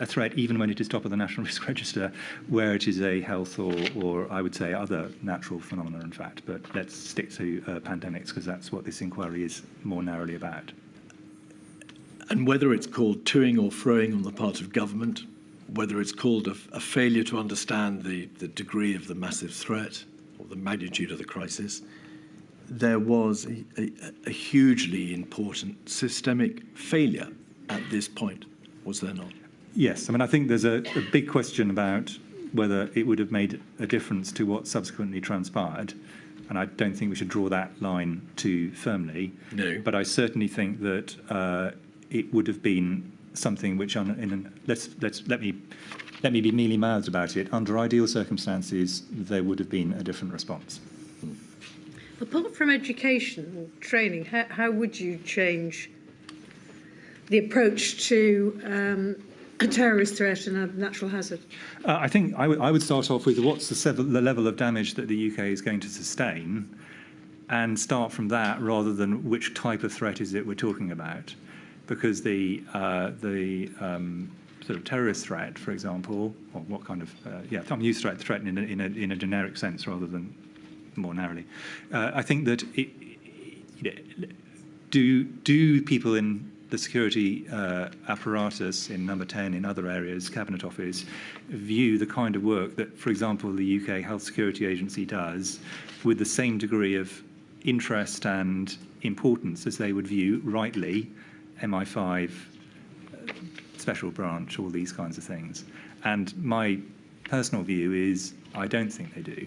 Speaker 1: a threat, even when it is top of the National Risk Register, where it is a health or I would say other natural phenomena, in fact. But let's stick to pandemics, because that's what this inquiry is more narrowly about.
Speaker 4: And whether it's called toing or froing on the part of government, whether it's called a failure to understand the degree of the massive threat or the magnitude of the crisis, there was a hugely important systemic failure at this point, was there not?
Speaker 1: Yes, I mean, I think there's a big question about whether it would have made a difference to what subsequently transpired, and I don't think we should draw that line too firmly.
Speaker 4: No.
Speaker 1: But I certainly think that it would have been something which, let me be mealy-mouthed about it. Under ideal circumstances, there would have been a different response.
Speaker 3: Apart from education or training, how would you change the approach to a terrorist threat and a natural hazard?
Speaker 1: I think I would start off with what's the level of damage that the UK is going to sustain, and start from that rather than which type of threat is it we're talking about. Because the sort of terrorist threat, for example, or what kind of I'm used to threat in a generic sense rather than more narrowly. I think that do people in the security apparatus in Number 10, in other areas, Cabinet Office, view the kind of work that, for example, the UK Health Security Agency does with the same degree of interest and importance as they would view, rightly, MI5, Special Branch, all these kinds of things? And my personal view is I don't think they do.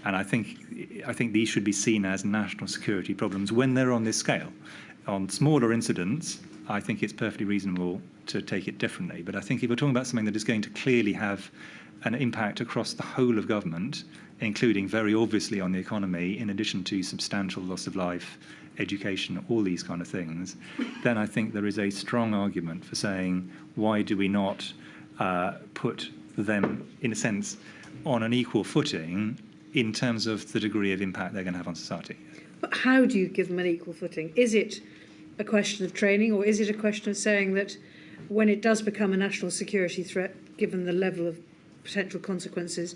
Speaker 1: And I think these should be seen as national security problems when they're on this scale. On smaller incidents, I think it's perfectly reasonable to take it differently. But I think if we're talking about something that is going to clearly have an impact across the whole of government, including very obviously on the economy, in addition to substantial loss of life, education, all these kind of things, then I think there is a strong argument for saying, why do we not put them, in a sense, on an equal footing in terms of the degree of impact they're going to have on society?
Speaker 3: But how do you give them an equal footing? Is it a question of training, or is it a question of saying that when it does become a national security threat, given the level of potential consequences,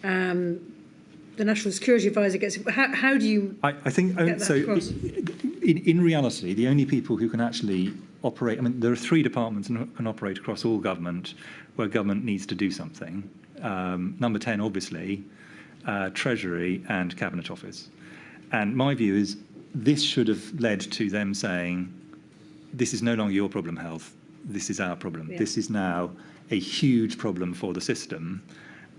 Speaker 3: the National Security Advisor gets... How do you
Speaker 1: I think
Speaker 3: get that
Speaker 1: so.
Speaker 3: across?
Speaker 1: In reality, the only people who can actually operate, I mean, there are 3 departments that can operate across all government where government needs to do something. Number 10, obviously, Treasury and Cabinet Office. And my view is this should have led to them saying, this is no longer your problem, health. This is our problem.
Speaker 3: Yeah.
Speaker 1: This is now a huge problem for the system.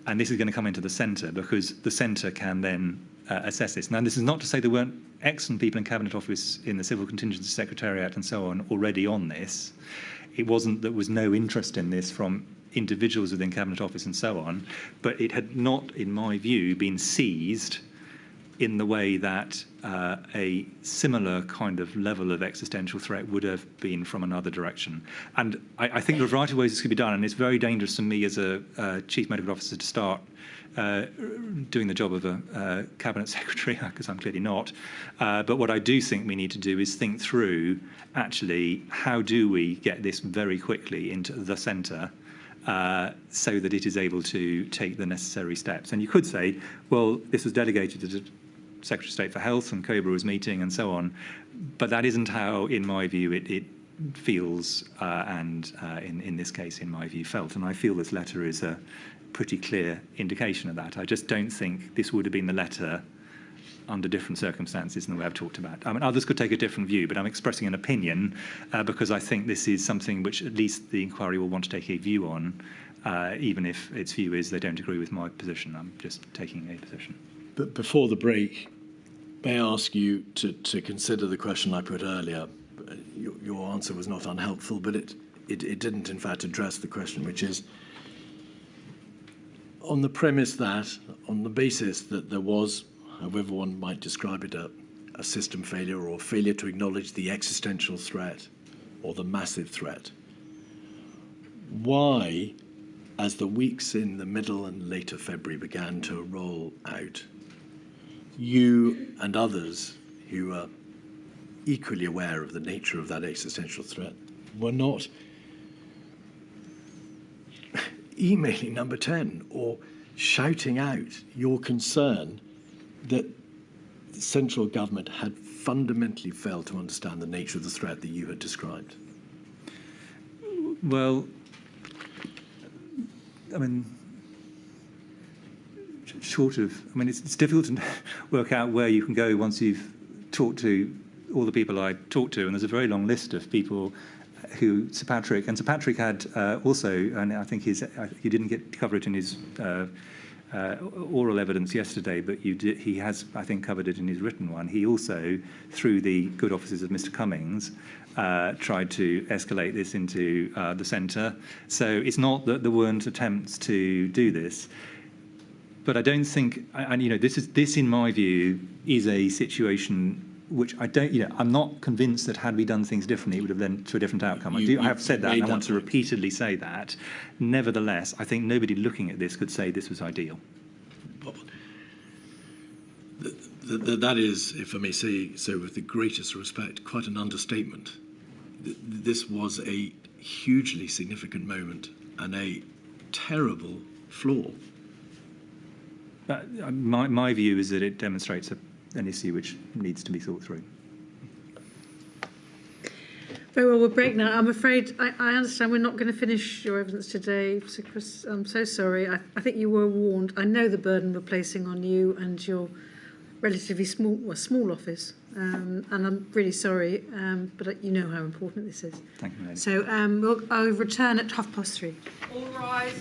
Speaker 1: And this is going to come into the centre because the centre can then assess this. Now, this is not to say there weren't excellent people in Cabinet Office, in the Civil Contingency Secretariat and so on already on this. It wasn't that there was no interest in this from individuals within Cabinet Office and so on, but it had not, in my view, been seized in the way that a similar kind of level of existential threat would have been from another direction. And I think there are a variety of ways this could be done, and it's very dangerous for me as a Chief Medical Officer to start doing the job of a Cabinet Secretary, because I'm clearly not. But what I do think we need to do is think through, actually, how do we get this very quickly into the centre so that it is able to take the necessary steps. And you could say, well, this was delegated to the Secretary of State for Health and COBRA was meeting and so on, but that isn't how, in my view, it feels and in this case, in my view, felt. And I feel this letter is a pretty clear indication of that. I just don't think this would have been the letter under different circumstances than the way I've talked about. I mean, others could take a different view, but I'm expressing an opinion because I think this is something which at least the inquiry will want to take a view on, even if its view is they don't agree with my position. I'm just taking a position.
Speaker 4: But before the break, may I ask you to consider the question I put earlier? Your answer was not unhelpful, but it didn't, in fact, address the question, which is, on the premise that, on the basis that there was, however one might describe it, a system failure or failure to acknowledge the existential threat or the massive threat, why, as the weeks in the middle and later February began to roll out, you and others who are equally aware of the nature of that existential threat were not emailing Number 10 or shouting out your concern that the central government had fundamentally failed to understand the nature of the threat that you had described?
Speaker 1: Well, I mean, it's difficult to work out where you can go once you've talked to all the people I talked to, and there's a very long list of people who Sir Patrick had also, and I think he didn't get to cover it in his oral evidence yesterday, but he has, I think, covered it in his written one. He also, through the good offices of Mr Cummings, tried to escalate this into the centre. So it's not that there weren't attempts to do this. But I don't think, and this in my view is a situation which I'm not convinced that had we done things differently, it would have led to a different outcome. I have said that, and I want to repeatedly say that. Nevertheless, I think nobody looking at this could say this was ideal.
Speaker 4: That is, if I may say so with the greatest respect, quite an understatement. This was a hugely significant moment and a terrible flaw.
Speaker 1: My view is that it demonstrates an issue which needs to be thought through.
Speaker 3: Very well, we'll break now. I'm afraid I understand we're not going to finish your evidence today, Sir Chris. I'm so sorry. I think you were warned. I know the burden we're placing on you and your relatively small office, and I'm really sorry, but you know how important this is.
Speaker 1: Thank you, Lady.
Speaker 3: So I'll return at 3:30.
Speaker 2: All rise.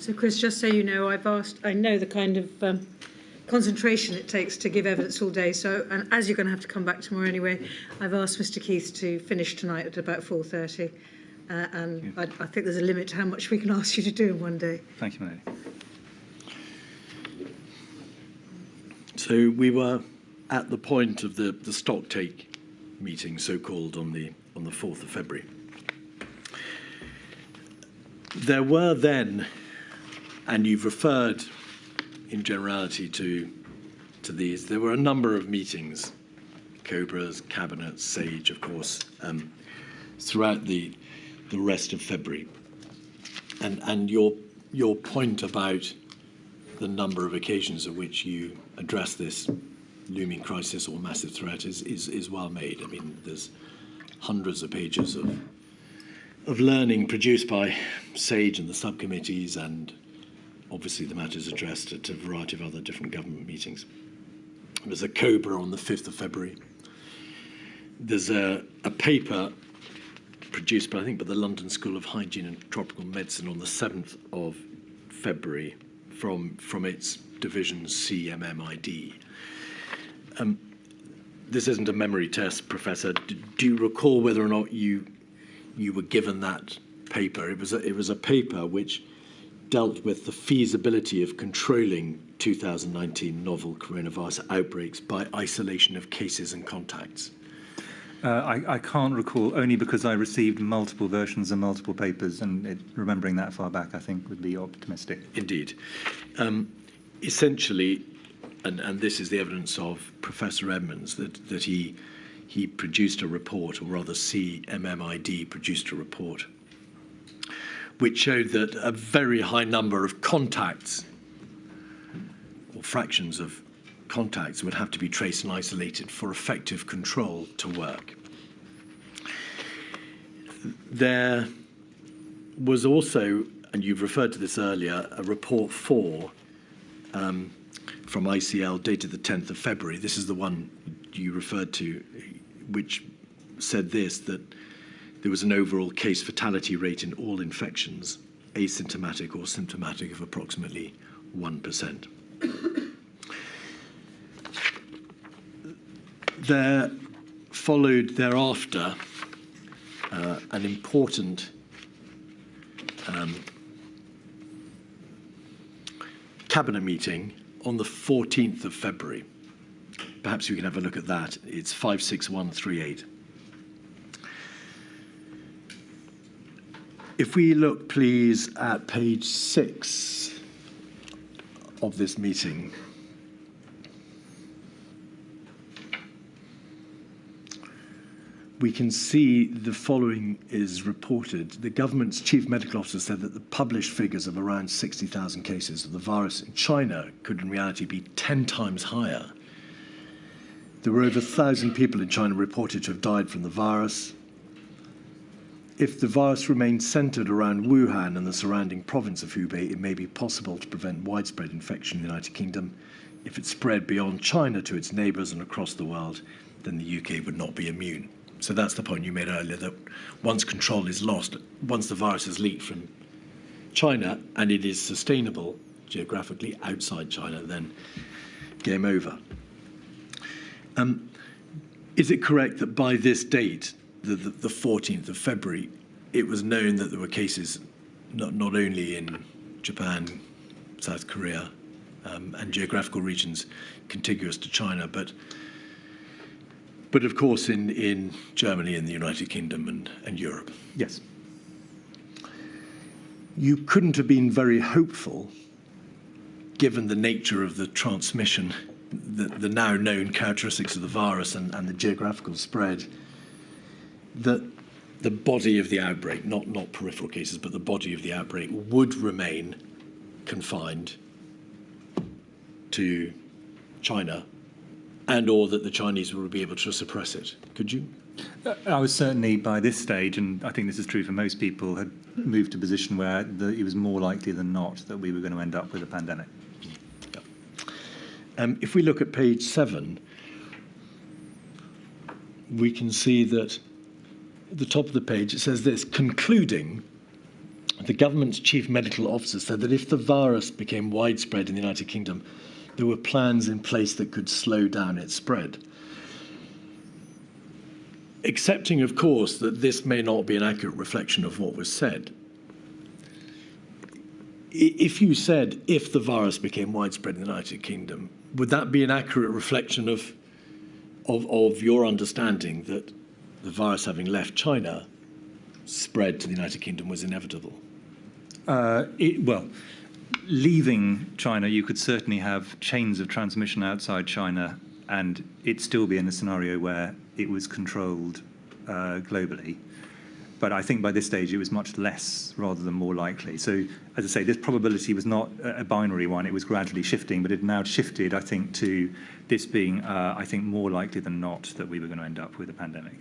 Speaker 3: So, Chris, just so you know, I know the kind of concentration it takes to give evidence all day. So, and as you're going to have to come back tomorrow anyway, I've asked Mr Keith to finish tonight at about 4:30. And I think there's a limit to how much we can ask you to do in one day.
Speaker 1: Thank you, Melanie.
Speaker 4: So we were at the point of the stock take meeting, so-called, on the 4th of February. There were then, and you've referred in generality to these, there were a number of meetings, Cobra's, Cabinet, Sage, of course, throughout the rest of February. And your point about the number of occasions at which you address this looming crisis or massive threat is well made. I mean, there's hundreds of pages of learning produced by Sage and the subcommittees, and obviously the matters addressed at a variety of other different government meetings. There's a Cobra on the 5th of February. There's a paper produced by, I think, by the London School of Hygiene and Tropical Medicine on the 7th of February from its division CMMID. This isn't a memory test, Professor. Do you recall whether or not you were given that paper? It was a paper which dealt with the feasibility of controlling 2019 novel coronavirus outbreaks by isolation of cases and contacts.
Speaker 1: I can't recall, only because I received multiple versions and multiple papers, and remembering that far back, I think, would be optimistic.
Speaker 4: Indeed. Essentially, and this is the evidence of Professor Edmonds, that he produced a report, or rather CMMID produced a report, which showed that a very high number of contacts, or fractions of contacts, would have to be traced and isolated for effective control to work. There was also, and you've referred to this earlier, a report 4 from ICL dated the 10th of February. This is the one you referred to, which said this, that there was an overall case fatality rate in all infections, asymptomatic or symptomatic, of approximately 1%. There followed thereafter an important cabinet meeting on the 14th of February. Perhaps we can have a look at that. It's 56138. If we look, please, at page 6 of this meeting, we can see the following is reported. The government's chief medical officer said that the published figures of around 60,000 cases of the virus in China could in reality be 10 times higher. There were over 1,000 people in China reported to have died from the virus. If the virus remains centered around Wuhan and the surrounding province of Hubei, it may be possible to prevent widespread infection in the United Kingdom. If it spread beyond China to its neighbours and across the world, then the UK would not be immune. So that's the point you made earlier, that once control is lost, once the virus has leaked from China and it is sustainable geographically outside China, then game over. Is it correct that by this date, the 14th of February, it was known that there were cases not only in Japan, South Korea, and geographical regions contiguous to China, but of course in Germany and the United Kingdom and Europe?
Speaker 1: Yes.
Speaker 4: You couldn't have been very hopeful, given the nature of the transmission, the now known characteristics of the virus and the geographical spread, that the body of the outbreak, not peripheral cases, but the body of the outbreak would remain confined to China, and or that the Chinese would be able to suppress it. Could you?
Speaker 1: I was certainly, by this stage, and I think this is true for most people, had moved to a position where it was more likely than not that we were going to end up with a pandemic.
Speaker 4: Yeah. If we look at page 7, we can see that at the top of the page it says this: concluding the government's chief medical officer said that if the virus became widespread in the United Kingdom, there were plans in place that could slow down its spread. Accepting, of course, that this may not be an accurate reflection of what was said, if you said if the virus became widespread in the United Kingdom, would that be an accurate reflection of your understanding that the virus, having left China, spread to the United Kingdom was inevitable?
Speaker 1: Well, leaving China, you could certainly have chains of transmission outside China, and it'd still be in a scenario where it was controlled globally. But I think by this stage it was much less rather than more likely. So, as I say, this probability was not a binary one. It was gradually shifting, but it now shifted, I think, to this being, I think, more likely than not that we were going to end up with a pandemic.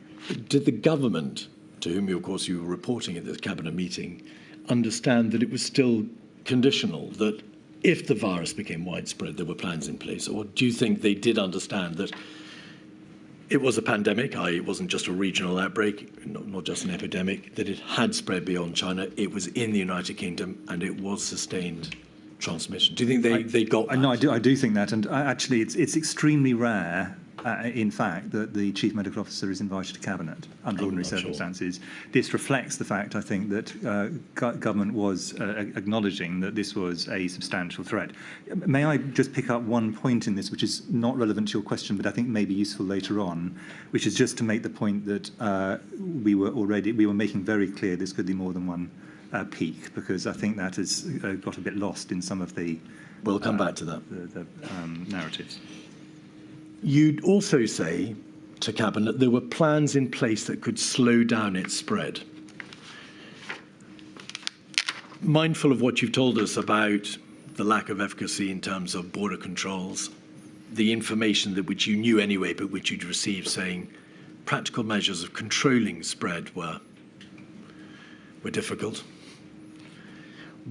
Speaker 4: Did the government, to whom, of course, you were reporting at this cabinet meeting, understand that it was still conditional, that if the virus became widespread, there were plans in place? Or do you think they did understand that it was a pandemic, i.e. it wasn't just a regional outbreak, not just an epidemic, that it had spread beyond China, it was in the United Kingdom, and it was sustained transmission? Do you think they got that?
Speaker 1: No, I do think that, and actually it's extremely rare, in fact, that the Chief Medical Officer is invited to Cabinet under ordinary circumstances. Sure. This reflects the fact, I think, that government was acknowledging that this was a substantial threat. May I just pick up one point in this, which is not relevant to your question, but I think may be useful later on, which is just to make the point that we were making very clear this could be more than one peak, because I think that has got a bit lost in some of the...
Speaker 4: We'll come back to that.
Speaker 1: The narratives.
Speaker 4: You'd also say to Cabinet there were plans in place that could slow down its spread. Mindful of what you've told us about the lack of efficacy in terms of border controls, the information that which you knew anyway but which you'd received saying practical measures of controlling spread were difficult.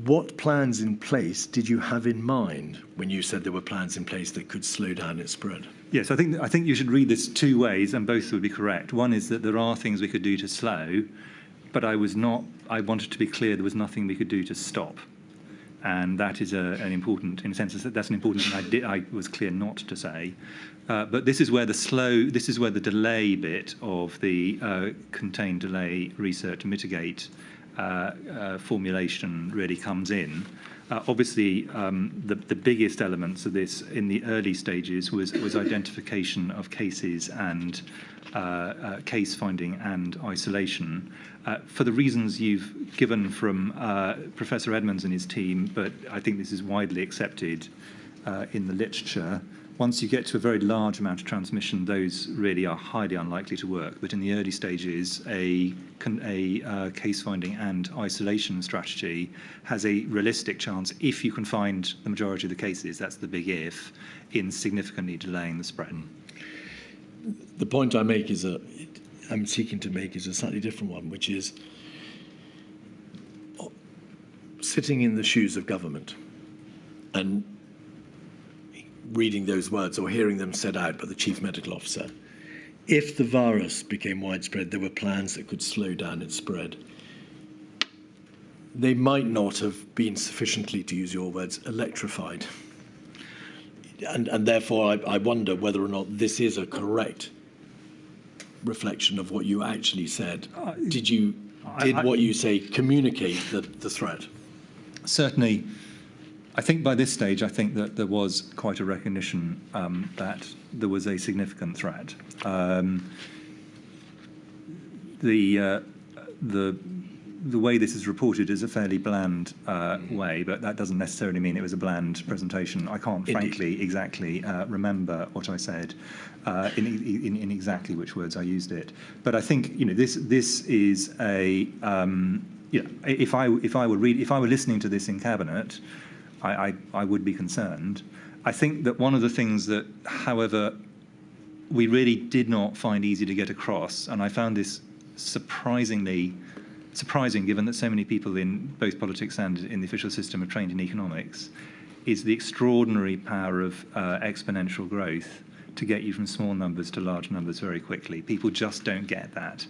Speaker 4: What plans in place did you have in mind when you said there were plans in place that could slow down its spread?
Speaker 1: Yes, I think you should read this two ways, and both would be correct. One is that there are things we could do to slow, but I wanted to be clear there was nothing we could do to stop. And that is an important, in a sense, that's an important thing I was clear not to say. But this is where the delay bit of the contain, delay, research, mitigate formulation really comes in. Obviously, the biggest elements of this in the early stages was identification of cases and case finding and isolation. For the reasons you've given from Professor Edmonds and his team, but I think this is widely accepted in the literature, once you get to a very large amount of transmission, those really are highly unlikely to work. But in the early stages, a case finding and isolation strategy has a realistic chance, if you can find the majority of the cases, that's the big if, in significantly delaying the spread.
Speaker 4: The point I'm seeking to make is a slightly different one, which is sitting in the shoes of government and reading those words or hearing them said out by the Chief Medical Officer. If the virus became widespread, there were plans that could slow down its spread. They might not have been sufficiently, to use your words, electrified. And therefore, I wonder whether or not this is a correct reflection of what you actually said. Did what you say communicate the threat?
Speaker 1: Certainly. I think by this stage, I think that there was quite a recognition that there was a significant threat. The way this is reported is a fairly bland way, but that doesn't necessarily mean it was a bland presentation. I can't, frankly, exactly remember what I said in exactly which words I used it. But I think this is a if I were listening to this in Cabinet, I would be concerned. I think that one of the things that, however, we really did not find easy to get across, and I found this surprising given that so many people in both politics and in the official system are trained in economics, is the extraordinary power of exponential growth to get you from small numbers to large numbers very quickly. People just don't get that.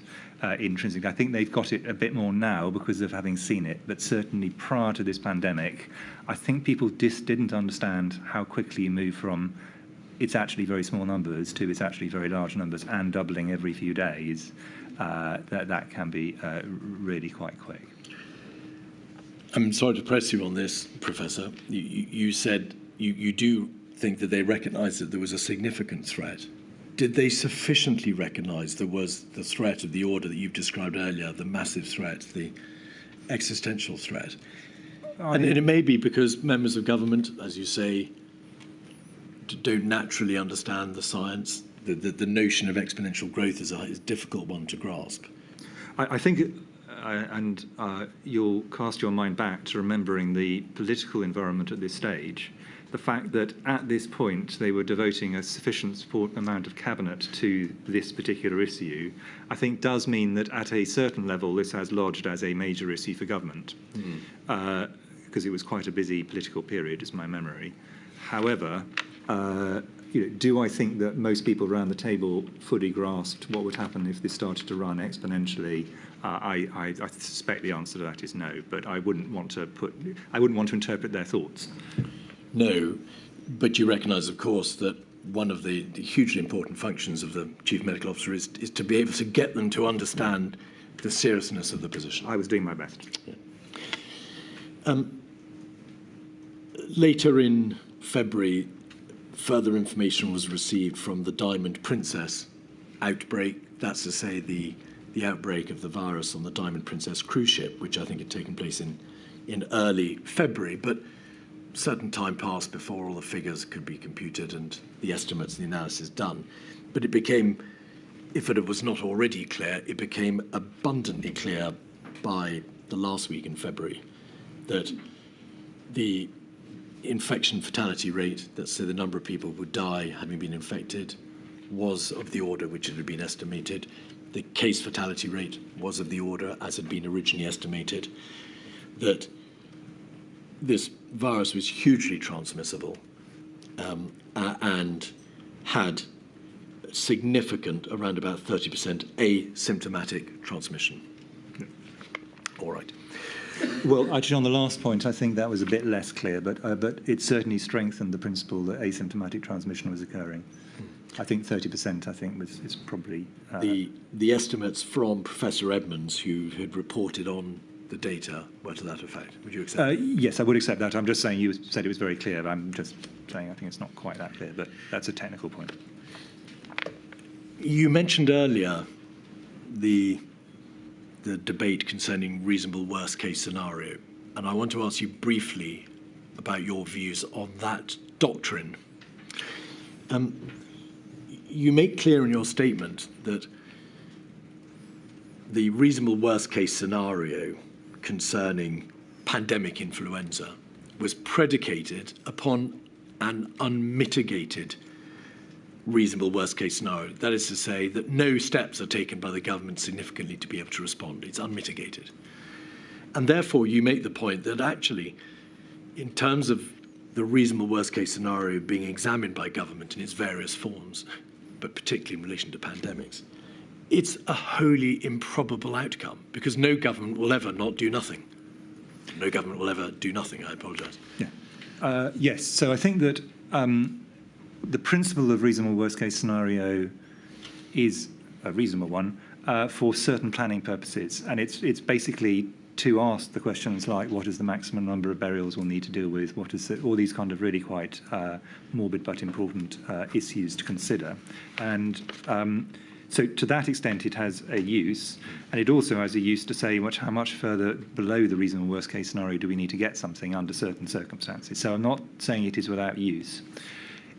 Speaker 1: intrinsic. I think they've got it a bit more now because of having seen it, but certainly prior to this pandemic, I think people just didn't understand how quickly you move from it's actually very small numbers to it's actually very large numbers and doubling every few days. That can be really quite quick.
Speaker 4: I'm sorry to press you on this, Professor. You said you do think that they recognised that there was a significant threat. Did they sufficiently recognise there was the threat of the order that you've described earlier, the massive threat, the existential threat? And it may be because members of government, as you say, don't naturally understand the science. The notion of exponential growth is a difficult one to grasp.
Speaker 1: I think, you'll cast your mind back to remembering the political environment at this stage. The fact that at this point they were devoting a sufficient amount of cabinet to this particular issue, I think does mean that at a certain level this has lodged as a major issue for government, because it was quite a busy political period, is my memory. However, do I think that most people around the table fully grasped what would happen if this started to run exponentially? I suspect the answer to that is no, but I wouldn't want to interpret their thoughts.
Speaker 4: No, but you recognise, of course, that one of the hugely important functions of the Chief Medical Officer is to be able to get them to understand the seriousness of the position.
Speaker 1: I was doing my best.
Speaker 4: Yeah. Later in February, further information was received from the Diamond Princess outbreak. That's to say, the outbreak of the virus on the Diamond Princess cruise ship, which I think had taken place in early February. But certain time passed before all the figures could be computed and the estimates and the analysis done. But it became, if it was not already clear, it became abundantly clear by the last week in February that the infection fatality rate, that's the number of people who die having been infected, was of the order which it had been estimated. The case fatality rate was of the order as had been originally estimated. That this virus was hugely transmissible and had significant, around about 30% asymptomatic transmission. All right.
Speaker 1: Well, actually, on the last point, I think that was a bit less clear, but it certainly strengthened the principle that asymptomatic transmission was occurring. I think 30%, I think, is probably...
Speaker 4: The estimates from Professor Edmonds, who had reported on the data, were to that effect. Would you accept that?
Speaker 1: Yes, I would accept that. I'm just saying you said it was very clear. I'm just saying I think it's not quite that clear, but that's a technical point.
Speaker 4: You mentioned earlier the debate concerning reasonable worst-case scenario, and I want to ask you briefly about your views on that doctrine. You make clear in your statement that the reasonable worst-case scenario concerning pandemic influenza was predicated upon an unmitigated reasonable worst-case scenario. That is to say that no steps are taken by the government significantly to be able to respond. It's unmitigated. And therefore, you make the point that actually, in terms of the reasonable worst-case scenario being examined by government in its various forms, but particularly in relation to pandemics, it's a wholly improbable outcome because no government will ever not do nothing. No government will ever do nothing. I apologise.
Speaker 1: Yeah. Yes. So I think that the principle of reasonable worst-case scenario is a reasonable one for certain planning purposes, and it's basically to ask the questions like what is the maximum number of burials we'll need to deal with, what is all these kind of really quite morbid but important issues to consider. And so to that extent it has a use, and it also has a use to say how much further below the reasonable worst case scenario do we need to get something under certain circumstances. So I'm not saying it is without use.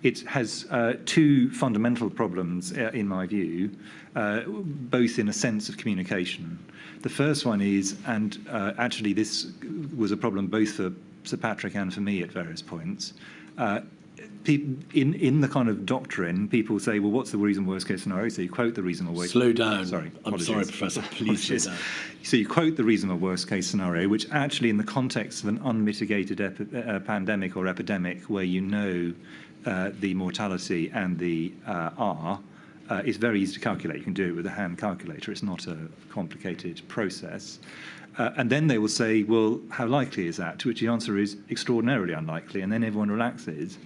Speaker 1: It has two fundamental problems, in my view, both in a sense of communication. The first one is, and actually this was a problem both for Sir Patrick and for me at various points, in the kind of doctrine, people say, well, what's the reasonable worst-case scenario? So you quote the reasonable worst...
Speaker 4: Slow down.
Speaker 1: Sorry.
Speaker 4: I'm sorry, Professor. Please slow down.
Speaker 1: So you quote the reasonable worst-case scenario, which actually in the context of an unmitigated pandemic or epidemic where you know the mortality and the R, is very easy to calculate. You can do it with a hand calculator. It's not a complicated process. And then they will say, well, how likely is that? To which the answer is extraordinarily unlikely, and then everyone relaxes.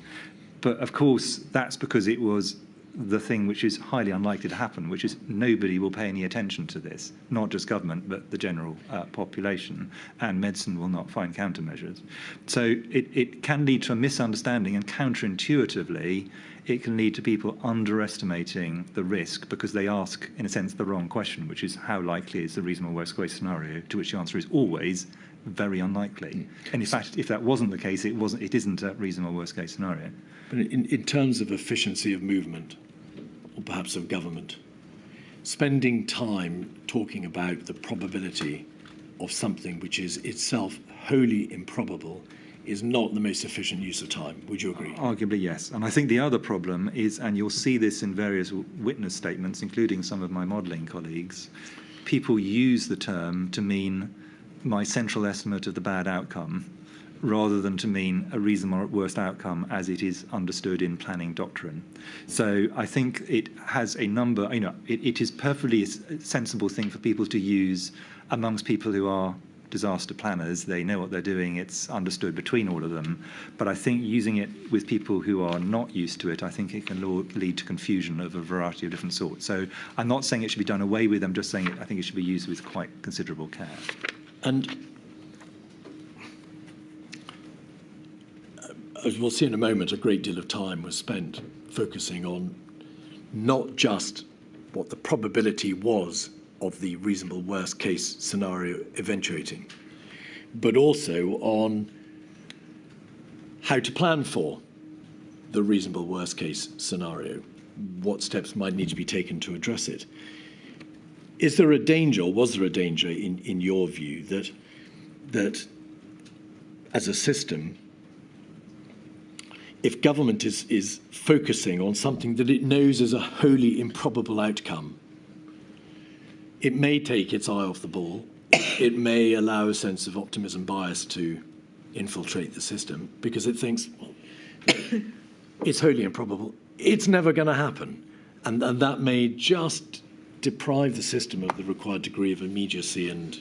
Speaker 1: But of course, that's because it was the thing which is highly unlikely to happen, which is nobody will pay any attention to this, not just government, but the general population, and medicine will not find countermeasures. So it can lead to a misunderstanding, and counterintuitively, it can lead to people underestimating the risk because they ask, in a sense, the wrong question, which is how likely is the reasonable worst-case scenario, to which the answer is always very unlikely. And in fact, if that wasn't the case, it isn't a reasonable worst-case scenario.
Speaker 4: But in terms of efficiency of movement, or perhaps of government, spending time talking about the probability of something which is itself wholly improbable is not the most efficient use of time. Would you agree?
Speaker 1: Arguably, yes. And I think the other problem is, and you'll see this in various witness statements, including some of my modelling colleagues, people use the term to mean my central estimate of the bad outcome rather than to mean a reasonable worst outcome as it is understood in planning doctrine. So I think it has a number, it is perfectly a sensible thing for people to use amongst people who are disaster planners. They know what they're doing, it's understood between all of them. But I think using it with people who are not used to it, I think it can lead to confusion of a variety of different sorts. So I'm not saying it should be done away with, I'm just saying I think it should be used with quite considerable care.
Speaker 4: And as we'll see in a moment, a great deal of time was spent focusing on not just what the probability was of the reasonable worst case scenario eventuating, but also on how to plan for the reasonable worst case scenario, what steps might need to be taken to address it. Is there a danger, or was there a danger in your view, that as a system, if government is focusing on something that it knows is a wholly improbable outcome, it may take its eye off the ball, it may allow a sense of optimism bias to infiltrate the system because it thinks, well, it's wholly improbable, it's never going to happen. And that may just deprive the system of the required degree of immediacy and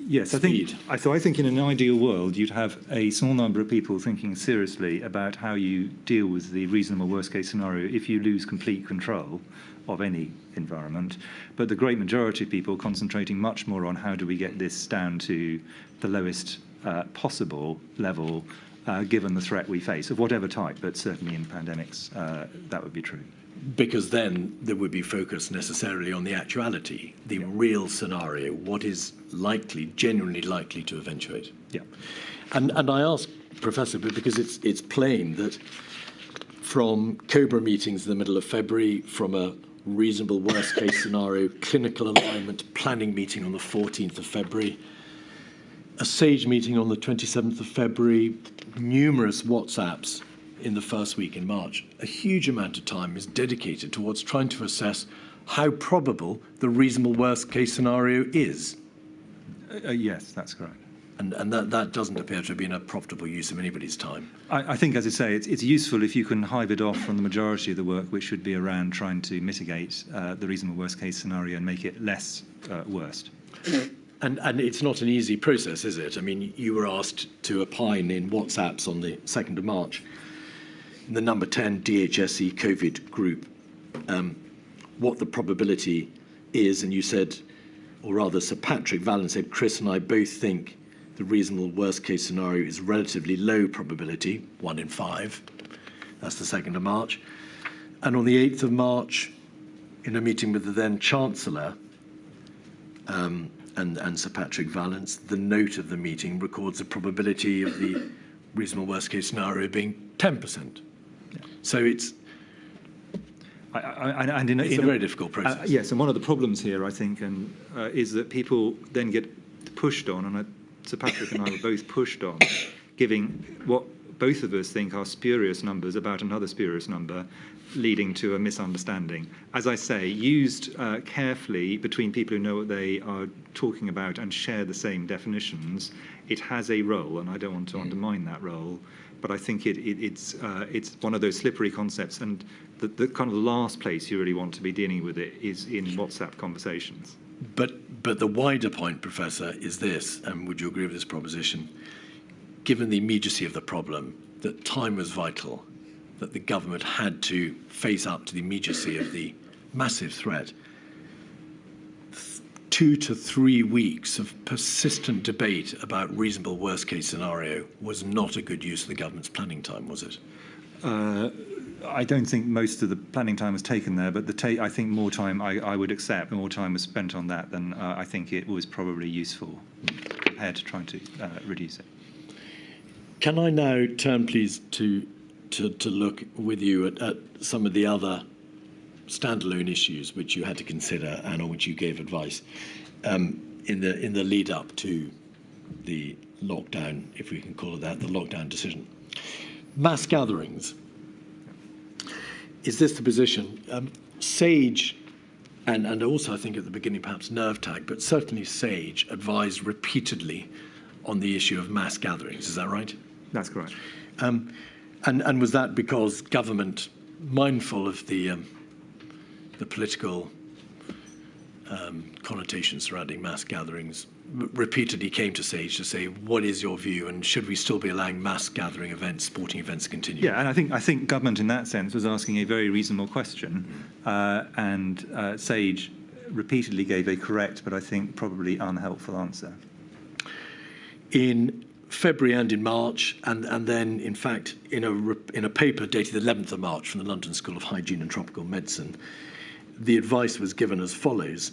Speaker 1: yes,
Speaker 4: speed.
Speaker 1: I think in an ideal world, you'd have a small number of people thinking seriously about how you deal with the reasonable worst-case scenario if you lose complete control of any environment. But the great majority of people concentrating much more on how do we get this down to the lowest possible level, given the threat we face, of whatever type, but certainly in pandemics, that would be true.
Speaker 4: Because then there would be focus necessarily on the actuality, the real scenario, what is likely, genuinely likely to eventuate.
Speaker 1: Yeah.
Speaker 4: And I ask, Professor, because it's plain that from COBRA meetings in the middle of February, from a reasonable worst case scenario, clinical alignment planning meeting on the 14th of February, a SAGE meeting on the 27th of February, numerous WhatsApps in the first week in March. A huge amount of time is dedicated towards trying to assess how probable the reasonable worst case scenario is.
Speaker 1: Yes, that's correct.
Speaker 4: And that doesn't appear to have been a profitable use of anybody's time.
Speaker 1: I think, as I say, it's useful if you can hive it off from the majority of the work, which should be around trying to mitigate the reasonable worst-case scenario and make it less worst.
Speaker 4: And it's not an easy process, is it? I mean, you were asked to opine in WhatsApps on the 2nd of March, in the number 10 DHSE COVID group, what the probability is, and you said, or rather Sir Patrick Vallance said, Chris and I both think the reasonable worst case scenario is relatively low probability, 1 in 5. That's the 2nd of March. And on the 8th of March, in a meeting with the then Chancellor and Sir Patrick Vallance, the note of the meeting records the probability of the reasonable worst case scenario being 10%. Yeah. So it's a very difficult process.
Speaker 1: Yes, and one of the problems here, I think, is that people then get pushed on, and Sir Patrick and I were both pushed on, giving what both of us think are spurious numbers about another spurious number, leading to a misunderstanding. As I say, used carefully between people who know what they are talking about and share the same definitions, it has a role, and I don't want to undermine that role, but I think it's one of those slippery concepts, and the kind of last place you really want to be dealing with it is in WhatsApp conversations.
Speaker 4: But the wider point, Professor, is this, and would you agree with this proposition? Given the immediacy of the problem, that time was vital, that the government had to face up to the immediacy of the massive threat. 2 to 3 weeks of persistent debate about reasonable worst-case scenario was not a good use of the government's planning time, was it?
Speaker 1: I don't think most of the planning time was taken there, but I think more time, I would accept, more time was spent on that than I think it was probably useful compared to trying to reduce it.
Speaker 4: Can I now turn, please, to look with you at some of the other standalone issues which you had to consider and on which you gave advice in the lead up to the lockdown, if we can call it that, the lockdown decision. Mass gatherings. Is this the position? SAGE, and also I think at the beginning perhaps NervTag, but certainly SAGE advised repeatedly on the issue of mass gatherings. Is that right?
Speaker 1: That's correct.
Speaker 4: And was that because government, mindful of the political connotations surrounding mass gatherings, repeatedly came to SAGE to say, what is your view, and should we still be allowing mass gathering events, sporting events to continue?
Speaker 1: Yeah, and I think government in that sense was asking a very reasonable question, and SAGE repeatedly gave a correct, but I think probably unhelpful answer.
Speaker 4: In February and in March, and then, in fact, in a paper dated the 11th of March from the London School of Hygiene and Tropical Medicine, the advice was given as follows.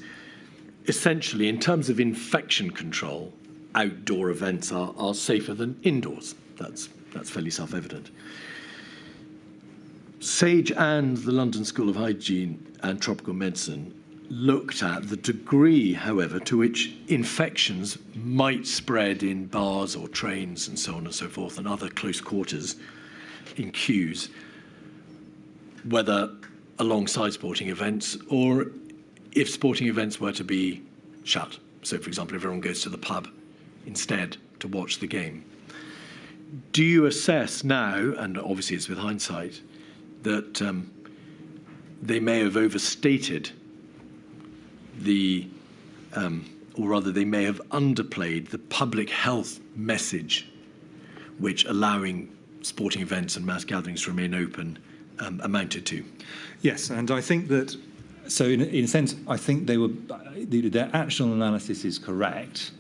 Speaker 4: Essentially, in terms of infection control, outdoor events are safer than indoors. That's fairly self-evident. SAGE and the London School of Hygiene and Tropical Medicine looked at the degree, however, to which infections might spread in bars or trains and so on and so forth, and other close quarters in queues, whether alongside sporting events or if sporting events were to be shut. So, for example, if everyone goes to the pub instead to watch the game. Do you assess now, and obviously it's with hindsight, that they may have overstated or rather they may have underplayed the public health message which allowing sporting events and mass gatherings to remain open amounted to?
Speaker 1: Yes, and I think that, so in a sense, I think their actual analysis is correct.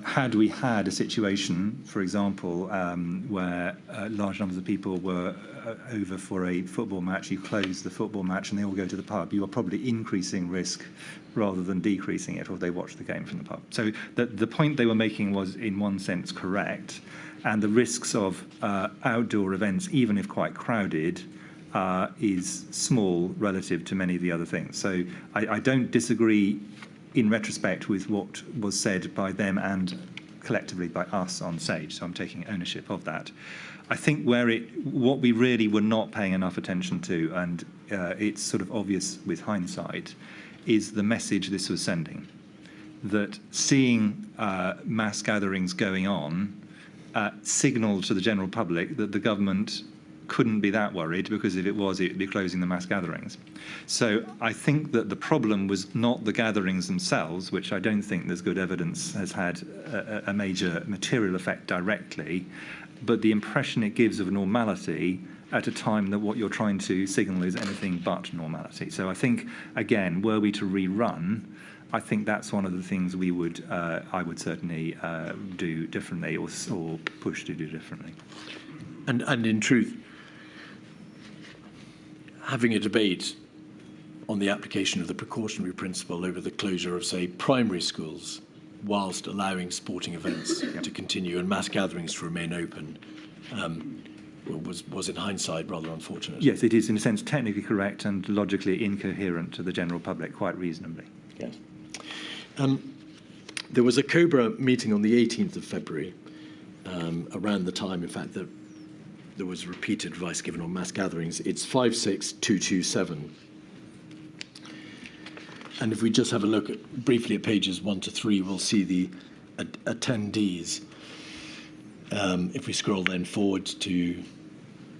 Speaker 1: Had we had a situation, for example, where large numbers of people were over for a football match, you close the football match and they all go to the pub, you are probably increasing risk rather than decreasing it, or they watch the game from the pub. So the point they were making was, in one sense, correct, and the risks of outdoor events, even if quite crowded, is small relative to many of the other things. So I don't disagree in retrospect with what was said by them and collectively by us on SAGE, so I'm taking ownership of that. I think what we really were not paying enough attention to, and it's sort of obvious with hindsight, is the message this was sending. That seeing mass gatherings going on signalled to the general public that the government couldn't be that worried, because if it was, it would be closing the mass gatherings. So I think that the problem was not the gatherings themselves, which I don't think there's good evidence has had a major material effect directly, but the impression it gives of normality at a time that what you're trying to signal is anything but normality. So I think, again, were we to rerun, I think that's one of the things I would certainly do differently, or push to do differently.
Speaker 4: And in truth, having a debate on the application of the precautionary principle over the closure of, say, primary schools, whilst allowing sporting events to continue and mass gatherings to remain open, was in hindsight rather unfortunate.
Speaker 1: Yes, it is in a sense technically correct and logically incoherent to the general public, quite reasonably.
Speaker 4: Yes. There was a COBRA meeting on the 18th of February, around the time, in fact, that there was repeated advice given on mass gatherings. It's 56227. And if we just have a look briefly at pages 1 to 3, we'll see the attendees. If we scroll then forward to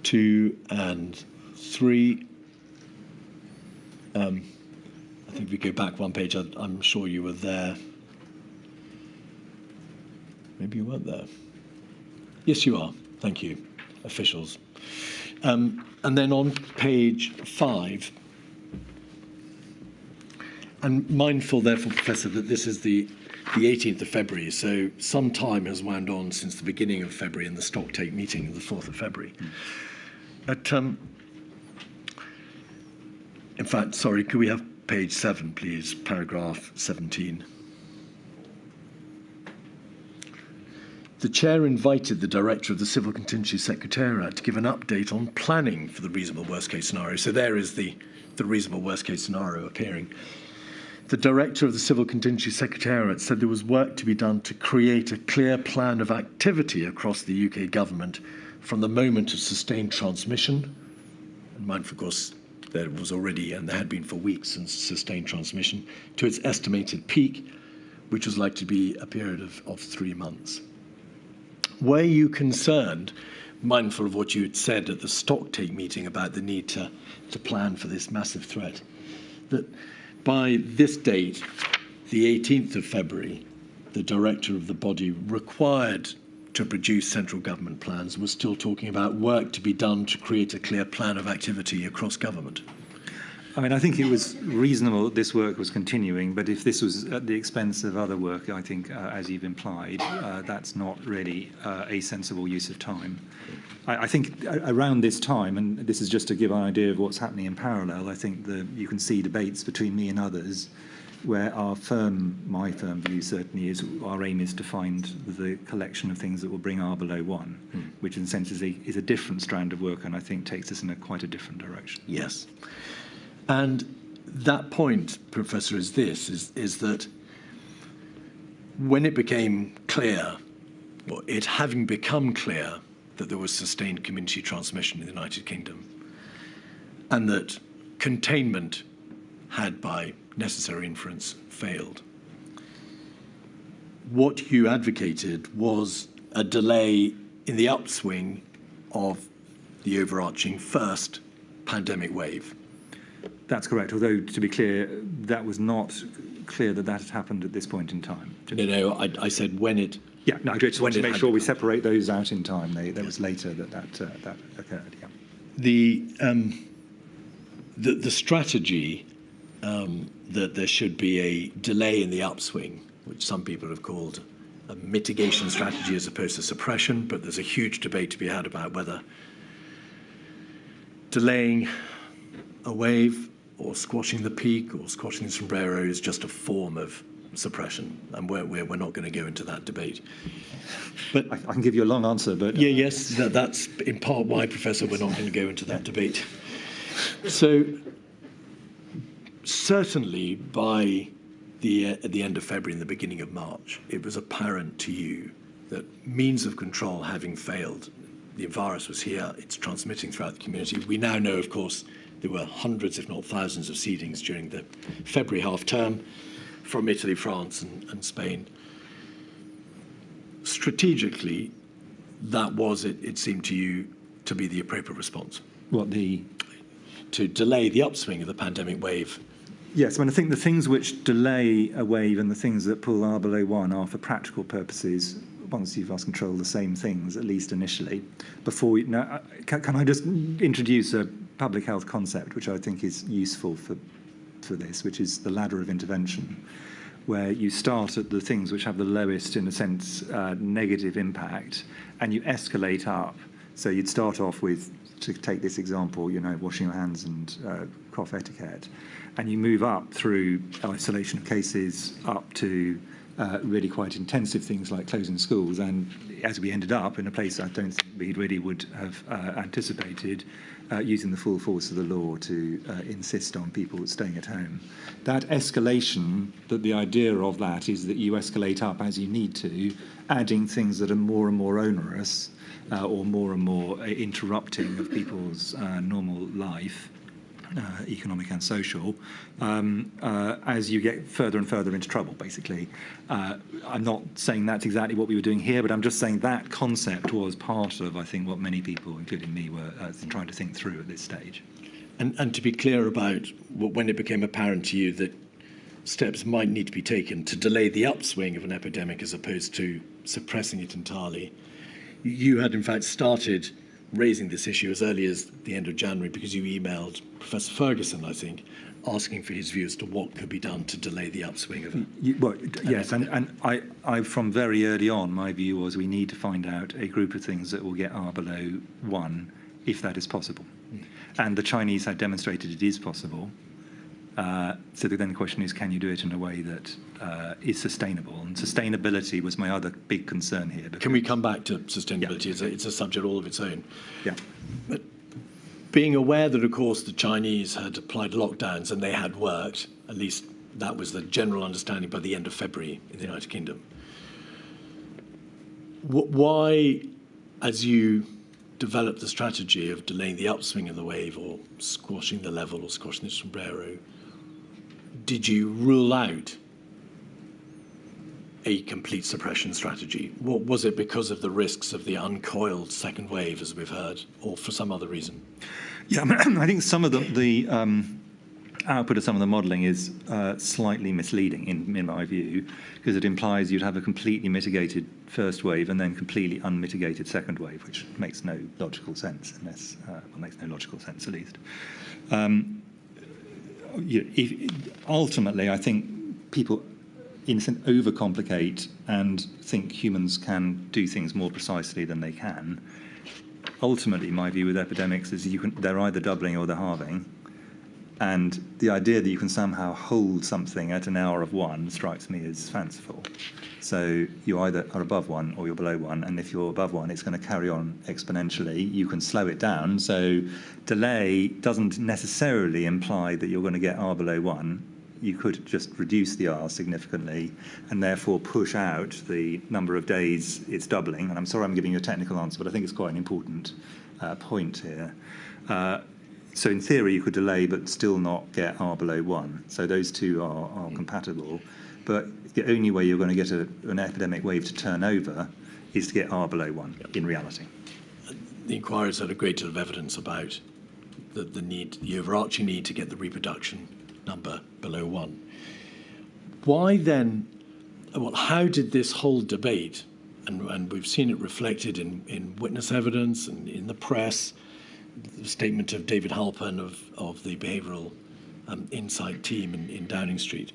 Speaker 4: 2 and 3, I think if we go back one page, I'm sure you were there. Maybe you weren't there. Yes, you are. Thank you, officials. And then on page 5, and mindful, therefore, Professor, that this is the 18th of February, so some time has wound on since the beginning of February and the stocktake meeting of the 4th of February. But, in fact, sorry, could we have page 7, please, paragraph 17? The Chair invited the Director of the Civil Contingency Secretariat to give an update on planning for the reasonable worst-case scenario. So there is the reasonable worst-case scenario appearing. The Director of the Civil Contingency Secretariat said there was work to be done to create a clear plan of activity across the UK government from the moment of sustained transmission. And mindful, of course, there was already, and there had been for weeks, since sustained transmission, to its estimated peak, which was likely to be a period of 3 months. Were you concerned, mindful of what you had said at the stocktake meeting about the need to plan for this massive threat, that by this date, the 18th of February, the director of the body required to produce central government plans was still talking about work to be done to create a clear plan of activity across government?
Speaker 1: I mean, I think it was reasonable that this work was continuing, but if this was at the expense of other work, I think, as you've implied, that's not really a sensible use of time. I think around this time, and this is just to give an idea of what's happening in parallel, I think you can see debates between me and others where my firm view certainly is our aim is to find the collection of things that will bring R below 1, which in a sense is a different strand of work and I think takes us in quite a different direction.
Speaker 4: Yes. And that point, Professor, is that when it became clear, or it having become clear, that there was sustained community transmission in the United Kingdom, and that containment had, by necessary inference, failed, what you advocated was a delay in the upswing of the overarching first pandemic wave.
Speaker 1: That's correct, although, to be clear, that was not clear that had happened at this point in time.
Speaker 4: No, I said when it...
Speaker 1: Yeah, no, I just want to make sure we separate those out in time. That was later that occurred, yeah.
Speaker 4: The strategy that there should be a delay in the upswing, which some people have called a mitigation strategy as opposed to suppression, but there's a huge debate to be had about whether delaying a wave or squashing the peak or squashing the sombrero is just a form of suppression, and we're not going to go into that debate. But
Speaker 1: I can give you a long answer, but...
Speaker 4: Yes, that's in part why, Professor, we're not going to go into that debate. So, certainly by at the end of February and the beginning of March, it was apparent to you that means of control having failed, the virus was here, it's transmitting throughout the community. We now know, of course, there were hundreds, if not thousands, of seedings during the February half-term from Italy, France, and Spain. Strategically, that was, it seemed to you, to be the appropriate response. To delay the upswing of the pandemic wave.
Speaker 1: Yes, I mean, I think the things which delay a wave and the things that pull R below 1 are, for practical purposes, once you've lost control, the same things, at least initially. Can I just introduce a public health concept, which I think is useful for this, which is the ladder of intervention, where you start at the things which have the lowest, in a sense, negative impact, and you escalate up. So you'd start off with, to take this example, washing your hands and cough etiquette, and you move up through isolation of cases up to really quite intensive things like closing schools, and as we ended up in a place I don't think we really would have anticipated, using the full force of the law to insist on people staying at home. That escalation, that the idea of that is that you escalate up as you need to, adding things that are more and more onerous or more and more interrupting of people's normal life, economic and social, as you get further and further into trouble, basically. I'm not saying that's exactly what we were doing here, but I'm just saying that concept was part of, I think, what many people, including me, were trying to think through at this stage.
Speaker 4: And to be clear about when it became apparent to you that steps might need to be taken to delay the upswing of an epidemic as opposed to suppressing it entirely, you had in fact started raising this issue as early as the end of January because you emailed Professor Ferguson, I think, asking for his view as to what could be done to delay the upswing of it.
Speaker 1: Yes, and I, from very early on, my view was we need to find out a group of things that will get R below 1, if that is possible. And the Chinese have demonstrated it is possible. So then the question is, can you do it in a way that is sustainable? And sustainability was my other big concern here.
Speaker 4: Can we come back to sustainability? Yeah. It's a subject all of its own.
Speaker 1: Yeah.
Speaker 4: But being aware that, of course, the Chinese had applied lockdowns and they had worked, at least that was the general understanding by the end of February in the United Kingdom. Why, as you developed the strategy of delaying the upswing of the wave or squashing the level or squashing the sombrero, did you rule out a complete suppression strategy? What was it because of the risks of the uncoiled second wave, as we've heard, or for some other reason?
Speaker 1: Yeah, I think some of the output of some of the modelling is slightly misleading in my view, because it implies you'd have a completely mitigated first wave and then completely unmitigated second wave, which makes no logical sense, unless makes no logical sense at least. Ultimately, I think people, in a sense, overcomplicate and think humans can do things more precisely than they can. Ultimately, my view with epidemics is they're either doubling or they're halving. And the idea that you can somehow hold something at an hour of 1 strikes me as fanciful. So you either are above 1 or you're below 1, and if you're above 1, it's going to carry on exponentially. You can slow it down, so delay doesn't necessarily imply that you're going to get R below 1. You could just reduce the R significantly and therefore push out the number of days it's doubling. And I'm sorry I'm giving you a technical answer, but I think it's quite an important point here. So in theory, you could delay but still not get R below 1. So those two are compatible. But the only way you're going to get an epidemic wave to turn over is to get R below 1 in reality.
Speaker 4: The inquiries had a great deal of evidence about the overarching need to get the reproduction number below 1. Why then, well, how did this whole debate, and we've seen it reflected in witness evidence and in the press, the statement of David Halpern of the Behavioural Insight team in Downing Street,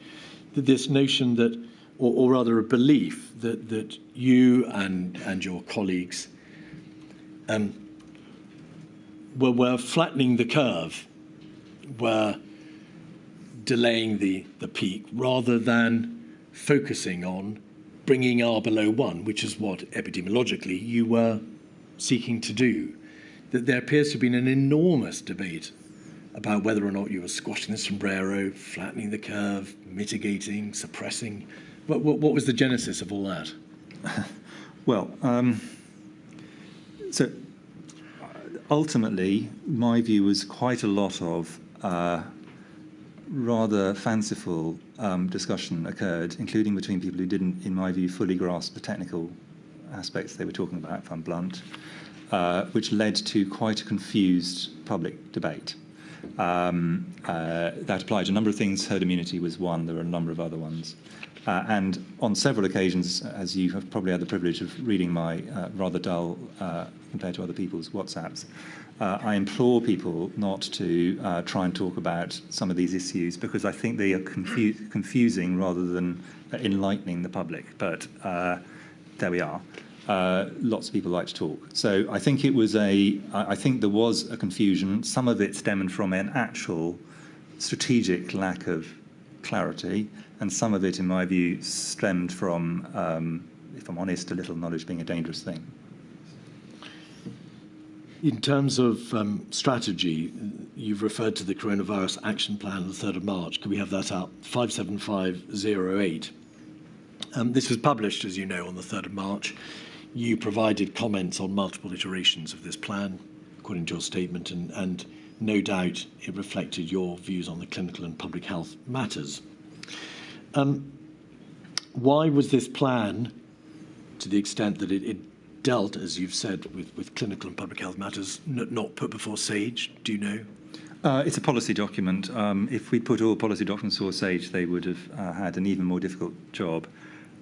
Speaker 4: this notion that, or rather a belief that you and your colleagues were flattening the curve, were delaying the peak rather than focusing on bringing R below 1, which is what epidemiologically you were seeking to do. That there appears to have been an enormous debate about whether or not you were squashing the sombrero, flattening the curve, mitigating, suppressing. What was the genesis of all that?
Speaker 1: Well, so ultimately, my view was quite a lot of rather fanciful discussion occurred, including between people who didn't, in my view, fully grasp the technical aspects they were talking about, if I'm blunt, which led to quite a confused public debate. That applied to a number of things. Herd immunity was one. There were a number of other ones. And on several occasions, as you have probably had the privilege of reading my rather dull, compared to other people's WhatsApps, I implore people not to try and talk about some of these issues because I think they are confusing rather than enlightening the public. But there we are. Lots of people like to talk. So I think I think there was a confusion. Some of it stemmed from an actual strategic lack of clarity, and some of it, in my view, stemmed from, if I'm honest, a little knowledge being a dangerous thing.
Speaker 4: In terms of strategy, you've referred to the Coronavirus Action Plan on the 3rd of March. Could we have that up? 57508. This was published, as you know, on the 3rd of March. You provided comments on multiple iterations of this plan, according to your statement, and no doubt it reflected your views on the clinical and public health matters. Why was this plan, to the extent that it dealt, as you've said, with clinical and public health matters, not put before SAGE? Do you know?
Speaker 1: It's a policy document. If we put all policy documents before SAGE, they would have had an even more difficult job.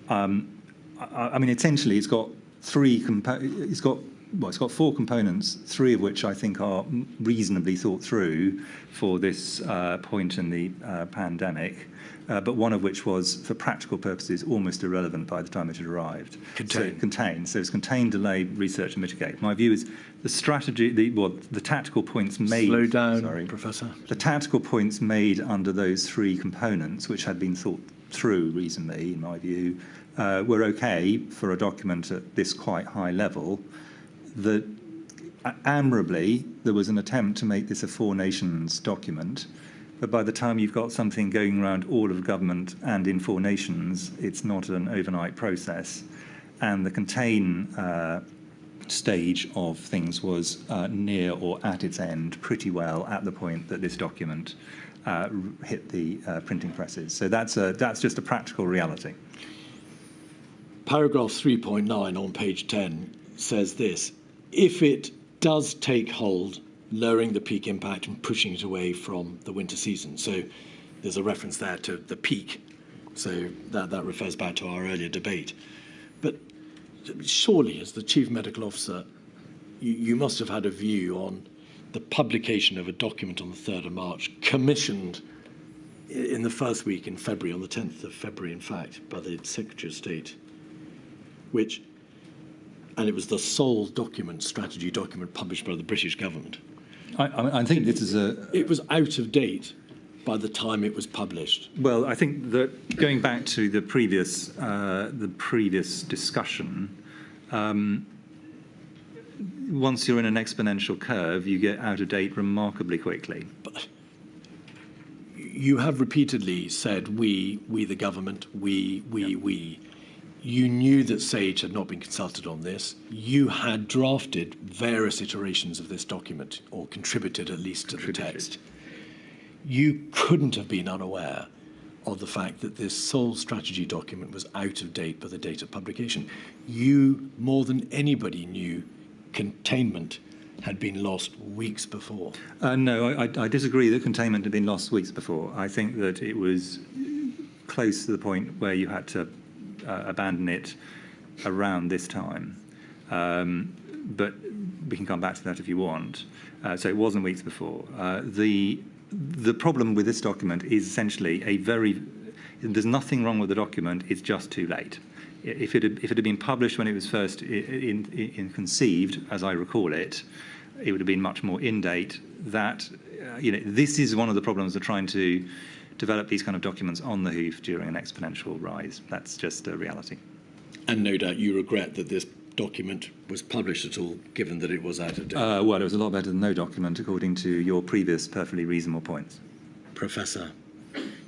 Speaker 1: I mean, essentially, it's got it's got 4 components, 3 of which I think are reasonably thought through for this point in the pandemic, but one of which was, for practical purposes, almost irrelevant by the time it had arrived.
Speaker 4: Contain.
Speaker 1: So it's contain, delay, research, and mitigate. My view is the strategy, the tactical points made...
Speaker 4: Slow down, Professor.
Speaker 1: The tactical points made under those 3 components, which had been thought through reasonably, in my view, were okay for a document at this quite high level. That admirably, there was an attempt to make this a 4 nations document, but by the time you've got something going around all of government and in 4 nations, it's not an overnight process. And the contain stage of things was near or at its end pretty well at the point that this document hit the printing presses. So that's just a practical reality.
Speaker 4: Paragraph 3.9 on page 10 says this: if it does take hold, lowering the peak impact and pushing it away from the winter season. So there's a reference there to the peak. So that refers back to our earlier debate. But surely, as the Chief Medical Officer, you must have had a view on the publication of a document on the 3rd of March, commissioned in the first week in February, on the 10th of February, in fact, by the Secretary of State, and it was the sole strategy document published by the British government.
Speaker 1: I think this is
Speaker 4: It was out of date by the time it was published.
Speaker 1: Well, I think that going back to the previous discussion, once you're in an exponential curve, you get out of date remarkably quickly.
Speaker 4: But you have repeatedly said we the government, we. You knew that SAGE had not been consulted on this. You had drafted various iterations of this document, or contributed at least to the text. You couldn't have been unaware of the fact that this sole strategy document was out of date by the date of publication. You, more than anybody, knew containment had been lost weeks before.
Speaker 1: No, I disagree that containment had been lost weeks before. I think that it was close to the point where you had to abandon it around this time. But we can come back to that if you want. So it wasn't weeks before. The problem with this document is essentially there's nothing wrong with the document, it's just too late. If it had been published when it was first conceived, as I recall it, it would have been much more in date. This is one of the problems of trying to develop these kind of documents on the hoof during an exponential rise. That's just a reality.
Speaker 4: And no doubt you regret that this document was published at all, given that it was out of date.
Speaker 1: Well, it was a lot better than no document, according to your previous perfectly reasonable points.
Speaker 4: Professor,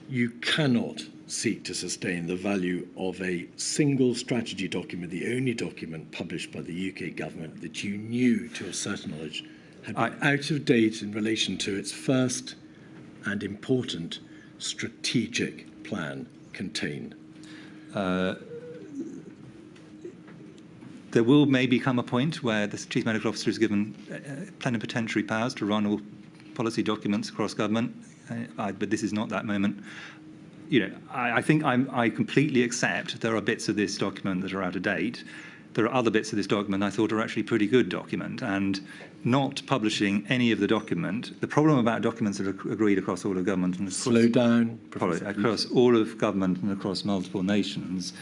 Speaker 4: you cannot seek to sustain the value of a single strategy document, the only document published by the UK government that you knew, to a certain knowledge, had been out of date in relation to its first and important strategic plan, contain.
Speaker 1: There will maybe come a point where the Chief Medical Officer is given plenipotentiary powers to run all policy documents across government, but this is not that moment. I think I completely accept there are bits of this document that are out of date. There are other bits of this document I thought are actually pretty good document, and not publishing any of the document. The problem about documents that are agreed across all of government and across all of government and across multiple nations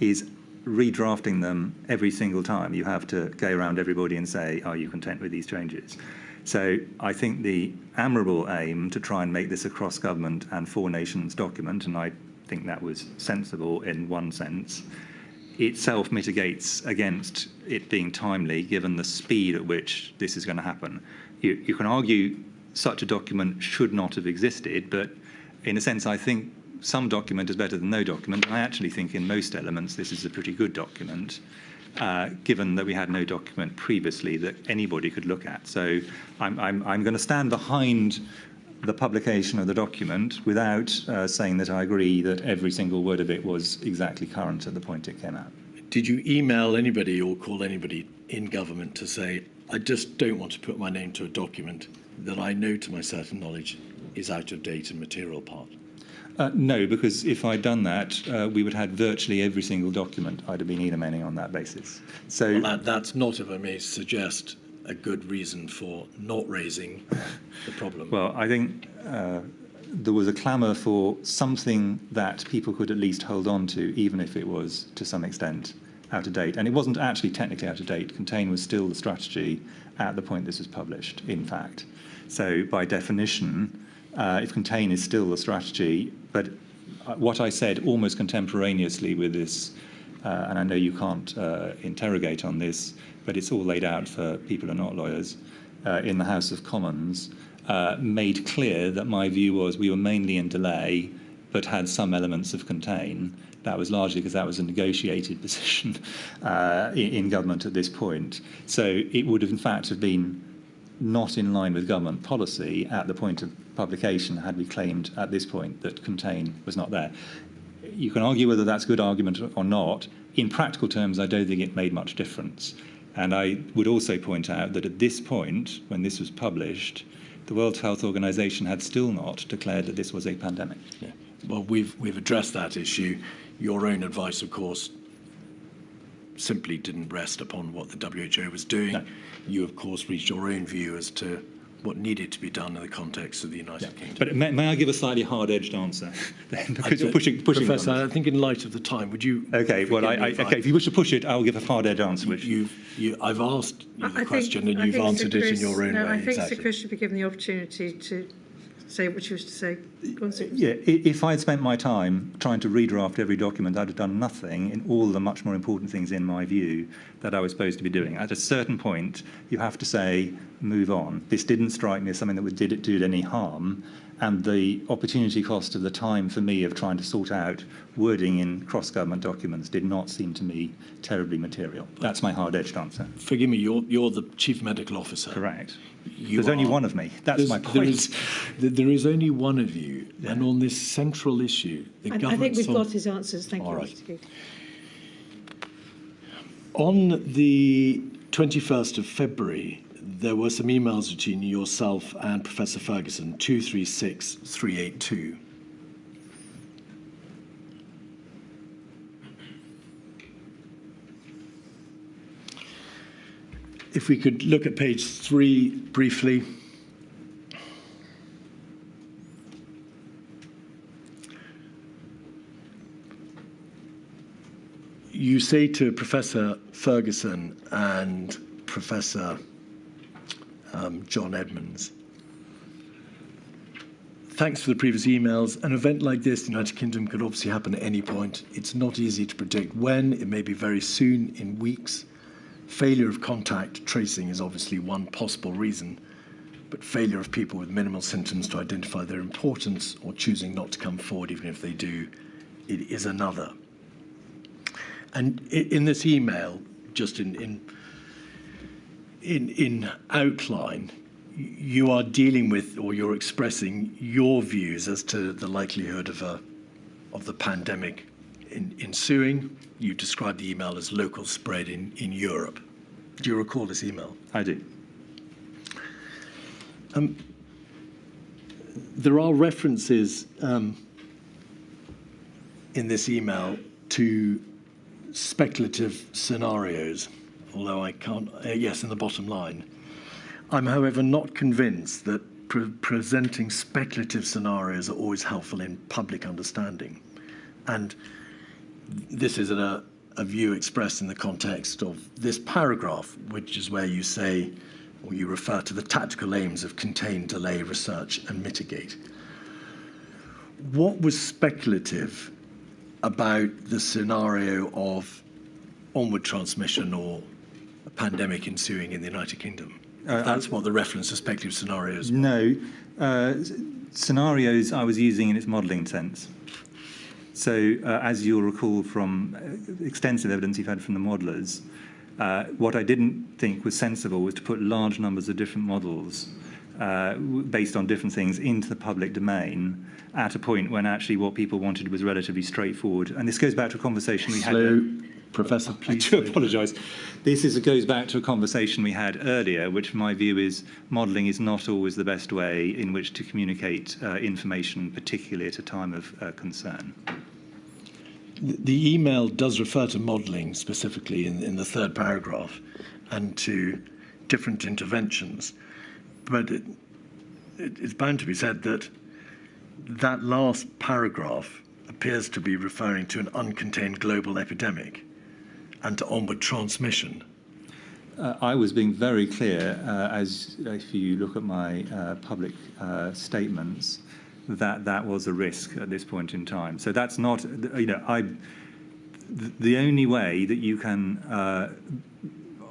Speaker 1: is redrafting them every single time. You have to go around everybody and say, are you content with these changes? So I think the admirable aim to try and make this a cross-government and four-nations document, and I think that was sensible in one sense, itself mitigates against it being timely, given the speed at which this is going to happen. You can argue such a document should not have existed, but in a sense, I think some document is better than no document. I actually think in most elements this is a pretty good document, given that we had no document previously that anybody could look at. So I'm going to stand behind the publication of the document without saying that I agree that every single word of it was exactly current at the point it came out.
Speaker 4: Did you email anybody or call anybody in government to say, I just don't want to put my name to a document that I know to my certain knowledge is out of date and material part?
Speaker 1: No, because if I'd done that, we would have had virtually every single document I'd have been emailing on that basis. So
Speaker 4: Well, that's not, if I may suggest, a good reason for not raising the problem.
Speaker 1: Well, I think there was a clamour for something that people could at least hold on to, even if it was, to some extent, out of date. And it wasn't actually technically out of date. Contain was still the strategy at the point this was published, in fact. So by definition, if Contain is still the strategy, but what I said almost contemporaneously with this, and I know you can't interrogate on this, but it's all laid out for people who are not lawyers, in the House of Commons, made clear that my view was we were mainly in delay, but had some elements of Contain. That was largely because that was a negotiated position in government at this point. So it would have, in fact, have been not in line with government policy at the point of publication had we claimed at this point that Contain was not there. You can argue whether that's a good argument or not. In practical terms, I don't think it made much difference. And I would also point out that at this point, when this was published, the World Health Organization had still not declared that this was a pandemic.
Speaker 4: Yeah. Well, we've addressed that issue. Your own advice, of course, simply didn't rest upon what the WHO was doing.
Speaker 1: No.
Speaker 4: You, of course, reached your own view as to what needed to be done in the context of the United Kingdom.
Speaker 1: But may I give a slightly hard-edged answer? Because you're pushing
Speaker 4: Professor,
Speaker 1: on
Speaker 4: I think in light of the time, would you...
Speaker 1: Okay, well, okay, if you wish to push it, I'll give a hard-edged answer. Which
Speaker 4: I've asked you the question and you've answered it in your own way.
Speaker 3: I think
Speaker 4: exactly.
Speaker 3: Sir Chris should be given the opportunity to say what you wish to say. Go on, Sir Chris.
Speaker 1: Yeah, if I'd spent my time trying to redraft every document, I'd have done nothing in all the much more important things, in my view, that I was supposed to be doing. At a certain point, you have to say, move on. This didn't strike me as something that would do it any harm, and the opportunity cost of the time for me of trying to sort out wording in cross-government documents did not seem to me terribly material. That's my hard-edged answer.
Speaker 4: Forgive me, you're the Chief Medical Officer.
Speaker 1: Correct. There's only one of me. That's my point.
Speaker 4: There is only one of you, and on this central issue, the government...
Speaker 3: I think we've got his answers. Thank you,
Speaker 4: All right.
Speaker 3: Mr. Keith.
Speaker 4: On the 21st of February, there were some emails between yourself and Professor Ferguson, 236382. If we could look at page 3 briefly. You say to Professor Ferguson and Professor John Edmonds, thanks for the previous emails. An event like this in the United Kingdom could obviously happen at any point. It's not easy to predict when. It may be very soon, in weeks. Failure of contact tracing is obviously one possible reason, but failure of people with minimal symptoms to identify their importance or choosing not to come forward even if they do, it is another. And in this email, just in outline, you are dealing with, or you're expressing your views as to the likelihood of the pandemic ensuing. You described the email as local spread in Europe. Do you recall this email?
Speaker 1: I do.
Speaker 4: There are references in this email to speculative scenarios, although I can't, yes, in the bottom line. I'm, however, not convinced that presenting speculative scenarios are always helpful in public understanding. And this is a view expressed in the context of this paragraph, which is where you say or you refer to the tactical aims of contain, delay, research, and mitigate. What was speculative about the scenario of onward transmission or a pandemic ensuing in the United Kingdom? That's what the reference to speculative scenarios.
Speaker 1: No, scenarios I was using in its modelling sense. So, as you'll recall from extensive evidence you've had from the modellers, what I didn't think was sensible was to put large numbers of different models based on different things into the public domain at a point when actually what people wanted was relatively straightforward. And this goes back to a conversation we had.
Speaker 4: Professor, please.
Speaker 1: I do apologise. This goes back to a conversation we had earlier, which my view is modelling is not always the best way in which to communicate information, particularly at a time of concern.
Speaker 4: The email does refer to modelling specifically in the third paragraph and to different interventions, but it's bound to be said that that last paragraph appears to be referring to an uncontained global epidemic and to onward transmission.
Speaker 1: I was being very clear, as if you look at my public statements, that was a risk at this point in time. So that's not, the only way that you can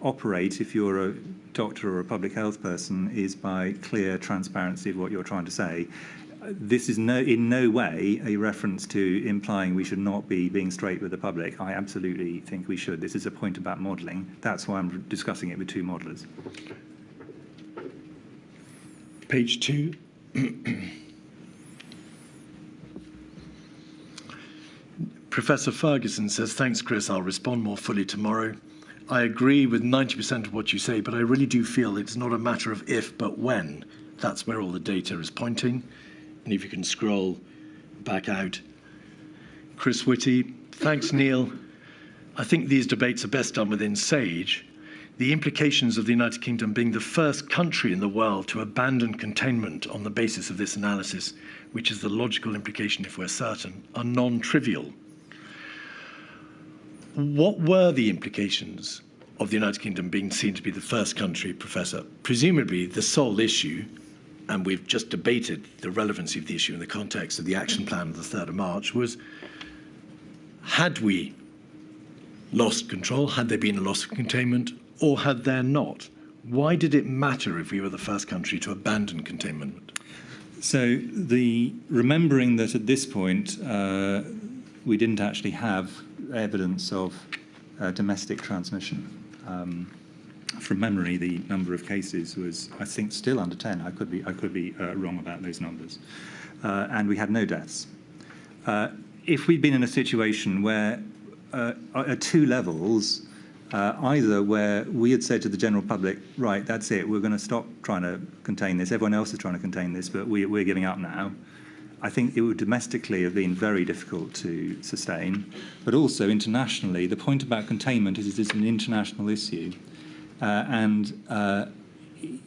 Speaker 1: operate if you're a doctor or a public health person is by clear transparency of what you're trying to say. This is in no way a reference to implying we should not be being straight with the public. I absolutely think we should. This is a point about modelling. That's why I'm discussing it with two modellers.
Speaker 4: Page 2. Professor Ferguson says, thanks, Chris. I'll respond more fully tomorrow. I agree with 90% of what you say, but I really do feel it's not a matter of if, but when. That's where all the data is pointing. And if you can scroll back out. Chris Whitty, thanks, Neil. I think these debates are best done within SAGE. The implications of the United Kingdom being the first country in the world to abandon containment on the basis of this analysis, which is the logical implication if we're certain, are non-trivial. What were the implications of the United Kingdom being seen to be the first country, Professor? Presumably the sole issue, and we've just debated the relevancy of the issue in the context of the action plan of the 3rd of March, was had we lost control, had there been a loss of containment, or had there not? Why did it matter if we were the first country to abandon containment?
Speaker 1: So remembering that at this point we didn't actually have evidence of domestic transmission. From memory, the number of cases was, I think, still under 10. I could be wrong about those numbers. And we had no deaths. If we'd been in a situation where, at two levels, either where we had said to the general public, right, that's it, we're going to stop trying to contain this, everyone else is trying to contain this, but we're giving up now, I think it would domestically have been very difficult to sustain. But also internationally, the point about containment is it's an international issue.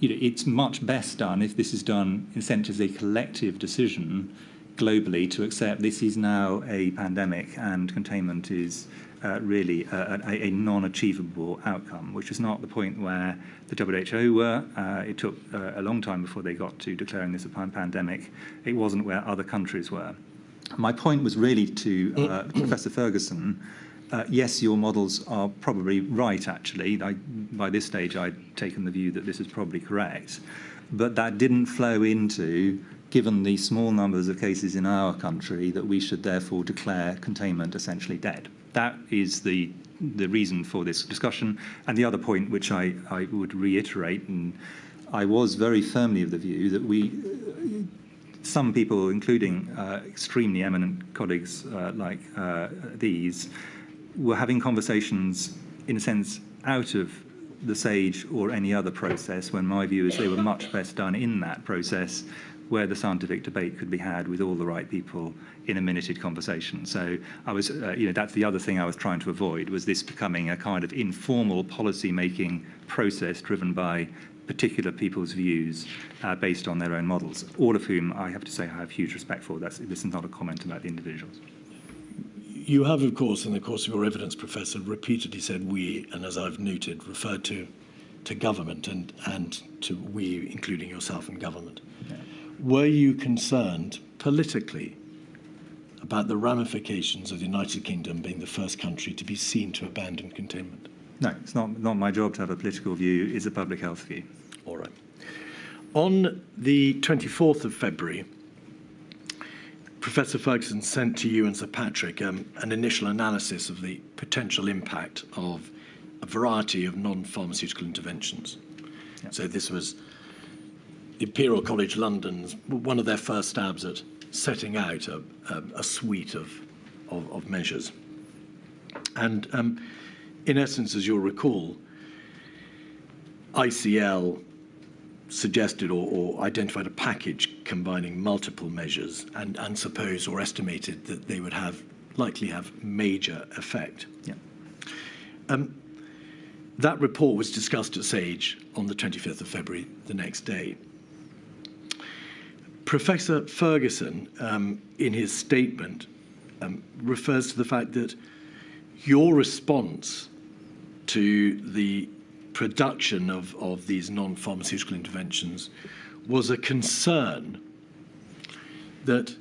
Speaker 1: It's much best done if this is done in a sense as a collective decision globally to accept this is now a pandemic and containment is really a non-achievable outcome, which is not the point where the WHO were. It took a long time before they got to declaring this a pandemic. It wasn't where other countries were. My point was really to Professor Ferguson. Yes, your models are probably right, actually. By this stage, I'd taken the view that this is probably correct. But that didn't flow into, given the small numbers of cases in our country, that we should therefore declare containment essentially dead. That is the reason for this discussion. And the other point, which I would reiterate, and I was very firmly of the view that some people, including extremely eminent colleagues like these, were having conversations, in a sense, out of the SAGE or any other process, when my view is they were much best done in that process where the scientific debate could be had with all the right people in a minuted conversation. So I was, that's the other thing I was trying to avoid, was this becoming a kind of informal policy-making process driven by particular people's views based on their own models, all of whom I have to say I have huge respect for. This is not a comment about the individuals.
Speaker 4: You have, of course, in the course of your evidence, Professor, repeatedly said we, and as I've noted, referred to to government and to we, including yourself and government. Yeah. Were you concerned politically about the ramifications of the United Kingdom being the first country to be seen to abandon containment?
Speaker 1: No, it's not my job to have a political view. It's a public health view.
Speaker 4: All right. On the 24th of February, Professor Ferguson sent to you and Sir Patrick an initial analysis of the potential impact of a variety of non-pharmaceutical interventions. Yeah. So this was Imperial College London's, one of their first stabs at setting out a suite of measures. And in essence, as you'll recall, ICL suggested or identified a package combining multiple measures and supposed or estimated that they would likely have major effect.
Speaker 1: Yeah.
Speaker 4: That report was discussed at SAGE on the 25th of February, the next day. Professor Ferguson, in his statement, refers to the fact that your response to the production of these non-pharmaceutical interventions was a concern that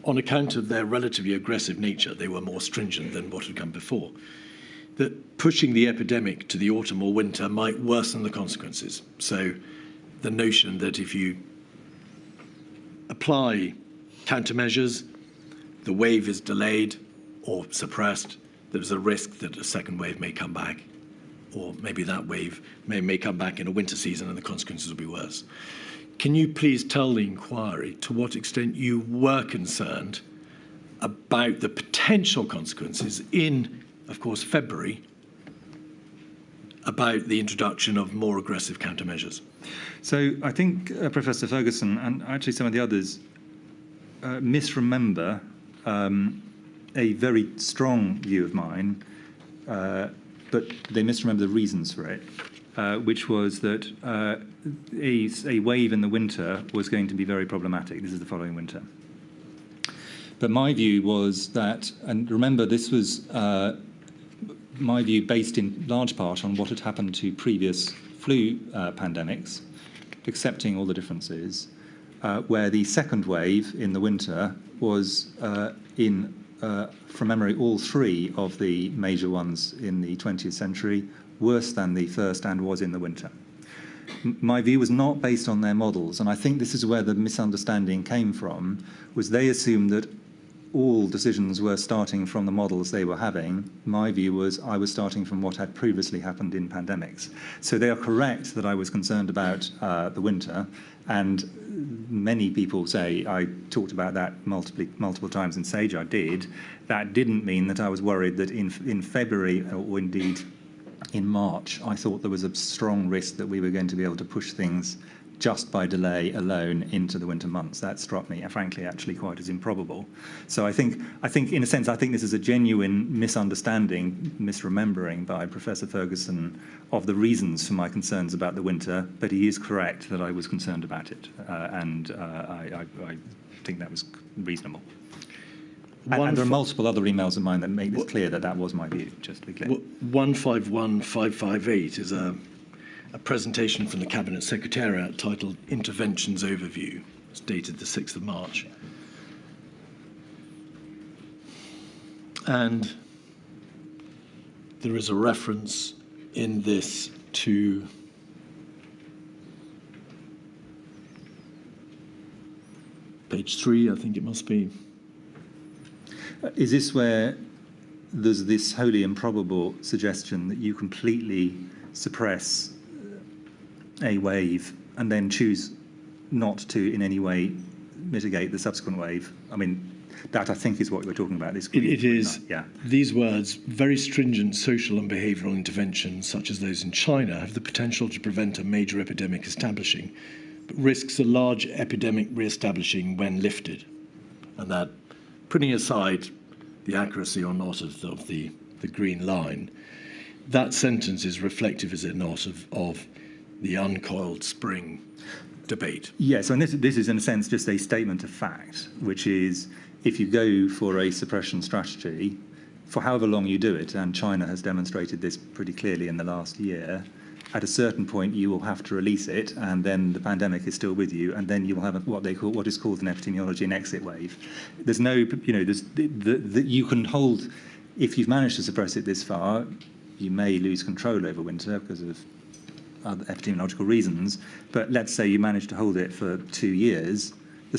Speaker 4: on account of their relatively aggressive nature, they were more stringent than what had come before, that pushing the epidemic to the autumn or winter might worsen the consequences. So the notion that if you apply countermeasures, the wave is delayed or suppressed, there's a risk that a second wave may come back, or maybe that wave may come back in a winter season and the consequences will be worse. Can you please tell the inquiry to what extent you were concerned about the potential consequences in, of course, February, about the introduction of more aggressive countermeasures?
Speaker 1: So I think Professor Ferguson and actually some of the others misremember a very strong view of mine, but they misremember the reasons for it, which was that a wave in the winter was going to be very problematic. This is the following winter. But my view was that, and remember this was my view based in large part on what had happened to previous flu pandemics, accepting all the differences, where the second wave in the winter was from memory, all three of the major ones in the 20th century, worse than the first and was in the winter. My view was not based on their models, and I think this is where the misunderstanding came from, was they assumed that all decisions were starting from the models they were having. My view was I was starting from what had previously happened in pandemics. So they are correct that I was concerned about the winter, and many people say I talked about that multiple times in SAGE. I did. That didn't mean that I was worried that in February or indeed in March, I thought there was a strong risk that we were going to be able to push things just by delay alone into the winter months. That struck me, frankly, actually quite as improbable. So I think, in a sense, I think this is a genuine misunderstanding, misremembering by Professor Ferguson of the reasons for my concerns about the winter, but he is correct that I was concerned about it, and I think that was reasonable. And there are multiple other emails of mine that make this clear that that was my view, just to be clear.
Speaker 4: 151558 is a presentation from the Cabinet Secretariat titled Interventions Overview. It's dated the 6th of March. And there is a reference in this to page 3, I think it must be.
Speaker 1: Is this where there's this wholly improbable suggestion that you completely suppress a wave and then choose not to in any way mitigate the subsequent wave? I mean, that I think is what we're talking about.
Speaker 4: It is. Yeah. These words, very stringent social and behavioural interventions, such as those in China, have the potential to prevent a major epidemic establishing, but risks a large epidemic re-establishing when lifted. And that, putting aside the accuracy or not of the green line, that sentence is reflective, is it not, of the uncoiled spring debate.
Speaker 1: Yes, and this is in a sense just a statement of fact, which is if you go for a suppression strategy, for however long you do it, and China has demonstrated this pretty clearly in the last year, at a certain point you will have to release it, and then the pandemic is still with you, and then you will have what is called in epidemiology an exit wave. There's no, you can hold, if you've managed to suppress it this far, you may lose control over winter because of other epidemiological reasons, but let's say you manage to hold it for 2 years, the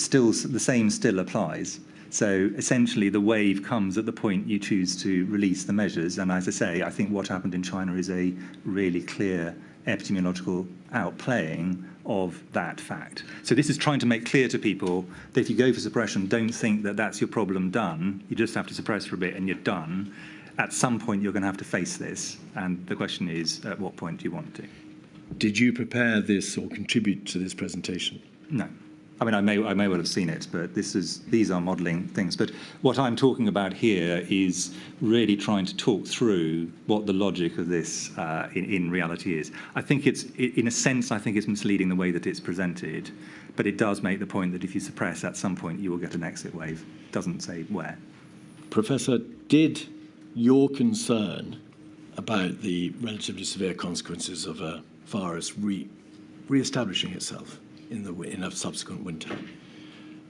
Speaker 1: same still applies. So essentially the wave comes at the point you choose to release the measures, and as I say, I think what happened in China is a really clear epidemiological outplaying of that fact. So this is trying to make clear to people that if you go for suppression, don't think that that's your problem done. You just have to suppress for a bit and you're done. At some point you're going to have to face this, and the question is, at what point do you want to?
Speaker 4: Did you prepare this or contribute to this presentation?
Speaker 1: No. I mean, I may well have seen it, but these are modelling things. But what I'm talking about here is really trying to talk through what the logic of this in reality is. I think in a sense, I think it's misleading the way that it's presented, but it does make the point that if you suppress at some point, you will get an exit wave. It doesn't say where.
Speaker 4: Professor, did your concern about the relatively severe consequences of a virus re-establishing itself in a subsequent winter,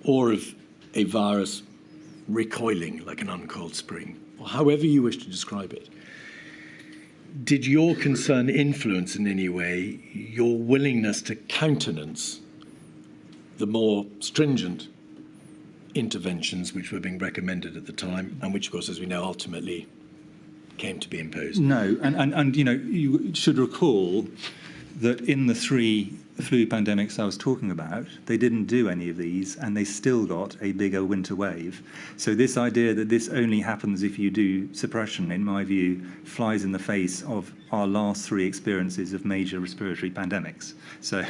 Speaker 4: or of a virus recoiling like an uncoiled spring, or however you wish to describe it, did your concern influence in any way your willingness to countenance the more stringent interventions which were being recommended at the time, and which, of course, as we know, ultimately came to be imposed?
Speaker 1: No, and you should recall that in the 3 flu pandemics I was talking about, they didn't do any of these, and they still got a bigger winter wave. So this idea that this only happens if you do suppression, in my view, flies in the face of our last 3 experiences of major respiratory pandemics. So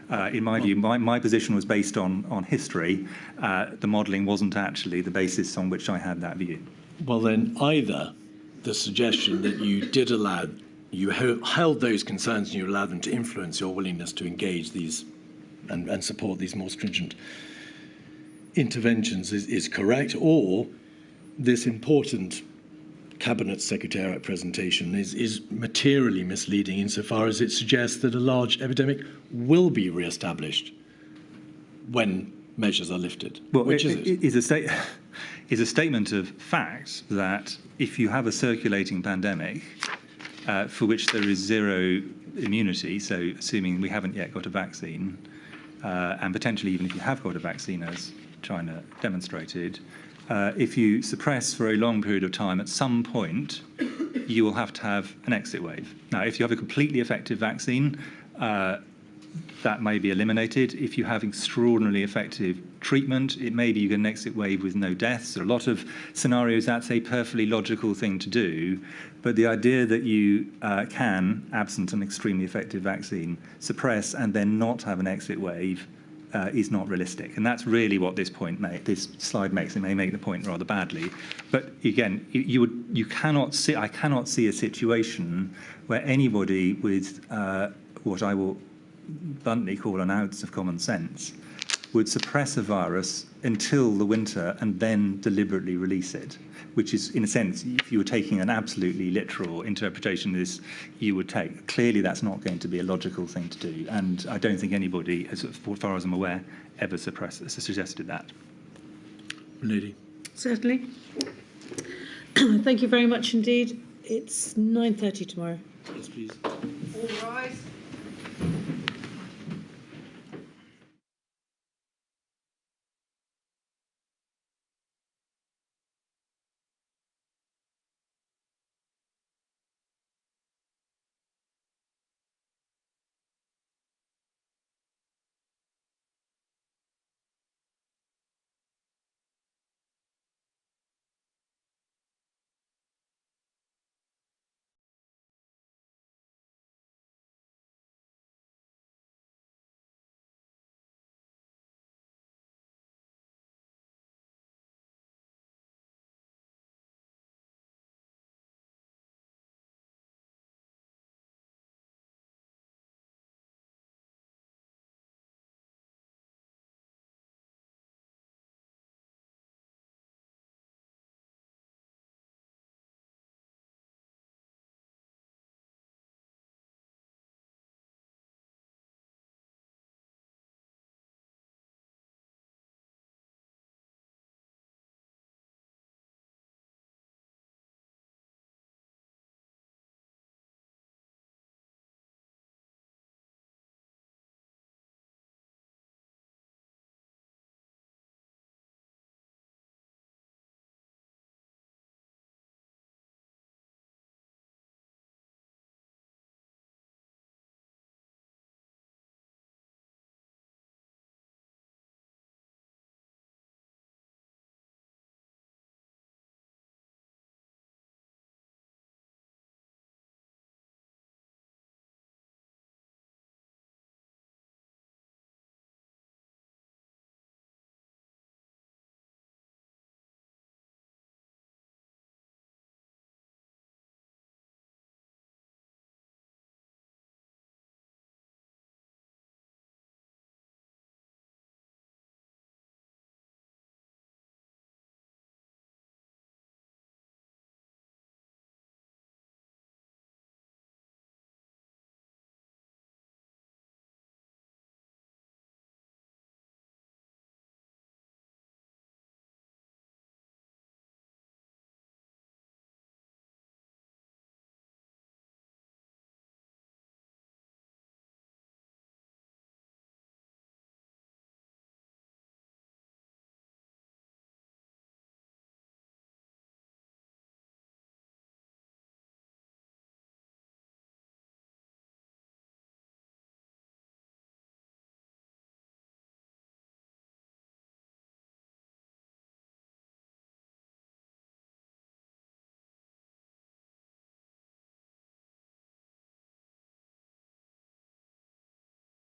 Speaker 1: in my view, my position was based on history. The modelling wasn't actually the basis on which I had that view.
Speaker 4: Well, then, either the suggestion that you held those concerns and you allowed them to influence your willingness to engage these and support these more stringent interventions is correct, or this important Cabinet Secretariat presentation is materially misleading insofar as it suggests that a large epidemic will be re-established when measures are lifted.
Speaker 1: Well,
Speaker 4: which is it?
Speaker 1: Is a statement of fact that if you have a circulating pandemic for which there is zero immunity, so assuming we haven't yet got a vaccine, and potentially even if you have got a vaccine, as China demonstrated, if you suppress for a long period of time, at some point you will have to have an exit wave. Now, if you have a completely effective vaccine, that may be eliminated. If you have extraordinarily effective treatment, it may be you get an exit wave with no deaths. In a lot of scenarios, that's a perfectly logical thing to do. But the idea that you can, absent an extremely effective vaccine, suppress and then not have an exit wave is not realistic. And that's really what this slide makes. It may make the point rather badly. But again, I cannot see a situation where anybody with what I will bluntly call an ounce of common sense would suppress a virus until the winter and then deliberately release it, which is, in a sense, if you were taking an absolutely literal interpretation of this, you would take. Clearly, that's not going to be a logical thing to do, and I don't think anybody, as far as I'm aware, ever suggested that.
Speaker 4: Lady.
Speaker 3: Certainly. Thank you very much indeed. It's 9:30 tomorrow.
Speaker 4: Yes, please.
Speaker 3: All rise.